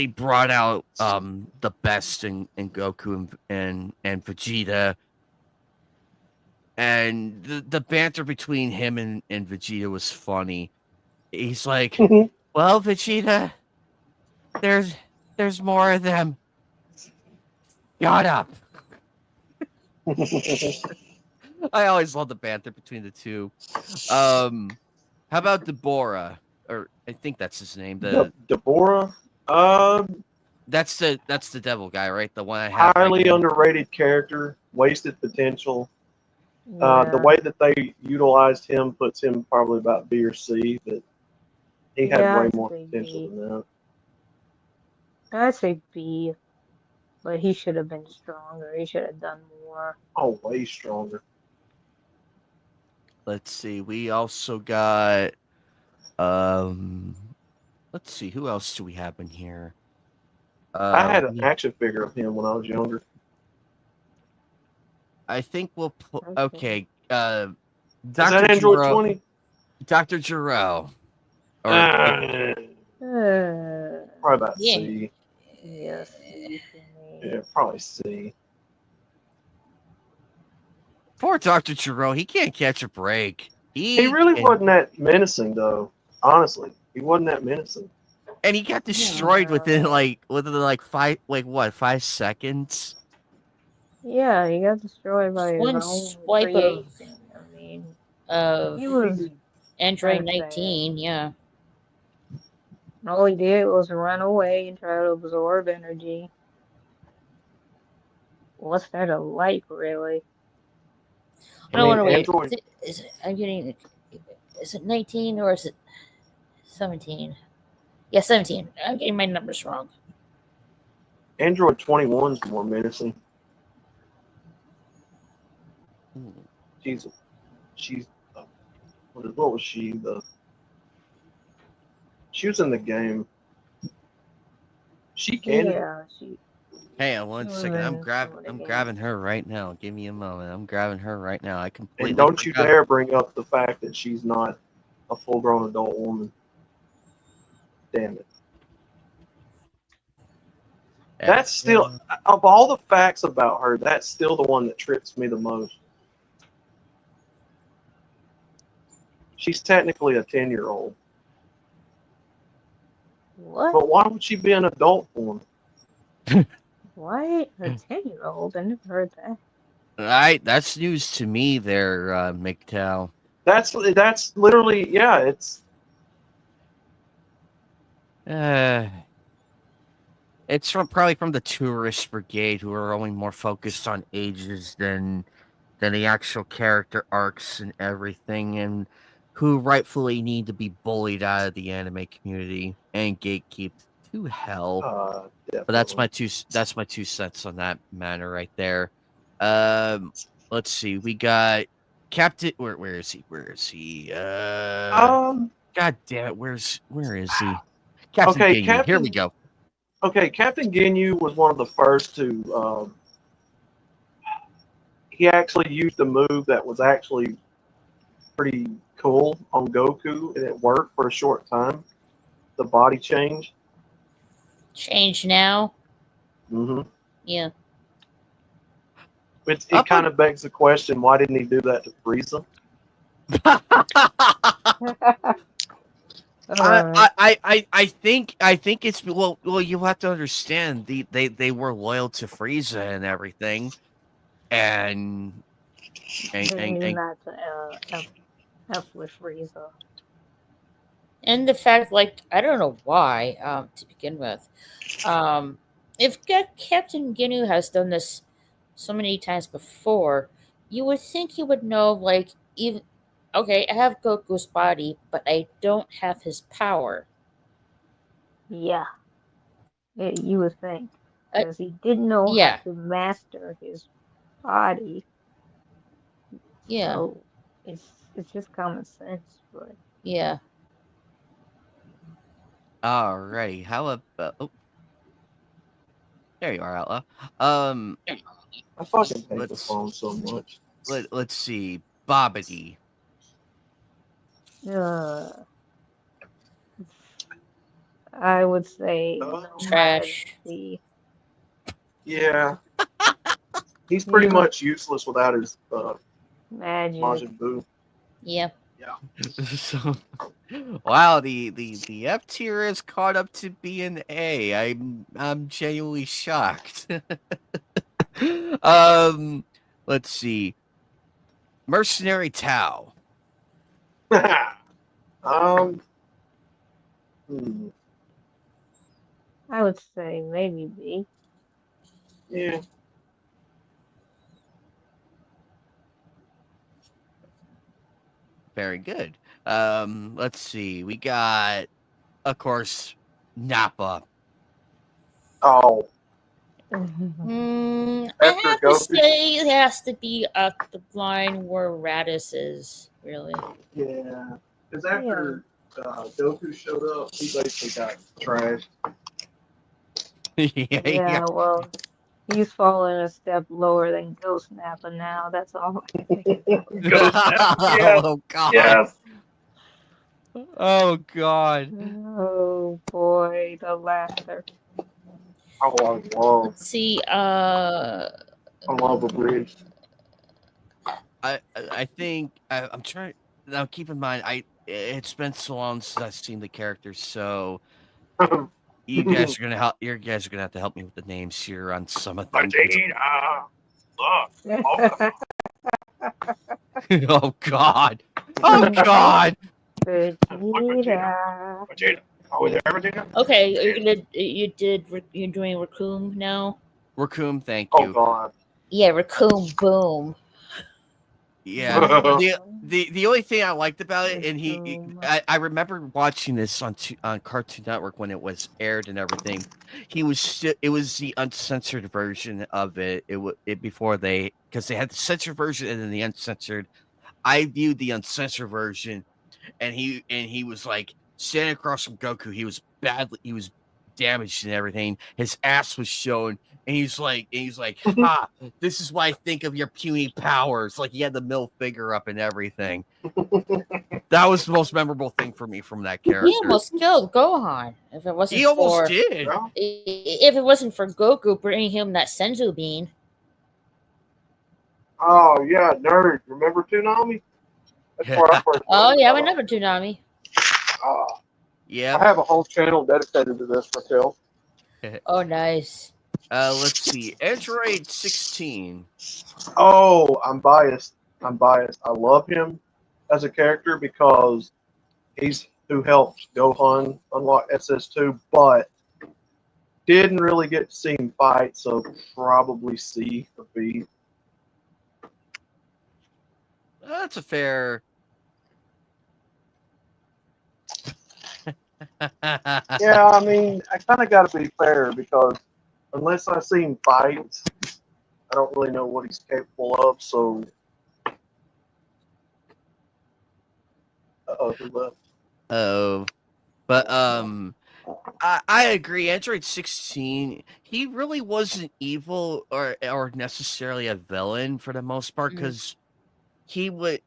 brought out the best in Goku and Vegeta. And the banter between him and Vegeta was funny. He's like, well, Vegeta, there's more of them. Shut up. I always love the banter between the two. How about Deborah? Or I think that's his name. Deborah? That's the devil guy, right? The one I have. Highly right underrated character, wasted potential. Yeah. The way that they utilized him puts him probably about B or C, but he had Yeah, way I'd more say potential B. than that. I'd say B, but he should have been stronger. He should have done more. Oh, way stronger. Let's see. We also got let's see, who else do we have in here? I had an action figure of him when I was younger. I think we'll Okay. Dr. Is that Android Gero, 20? Dr. Gero. Or, Probably about Yeah. C. Yes. Yeah, probably C. poor Dr. Gero, he can't catch a break. He really wasn't that menacing, though. Honestly, he wasn't that menacing. And he got destroyed within 5 seconds. Yeah, he got destroyed by his One own swipe of creation. I mean, he was Android I'd say. 19. Yeah. all he did was run away and try to absorb energy. What's there to like, really? I don't want to wait. Android, I'm getting. Is it 19 or is it 17? Yeah, 17. I'm getting my numbers wrong. Android 21 is more menacing. She's what was she? She was in the game. She can. Yeah, she. Hey, one second. I'm Mm, grabbing her right now. Give me a moment. I'm grabbing her right now. I completely And don't you forgot. dare bring up the fact that she's not a full-grown adult woman. Damn it. That's still, of all the facts about her, that's still the one that trips me the most. She's technically a 10-year-old. What? But why would she be an adult form? What? A 10-year-old? I never heard that. That's news to me there, MGTOW. That's literally, yeah, It's probably from the tourist brigade, who are only more focused on ages than the actual character arcs and everything, and who rightfully need to be bullied out of the anime community and gatekeeped to hell. But that's my two cents on that matter right there. Let's see. We got Captain. Where is he? Where is he? God damn it! Where is he? Captain Okay, Ginyu. Here we go. Okay, Captain Ginyu was one of the first to. He actually used a move that was actually pretty cool on Goku, and it worked for a short time. The body change. Change now. Mm-hmm. Yeah. It kind of begs the question: why didn't he do that to Frieza? I think it's well you have to understand they were loyal to Frieza and everything, and They knew not to F with Frieza. And the fact, like, I don't know why, to begin with. If Captain Ginyu has done this so many times before, you would think he would know, like, even, okay, I have Goku's body, but I don't have his power. Yeah. You would think. Because he didn't know how to master his body. Yeah. So it's just common sense, but yeah. Alrighty, how about? Oh, there you are, Outlaw. I fucking hate the phone so much. Let's see, Bobbity. I would say trash. Yeah. He's pretty much useless without his magic. Majin Buu. Yeah. Yeah. So, wow, the F tier is caught up to be an A. I'm genuinely shocked. Let's see, Mercenary Tao. I would say maybe B. Yeah. Very good. Let's see. We got, of course, Nappa. Oh. I have to say it has to be up the line where Raditz is, really. Yeah. Because after Goku showed up, he basically got trashed. Yeah, well, he's fallen a step lower than Ghost Nappa now. That's all. Ghost Nappa. Yeah. Oh God. Yes. Oh God. Oh boy, the laughter. I love. Let's see. I love a bridge. I think I'm trying now. Keep in mind, it's been so long since I've seen the characters, so you guys are gonna help. You guys are gonna have to help me with the names here on some of them. Oh God! Oh God! Vegeta. Oh, is there everything? Okay, you're doing Raccoon now. Raccoon, thank Oh you. God. Yeah, Raccoon. Boom. Yeah. The only thing I liked about it, and I remember watching this on Cartoon Network when it was aired and everything. It was the uncensored version of it. Before because they had the censored version and then the uncensored. I viewed the uncensored version, and he was like standing across from Goku. He was damaged and everything. His ass was shown. And he's like, this is what I think of your puny powers. Like, he had the middle finger up and everything. That was the most memorable thing for me from that character. He almost killed Gohan. If it wasn't, he almost did. If it wasn't for Goku bringing him that Senzu bean. Oh yeah, nerd. Remember Toonami? That's where I first. Oh yeah, I remember Toonami. Yeah. I have a whole channel dedicated to this myself. Oh, nice. Let's see. Android 16. Oh, I'm biased. I love him as a character because he's who helped Gohan unlock SS2, but didn't really get to see him fight, so probably C or B. That's a fair. Yeah, I mean, I kind of got to be fair because unless I see him fight, I don't really know what he's capable of. So, who left? Oh, but I agree. Android 16, he really wasn't evil or necessarily a villain for the most part because he was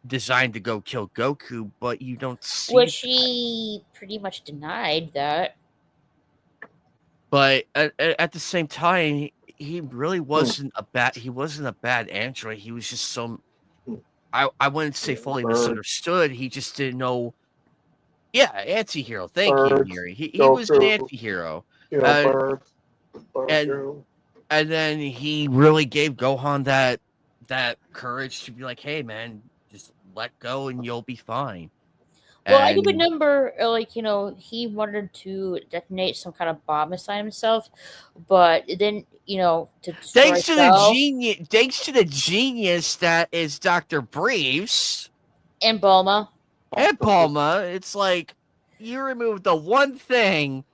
designed to go kill Goku, but you don't see which he pretty much denied that. But at the same time, he really wasn't a bad android. He was just I wouldn't say fully misunderstood. He just didn't know. Yeah, anti-hero. Thank you, Yuri. He was an anti-hero. And And then he really gave Gohan that courage to be like, "Hey, man, just let go and you'll be fine." Well, I do And remember, like, he wanted to detonate some kind of bomb inside himself, but then, to destroy thanks to Cell the genius that is Dr. Briefs and Bulma. and Bulma, it's like you removed the one thing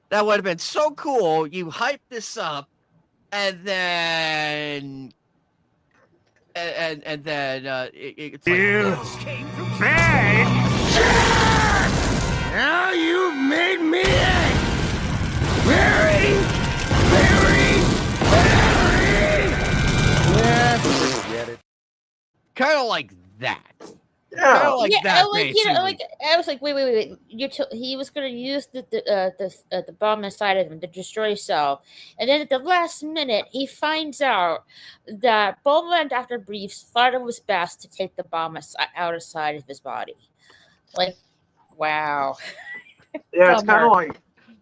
that would have been so cool. You hype this up, and then it's like Now you've made me very, very, very. kind of like that. Yeah. Kind of like that. I was like, wait. He was going to use the bomb inside of him to destroy Cell, and then at the last minute, he finds out that Bulma and Dr. Briefs thought it was best to take the bomb outside of his body. Like, wow. Yeah, it's kind of like,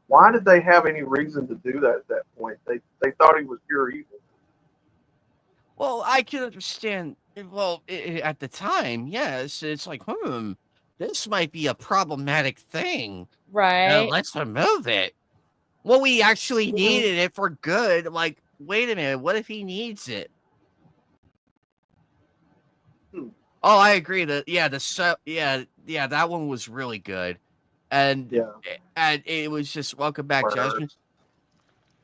why did they have any reason to do that at that point? They thought he was pure evil. Well, I can understand. Well, at the time, yes, it's like, this might be a problematic thing. Right. Let's remove it. Well, we actually needed it for good. Like, wait a minute, what if he needs it? Oh, I agree. That that one was really good, and it was just welcome back, Judgment.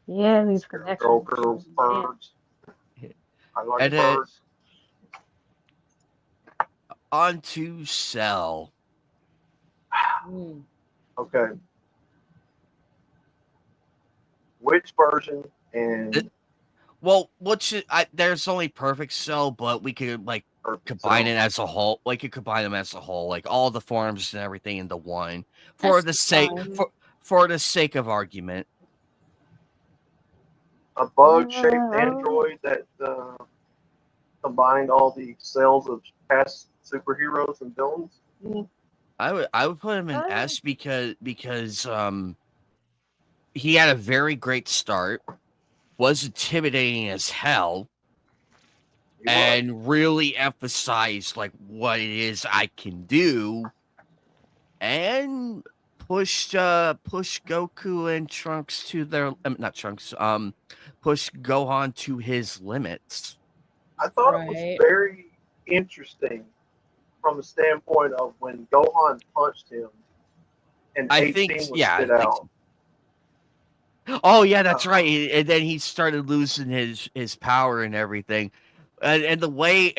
Yeah, these connections. Birds. I like And birds. On to Cell. Okay. Which version and Well, there's only Perfect Cell, but we could combine it as a whole. We could combine them as a whole, like all the forms and everything into one, for the sake of argument. a bug-shaped android that combined all the cells of past superheroes and villains? I would put him in S because he had a very great start, was intimidating as hell, and really emphasized like what it is I can do, and pushed Goku and Trunks to their pushed Gohan to his limits. I thought it was very interesting from the standpoint of when Gohan punched him and 18 was spit out. Oh yeah, that's right. And then he started losing his power and everything. And the way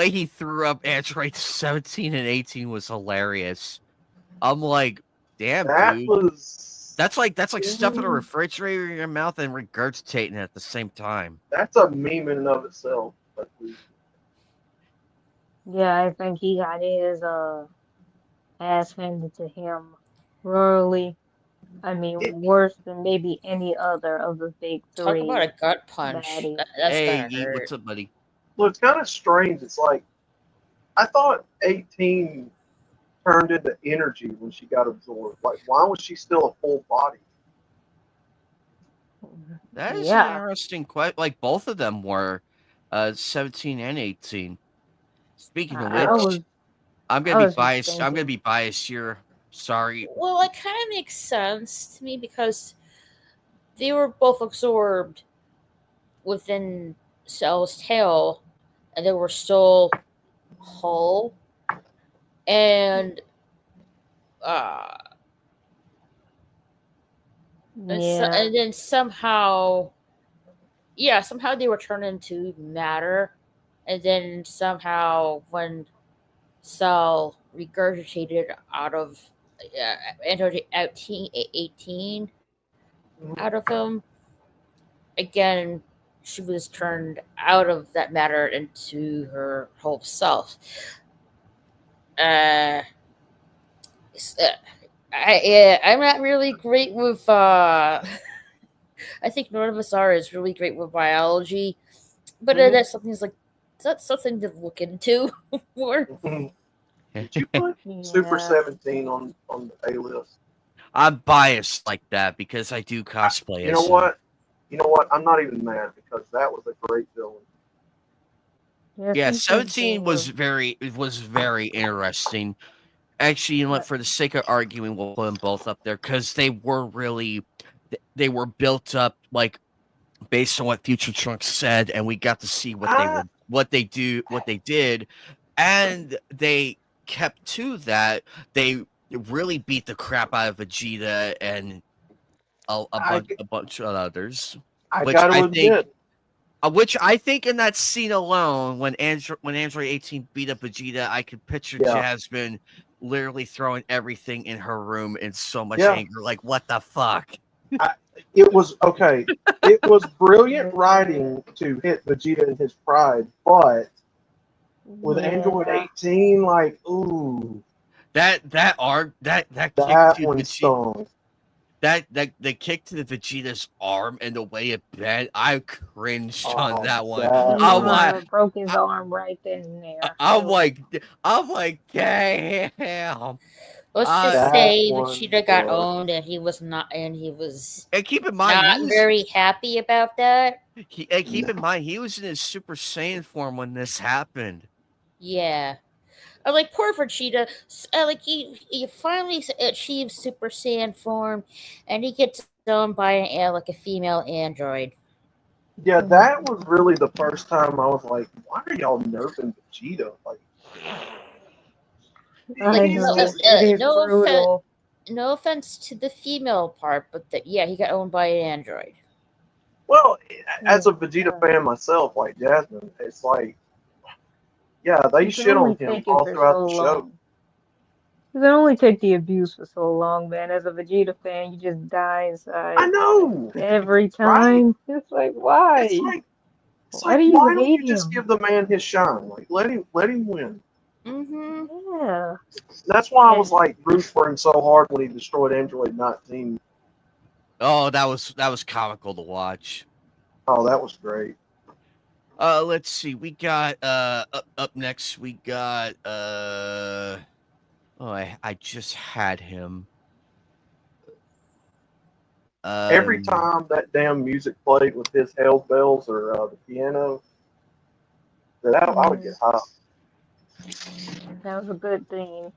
he threw up Android 17 and 18 was hilarious. I'm like, damn, dude. That's like stuffing a refrigerator in your mouth and regurgitating it at the same time. That's a meme in and of itself. Yeah, I think he got his ass handed to him royally. I mean, worse than maybe any other of the big three. Talk about a gut punch. Hey, what's up, buddy? Well, it's kind of strange. It's like, I thought 18 turned into energy when she got absorbed. Like, why was she still a full body? That is an interesting question. Like, both of them were 17 and 18. Speaking of which, I'm gonna be biased. I'm gonna be biased here. Sorry. Well, it kind of makes sense to me because they were both absorbed within Cell's tail, and they were still whole. And and then somehow they were turned into matter, and then somehow when Cell regurgitated out of 18 out of him, again she was turned out of that matter into her whole self. I'm not really great with I think none of us are is really great with biology, but that's something to look into more. Did you put Super 17 on the A list? I'm biased like that because I do cosplay. You know what? you know what? I'm not even mad because that was a great villain. Yeah, since 17 was before. very interesting. Actually, you know what? For the sake of arguing, we'll put them both up there because they were built up like based on what Future Trunks said, and we got to see what they did, and they kept to that. They really beat the crap out of Vegeta and a bunch of others. Which I think in that scene alone, when Android 18 beat up Vegeta, I could picture Jasmine literally throwing everything in her room in so much anger. Like, what the fuck? It was okay. It was brilliant writing to hit Vegeta in his pride, but with Android 18, like, ooh, that one stung. The kick to the Vegeta's arm and the way it bent, I cringed on that one. Broke his arm right then and there. I'm like, damn. Let's just say Vegeta got owned, and he was not, and keep in mind, not very happy about that. Keep in mind, he was in his Super Saiyan form when this happened. Yeah. Like, poor Vegeta, like, he finally achieves Super Saiyan form, and he gets owned by a female android. Yeah, that was really the first time I was like, why are y'all nerfing Vegeta? No offense to the female part, but he got owned by an android. Well, as a Vegeta fan myself, like Jasmine, it's like, yeah, they shit on him all throughout the show. You can only take the abuse for so long, man. As a Vegeta fan, you just die inside. I know. Every time. Right? It's like, why? Why don't you just give the man his shine? Like, let him win. Mm-hmm. Yeah. That's why I was like rooting for him so hard when he destroyed Android 19. Oh, that was comical to watch. Oh, that was great. Let's see. We got up next. We got I just had him. Every time that damn music played with his hell bells or the piano, I would get hot. That was a good thing.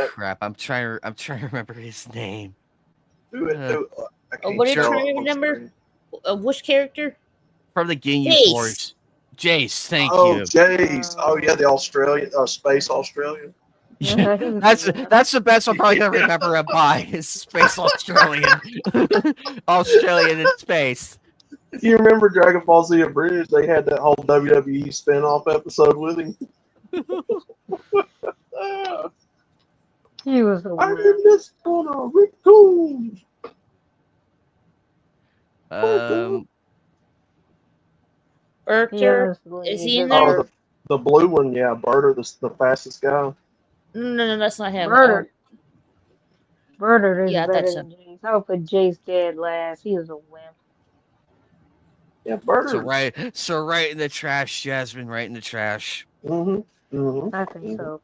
Crap! I'm trying to remember his name. What are you trying to remember? Which character? From the Ginyu Force. Jace, thank you. Oh, Jace. Oh, yeah, the Australian, Space Australian. Yeah, that's the best I'm probably gonna remember him by is Space Australian. Australian in space. You remember Dragon Ball Z Abridged? They had that whole WWE spin-off episode with him. He was I'm in this corner, raccoon. Berger, is he in there? Oh, the blue one, yeah, Berger, the fastest guy. No, that's not him. Berger is better than Jace. I would put Jace dead last. He was a wimp. Yeah, Berger. So right in the trash, Jasmine. Right in the trash. Mm-hmm. Mm-hmm. I think so.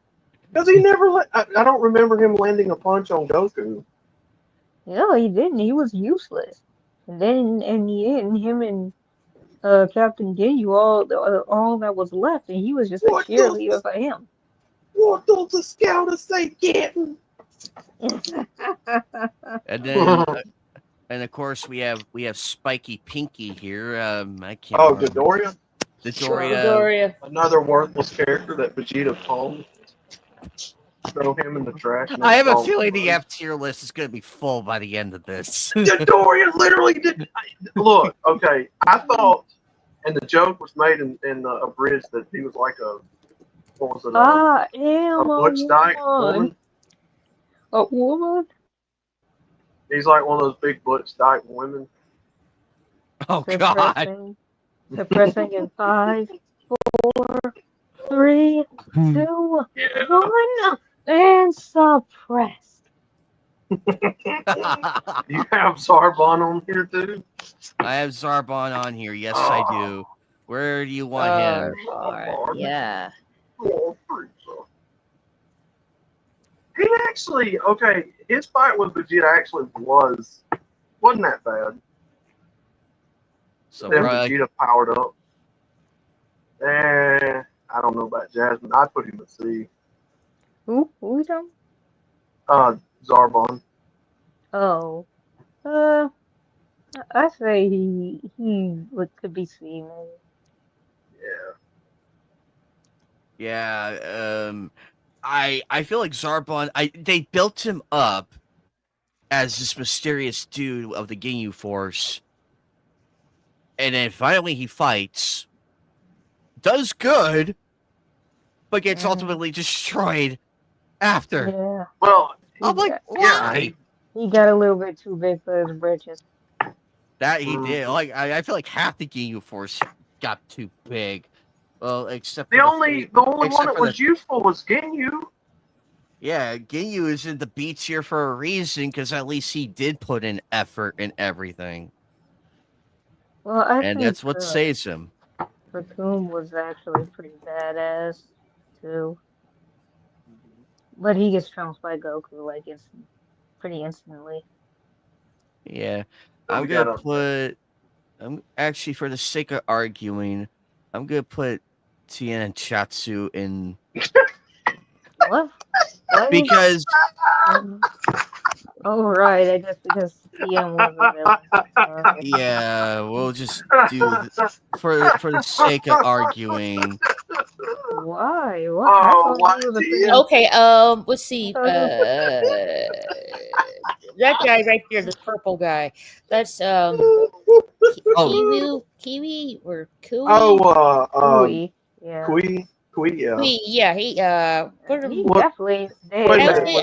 Because he never I don't remember him landing a punch on Goku. No, he didn't. He was useless. And then in the end, him and Captain Ginyu, all that was left, and he was just a cheerleader for him. What does the scout say, Captain? And then, and of course, we have Spiky Pinky here. I can't. Oh, Dodoria. Dodoria. Another worthless character that Vegeta pulled. Throw him in the trash. I have a feeling the F tier list is going to be full by the end of this. Dodoria literally did. Look, okay, I thought, and the joke was made in a bridge that he was like a, what was it? A Butch Dyke woman. A woman? He's like one of those big Butch Dyke women. Oh, God. Suppressing in 5, 4, 3, 2, 1, and suppressed. You have Zarbon on here too? I have Zarbon on here. Yes, I do. Where do you want him? Yeah. He actually, okay, his fight with Vegeta actually was Wasn't that bad. So Then probably, Vegeta powered up. I don't know about Jasmine. I'd put him at C. Who we talking? Zarbon. Oh, I say he could be C maybe. Yeah. yeah. I feel like Zarbon. They built him up as this mysterious dude of the Ginyu Force, and then finally he fights, does good, but gets ultimately destroyed after. Yeah. Well, I'm like, why? He got a little bit too big for his britches. That he did. Like I feel like half the Ginyu Force got too big. Well, except the for only one that was useful was Ginyu. Yeah, Ginyu is in the B tier for a reason, because at least he did put in effort in everything. Well, I And think that's what saves him. Recoome was actually pretty badass too. But he gets trounced by Goku like it's pretty instantly. Yeah. So I'm we gonna got put I'm actually, for the sake of arguing, I'm gonna put Tien and Chatsu in What? Why because oh right, I guess because Tien was a villain. Alright. yeah, we'll just do for the sake of arguing. Why? What? I thought why he was a Tien? pretty. Okay, let's see. That guy right there, this purple guy. That's Kiwi or Kui? Kui. Yeah. Kui, yeah. Kui, yeah, he put him. He definitely Wait I a would minute,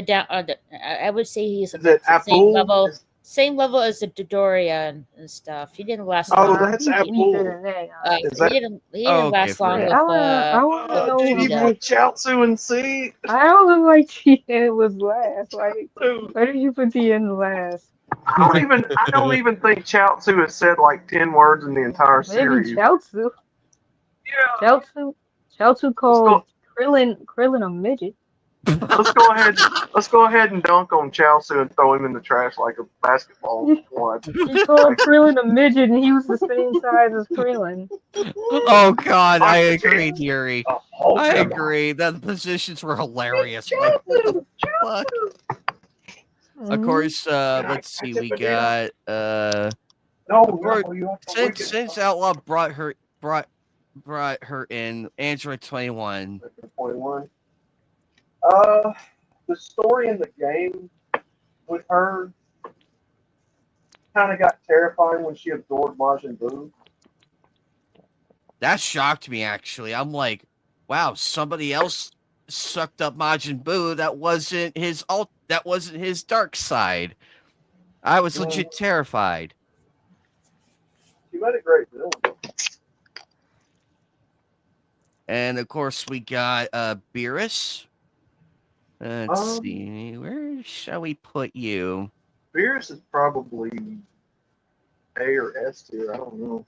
say I would say he's Is it the Apple? same level as the Dodoria and stuff. He didn't last Oh, long. that's he's Apple. weaker than that. Is that- He didn't okay, last long fine. with I wanna know Did you Vegeta. put Chaozu and C? I don't look like Tien was last. Like, Dude, why did you put Tien last? I don't even think Chaozu has said like 10 words in the entire Maybe series. Chaozu. Yeah. Chaozu called Krillin a midget. Let's go ahead and dunk on Chaozu and throw him in the trash like a basketball. He called Krillin a midget, and he was the same size as Krillin. Oh God, I agree, Yuri. Oh, I agree. The positions were hilarious. Like, what the fuck? Of course, let's see. We got since Outlaw brought her in, Android 21. 21. The story in the game with her kind of got terrifying when she absorbed Majin Buu. That shocked me, actually. I'm like, wow, somebody else sucked up Majin Buu. That wasn't his that wasn't his dark side. I was legit terrified. She made a great villain. And of course, we got Beerus. Let's see, where shall we put you? Beerus is probably A or S tier. I don't know.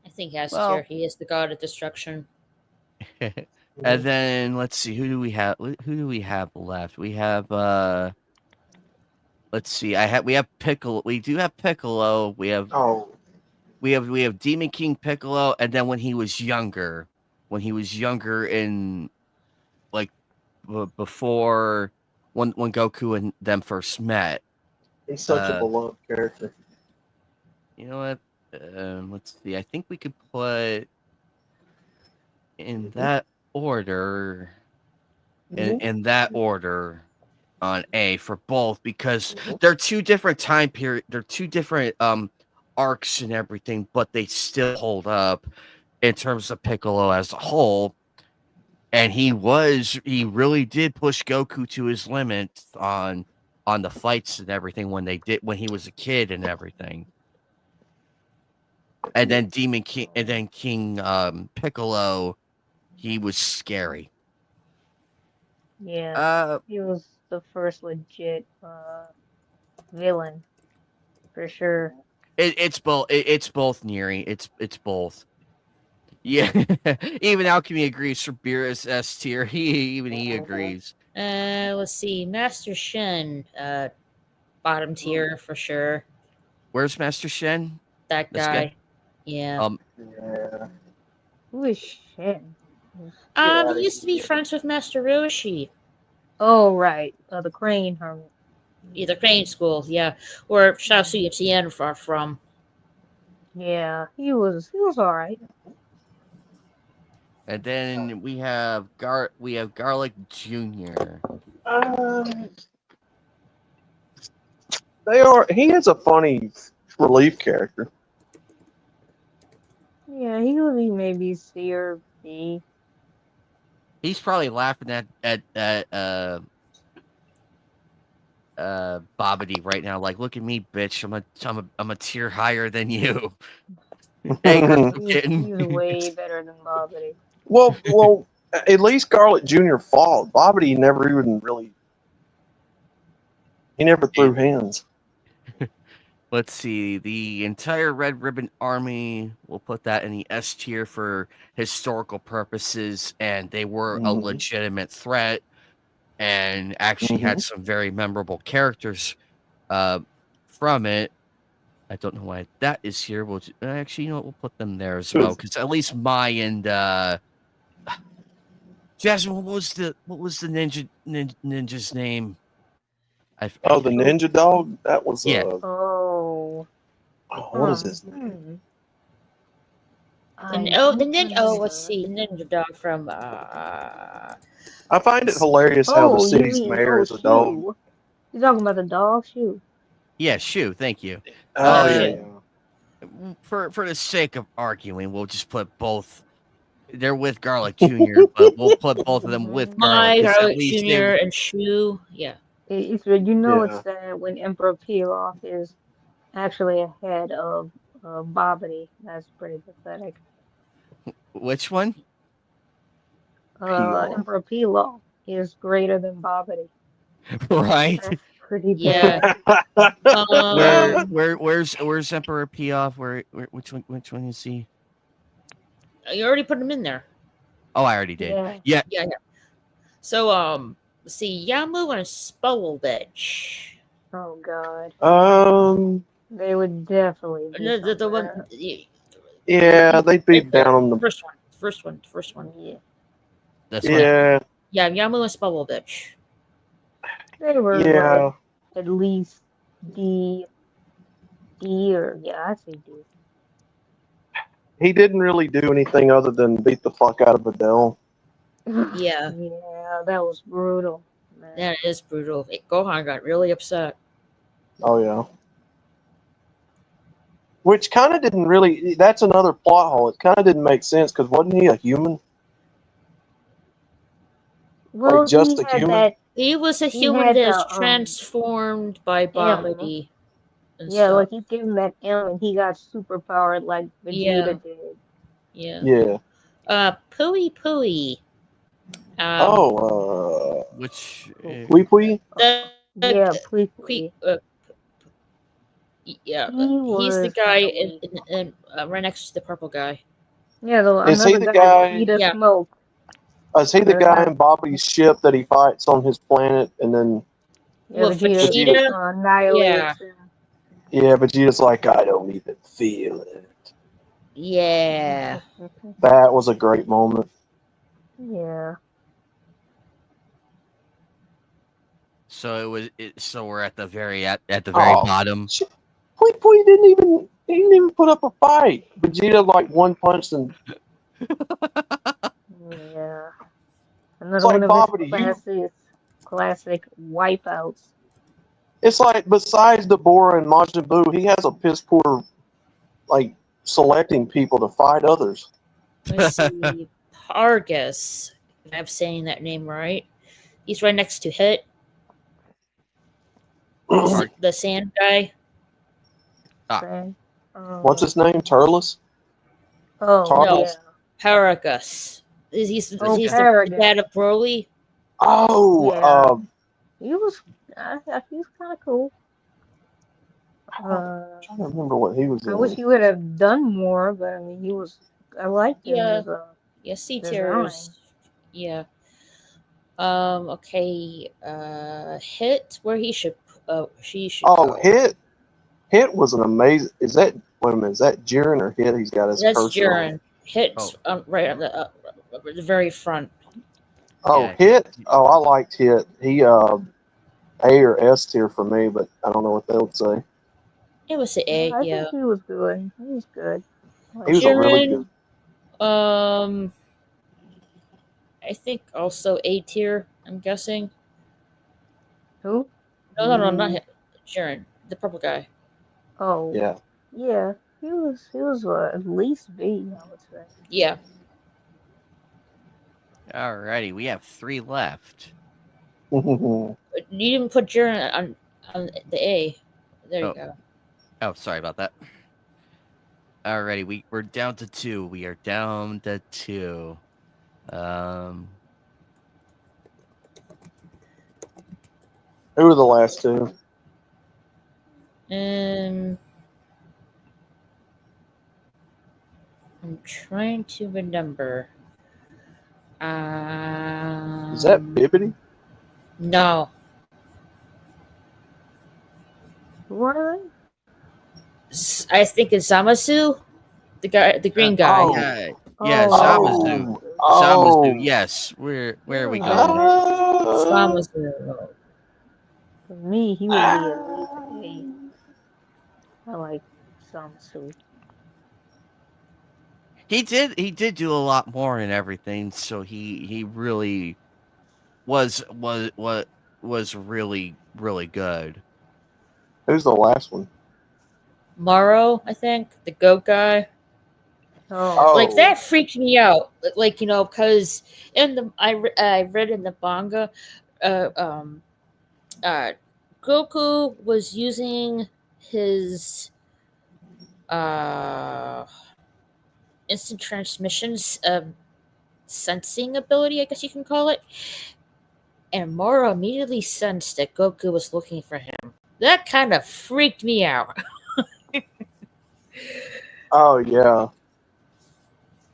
I think S Well- tier. He is the god of destruction. And then let's see, who do we have? Who do we have left? We have let's see. We have Piccolo. We do have Piccolo. We have Demon King Piccolo, and then when he was younger in like before when Goku and them first met. He's such a beloved character. You know what? Let's see. I think we could put in that order, in that order on A for both, because they're two different time period. They're two different arcs and everything, but they still hold up in terms of Piccolo as a whole. And he really did push Goku to his limit on the fights and everything when he was a kid and everything. And then King Piccolo, he was scary. Yeah, he was the first legit villain for sure. It's both. It's both, Neri. It's both. Yeah, even Alchemy agrees for Beerus S tier. He agrees. Let's see, Master Shin. bottom tier for sure. Where's Master Shen? That This guy. guy? Yeah. Yeah. Who is Shen? He used to be friends with Master Roshi. Oh, right. The Crane Hermit. Either Crane School, yeah, or Shaoxi Tian are from. Yeah, he was all right. And then we have Garlic Jr. He is a funny relief character. Yeah, he would be maybe C or B. He's probably laughing at Bobbity right now, like, look at me, bitch. I'm a tier higher than you. Hey, He's way better than Bobbity. Well, at least Garlic Jr. fought. Bobbity never even really. He never threw hands. Let's see. The entire Red Ribbon Army, we'll put that in the S tier for historical purposes, and they were a legitimate threat and actually had some very memorable characters from it. I don't know why that is here. We'll actually, you know what? We'll put them there as well, because at least Mai and Jasmine, what was the ninja's name? The ninja dog. That was Oh, what is his name? The ninja. Let's see, Ninja Dog from. I find it hilarious how the city's mayor is a dog. You talking about the dog? Shoe. Yeah, Shu. Thank you. Oh yeah. For the sake of arguing, we'll just put both. They're with Garlic Jr., but we'll put both of them with Garlic. Garlic Jr. and Shu. Yeah. It's sad when Emperor Pilaf is actually ahead of Bobbity. That's pretty pathetic. Which one? Emperor Pilaf is greater than Bobbity. Right. That's pretty bad. Where's Emperor Pilaf? Which one is he? You already put him in there. Oh, I already did. Yeah. So see, Yamu and Spolovich. Oh God. They would definitely be the one. Yeah, they beat down on the first one. Yeah. That's Yeah, Yamu and Spolovich. They were at least D or I say D. He didn't really do anything other than beat the fuck out of Adele. Yeah. Yeah, that was brutal. Man. That is brutal. Gohan got really upset. Oh yeah. Which kind of didn't really. That's another plot hole. It kind of didn't make sense because wasn't he a human? Well, like just a human. He was a human that is transformed by Bobbity. Yeah, like he gave him that M and he got superpowered like Vegeta did. Yeah. Pui Pui. Which Pui Pui? Yeah, Pui Pui. Yeah, he's the guy in right next to the purple guy. Yeah, is he the guy? Smoke. Is he the guy in Bobby's ship that he fights on his planet and then? Yeah, Vegeta annihilates him. Yeah, Vegeta's like, I don't even feel it. Yeah. That was a great moment. Yeah. So so we're at the very bottom. Pui Pui didn't even put up a fight. Vegeta like one punch and. Yeah. Another one of his classic wipeouts. It's like, besides Dabura and Majin Buu, he has a piss poor, like, selecting people to fight others. Let's see. Pargus, if I'm saying that name right. He's right next to Hit. The sand guy. What's his name? Turles? Oh, Turles? No. Paragus. He's the dad of Broly. Oh, he was kind of cool. I'm trying to remember what he was in. I wish he would have done more, but I mean, I liked him as a C-tiers. Yeah. Okay. Hit, where he should she should Oh, go. Hit was an amazing. Is that wait a minute? Is that Jiren or Hit? He's got his That's cursor on. Jiren. Hit's right on the very front. Oh, Yeah. Hit. Oh, I liked Hit. He A or S tier for me, but I don't know what they would say. It was the A, I yeah. think he was good. He was good. He was a really Jiren, good. I think also A tier. I'm guessing. Who? No, not him. Jiren, the purple guy. Oh, Yeah. yeah. He was at least B, I would say. Yeah. Alrighty, we have 3 left. You didn't put Jiren on the A. There you Oh. go. Oh, sorry about that. Alrighty, we're down to 2. We are down to 2. Who were the last two? I'm trying to remember. Is that Bibbidi? No. Who are they? I think it's Zamasu, the green guy. Oh. Yeah, Zamasu. Oh. Zamasu, yes. Where are we going? Zamasu. For me, he would be at least A. I like Zamasu. He did do a lot more and everything, so he really was really good. Who's the last one? Morrow, I think, the goat guy. Oh, Like that freaked me out. Like, you know, because I read in the manga, Goku was using his instant transmissions sensing ability, I guess you can call it. And Moro immediately sensed that Goku was looking for him. That kind of freaked me out. Oh yeah.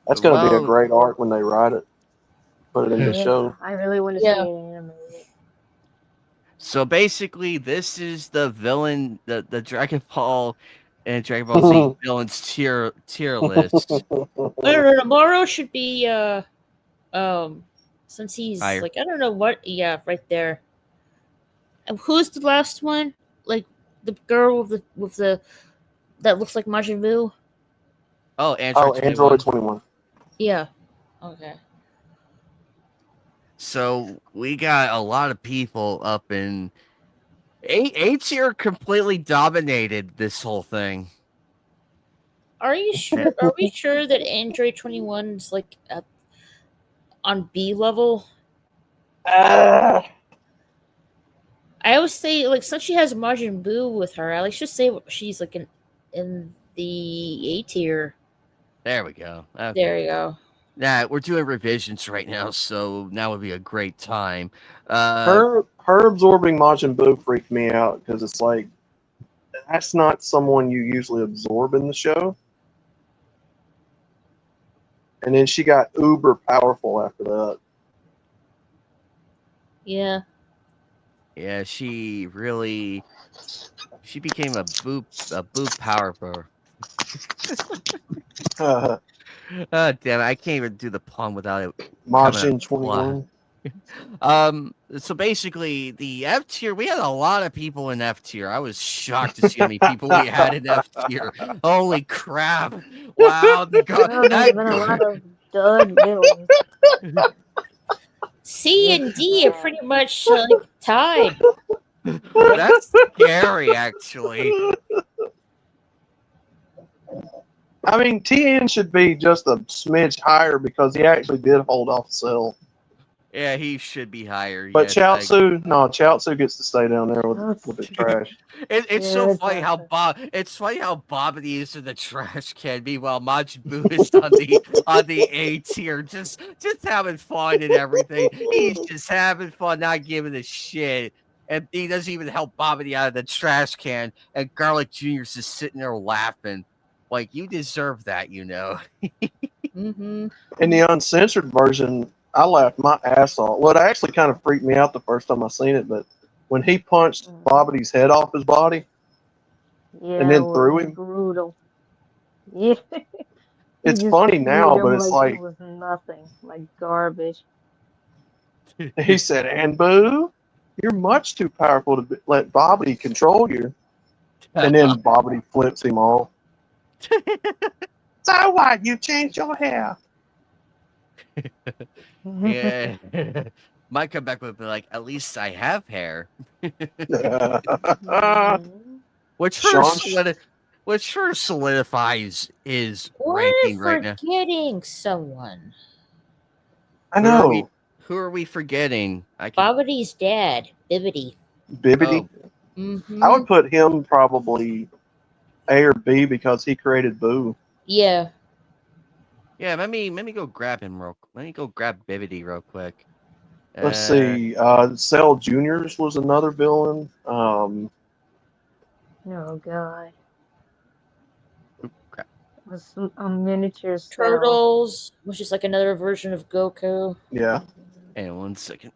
That's gonna be a Well- great arc when they write it. Put it in the yeah. show. I really want to Yeah. see it animated. So basically, this is the villain, the Dragon Ball and Dragon Ball Z villains tier list. No, Moro should be since he's Higher. like I don't know what right there. And who's the last one? Like the girl with the that looks like Majin Buu? Oh, Android 21. Android 21. Yeah. Okay. So we got a lot of people up in A tier. Completely dominated this whole thing. Are you sure? Are we sure that Android 21 is like on B level? I always say like since she has Majin Buu with her, I like should say she's like in the A tier. There we go. Okay. There you go. Nah, we're doing revisions right now, so now would be a great time. Her absorbing Majin Buu freaked me out because it's like that's not someone you usually absorb in the show. And then she got uber powerful after that. Yeah. Yeah, she became a boop power bro. Oh damn it, I can't even do the pun without it. Majin coming up. 21. So basically the F tier, we had a lot of people in F tier. I was shocked to see how many people we had in F tier. Holy crap. Wow, There's been a lot of dud villains. C and D are pretty much tied. That's scary actually. I mean, TN should be just a smidge higher because he actually did hold off Cell. Yeah, he should be higher. But yes, Chaozu gets to stay down there with the trash. It's Yeah, so funny how Bobbity is in the trash can. Meanwhile, Majin Buu is on the A tier, just having fun and everything. He's just having fun, not giving a shit, and he doesn't even help Bobbity out of the trash can. And Garlic Jr.'s just sitting there laughing, like you deserve that, you know. Mm-hmm. In the uncensored version, I laughed my ass off. Well, it actually kind of freaked me out the first time I seen it, but when he punched Bobbity's head off his body Yeah, and it then was threw him. brutal. Yeah. He It's just funny threw now, him but it's like like it was nothing, like garbage. he said, "And Boo, you're much too powerful to let Bobbity control you." And then Bobbity flips him off. So what? You changed your hair? Yeah. Might come back with like, at least I have hair. Which sure solidifies his ranking right now. Forgetting someone. I know. Who are we forgetting? Bobbity's dad, Bibbity. Bibbity. Mm-hmm. I would put him probably A or B because he created Boo. Yeah. Yeah, let me go grab him let me go grab Bibbity real quick. Let's see. Cell Juniors was another villain. Oh God. Crap. A miniature Cell. Turtles, which is like another version of Goku. Yeah. And 1 second.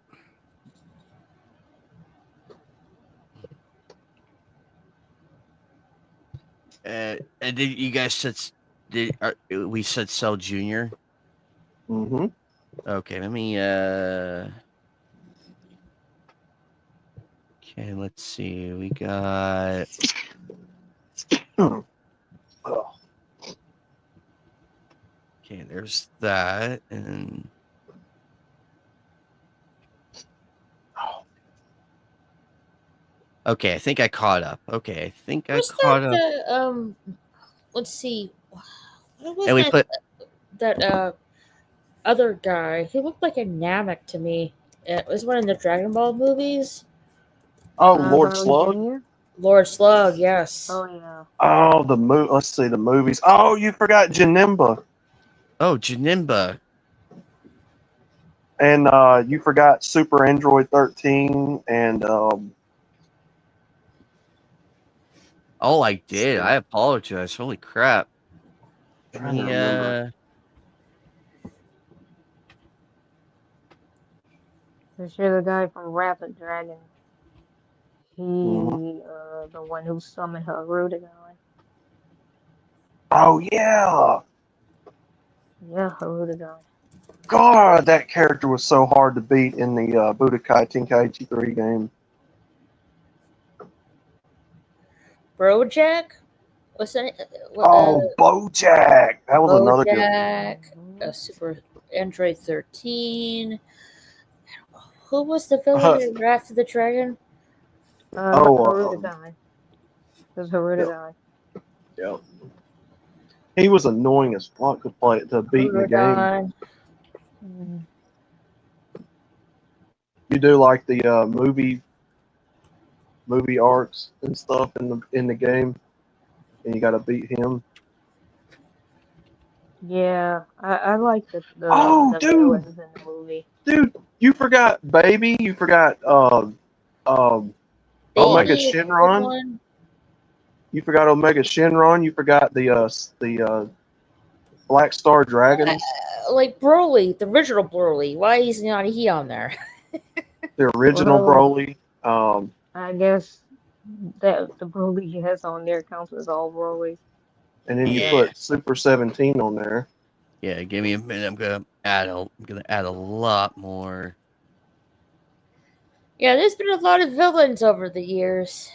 And did you guys we said Cell Junior? Mm-hmm. Okay, let me okay, let's see. We got okay, there's that, and okay, I think I caught up. Okay, I think I caught up. Let's see. What was And we put that other guy? He looked like a Namek to me. It was one of the Dragon Ball movies. Oh, Lord Slug. Jr.? Lord Slug, yes. Oh yeah. Oh, let's see the movies. Oh, you forgot Janemba. Oh, Janemba. And you forgot Super Android 13 and Oh, I did. I apologize. Holy crap. remember. For sure, the guy from Rapid Dragon. He, the one who summoned Harudegon. Oh yeah. Yeah, Harudegon. God, that character was so hard to beat in the Budokai Tenkaichi 3 game. Brojack? What's that? Bojack. That was another good one. Bojack, Super Android 13. Who was the villain in Wrath of the Dragon? Harudegon. It was Harudegon. Yep. He was annoying as fuck to beat in the game. You do like the movie arcs and stuff in the game, and you got to beat him. Yeah, I like the dude, villains in the movie. Dude, you forgot Baby. You forgot Omega Shenron. You forgot Omega Shenron. You forgot the Black Star Dragon. Like Broly, the original Broly. Why is not he on there? The original Broly. I guess that the Broly he has on there counts as all Broly. And then you put Super 17 on there. Yeah, give me a minute. I'm gonna add a lot more. Yeah, there's been a lot of villains over the years.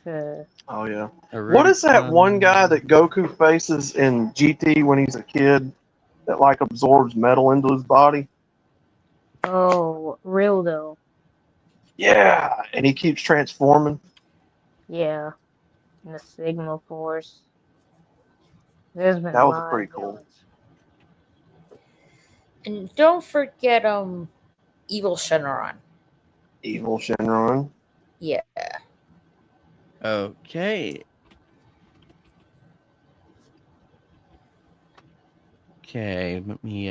Oh yeah. What is that one guy that Goku faces in GT when he's a kid that like absorbs metal into his body? Oh, Rildo. Yeah, and he keeps transforming. Yeah, and the Sigma Force. There's been that a was lot pretty of cool. And don't forget Evil Shenron. Evil Shenron. Yeah. Okay. Okay, let me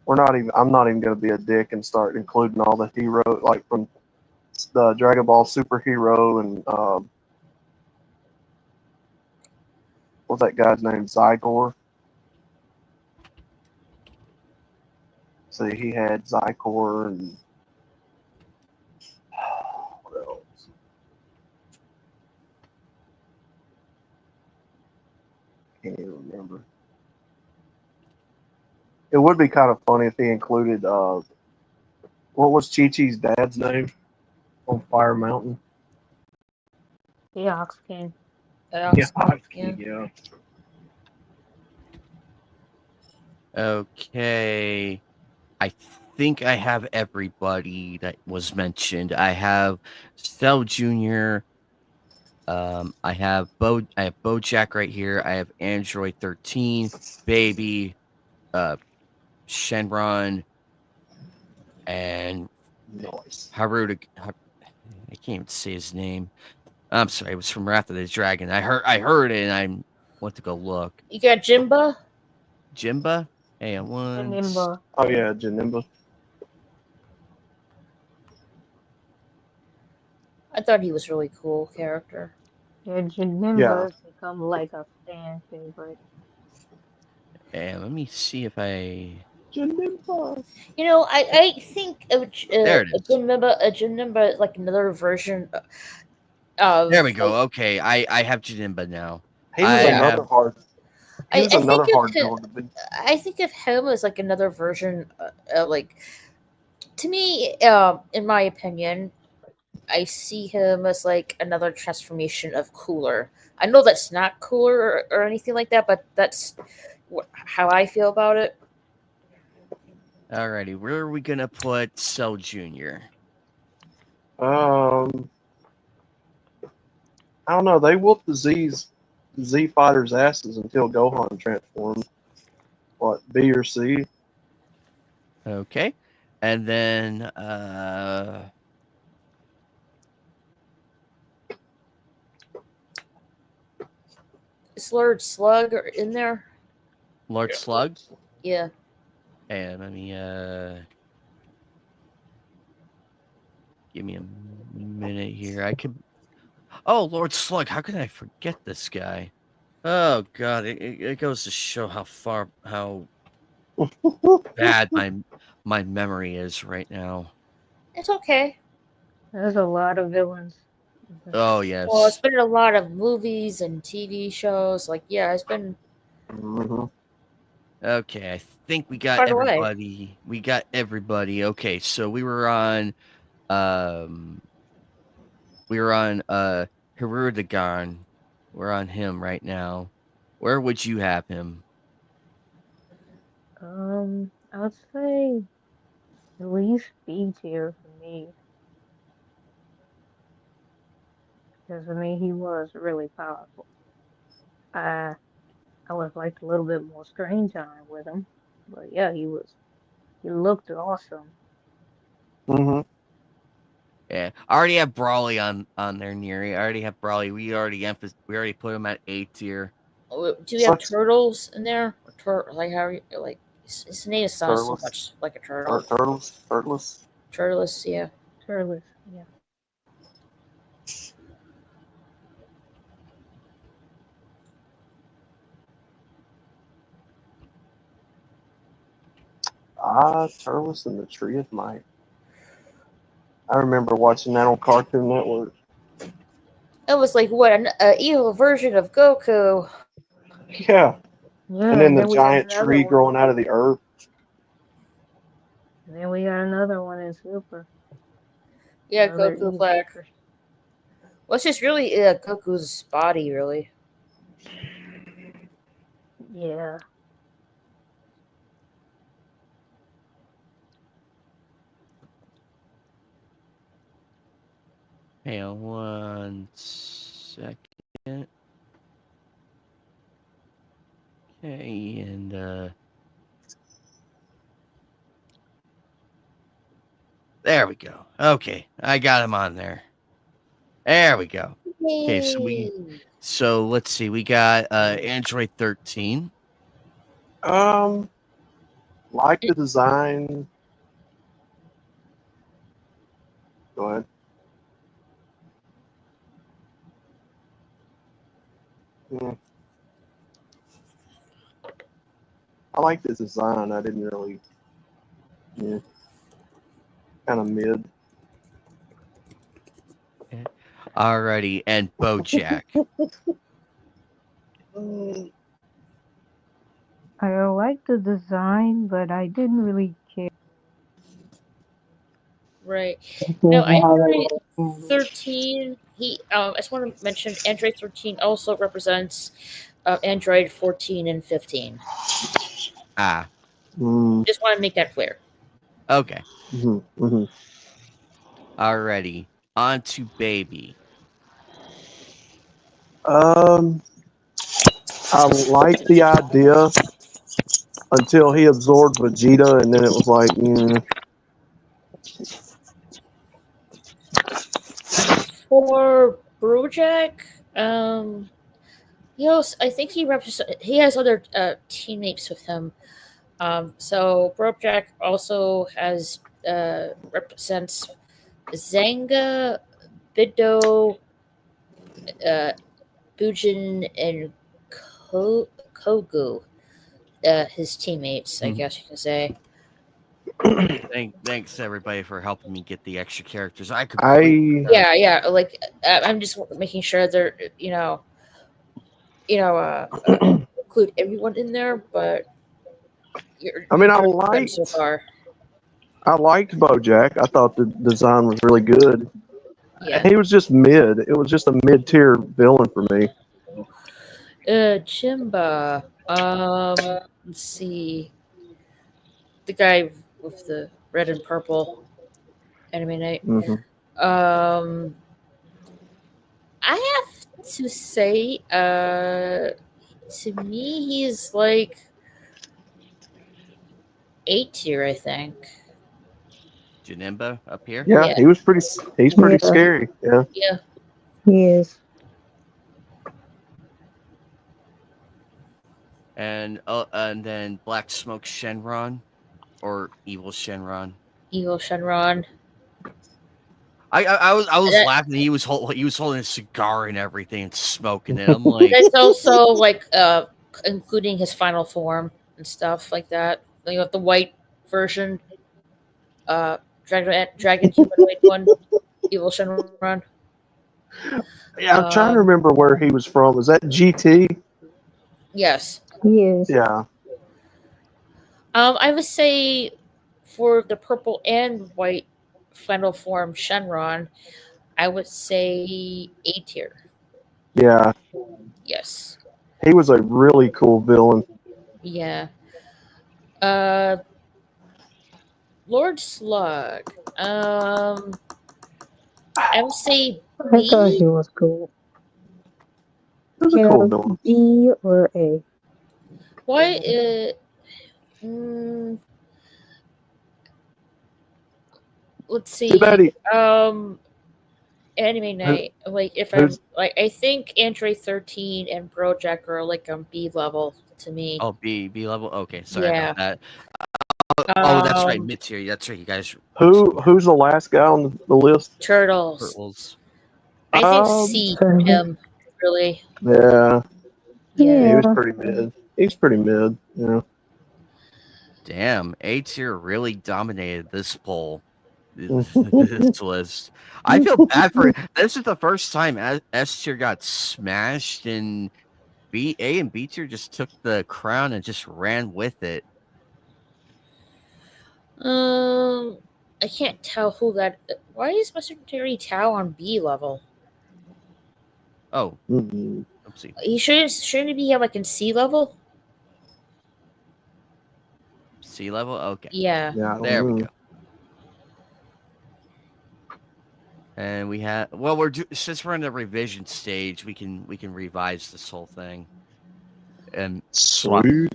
I'm not even gonna be a dick and start including all the heroes like from the Dragon Ball Super Hero and what's that guy's name? Zygor. See, he had Zykor and remember. It would be kind of funny if he included what was Chi-Chi's dad's name on Fire Mountain? The Ox King. Yeah. Okay. I think I have everybody that was mentioned. I have Cell Jr. I have BoJack right here. I have Android 13, Baby, Shenron, and Haruta. I can't even say his name. I'm sorry, it was from Wrath of the Dragon. I heard it, and I went to go look. You got Jimba? Jimba? Hey, I want. Janemba. Oh yeah, Janemba. I thought he was a really cool character. Yeah, Janemba's become like a fan favorite. And let me see if I. Janemba. You know, I think of There it is. a Janemba is like another version of. There we go. Okay, I have Janemba now. He was another hard. He was another hard villain to beat. I think of him as like another version, like to me, in my opinion, I see him as like another transformation of Cooler. I know that's not Cooler or anything like that, but that's how I feel about it. Alrighty, where are we gonna put Cell Jr.? I don't know. They whooped the Z fighters' asses until Gohan transformed. What, B or C? Okay, and then Is Lord Slug in there? Lord Slug. Yeah. And let me give me a minute here. I could. Oh, Lord Slug! How could I forget this guy? Oh God! It goes to show how bad my memory is right now. It's okay. There's a lot of villains. Oh yes. Well, it's been a lot of movies and TV shows. Like, yeah, it's been. Okay, I think we got everybody. We got everybody. Okay, so we were on Hirudegarn. We're on him right now. Where would you have him? I would say at least B tier for me. Because for me, he was really powerful. I would have liked a little bit more screen time with him, but yeah, he looked awesome. Yeah, I already have Brawly on there, Neri. I already have Brawly. We already put him at A tier. Do you have Turtles in there? Like how like his name sounds so much like a turtle. Turtles, yeah. Turles, yeah. Turles and the Tree of Might. I remember watching that on Cartoon Network. It was like what an evil version of Goku. Yeah. And then the giant tree growing out of the earth. And then we got another one in Super. Yeah, Goku Black. Well, it's just really Goku's body, really. Yeah. Hang on 1 second. Okay, and there we go. Okay, I got him on there. There we go. Okay, so let's see. We got Android 13. Like the design. Go ahead. I like the design. I didn't really. Yeah. Kind of mid. Alrighty, and BoJack. I like the design, but I didn't really care. Right. for Now, how they Android look. 13, I just want to mention Android 13 also represents Android 14 and 15. Ah, Just want to make that clear. okay. Mm-hmm. Alrighty. On to Baby. I like the idea until he absorbed Vegeta, and then it was like, For Brojack, I think he has other teammates with him. So Brojack also has represents Zanga, Bido, Bujin, and Kogu. His teammates, I guess you can say. Thanks everybody for helping me get the extra characters. I could. Yeah. Like I'm just making sure they're include everyone in there, but I mean, I liked so far. I liked BoJack. I thought the design was really good. Yeah. He was just mid. It was just a mid-tier villain for me. Chimba. Let's see. The guy with the red and purple Anime Night. Mm-hmm. I have to say, to me, he's like A tier, I think. Janemba up here? Yeah, he's pretty scary. Yeah. Yeah. He is. And then Black Smoke Shenron or Evil Shenron. Evil Shenron. I was laughing. He was holding a cigar and everything and smoking it. I'm like, that's also like including his final form and stuff like that. You have the white version, dragon humanoid one, Evil Shenron. Yeah, I'm trying to remember where he was from. Was that GT? Yes. He is. Yeah. I would say for the purple and white final form Shenron, I would say A tier. Yeah. Yes. He was a really cool villain. Yeah. Lord Slug. I would say I thought he was cool. He was a cool villain. B or A? What? Let's see. Anime Night. Like if I'm like, I think Android 13 and Brojack are like on B level to me. Oh, B level. Okay, sorry about that. That's right, mid tier. That's right, you guys. Who's the last guy on the list? Turtles. I think C for him. Really. Yeah. Yeah. He was pretty mid. He's pretty mid. Yeah. Damn, A tier really dominated this poll. This list. I feel bad for it. This is the first time S tier got smashed, and A and B tier just took the crown and just ran with it. I can't tell who that. Why is Mr. Terry Tao on B level? Oh, let's see. He shouldn't he be like in C level? C level. Okay. Yeah. There we go. And we have since we're in the revision stage, we can revise this whole thing. And sweet.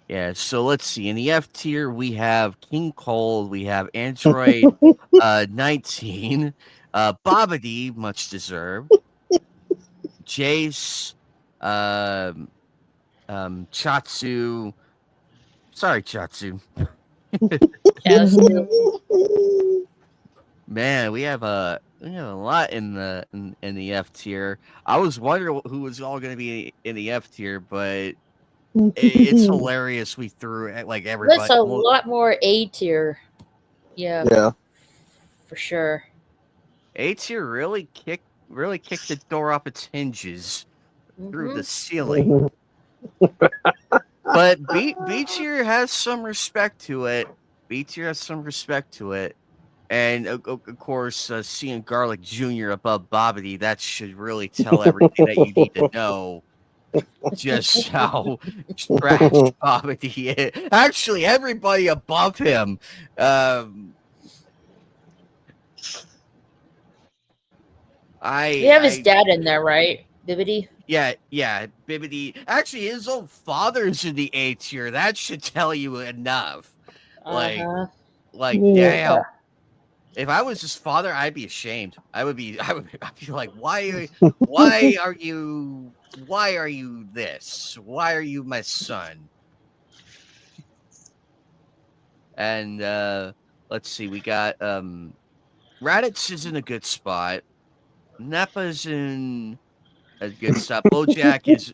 Yeah, so let's see. In the F tier, we have King Cold, we have Android 19, Babidi, much deserved, Jace, Chatsu. Sorry, Chatsu. Man, we have a lot in the F tier. I was wondering who was all going to be in the F tier, but it's hilarious. We threw like everybody. That's a lot more A tier. Yeah. Yeah. For sure. A tier really kicked the door off its hinges through the ceiling. But B tier has some respect to it. B tier has some respect to it. And of course, seeing Garlic Jr. above Bobbity, that should really tell everything that you need to know. Just how trash Bobbity is. Actually, everybody above him. We have his dad in there, right? Bibbidi? Yeah, Bibbidi. Actually, his own father's in the A tier. That should tell you enough. Uh-huh. Damn. If I was his father, I'd be ashamed. I'd be like, why are you this? Why are you my son? And let's see, we got Raditz is in a good spot. Nappa's in a good spot. Bojack is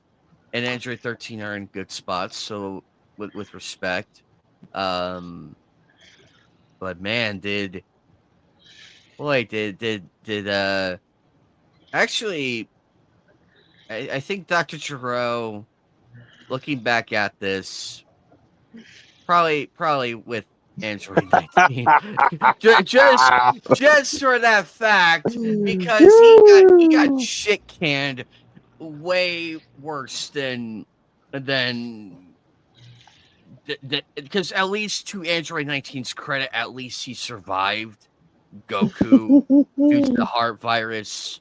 and Android 13 are in good spots, so with respect. But man, actually, I think Dr. Giroux, looking back at this, probably with Android 19, just for that fact, because he got shit canned way worse than because at least to Android 19's credit, at least he survived Goku due to the heart virus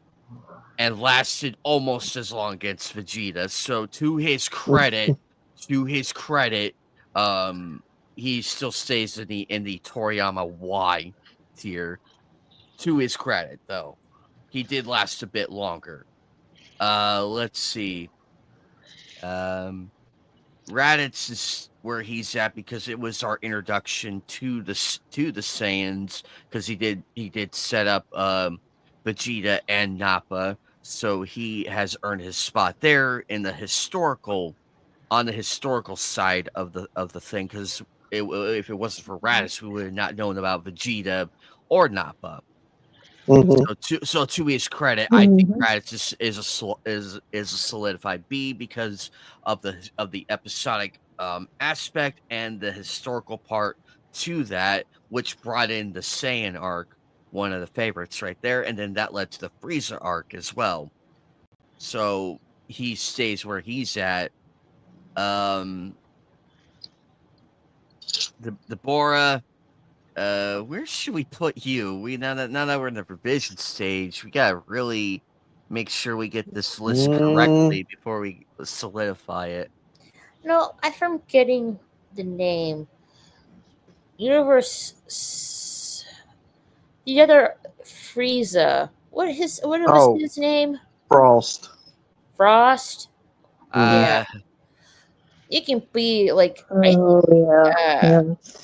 and lasted almost as long against Vegeta. So to his credit, he still stays in the Toriyama Y tier. To his credit, though, he did last a bit longer. Let's see. Raditz is where he's at because it was our introduction to the Saiyans, because he did set up Vegeta and Nappa, so he has earned his spot there in the historical side of the thing, because if it wasn't for Raditz, we would have not known about Vegeta or Nappa. Mm-hmm. So to his credit, I think Raditz is a solidified B because of the episodic aspect and the historical part to that, which brought in the Saiyan arc, one of the favorites right there, and then that led to the Frieza arc as well. So he stays where he's at. The Bora. Where should we put you? Now that we're in the revision stage, we gotta really make sure we get this list correctly before we solidify it. No, I'm getting the name. Universe. The other Frieza. What was his name? Frost. Frost. Yeah. It can be like. Yeah.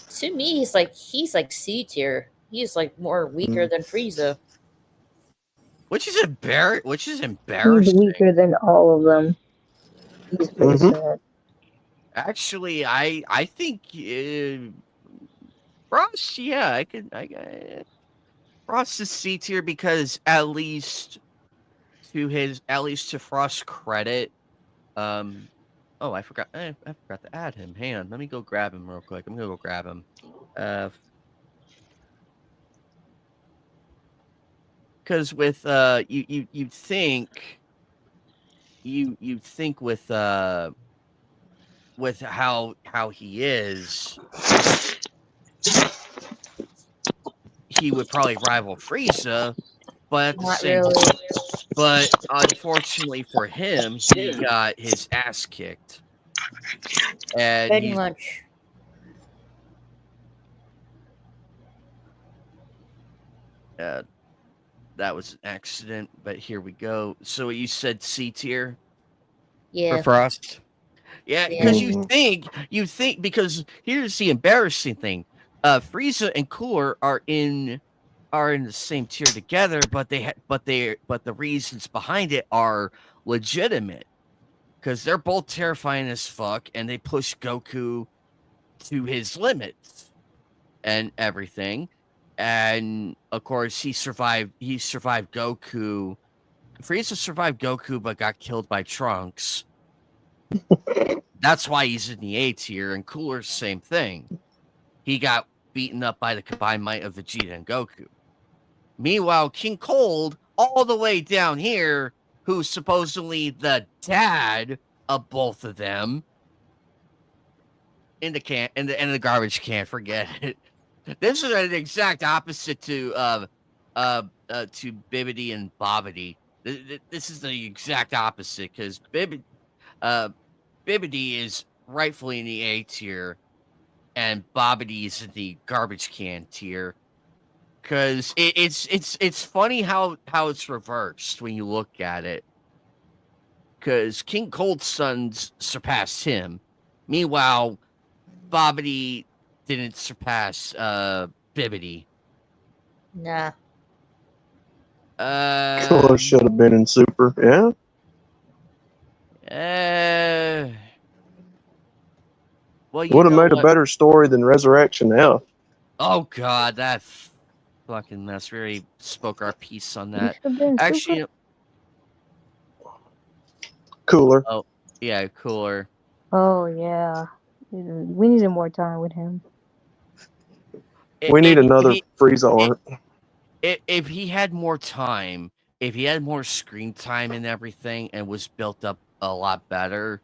To me, he's like C tier. He's like more weaker than Frieza. Which is embarrassing. He's weaker than all of them. He's pretty sad. Actually, I think Frost. Yeah, I Frost is C tier because at least to Frost's credit. Oh, I forgot to add him. Hang on, let me go grab him real quick. I'm gonna go grab him. Because with you think with how he is, he would probably rival Frieza, but at the same time, but unfortunately for him, he got his ass kicked. And pretty much. That was an accident, but here we go. So you said C tier? Yeah. For Frost? Yeah, because you think because here's the embarrassing thing. Frieza and Cooler are in the same tier together, but the reasons behind it are legitimate, because they're both terrifying as fuck and they push Goku to his limits and everything. And of course he survived Goku. Frieza survived Goku but got killed by Trunks. That's why he's in the A tier. And Cooler's same thing. He got beaten up by the combined might of Vegeta and Goku. Meanwhile, King Cold, all the way down here, who's supposedly the dad of both of them, in the garbage can. Forget it. This is an exact opposite to Bibbidi and Bobbidi. This is the exact opposite because Bibbidi is rightfully in the A tier, and Bobbidi is in the garbage can tier. Because it's funny how it's reversed when you look at it. Because King Cold's sons surpassed him. Meanwhile, Bobbidi didn't surpass Bibbidi. Nah. Cooler should have been in Super. Yeah. Well, would have made a better story than Resurrection F. Oh God, that fucking mess. We already spoke our piece on that. Actually, Cooler. Oh yeah, Cooler. Oh yeah, we needed more time with him. We need another Frieza arc. If he had more time, if he had more screen time and everything, and was built up a lot better,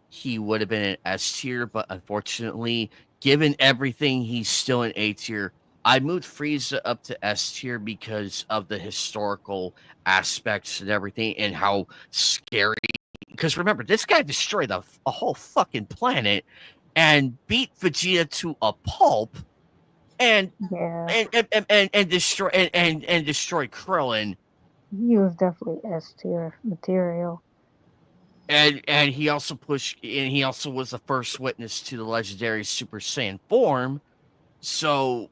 he would have been an S tier. But unfortunately, given everything, he's still an A tier. I moved Frieza up to S tier because of the historical aspects and everything, and how scary. Because remember, this guy destroyed a whole fucking planet and beat Vegeta to a pulp. And destroy Krillin. He was definitely S tier material. And he also was the first witness to the legendary Super Saiyan form. So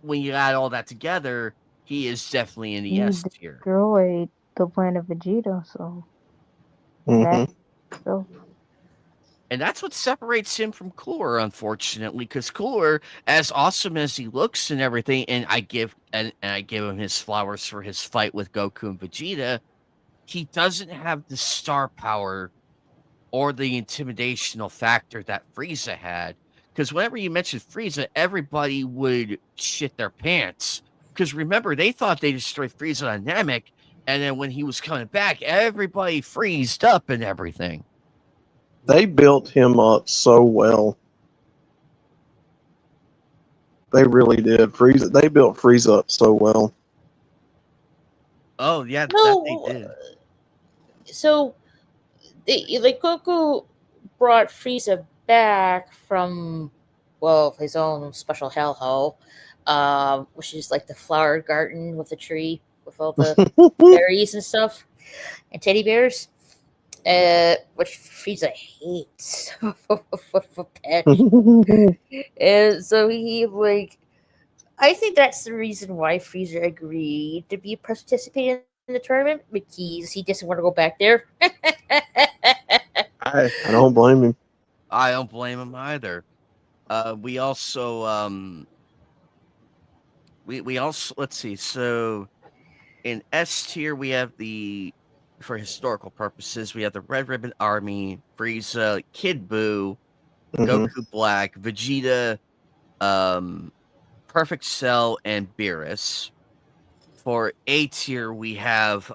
when you add all that together, he is definitely in the S tier. Destroyed the planet Vegeta, so and that's what separates him from Cooler, unfortunately, because Cooler, as awesome as he looks and everything, and I give him his flowers for his fight with Goku and Vegeta, he doesn't have the star power or the intimidational factor that Frieza had. Because whenever you mentioned Frieza, everybody would shit their pants. Because remember, they thought they destroyed Frieza on Namek, and then when he was coming back, everybody freezed up and everything. They built him up so well. They really did. They built Frieza up so well. Oh yeah, that they did. So, Goku brought Frieza back from, his own special hellhole, which is like the flower garden with the tree with all the berries and stuff and teddy bears. Which Frieza hates for pet. And so I think that's the reason why Frieza agreed to be participating in the tournament, because he doesn't want to go back there. I don't blame him. I don't blame him either. We also let's see. So in S tier we have for historical purposes, we have the Red Ribbon Army, Frieza, Kid Buu, Goku Black, Vegeta, Perfect Cell, and Beerus. For A tier, we have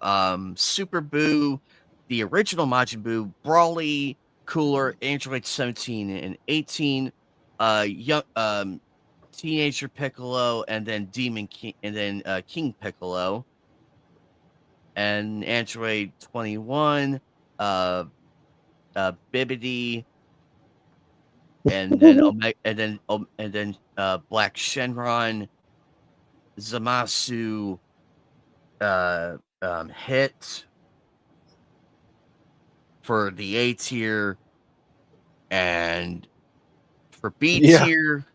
Super Buu, the original Majin Buu, Brawly, Cooler, Android 17 and 18, young Teenager Piccolo, and then Demon King, and then King Piccolo. And Android 21, Bibbidi, and then Omega, and then Black Shenron, Zamasu, Hit for the A tier, and for B tier,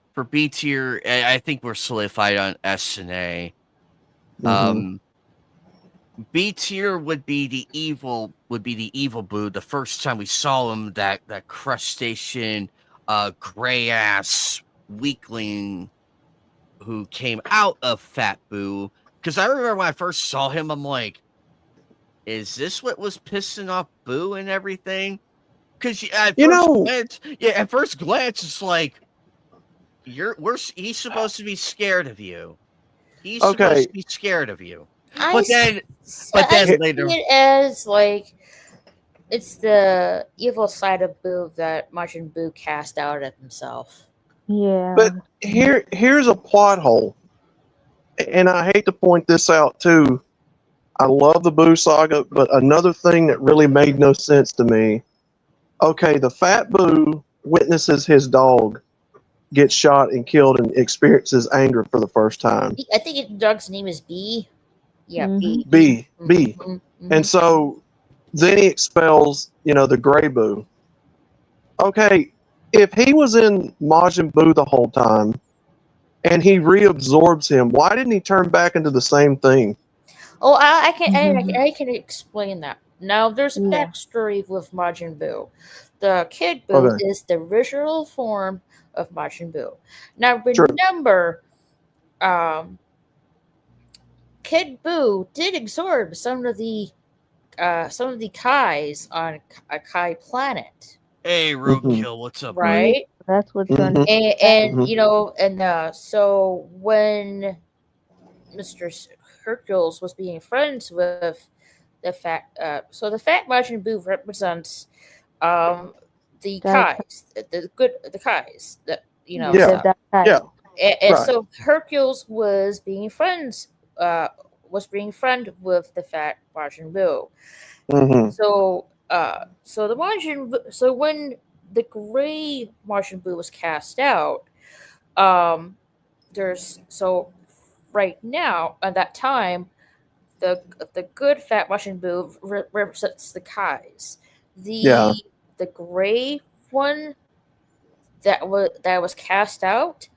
I think we're solidified on S and A. B tier would be the evil Buu. The first time we saw him, that crustacean, gray ass weakling who came out of Fat Buu. Because I remember when I first saw him, I'm like, is this what was pissing off Buu and everything? Because at first glance, it's like he's supposed to be scared of you. He's supposed to be scared of you. But then later, see it as like it's the evil side of Boo that Majin Buu cast out of himself. Yeah. But here's a plot hole, and I hate to point this out too. I love the Boo saga, but another thing that really made no sense to me. Okay, the fat Boo witnesses his dog get shot and killed and experiences anger for the first time. I think the dog's name is B. Yeah, Mm-hmm. B. B. Mm-hmm. And so then he expels, the Gray Boo. Okay, if he was in Majin Buu the whole time and he reabsorbs him, why didn't he turn back into the same thing? Oh, I can explain that. Now, there's a backstory with Majin Buu. The Kid Buu is the original form of Majin Buu. Now, remember, Kid Buu did absorb some of the Kais on a Kai planet. Hey, Roadkill, what's up? Right? That's what's and so when Mr. Hercules was being friends with the fat Majin Buu represents the Kais, the Kais that and so Hercules was being friend with the fat Majin Buu. Mm-hmm. So when the gray Majin Buu was cast out, right now at that time, the good fat Majin Buu represents the Kais. The gray one that was cast out,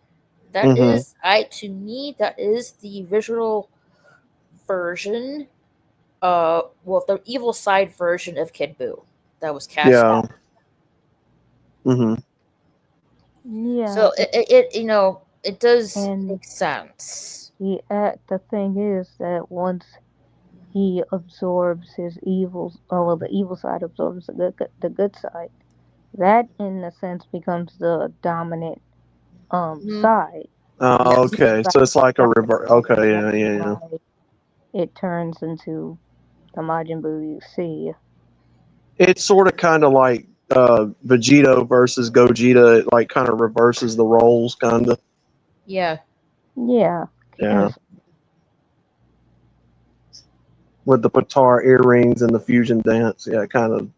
that is that is the original version, the evil side version of Kid Buu that was cast out. Mm-hmm. Yeah. So it does make sense. The thing is that once he absorbs his evil, the evil side absorbs the good side. That, in a sense, becomes the dominant side. Oh, okay. So it's like a reverse. Okay, yeah. It turns into the Majin Buu you see. It's sort of kind of like Vegito versus Gogeta. It like kind of reverses the roles, kind of. Yeah. Yeah. Yeah. With the Potara earrings and the fusion dance, kind of.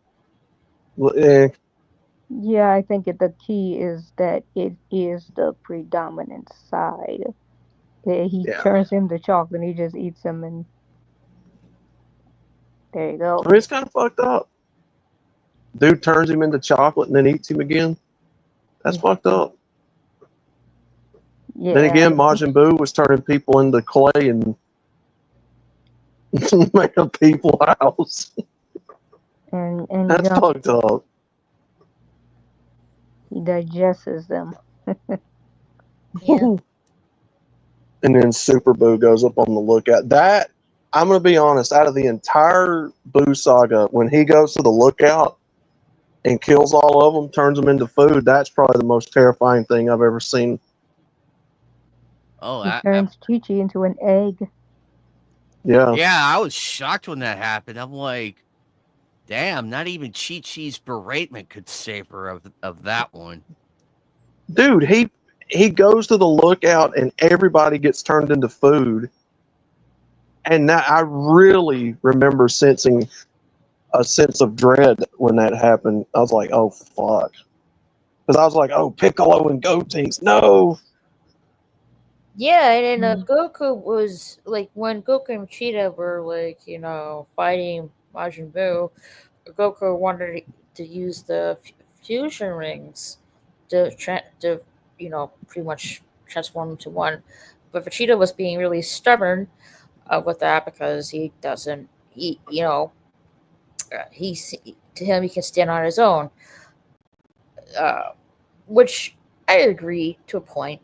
Yeah, I think the key is that it is the predominant side. He turns him to chocolate and he just eats him, and there you go. I mean, it's kind of fucked up. Dude turns him into chocolate and then eats him again. That's fucked up. Yeah. Then again, Majin Buu was turning people into clay and make a people house. And that's fucked up. He digests them. Yeah. And then Super Buu goes up on the lookout. That, I'm going to be honest, out of the entire Buu saga, when he goes to the lookout and kills all of them, turns them into food, that's probably the most terrifying thing I've ever seen. Oh, he turns Chi-Chi into an egg. Yeah. Yeah, I was shocked when that happened. I'm like, damn, not even Chi-Chi's beratement could save her of that one. Dude, he goes to the lookout and everybody gets turned into food. And now I really remember sensing a sense of dread when that happened. I was like, oh, fuck. Because I was like, oh, Piccolo and Gotenks, no. Yeah, and Goku was like, when Goku and Vegeta were fighting Majin Buu, Goku wanted to use the fusion rings to pretty much transform into one. But Vegeta was being really stubborn with that because he doesn't, to him, he can stand on his own. Which I agree to a point.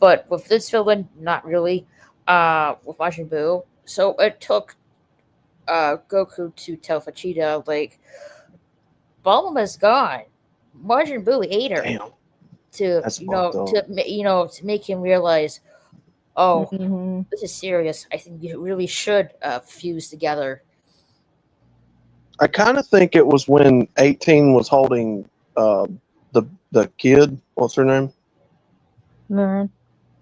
But with this villain, not really. With Majin Buu. So it took Goku to tell Vegeta, Bulma is gone. Majin Buu ate her Damn. to That's you know fucked to to make him realize, oh, Mhm. this is serious. I think you really should fuse together. I kind of think it was when 18 was holding the kid. What's her name? Man,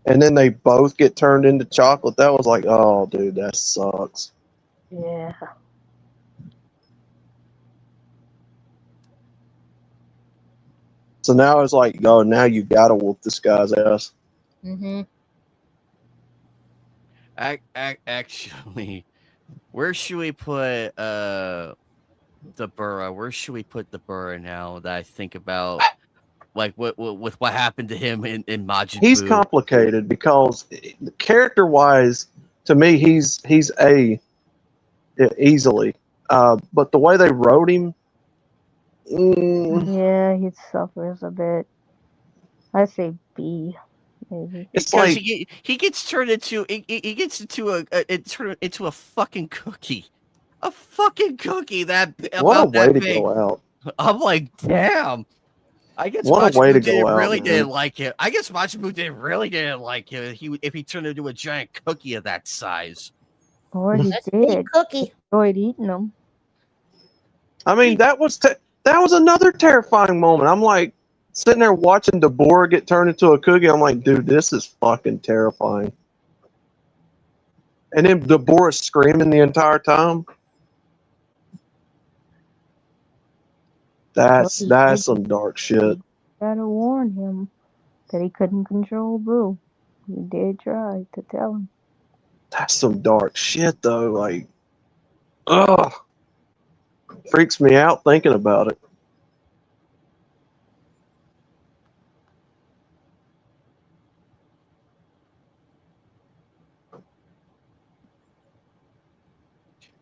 And then they both get turned into chocolate. That was like, oh, dude, that sucks. yeah. So now it's like, oh, now you gotta whoop this guy's ass. Mm-hmm. Actually, where should we put the Burrow? Where should we put the Burrow now that I think about, like what with what happened to him in Majin He's Buu? complicated because character wise, to me, he's A easily. But the way they wrote him, Yeah, he suffers a bit. I say B, maybe. it's Because like he gets turned into he gets into a fucking cookie, a fucking cookie that what a about way that to big. go out. I'm like, damn. I guess What a Majin way to Buu go out, really man. didn't like him. I guess Majin Buu didn't like him. If he turned into a giant cookie of that size. Or he That's a big did. cookie. Enjoyed eating them. I mean, that was another terrifying moment. I'm like sitting there watching Deborah get turned into a cookie. I'm like, dude, this is fucking terrifying. And then Deborah screaming the entire time. That's some dark shit. Gotta warn him that he couldn't control Boo. He did try to tell him. That's some dark shit, though. Like, ugh, freaks me out thinking about it.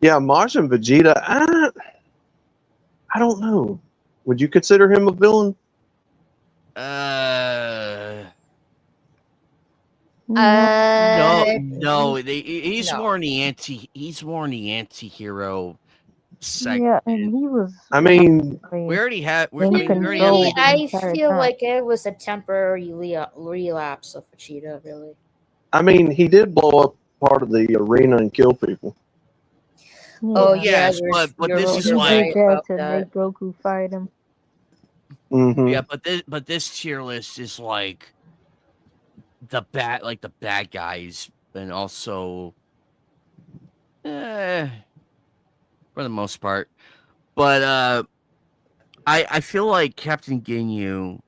Yeah, Majin Vegeta. I don't know. Would you consider him a villain? No. He's no. more in the anti-hero segment. Yeah, and he was. I mean, We already had. In control. Me, I entire feel time. like it was a temporary relapse of Vegeta. Really. I mean, he did blow up part of the arena and kill people. Oh yeah, yeah, but you're this is He right like- did that about to that. make Goku fight him. Mm-hmm. Yeah, but this tier list is like the bad guys, and also, for the most part. But I feel like Captain Ginyu,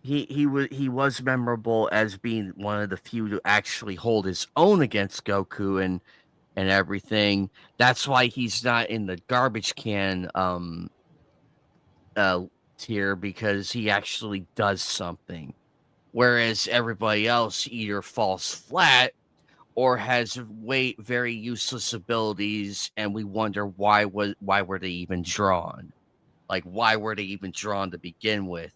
he was memorable as being one of the few to actually hold his own against Goku and everything. That's why he's not in the garbage can tier, because he actually does something, whereas everybody else either falls flat or has very useless abilities, and we wonder why were they even drawn? Like, why were they even drawn to begin with?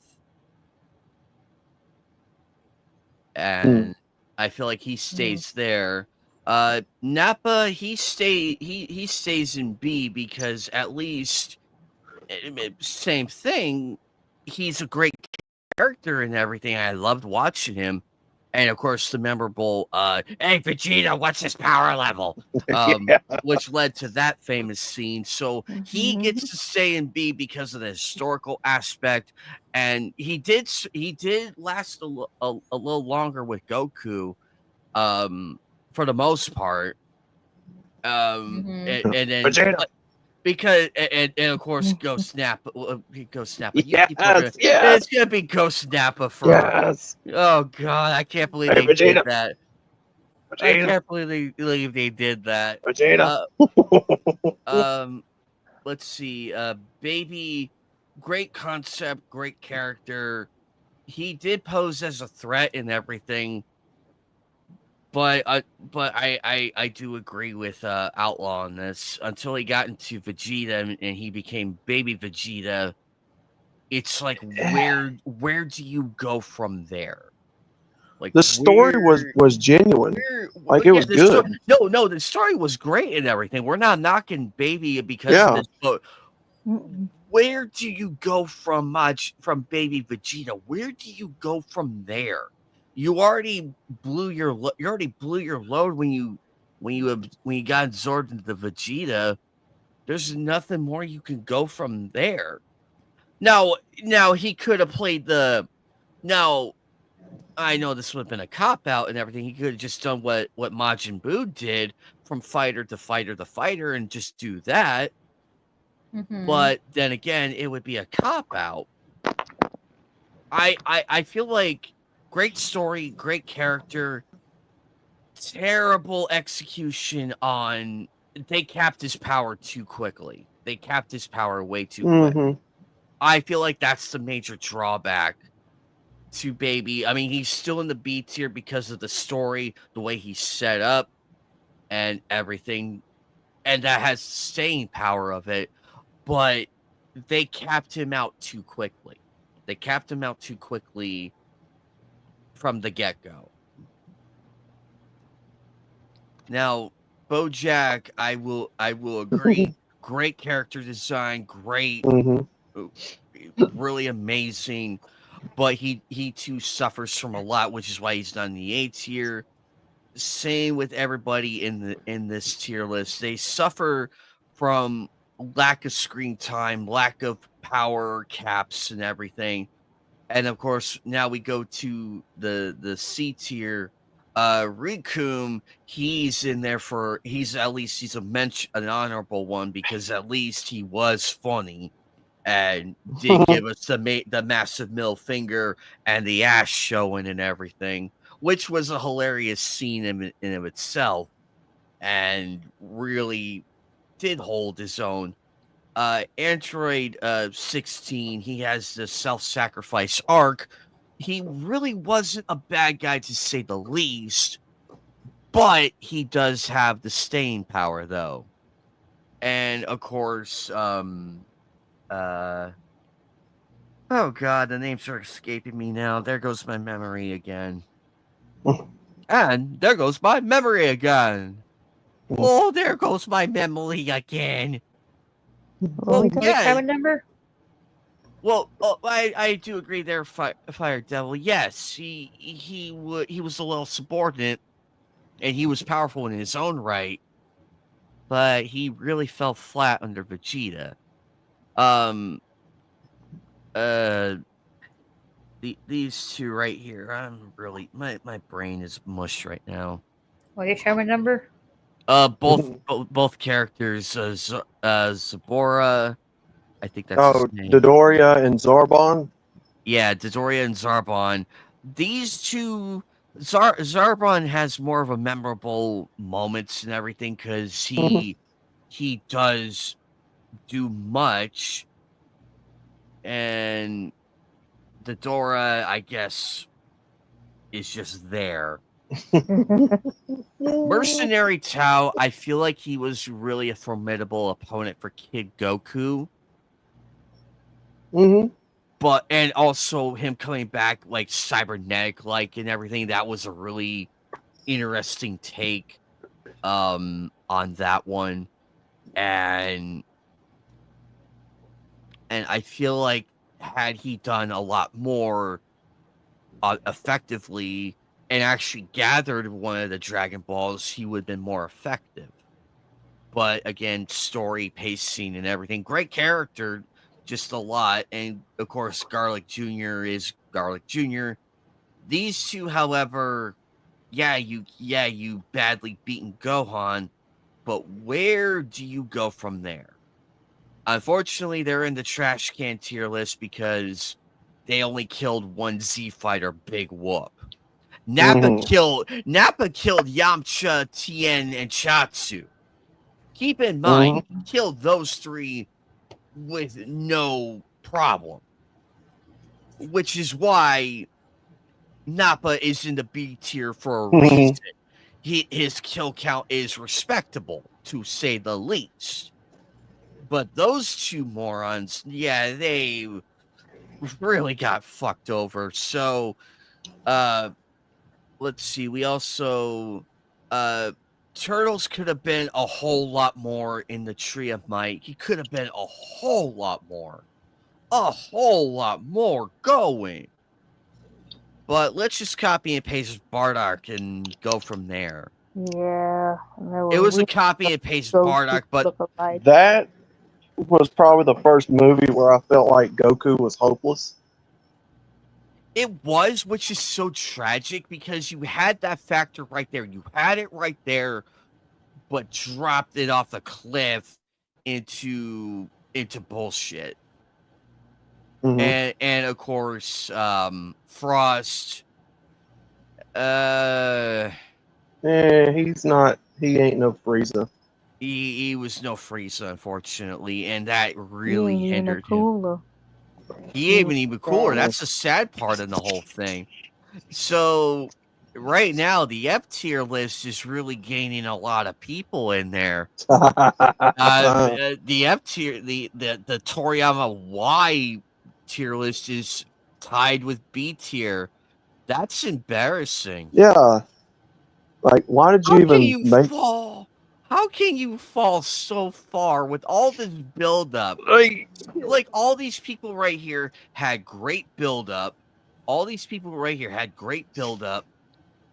And I feel like he stays there. Nappa, he stays in B because at least same thing. He's a great character and everything. I loved watching him. And of course, the memorable, "Hey Vegeta, what's his power level?" Which led to that famous scene. So he gets to stay in B because of the historical aspect, and he did last a little longer with Goku, for the most part. And then Vegeta. because and of course Ghost Nappa. It's gonna be Ghost Nappa for. Yes. Oh God, I can't believe Hey, they did Vegeta. that. I Vegeta. can't believe they did that. Vegeta. Let's see. Baby, great concept, great character. He did pose as a threat and everything. But I do agree with Outlaw on this. Until he got into Vegeta and he became Baby Vegeta, it's like where do you go from there? Like, The story was genuine. Like, it was good. No, the story was great and everything. We're not knocking Baby because of this, where do you go from Baby Vegeta? Where do you go from there? You already blew your load when you got absorbed into the Vegeta. There's nothing more you can go from there. Now he could have played the. Now, I know this would have been a cop out and everything. He could have just done what Majin Buu did from fighter to fighter to fighter and just do that. Mhm. But then again, it would be a cop out. I feel like great story, great character, terrible execution on. They capped his power too quickly. They capped his power way too quick. Mm-hmm. I feel like that's the major drawback to Baby. I mean, he's still in the B tier because of the story, the way he's set up, and everything, and that has staying power of it. But they capped him out too quickly. They capped him out too quickly from the get-go. Now, BoJack, I will agree. Great character design, great, Mm-hmm. really amazing. But he too suffers from a lot, which is why he's not in the A tier. Same with everybody in this tier list. They suffer from lack of screen time, lack of power caps, and everything. And of course, now we go to the C tier. Rikum, he's in there he's an honorable one because at least he was funny and did give us the massive middle finger and the ass showing and everything, which was a hilarious scene in of itself and really did hold his own. Android 16, he has the self-sacrifice arc. He really wasn't a bad guy to say the least, but he does have the staying power though. And of course, oh god, the names are escaping me now. There goes my memory again. And there goes my memory again. Oh, there goes my memory again. Well, have a number? Well, I do agree there, Fire Devil. Yes, he was a little subordinate, and he was powerful in his own right, but he really fell flat under Vegeta. These two right here, I'm really my brain is mush right now. Well, you have a number? Both characters, Zabora. I think that's his name. Dodoria and Zarbon. Yeah, Dodoria and Zarbon. These two, Zarbon has more of a memorable moments and everything because he does do much, and Dodora, I guess, is just there. Mercenary Tao, I feel like he was really a formidable opponent for Kid Goku. Mm-hmm. But and also him coming back like cybernetic like and everything, that was a really interesting take on that one. And I feel like had he done a lot more effectively and actually gathered one of the Dragon Balls, he would have been more effective. But again, story, pacing, and everything. Great character, just a lot. And of course, Garlic Jr. is Garlic Jr. These two, however, you badly beaten Gohan, but where do you go from there? Unfortunately, they're in the trash can tier list because they only killed one Z fighter, Big Whoop. Nappa killed Yamcha, Tien, and Chatsu. Keep in mind, he killed those three with no problem. Which is why Nappa is in the B tier for a reason. His kill count is respectable, to say the least. But those two morons, yeah, they really got fucked over. So, let's see. We also, Turtles could have been a whole lot more in the Tree of Might. He could have been a whole lot more going. But let's just copy and paste Bardock and go from there. Yeah. It was a copy and paste Bardock, but that was probably the first movie where I felt like Goku was hopeless. it was, which is so tragic because you had that factor right there. You had it right there, but dropped it off a cliff into bullshit. Mhm. And of course, Frost. He's not. He ain't no Frieza. He was no Frieza, unfortunately, and that He really ain't even a hindered him. cooler. He ain't even cooler. That's the sad part of the whole thing. So right now, the F tier list is really gaining a lot of people in there. The F tier, the Toriyama Y tier list is tied with B tier. That's embarrassing. Yeah. Like, why did you How can even you make? fall? How can you fall so far with all this buildup? Like all these people right here had great buildup. All these people right here had great buildup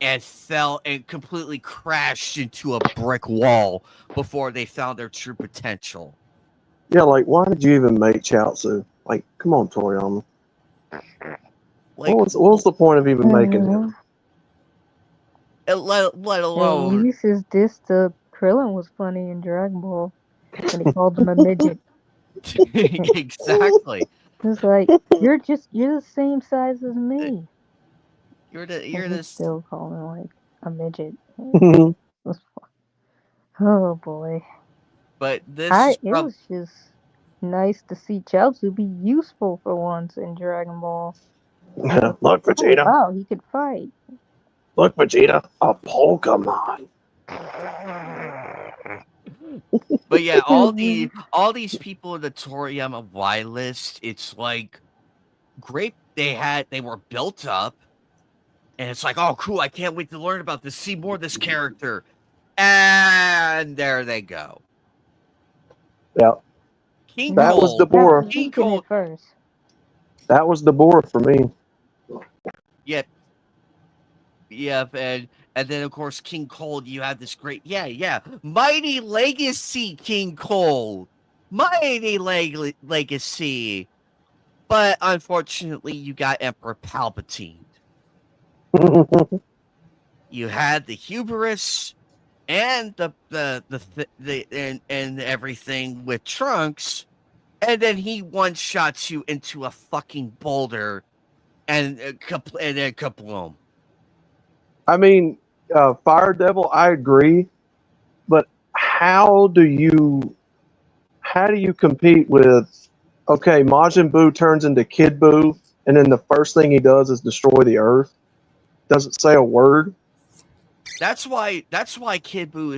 and fell and completely crashed into a brick wall before they found their true potential. Yeah, like, why did you even make Chaozu? Like, come on, Toriyama. Like, what was the point of even making him? Let At alone least his diss to Krillin was funny in Dragon Ball when he called him a midget. exactly. It's like you're the same size as me. You're And the he's still calling like a midget. Oh boy. But this it was just nice to see Chaozu be useful for once in Dragon Ball. Look, Vegeta. Wow, he could fight. Look, Vegeta, a Pokemon. But yeah, all these people in the Toriyama Y list, it's like great. They were built up, and it's like, oh, cool! I can't wait to learn about this, see more of this character, and there they go. Yeah, that was Dabura. King Cole first. That was Dabura for me. Yep, and then of course King Cold, you have this great Mighty Legacy King Cold. Mighty Legacy. But unfortunately you got Emperor Palpatine. You had the hubris and and everything with Trunks, and then he one-shots you into a fucking boulder and then kabloom. I mean, Fire Devil, I agree, but how do you compete with? Okay, Majin Buu turns into Kid Buu, and then the first thing he does is destroy the Earth. Doesn't say a word. That's why Kid Buu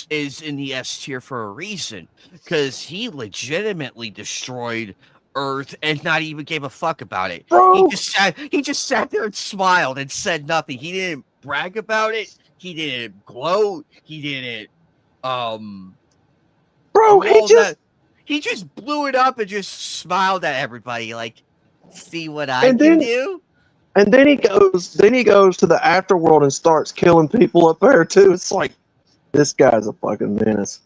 is in the S tier for a reason, because he legitimately destroyed Earth and not even gave a fuck about it. Bro. He just sat there and smiled and said nothing. He didn't brag about it. He didn't gloat. He didn't Bro, he just blew it up and just smiled at everybody like, see what I can do? And then he goes to the afterworld and starts killing people up there too. It's like, this guy's a fucking menace.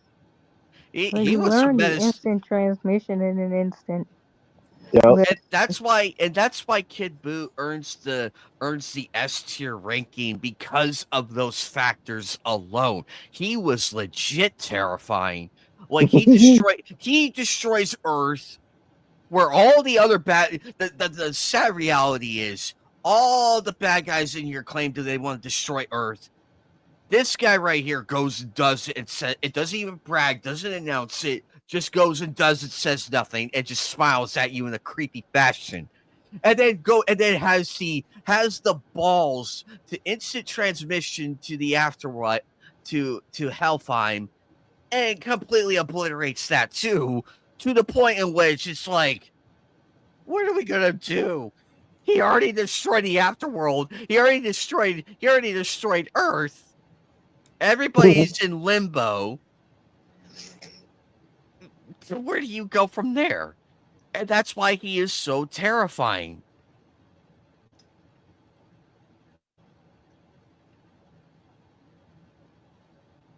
He was learned a the menace. instant transmission in an instant. Yep. And that's why Kid Buu earns the S tier ranking because of those factors alone. He was legit terrifying. Like he destroys Earth, where all the other the sad reality is all the bad guys in here claim that they want to destroy Earth. This guy right here goes and does it and says it, doesn't even brag, doesn't announce it, just goes and does it, says nothing, and just smiles at you in a creepy fashion. And then has the balls to instant transmission to the afterworld to Helheim and completely obliterates that too, to the point in which it's like, what are we gonna do? He already destroyed the afterworld. He already destroyed Earth. Everybody's in limbo. So where do you go from there? And that's why he is so terrifying.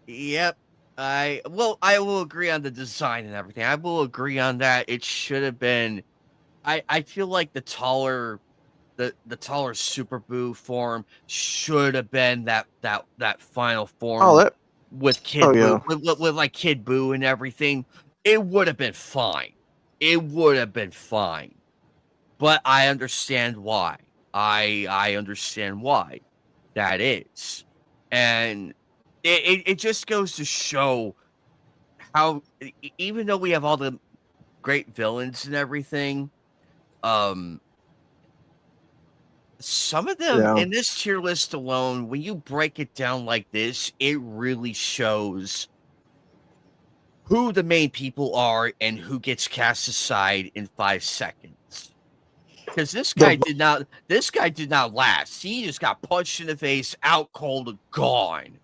Yep. I will agree on the design and everything. I will agree on that. It should have been. I feel like the taller Super Boo form should have been that final form with Kid Boo, with like Kid Boo and everything. It would have been fine. It would have been fine. But I understand why. I understand why that is. And it just goes to show how, even though we have all the great villains and everything, some of them in this tier list alone, when you break it down like this, it really shows who the main people are and who gets cast aside in 5 seconds. Because this guy did not last. He just got punched in the face, out cold, gone.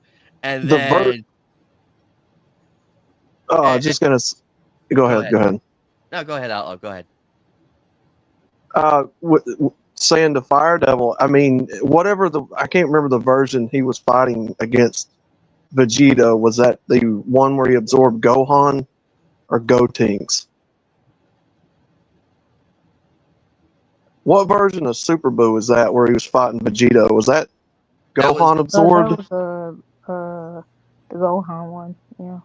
And then just gonna go ahead. Go ahead. No, go ahead, Outlaw. Go ahead. Saying the Fire Devil, I mean, I can't remember the version he was fighting against Vegeta. Was that the one where he absorbed Gohan or Gotenks? What version of Super Boo is that where he was fighting Vegeta? Was that Gohan absorbed? That was the Gohan one. Yeah.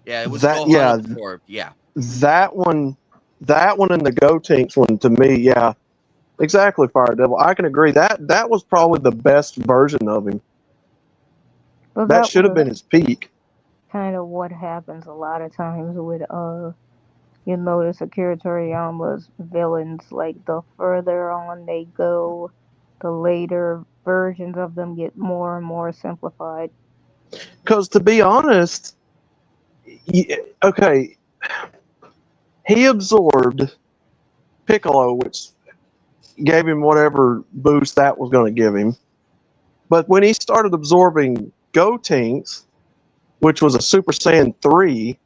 Yeah, it was that. Gohan Yeah, absorbed. Yeah. That one and the Gotenks one, to me, yeah, exactly. Fire Devil. I can agree that was probably the best version of him. But that should have been his peak. Kind of what happens a lot of times with you notice Akira Toriyama's villains, like the further on they go, the later versions of them get more and more simplified. Because to be honest, okay, he absorbed Piccolo, which gave him whatever boost that was going to give him. But when he started absorbing Gotenks, which was a Super Saiyan 3,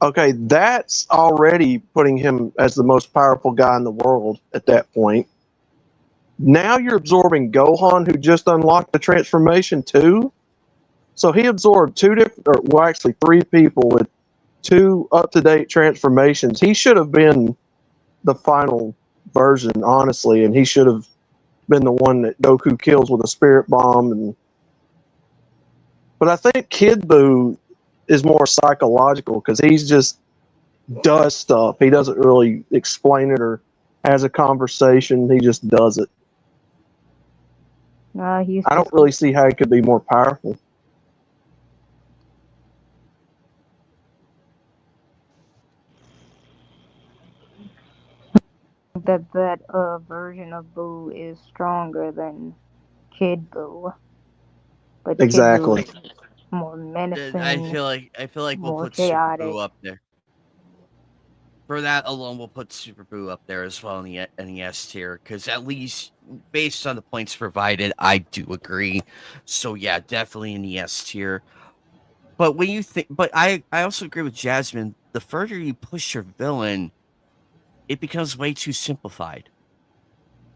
okay, that's already putting him as the most powerful guy in the world at that point. Now you're absorbing Gohan, who just unlocked the transformation too. So he absorbed three people with 2 up-to-date transformations. He should have been the final version, honestly, and he should have been the one that Goku kills with a spirit bomb. But I think Kid Buu is more psychological because he's just does stuff. He doesn't really explain it or has a conversation. He just does it. I don't really see how he could be more powerful. That version of Boo is stronger than Kid Buu. But exactly. Kid Buu is more menacing. I feel like we'll put chaotic. Super Buu up there. For that alone, we'll put Super Buu up there as well in the S tier, because at least based on the points provided, I do agree. So yeah, definitely in the S tier. But when you think, but I also agree with Jasmine. The further you push your villain, it becomes way too simplified.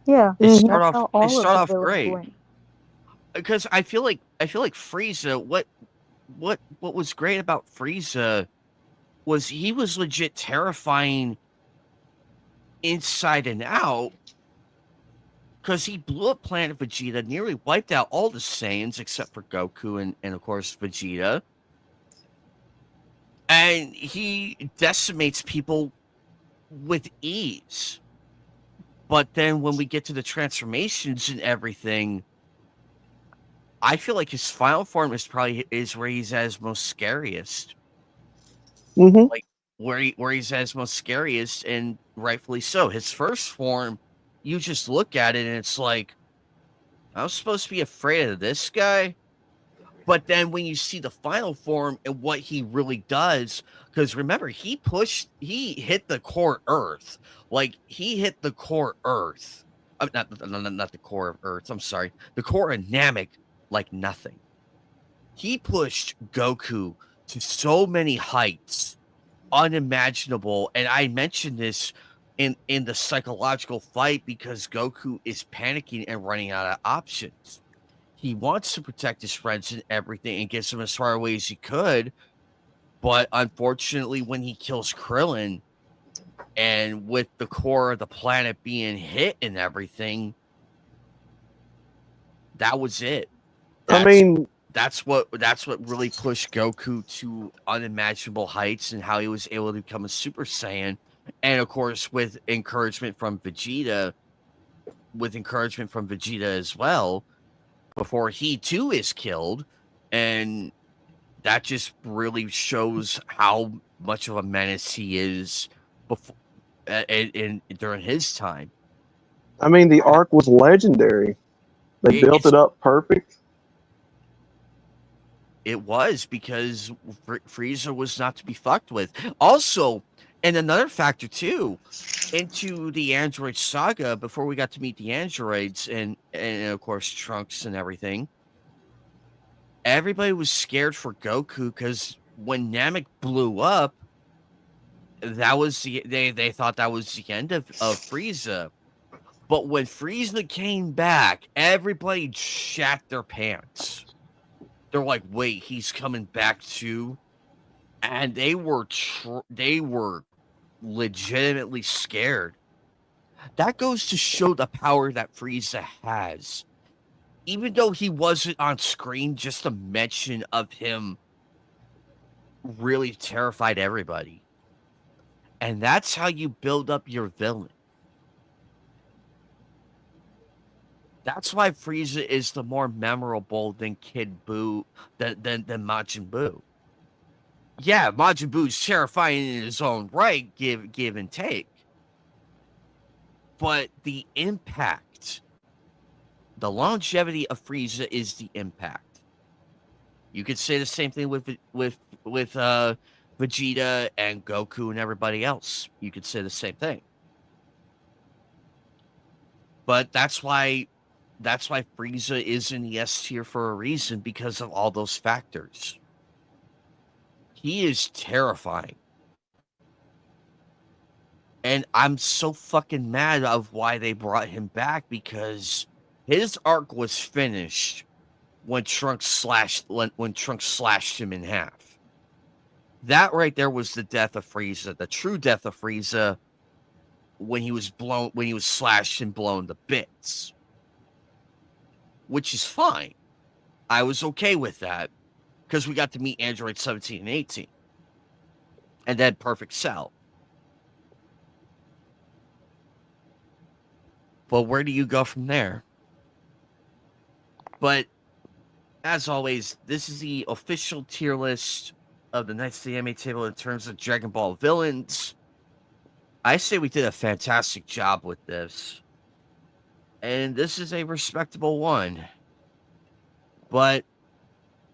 Yeah, it start off great. Because I feel like Frieza. What was great about Frieza was he was legit terrifying inside and out. Because he blew up Planet Vegeta, nearly wiped out all the Saiyans except for Goku and of course Vegeta. And he decimates people with ease. But then when we get to the transformations and everything, I feel like his final form is where he's at his most scariest. Mm-hmm. Like where he's at his most scariest, and rightfully so. His first form, you just look at it and it's like, I was supposed to be afraid of this guy. But then when you see the final form and what he really does, because remember, he hit the core Earth. Like, he hit the core Earth. Not the core of Earth, I'm sorry. The core of Namek like nothing. he pushed Goku to so many heights unimaginable. And I mentioned this in the psychological fight because Goku is panicking and running out of options. He wants to protect his friends and everything and gets them as far away as he could. But unfortunately, when he kills Krillin, and with the core of the planet being hit and everything, that was it. That's what really pushed Goku to unimaginable heights and how he was able to become a Super Saiyan. And of course, with encouragement from Vegeta as well, before he too is killed. And that just really shows how much of a menace he is before during his time. I mean, the arc was legendary. They built it up perfect. It was, because Frieza was not to be fucked with. Also, and another factor too, into the Android saga, before we got to meet the androids and of course Trunks and everything, everybody was scared for Goku because when Namek blew up, that was they thought that was the end of Frieza. But when Frieza came back, everybody shat their pants. They're like, wait, he's coming back too? And they were legitimately scared. That goes to show the power that Frieza has. Even though he wasn't on screen, just a mention of him really terrified everybody. And that's how you build up your villain. That's why Frieza is the more memorable than Kid Buu, than Majin Buu. Yeah, Majin Buu's terrifying in his own right, give and take. But the impact, the longevity of Frieza is the impact. You could say the same thing with Vegeta and Goku and everybody else. You could say the same thing. But that's why Frieza is in the S tier for a reason, because of all those factors. He is terrifying. And I'm so fucking mad of why they brought him back, because his arc was finished when Trunks slashed him in half. That right there was the death of Frieza, the true death of Frieza, when he was slashed and blown to bits. Which is fine. I was okay with that, because we got to meet Android 17 and 18. And then Perfect Cell. But where do you go from there? But, as always, this is the official tier list of the Knights of the Anime Table in terms of Dragon Ball villains. I say we did a fantastic job with this. And this is a respectable one. But,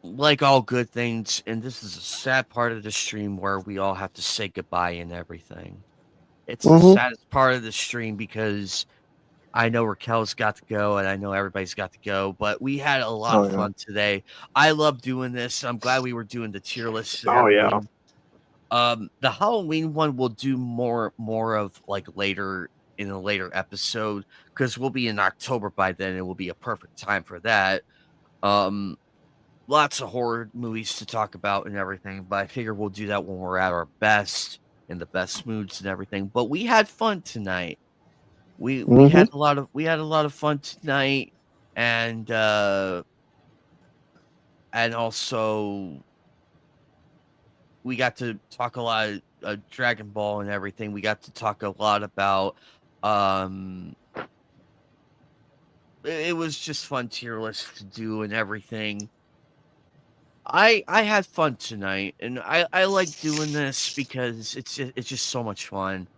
like all good things, and this is a sad part of the stream where we all have to say goodbye and everything. It's the saddest part of the stream, because I know Raquel's got to go, and I know everybody's got to go, but we had a lot of fun today. I love doing this. I'm glad we were doing the tier list. The Halloween one we'll do more of like later in a later episode, because we'll be in October by then. It will be a perfect time for that. Lots of horror movies to talk about and everything, but I figure we'll do that when we're at our best, in the best moods and everything. But we had fun tonight. We had a lot of fun tonight, and also we got to talk a lot of Dragon Ball and everything. We got to talk a lot about it was just fun tier list to do and everything. I had fun tonight, and I like doing this because it's just so much fun.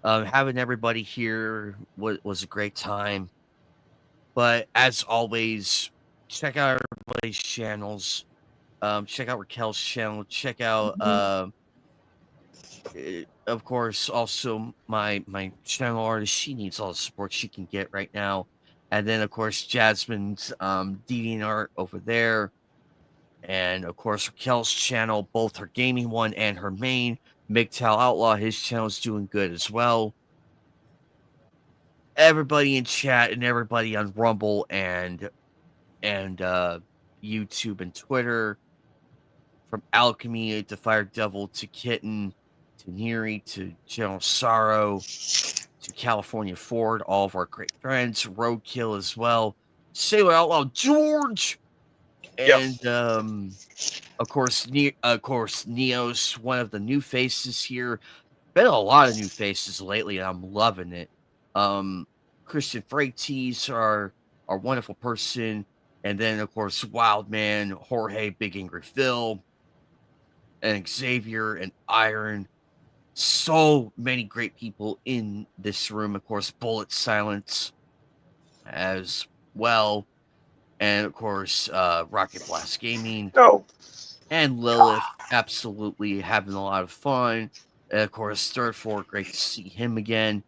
Having everybody here was a great time. But as always, check out everybody's channels. Check out Raquel's channel. Check out, of course, also my channel artist. She needs all the support she can get right now. And then, of course, Jasmine's DeviantArt over there. And of course, Raquel's channel, both her gaming one and her main, MGTOW Outlaw, his channel's doing good as well. Everybody in chat and everybody on Rumble and YouTube and Twitter, from Alchemy to Fire Devil to Kitten to Neri to General Sorrow to California Ford, all of our great friends, Roadkill as well, Sailor Outlaw George, and of course Neos, one of the new faces here. Been a lot of new faces lately, and I'm loving it. Christian Freites, our wonderful person, and then of course Wildman, Jorge, Big Angry Phil, and Xavier and Iron. So many great people in this room. Of course, Bullet Silence as well. And of course, Rocket Blast Gaming. And Lilith, absolutely having a lot of fun. And of course, Third Floor, great to see him again.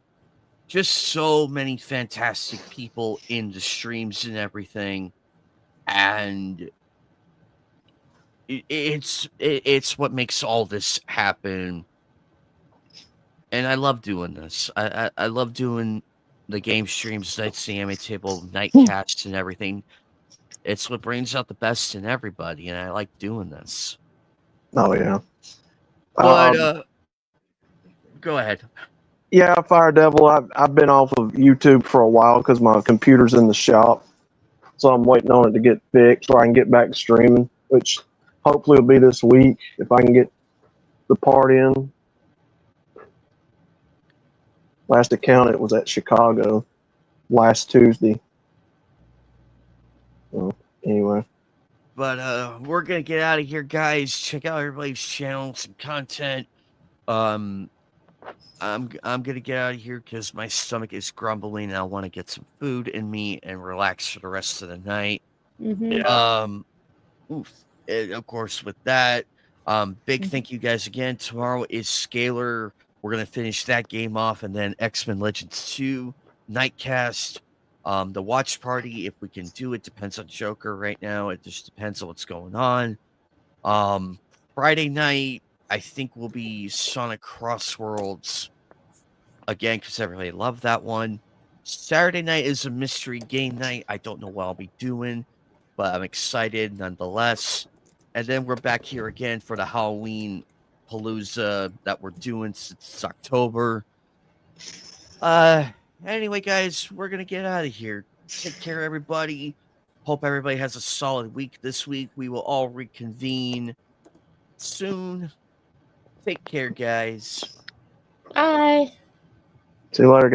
Just so many fantastic people in the streams and everything. And it's what makes all this happen. And I love doing this. I love doing the game streams, Nights the Anime Table, Nightcasts, and everything. It's what brings out the best in everybody, and I like doing this. Oh yeah. But go ahead. Yeah, Fire Devil. I've been off of YouTube for a while because my computer's in the shop, so I'm waiting on it to get fixed so I can get back streaming, which hopefully will be this week if I can get the part in. Last account, it was at Chicago last Tuesday. So, anyway. But we're gonna get out of here, guys. Check out everybody's channel, some content. I'm gonna get out of here because my stomach is grumbling and I want to get some food in me and relax for the rest of the night. Mm-hmm. And of course, with that, big thank you guys again. Tomorrow is Scalar. We're going to finish that game off, and then X-Men Legends 2, Nightcast, the watch party, if we can do it. Depends on Joker right now. It just depends on what's going on. Friday night, I think will be Sonic Crossworlds again, because everybody loved that one. Saturday night is a mystery game night. I don't know what I'll be doing, but I'm excited nonetheless. And then we're back here again for the Halloween Palooza that we're doing since October. Anyway, guys, we're gonna get out of here. Take care, everybody. Hope everybody has a solid week this week. We will all reconvene soon. Take care, guys. Bye. See you later, guys.